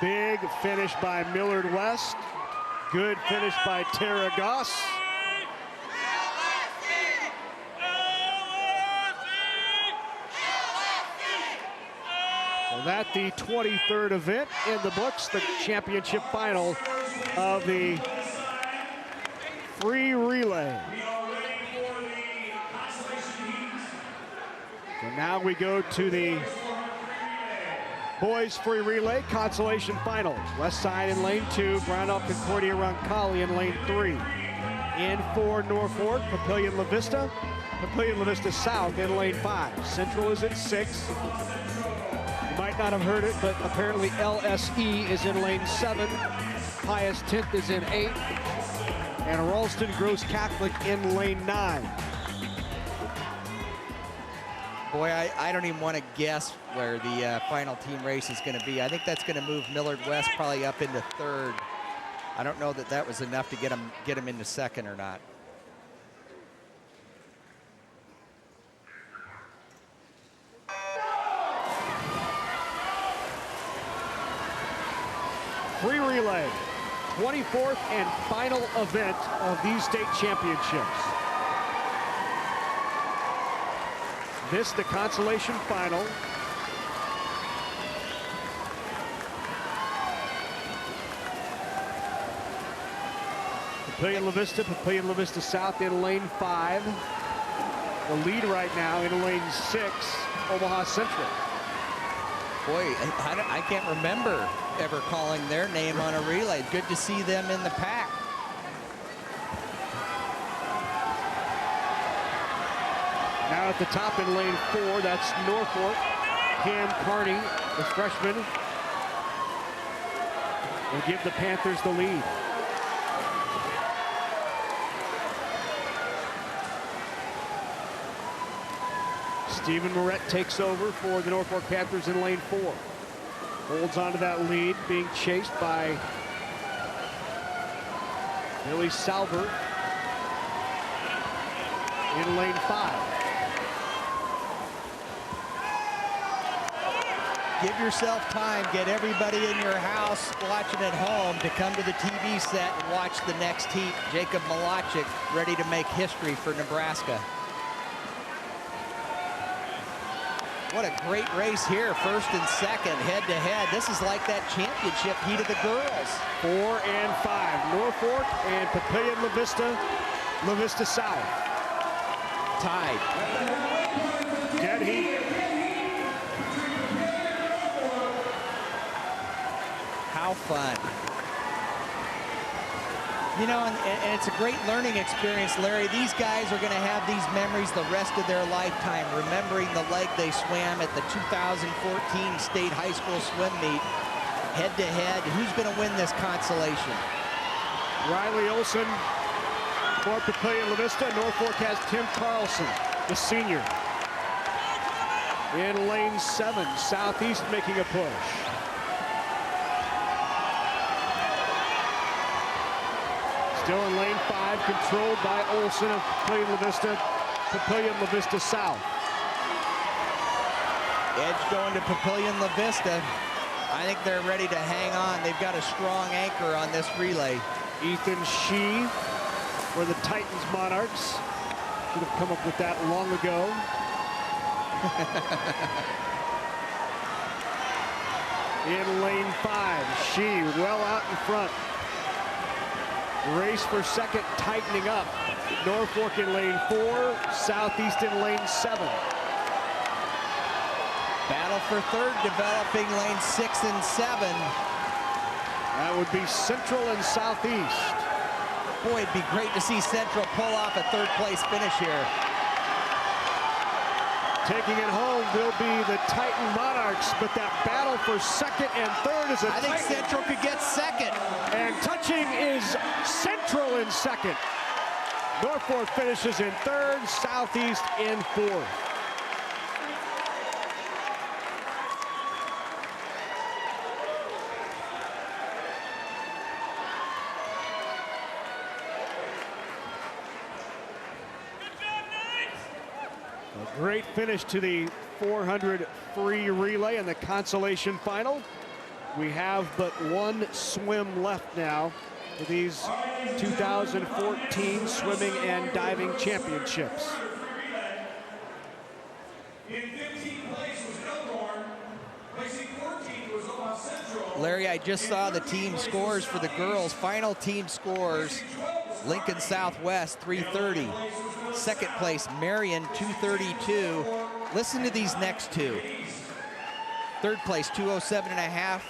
Big finish by Millard West. Good finish by Tara Goss. So that the 23rd event in the books, the championship final of the free relay. So now we go to the boys free relay consolation final. West side in lane 2, Brownell, Concordia, Roncalli in lane 3. In 4, Norfolk, Papillion, La Vista. Papillion, La Vista South in lane 5. Central is at 6. You might not have heard it, but apparently LSE is in lane 7. Pius 10th is in 8. And Ralston Gross Catholic in lane 9. Boy, I don't even want to guess where the final team race is going to be. I think that's going to move Millard West probably up into 3rd. I don't know that that was enough to get him into 2nd or not. Free relay, 24th and final event of these state championships. This the consolation final. Papillion La Vista South in lane 5. The lead right now in lane 6, Omaha Central. Boy, I can't remember ever calling their name on a relay. Good to see them in the pack. Now at the top in lane 4, that's Norfolk. Cam Carney, the freshman, will give the Panthers the lead. Stephen Moret takes over for the Norfolk Panthers in lane 4. Holds onto that lead, being chased by Billy Salver in lane 5. Give yourself time, get everybody in your house watching at home to come to the TV set and watch the next heat. Jacob Malachik ready to make history for Nebraska. What a great race here, 1st and 2nd, head-to-head. This is like that championship heat of the girls. 4 and 5, Norfolk and Papillion La Vista South. Tied. Dead heat. How fun. You know, and it's a great learning experience, Larry. These guys are going to have these memories the rest of their lifetime, remembering the leg they swam at the 2014 State High School Swim Meet. Head-to-head, who's going to win this consolation? Riley Olson for Papillion La Vista. Norfolk has Tim Carlson, the senior. In lane 7, Southeast making a push. Still in lane 5, controlled by Olson of Papillion La Vista South. Edge going to Papillion La Vista. I think they're ready to hang on. They've got a strong anchor on this relay. Ethan Shee for the Titans Monarchs. Should have come up with that long ago. In lane 5, Shee well out in front. Race for 2nd tightening up. Norfolk in lane 4, Southeast in lane 7. Battle for 3rd developing lane 6 and 7. That would be Central and Southeast. Boy, it'd be great to see Central pull off a 3rd place finish here. Taking it home will be the Titan Monarchs, but that battle for 2nd and 3rd is a I think Central could get 2nd. And touching is Central in 2nd. Norfolk finishes in 3rd, Southeast in 4th. A great finish to the 400 free relay and the consolation final. We have but one swim left now for these 2014 swimming and diving championships. In 15th place was Elkhorn. Placing 14th was Omaha Central. Larry, I just saw the team scores for the girls. Final team scores. Lincoln Southwest 330. 2nd place Marion 232. listen to these next two. Third place, 207.5.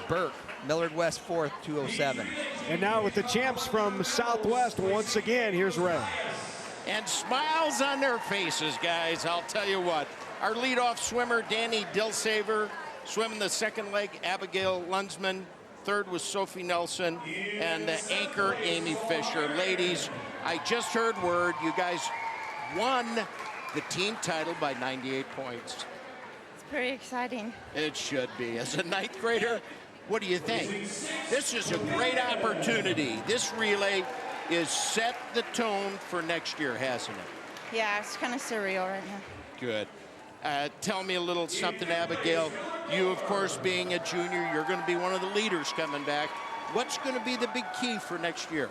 Burke. Millard West fourth, 207. And now with the champs from Southwest, once again, here's Ray. And smiles on their faces, guys. I'll tell you what. Our leadoff swimmer, Danny Dilsaver, swimming the second leg, Abigail Lunsman. Third was Sophie Nelson. And the anchor, Amy Fisher. Ladies, I just heard word. You guys won the team title by 98 points. It's pretty exciting. It should be. As a ninth grader, what do you think? This is a great opportunity. This relay is set the tone for next year, hasn't it? Yeah, it's kind of surreal right now. Good. Tell me a little something, Abigail. You, of course, being a junior, you're going to be one of the leaders coming back. What's going to be the big key for next year?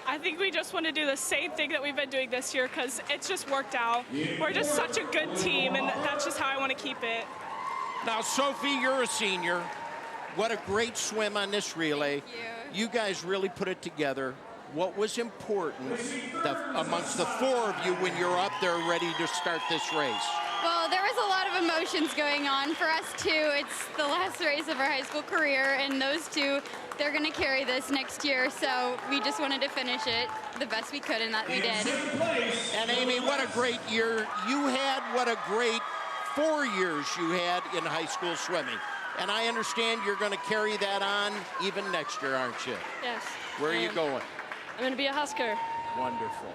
I think we just want to do the same thing that we've been doing this year because it's just worked out. We're just such a good team, and that's just how I want to keep it. Now, Sophie, you're a senior. What a great swim on this relay. Thank you. You guys really put it together. What was important amongst the four of you when you're up there ready to start this race? Well, there was a lot of emotions going on for us too. It's the last race of our high school career, and those two, they're going to carry this next year. So we just wanted to finish it the best we could, and that we did. And Amy, what a great year you had. What a great 4 years you had in high school swimming. And I understand you're going to carry that on even next year, aren't you? Yes. Where are you going? I'm going to be a Husker. Wonderful.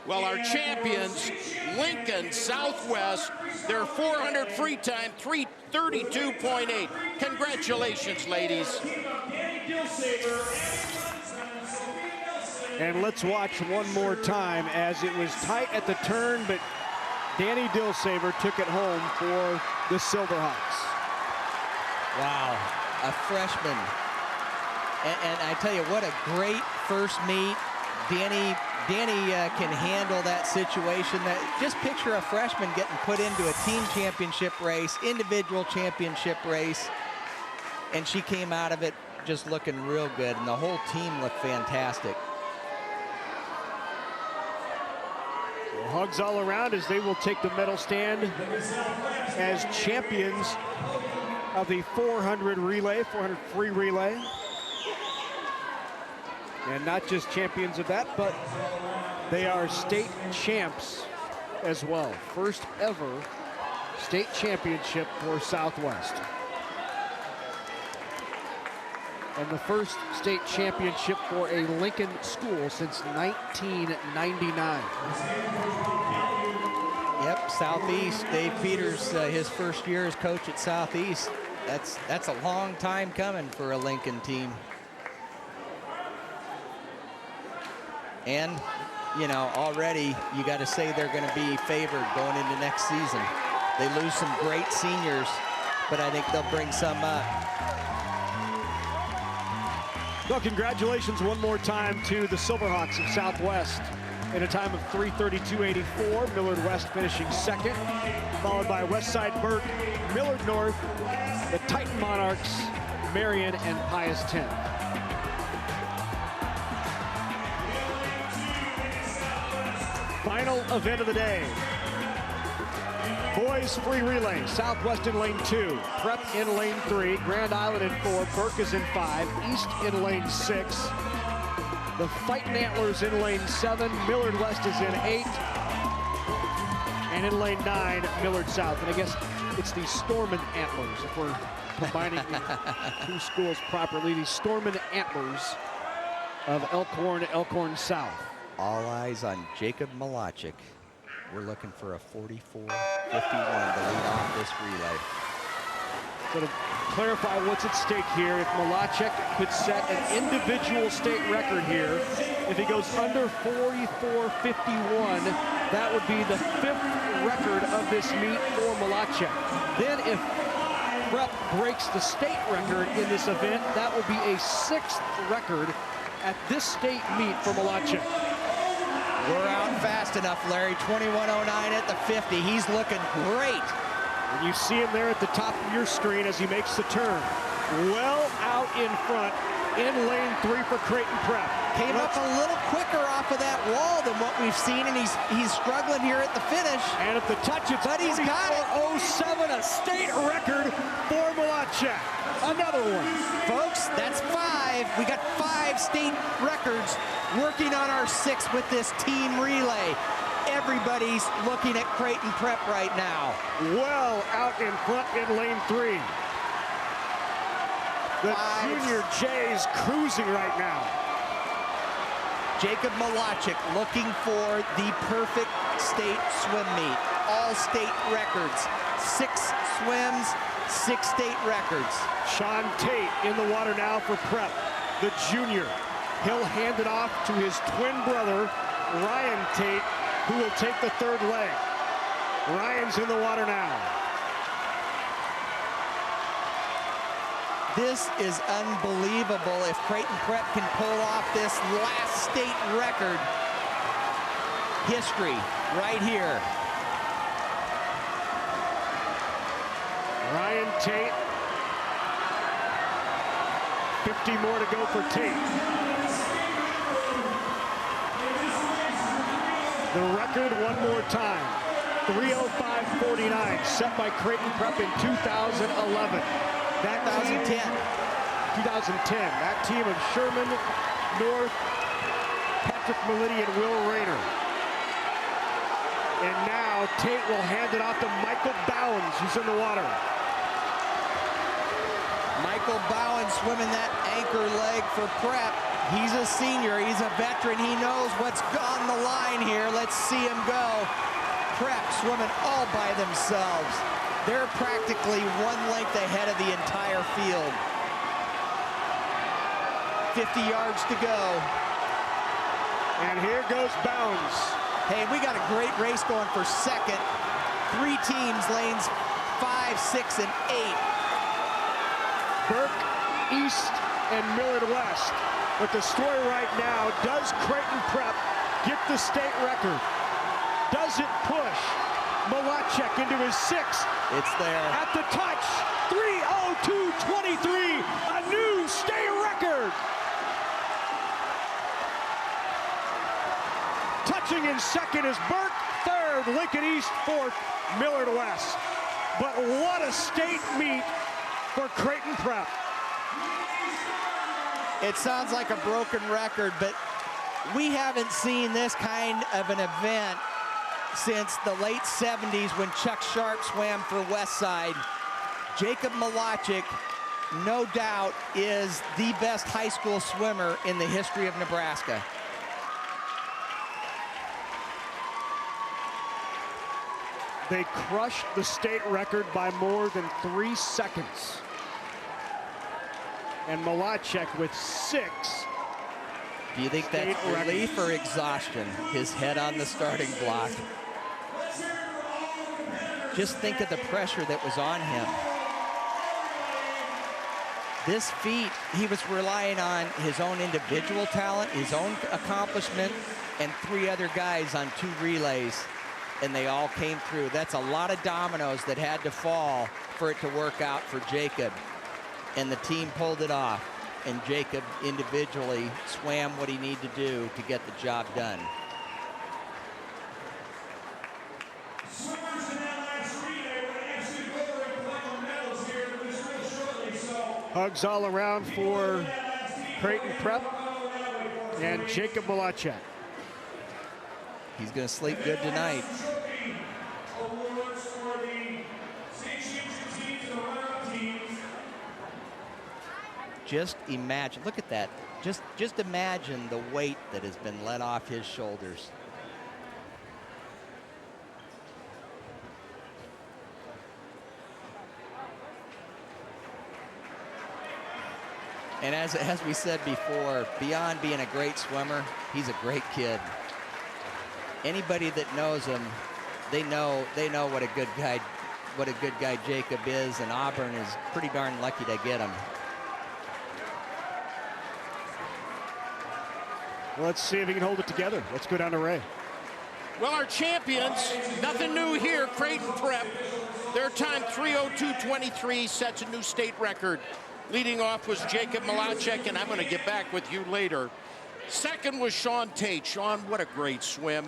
Well, our champions, Lincoln Southwest, their 400 free time, 3:32.8. Congratulations, ladies. And let's watch one more time as it was tight at the turn, but Danny Dilsaver took it home for the Silverhawks. Wow, a freshman. And I tell you, what a great first meet. Danny can handle that situation. Just picture a freshman getting put into a team championship race, individual championship race, and she came out of it just looking real good, and the whole team looked fantastic. Well, hugs all around as they will take the medal stand as champions of the 400 relay, 400 free relay. And not just champions of that, but they are state champs as well. First ever state championship for Southwest. And the first state championship for a Lincoln school since 1999. Yep, Southeast. Dave Peters, his first year as coach at Southeast. That's a long time coming for a Lincoln team. And, you know, already you got to say they're going to be favored going into next season. They lose some great seniors, but I think they'll bring some up. Well, congratulations one more time to the Silverhawks of Southwest in a time of 3:32.84. Millard West finishing second, followed by Westside Burke, Millard North, the Titan Monarchs, Marion, and Pius 10. Final event of the day. Boys free relay, Southwest in lane 2, Prep in lane 3, Grand Island in 4, Burke is in 5, East in lane 6, the Fightin' Antlers in lane 7, Millard West is in 8, and in lane 9, Millard South. And I guess it's the Stormin' Antlers, if we're combining two schools properly, the Stormin' Antlers of Elkhorn South. All eyes on Jacob Malachik. We're looking for a 44-51 to lead off this relay. So to clarify what's at stake here, if Malachik could set an individual state record here, if he goes under 44-51, that would be the 5th record of this meet for Malachik. Then if Prep breaks the state record in this event, that will be a 6th record at this state meet for Malachik. We're out fast enough, Larry. 21:09 at the 50. He's looking great. And you see him there at the top of your screen as he makes the turn. Well out in front in lane 3 for Creighton Prep. Came up a little quicker off of that wall than what we've seen, and he's struggling here at the finish. And at the touch, it's but he's got it. 44.07, a state record for Malachek. Another one. Folks, that's 5. We got 5 state records working on our 6th with this team relay. Everybody's looking at Creighton Prep right now. Well out in front in lane 3. The junior Jay's cruising right now. Jacob Malachek looking for the perfect state swim meet. All state records. 6 swims, 6 state records. Sean Tate in the water now for Prep, the junior. He'll hand it off to his twin brother, Ryan Tate, who will take the 3rd leg. Ryan's in the water now. This is unbelievable. If Creighton Prep can pull off this last state record, history right here. Ryan Tate. 50 more to go for Tate. The record one more time. 3:05.49, set by Creighton Prep in 2011. That 2010. 2010. That team of Sherman, North, Patrick Malidi, and Will Rayner. And now Tate will hand it off to Michael Bowens, who's in the water. Michael Bowens swimming that anchor leg for Prep. He's a senior, he's a veteran, he knows what's on the line here. Let's see him go. Prep swimming all by themselves. They're practically 1 length ahead of the entire field. 50 yards to go. And here goes Bowens. Hey, we got a great race going for 2nd. 3 teams, lanes 5, 6, and 8. Burke, East, and Millard West. But the story right now, does Creighton Prep get the state record? Does it push Malachek into his 6th? It's there. At the touch, 3:02.23, a new state record. Touching in 2nd is Burke, 3rd, Lincoln East, 4th, Millard West. But what a state meet for Creighton Prep. It sounds like a broken record, but we haven't seen this kind of an event since the late 70s when Chuck Sharp swam for Westside. Jacob Malachek, no doubt, is the best high school swimmer in the history of Nebraska. They crushed the state record by more than 3 seconds. And Malachek with 6. Do you think that's relief or exhaustion? His head on the starting block. Just think of the pressure that was on him. This feat, he was relying on his own individual talent, his own accomplishment, and 3 other guys on 2 relays, and they all came through. That's a lot of dominoes that had to fall for it to work out for Jacob. And the team pulled it off, and Jacob individually swam what he needed to do to get the job done. Hugs all around for Creighton Prep and Jacob Malachek. He's going to sleep good tonight. Just imagine, look at that. Just imagine the weight that has been let off his shoulders. And as we said before, beyond being a great swimmer, he's a great kid. Anybody that knows him, they know what a good guy Jacob is, and Auburn is pretty darn lucky to get him. Let's see if he can hold it together. Let's go down to Ray. Well, our champions, nothing new here, Creighton Prep. Their time, 3:02.23, sets a new state record. Leading off was Jacob Malachek, and I'm going to get back with you later. Second was Sean Tate. Sean, what a great swim.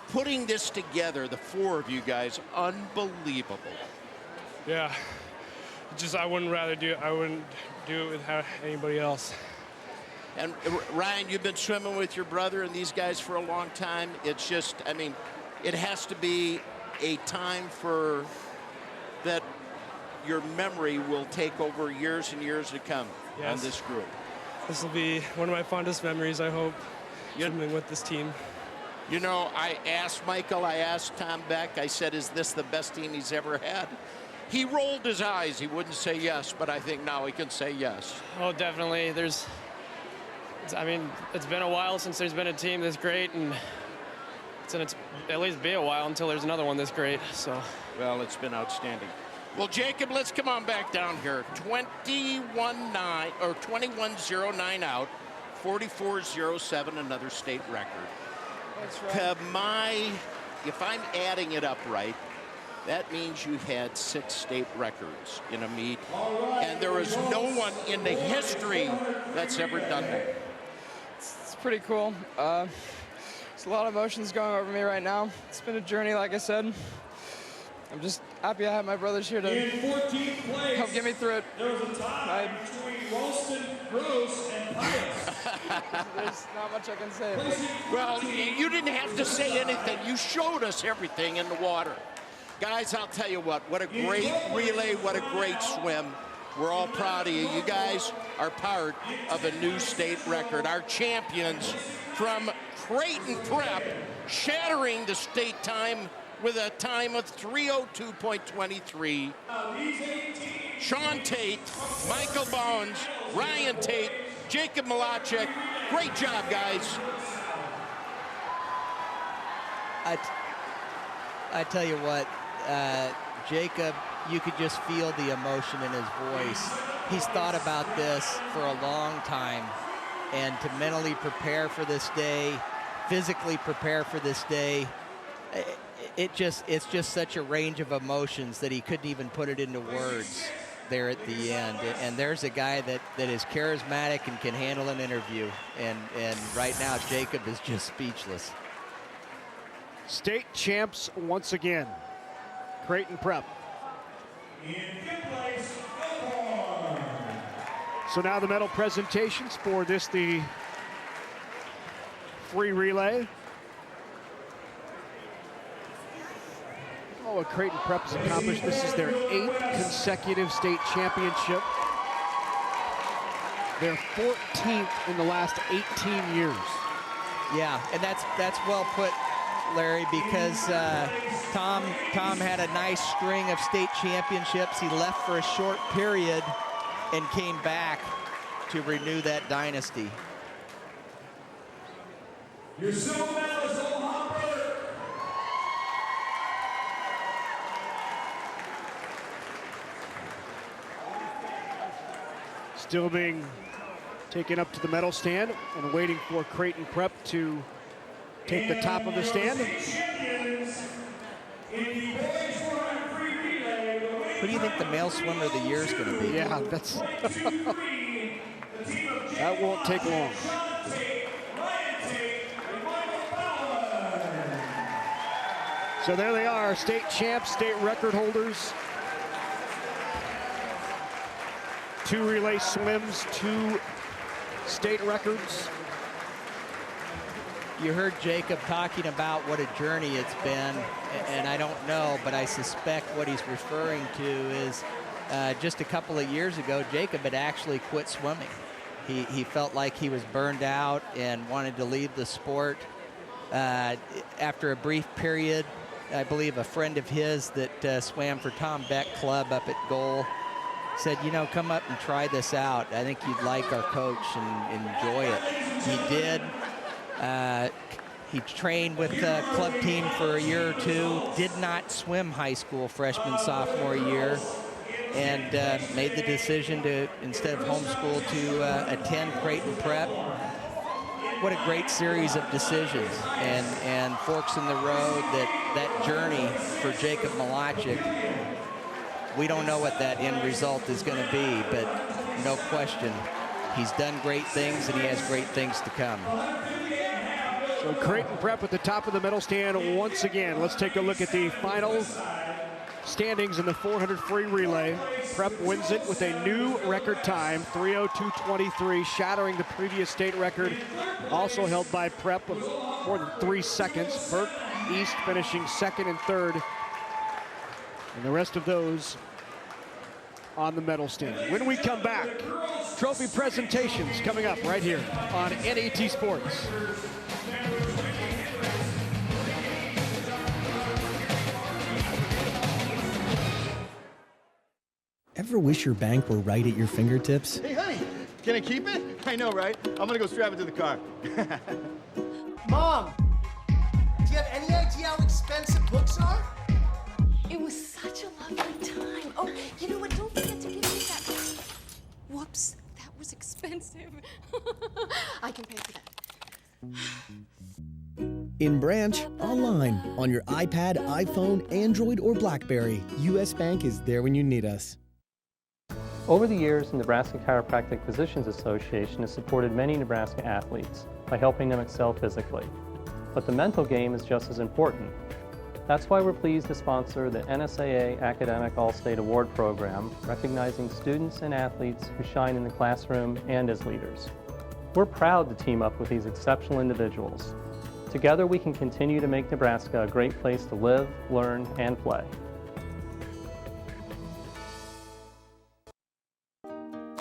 Putting this together, the four of you guys, unbelievable. Yeah, just I wouldn't do it with anybody else. And Ryan, you've been swimming with your brother and these guys for a long time. It's just, I mean, it has to be a time for that your memory will take over years and years to come on this group. This will be one of my fondest memories, I hope, swimming with this team. You know, I asked Michael, I asked Tom Beck, I said, is this the best team he's ever had? He rolled his eyes. He wouldn't say yes, but I think now he can say yes. Oh, definitely. I mean, it's been a while since there's been a team this great, and it's at least be a while until there's another one this great. So, well, it's been outstanding. Well, Jacob, let's come on back down here. 21.09 out, 44.07, another state record. That's right. If I'm adding it up right, that means you had 6 state records in a meet, and there is no one in the history that's ever done that. It's pretty cool. There's a lot of emotions going over me right now. It's been a journey, like I said. I'm just happy I have my brothers here to help get me through it. There was a tie between Ralston, Gross, and Pius. There's not much I can say. Well, you didn't have to say anything. You showed us everything in the water. Guys, I'll tell you what a great relay, what a great swim. We're all proud of you. You guys are part of a new state record. Our champions from Creighton Prep shattering the state time with a time of 3:02.23. Sean Tate, Michael Bones, Ryan Tate, Jacob Malachek. Great job, guys. I tell you what, Jacob, you could just feel the emotion in his voice. He's thought about this for a long time, and to mentally prepare for this day, physically prepare for this day, it's just such a range of emotions that he couldn't even put it into words there at the end. And there's a guy that is charismatic and can handle an interview. And right now, Jacob is just speechless. State champs once again. Creighton Prep. So now the medal presentations for this, the free relay. Oh, what Creighton Prep has accomplished. This is their 8th consecutive state championship. Their 14th in the last 18 years. Yeah, and that's well put, Larry, because Tom had a nice string of state championships. He left for a short period and came back to renew that dynasty. Your silver medalist, Omaha brother. Still being taken up to the medal stand and waiting for Creighton Prep to take the top of the stand. Who do you think the male swimmer of the year is going to be? Yeah, that's that won't take long. So there they are, state champs, state record holders. 2 relay swims, 2 state records. You heard Jacob talking about what a journey it's been, and I don't know, but I suspect what he's referring to is just a couple of years ago, Jacob had actually quit swimming. He felt like he was burned out and wanted to leave the sport. After a brief period, I believe a friend of his that swam for Tom Beck Club up at Goal said, you know, come up and try this out. I think you'd like our coach and enjoy it. He did. He trained with the club team for a year or 2, did not swim high school freshman, sophomore year, and made the decision to, instead of homeschool, to attend Creighton Prep. What a great series of decisions and forks in the road, that journey for Jacob Malachek. We don't know what that end result is going to be, but no question, he's done great things and he has great things to come. So Creighton Prep at the top of the medal stand once again. Let's take a look at the final standings in the 400 free relay. Prep wins it with a new record time, 3:02.23, shattering the previous state record, also held by Prep of more than 3 seconds. Burke East finishing second and third, and the rest of those on the medal stand. When we come back, trophy presentations coming up right here on NET Sports. Ever wish your bank were right at your fingertips? Hey, honey, can I keep it? I know, right? I'm gonna go strap it to the car. Mom, do you have any idea how expensive books are? It was such a lovely time. Oh, you know what? Don't forget to give me that. Whoops, that was expensive. I can pay for that. In branch, online, on your iPad, iPhone, Android, or BlackBerry, U.S. Bank is there when you need us. Over the years, the Nebraska Chiropractic Physicians Association has supported many Nebraska athletes by helping them excel physically. But the mental game is just as important. That's why we're pleased to sponsor the NSAA Academic All-State Award Program, recognizing students and athletes who shine in the classroom and as leaders. We're proud to team up with these exceptional individuals. Together, we can continue to make Nebraska a great place to live, learn, and play.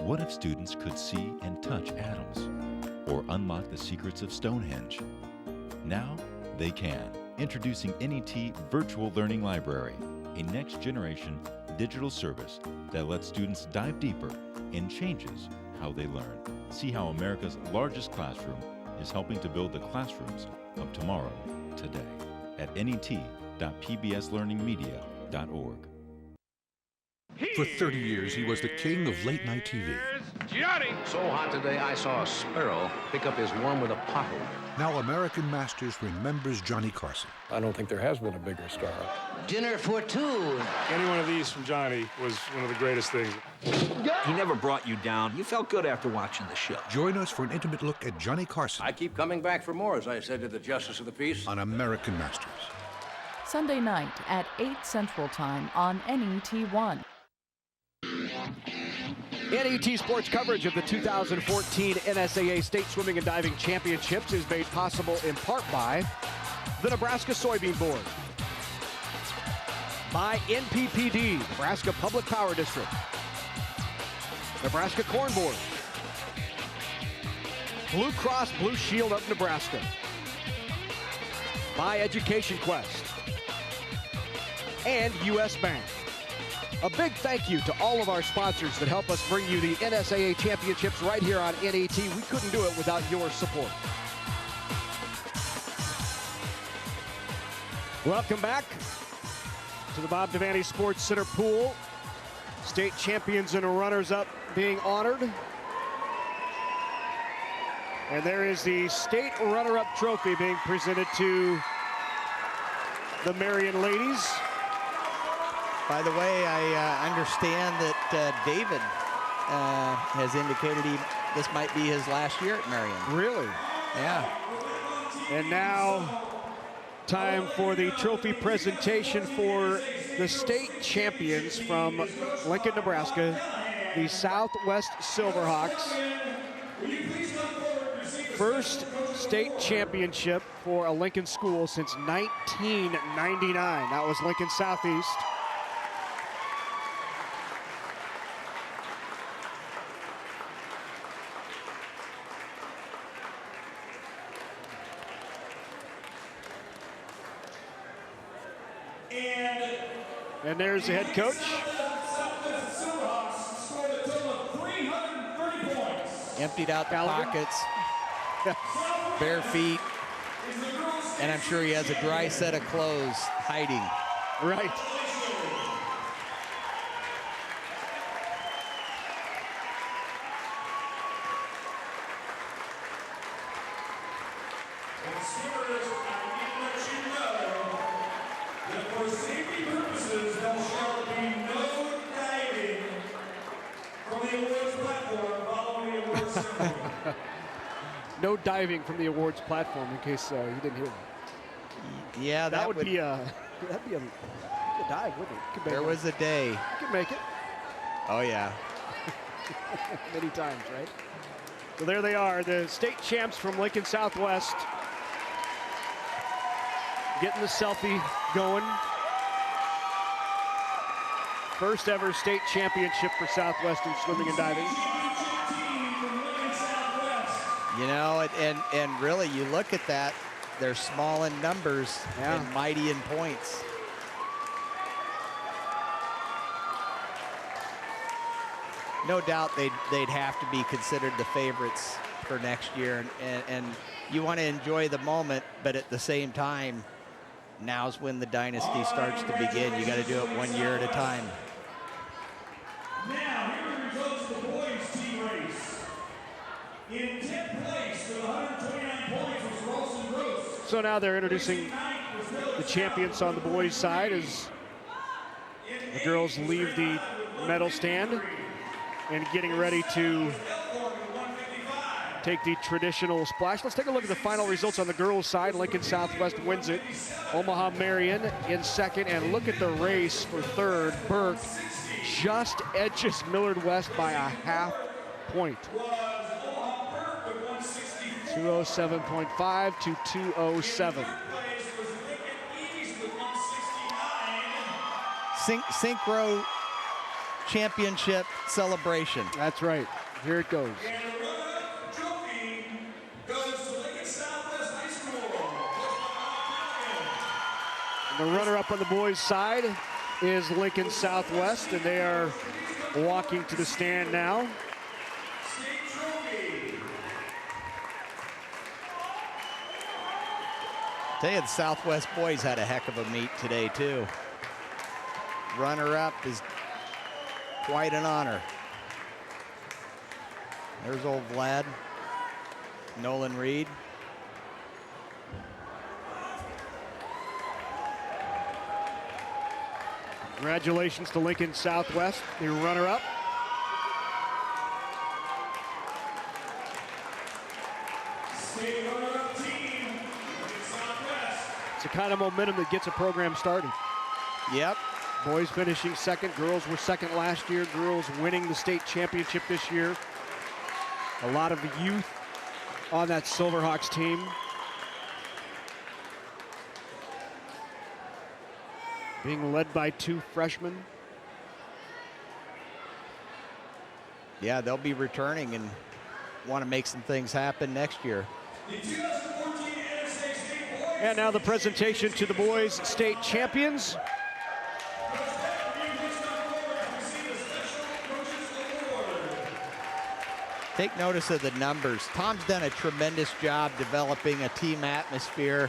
What if students could see and touch atoms, or unlock the secrets of Stonehenge? Now they can. Introducing NET Virtual Learning Library, a next-generation digital service that lets students dive deeper and changes how they learn. See how America's largest classroom is helping to build the classrooms of tomorrow today at net.pbslearningmedia.org. For 30 years, he was the king of late-night TV. Gianni! So hot today, I saw a sparrow pick up his worm with a pothole. Now American Masters remembers Johnny Carson. I don't think there has been a bigger star. Dinner for two. Any one of these from Johnny was one of the greatest things. He never brought you down. You felt good after watching the show. Join us for an intimate look at Johnny Carson. I keep coming back for more, as I said to the Justice of the Peace. On American Masters. Sunday night at 8 Central Time on NET1. NET Sports coverage of the 2014 NSAA State Swimming and Diving Championships is made possible in part by the Nebraska Soybean Board, by NPPD, Nebraska Public Power District, Nebraska Corn Board, Blue Cross Blue Shield of Nebraska, by Education Quest, and U.S. Bank. A big thank you to all of our sponsors that help us bring you the NSAA Championships right here on NET. We couldn't do it without your support. Welcome back to the Bob Devaney Sports Center pool. State champions and runners-up being honored. And there is the state runner-up trophy being presented to the Marion ladies. By the way, I understand that David has indicated this might be his last year at Marion. Really? Yeah. And now, time for the trophy presentation for the state champions from Lincoln, Nebraska, the Southwest Silverhawks. First state championship for a Lincoln school since 1999. That was Lincoln Southeast. And there's the head coach. Emptied out the pockets, bare feet, and I'm sure he has a dry set of clothes hiding. Right. No diving from the awards platform, in case you didn't hear that. Yeah, that would be a dive, wouldn't it? There was a day. You could make it. Oh, yeah. Many times, right? So there they are, the state champs from Lincoln Southwest. Getting the selfie going. First ever state championship for Southwest in swimming and diving. You know, and really, you look at that, they're small in numbers and mighty in points. No doubt they'd have to be considered the favorites for next year. And you want to enjoy the moment, but at the same time, now's when the dynasty starts to begin. You got to do it 1 year at a time. Now, here are the results of the boys' team race. In 10th place with 129 points was Ralston Gross. So now they're introducing the champions on the boys' side as the girls leave the medal stand and getting ready to take the traditional splash. Let's take a look at the final results on the girls' side. Lincoln Southwest wins it. Omaha Marion in second, and look at the race for third. Burke just edges Millard West by a half point. 207.5 to 207. Synchro championship celebration. That's right. Here it goes. The runner-up on the boys' side is Lincoln Southwest, and they are walking to the stand now. Tell you, the Southwest boys had a heck of a meet today, too. Runner-up is quite an honor. There's old Vlad, Nolan Reed. Congratulations to Lincoln Southwest, the runner-up. It's the kind of momentum that gets a program started. Yep. Boys finishing second, girls were second last year, girls winning the state championship this year. A lot of youth on that Silverhawks team. Being led by two freshmen. Yeah, they'll be returning and want to make some things happen next year. And now the presentation to the boys state champions. Take notice of the numbers. Tom's done a tremendous job developing a team atmosphere.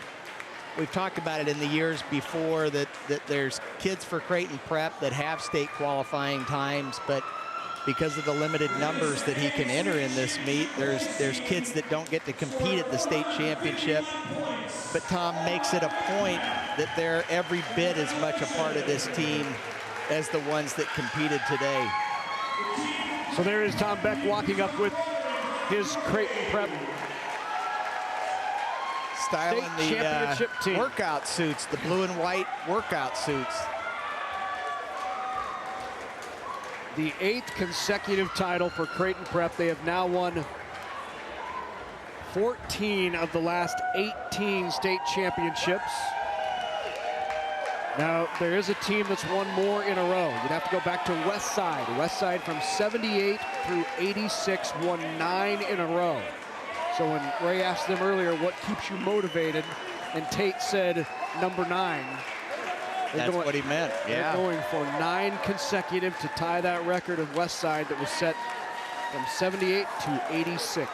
We've talked about it in the years before that there's kids for Creighton Prep that have state qualifying times, but because of the limited numbers that he can enter in this meet, there's kids that don't get to compete at the state championship. But Tom makes it a point that they're every bit as much a part of this team as the ones that competed today. So there is Tom Beck walking up with his Creighton Prep styling state championship team. Workout suits, the blue and white workout suits. The 8th consecutive title for Creighton Prep. They have now won 14 of the last 18 state championships. Now, there is a team that's won more in a row. You'd have to go back to Westside. Westside from 78 through 86 won 9 in a row. So when Ray asked them earlier, what keeps you motivated? And Tate said, number 9. That's what he meant, yeah. They're going for 9 consecutive to tie that record of Westside that was set from 78 to 86.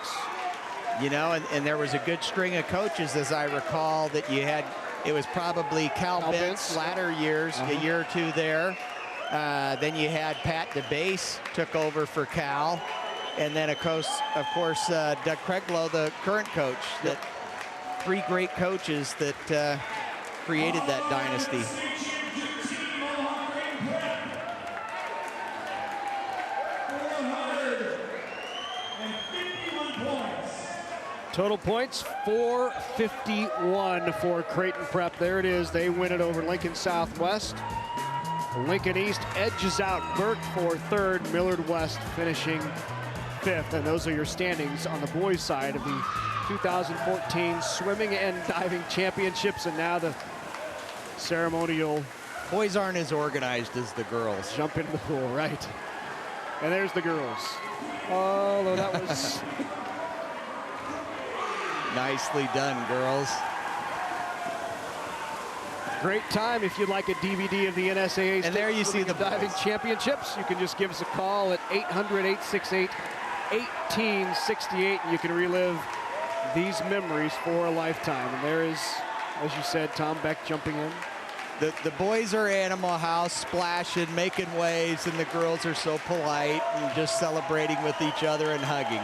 You know, and there was a good string of coaches, as I recall, that you had. It was probably Cal Bent's latter years, a year or two there. Then you had Pat DeBase took over for Cal. And then, of course, Doug Craiglow, the current coach. That 3 great coaches that created that dynasty. Total points, 451 for Creighton Prep. There it is. They win it over Lincoln Southwest. Lincoln East edges out Burke for third. Millard West finishing fifth. And those are your standings on the boys' side of the 2014 Swimming and Diving Championships. And now the ceremonial. Boys aren't as organized as the girls. Jump into the pool, right. And there's the girls. Although that was... Nicely done, girls. Great time. If you'd like a DVD of the NSAA and there you see the Diving Championships, you can just give us a call at 800-868-1868, and you can relive these memories for a lifetime. And there is, as you said, Tom Beck jumping in. The boys are Animal House, splashing, making waves, and the girls are so polite and just celebrating with each other and hugging.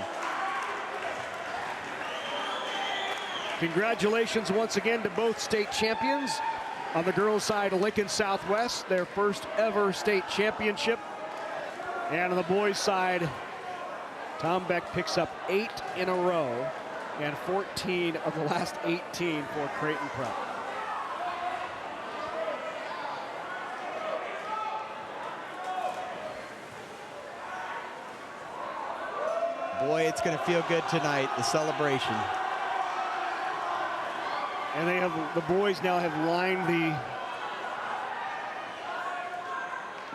Congratulations once again to both state champions. On the girls' side, Lincoln Southwest, their first ever state championship. And on the boys' side, Tom Beck picks up 8 in a row and 14 of the last 18 for Creighton Prep. Boy, it's going to feel good tonight, the celebration. And they have, the boys now have lined the...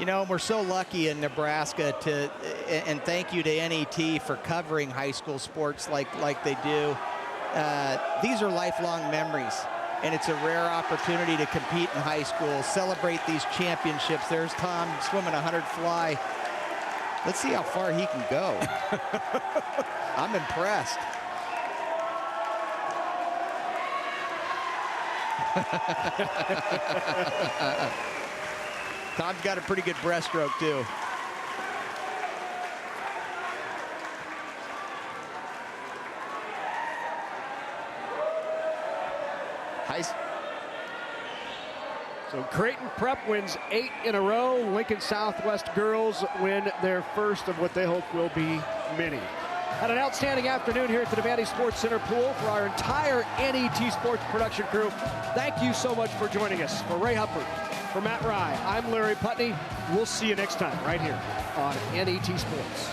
You know, we're so lucky in Nebraska to, and thank you to NET for covering high school sports like they do. These are lifelong memories, and it's a rare opportunity to compete in high school, celebrate these championships. There's Tom swimming 100 fly. Let's see how far he can go. I'm impressed. Tom's got a pretty good breaststroke too. So Creighton Prep wins 8 in a row. Lincoln Southwest girls win their first of what they hope will be many. Had an outstanding afternoon here at the Devaney Sports Center pool. For our entire NET Sports production crew, thank you so much for joining us. For Ray Hufford, for Matt Rye, I'm Larry Putney. We'll see you next time right here on NET Sports.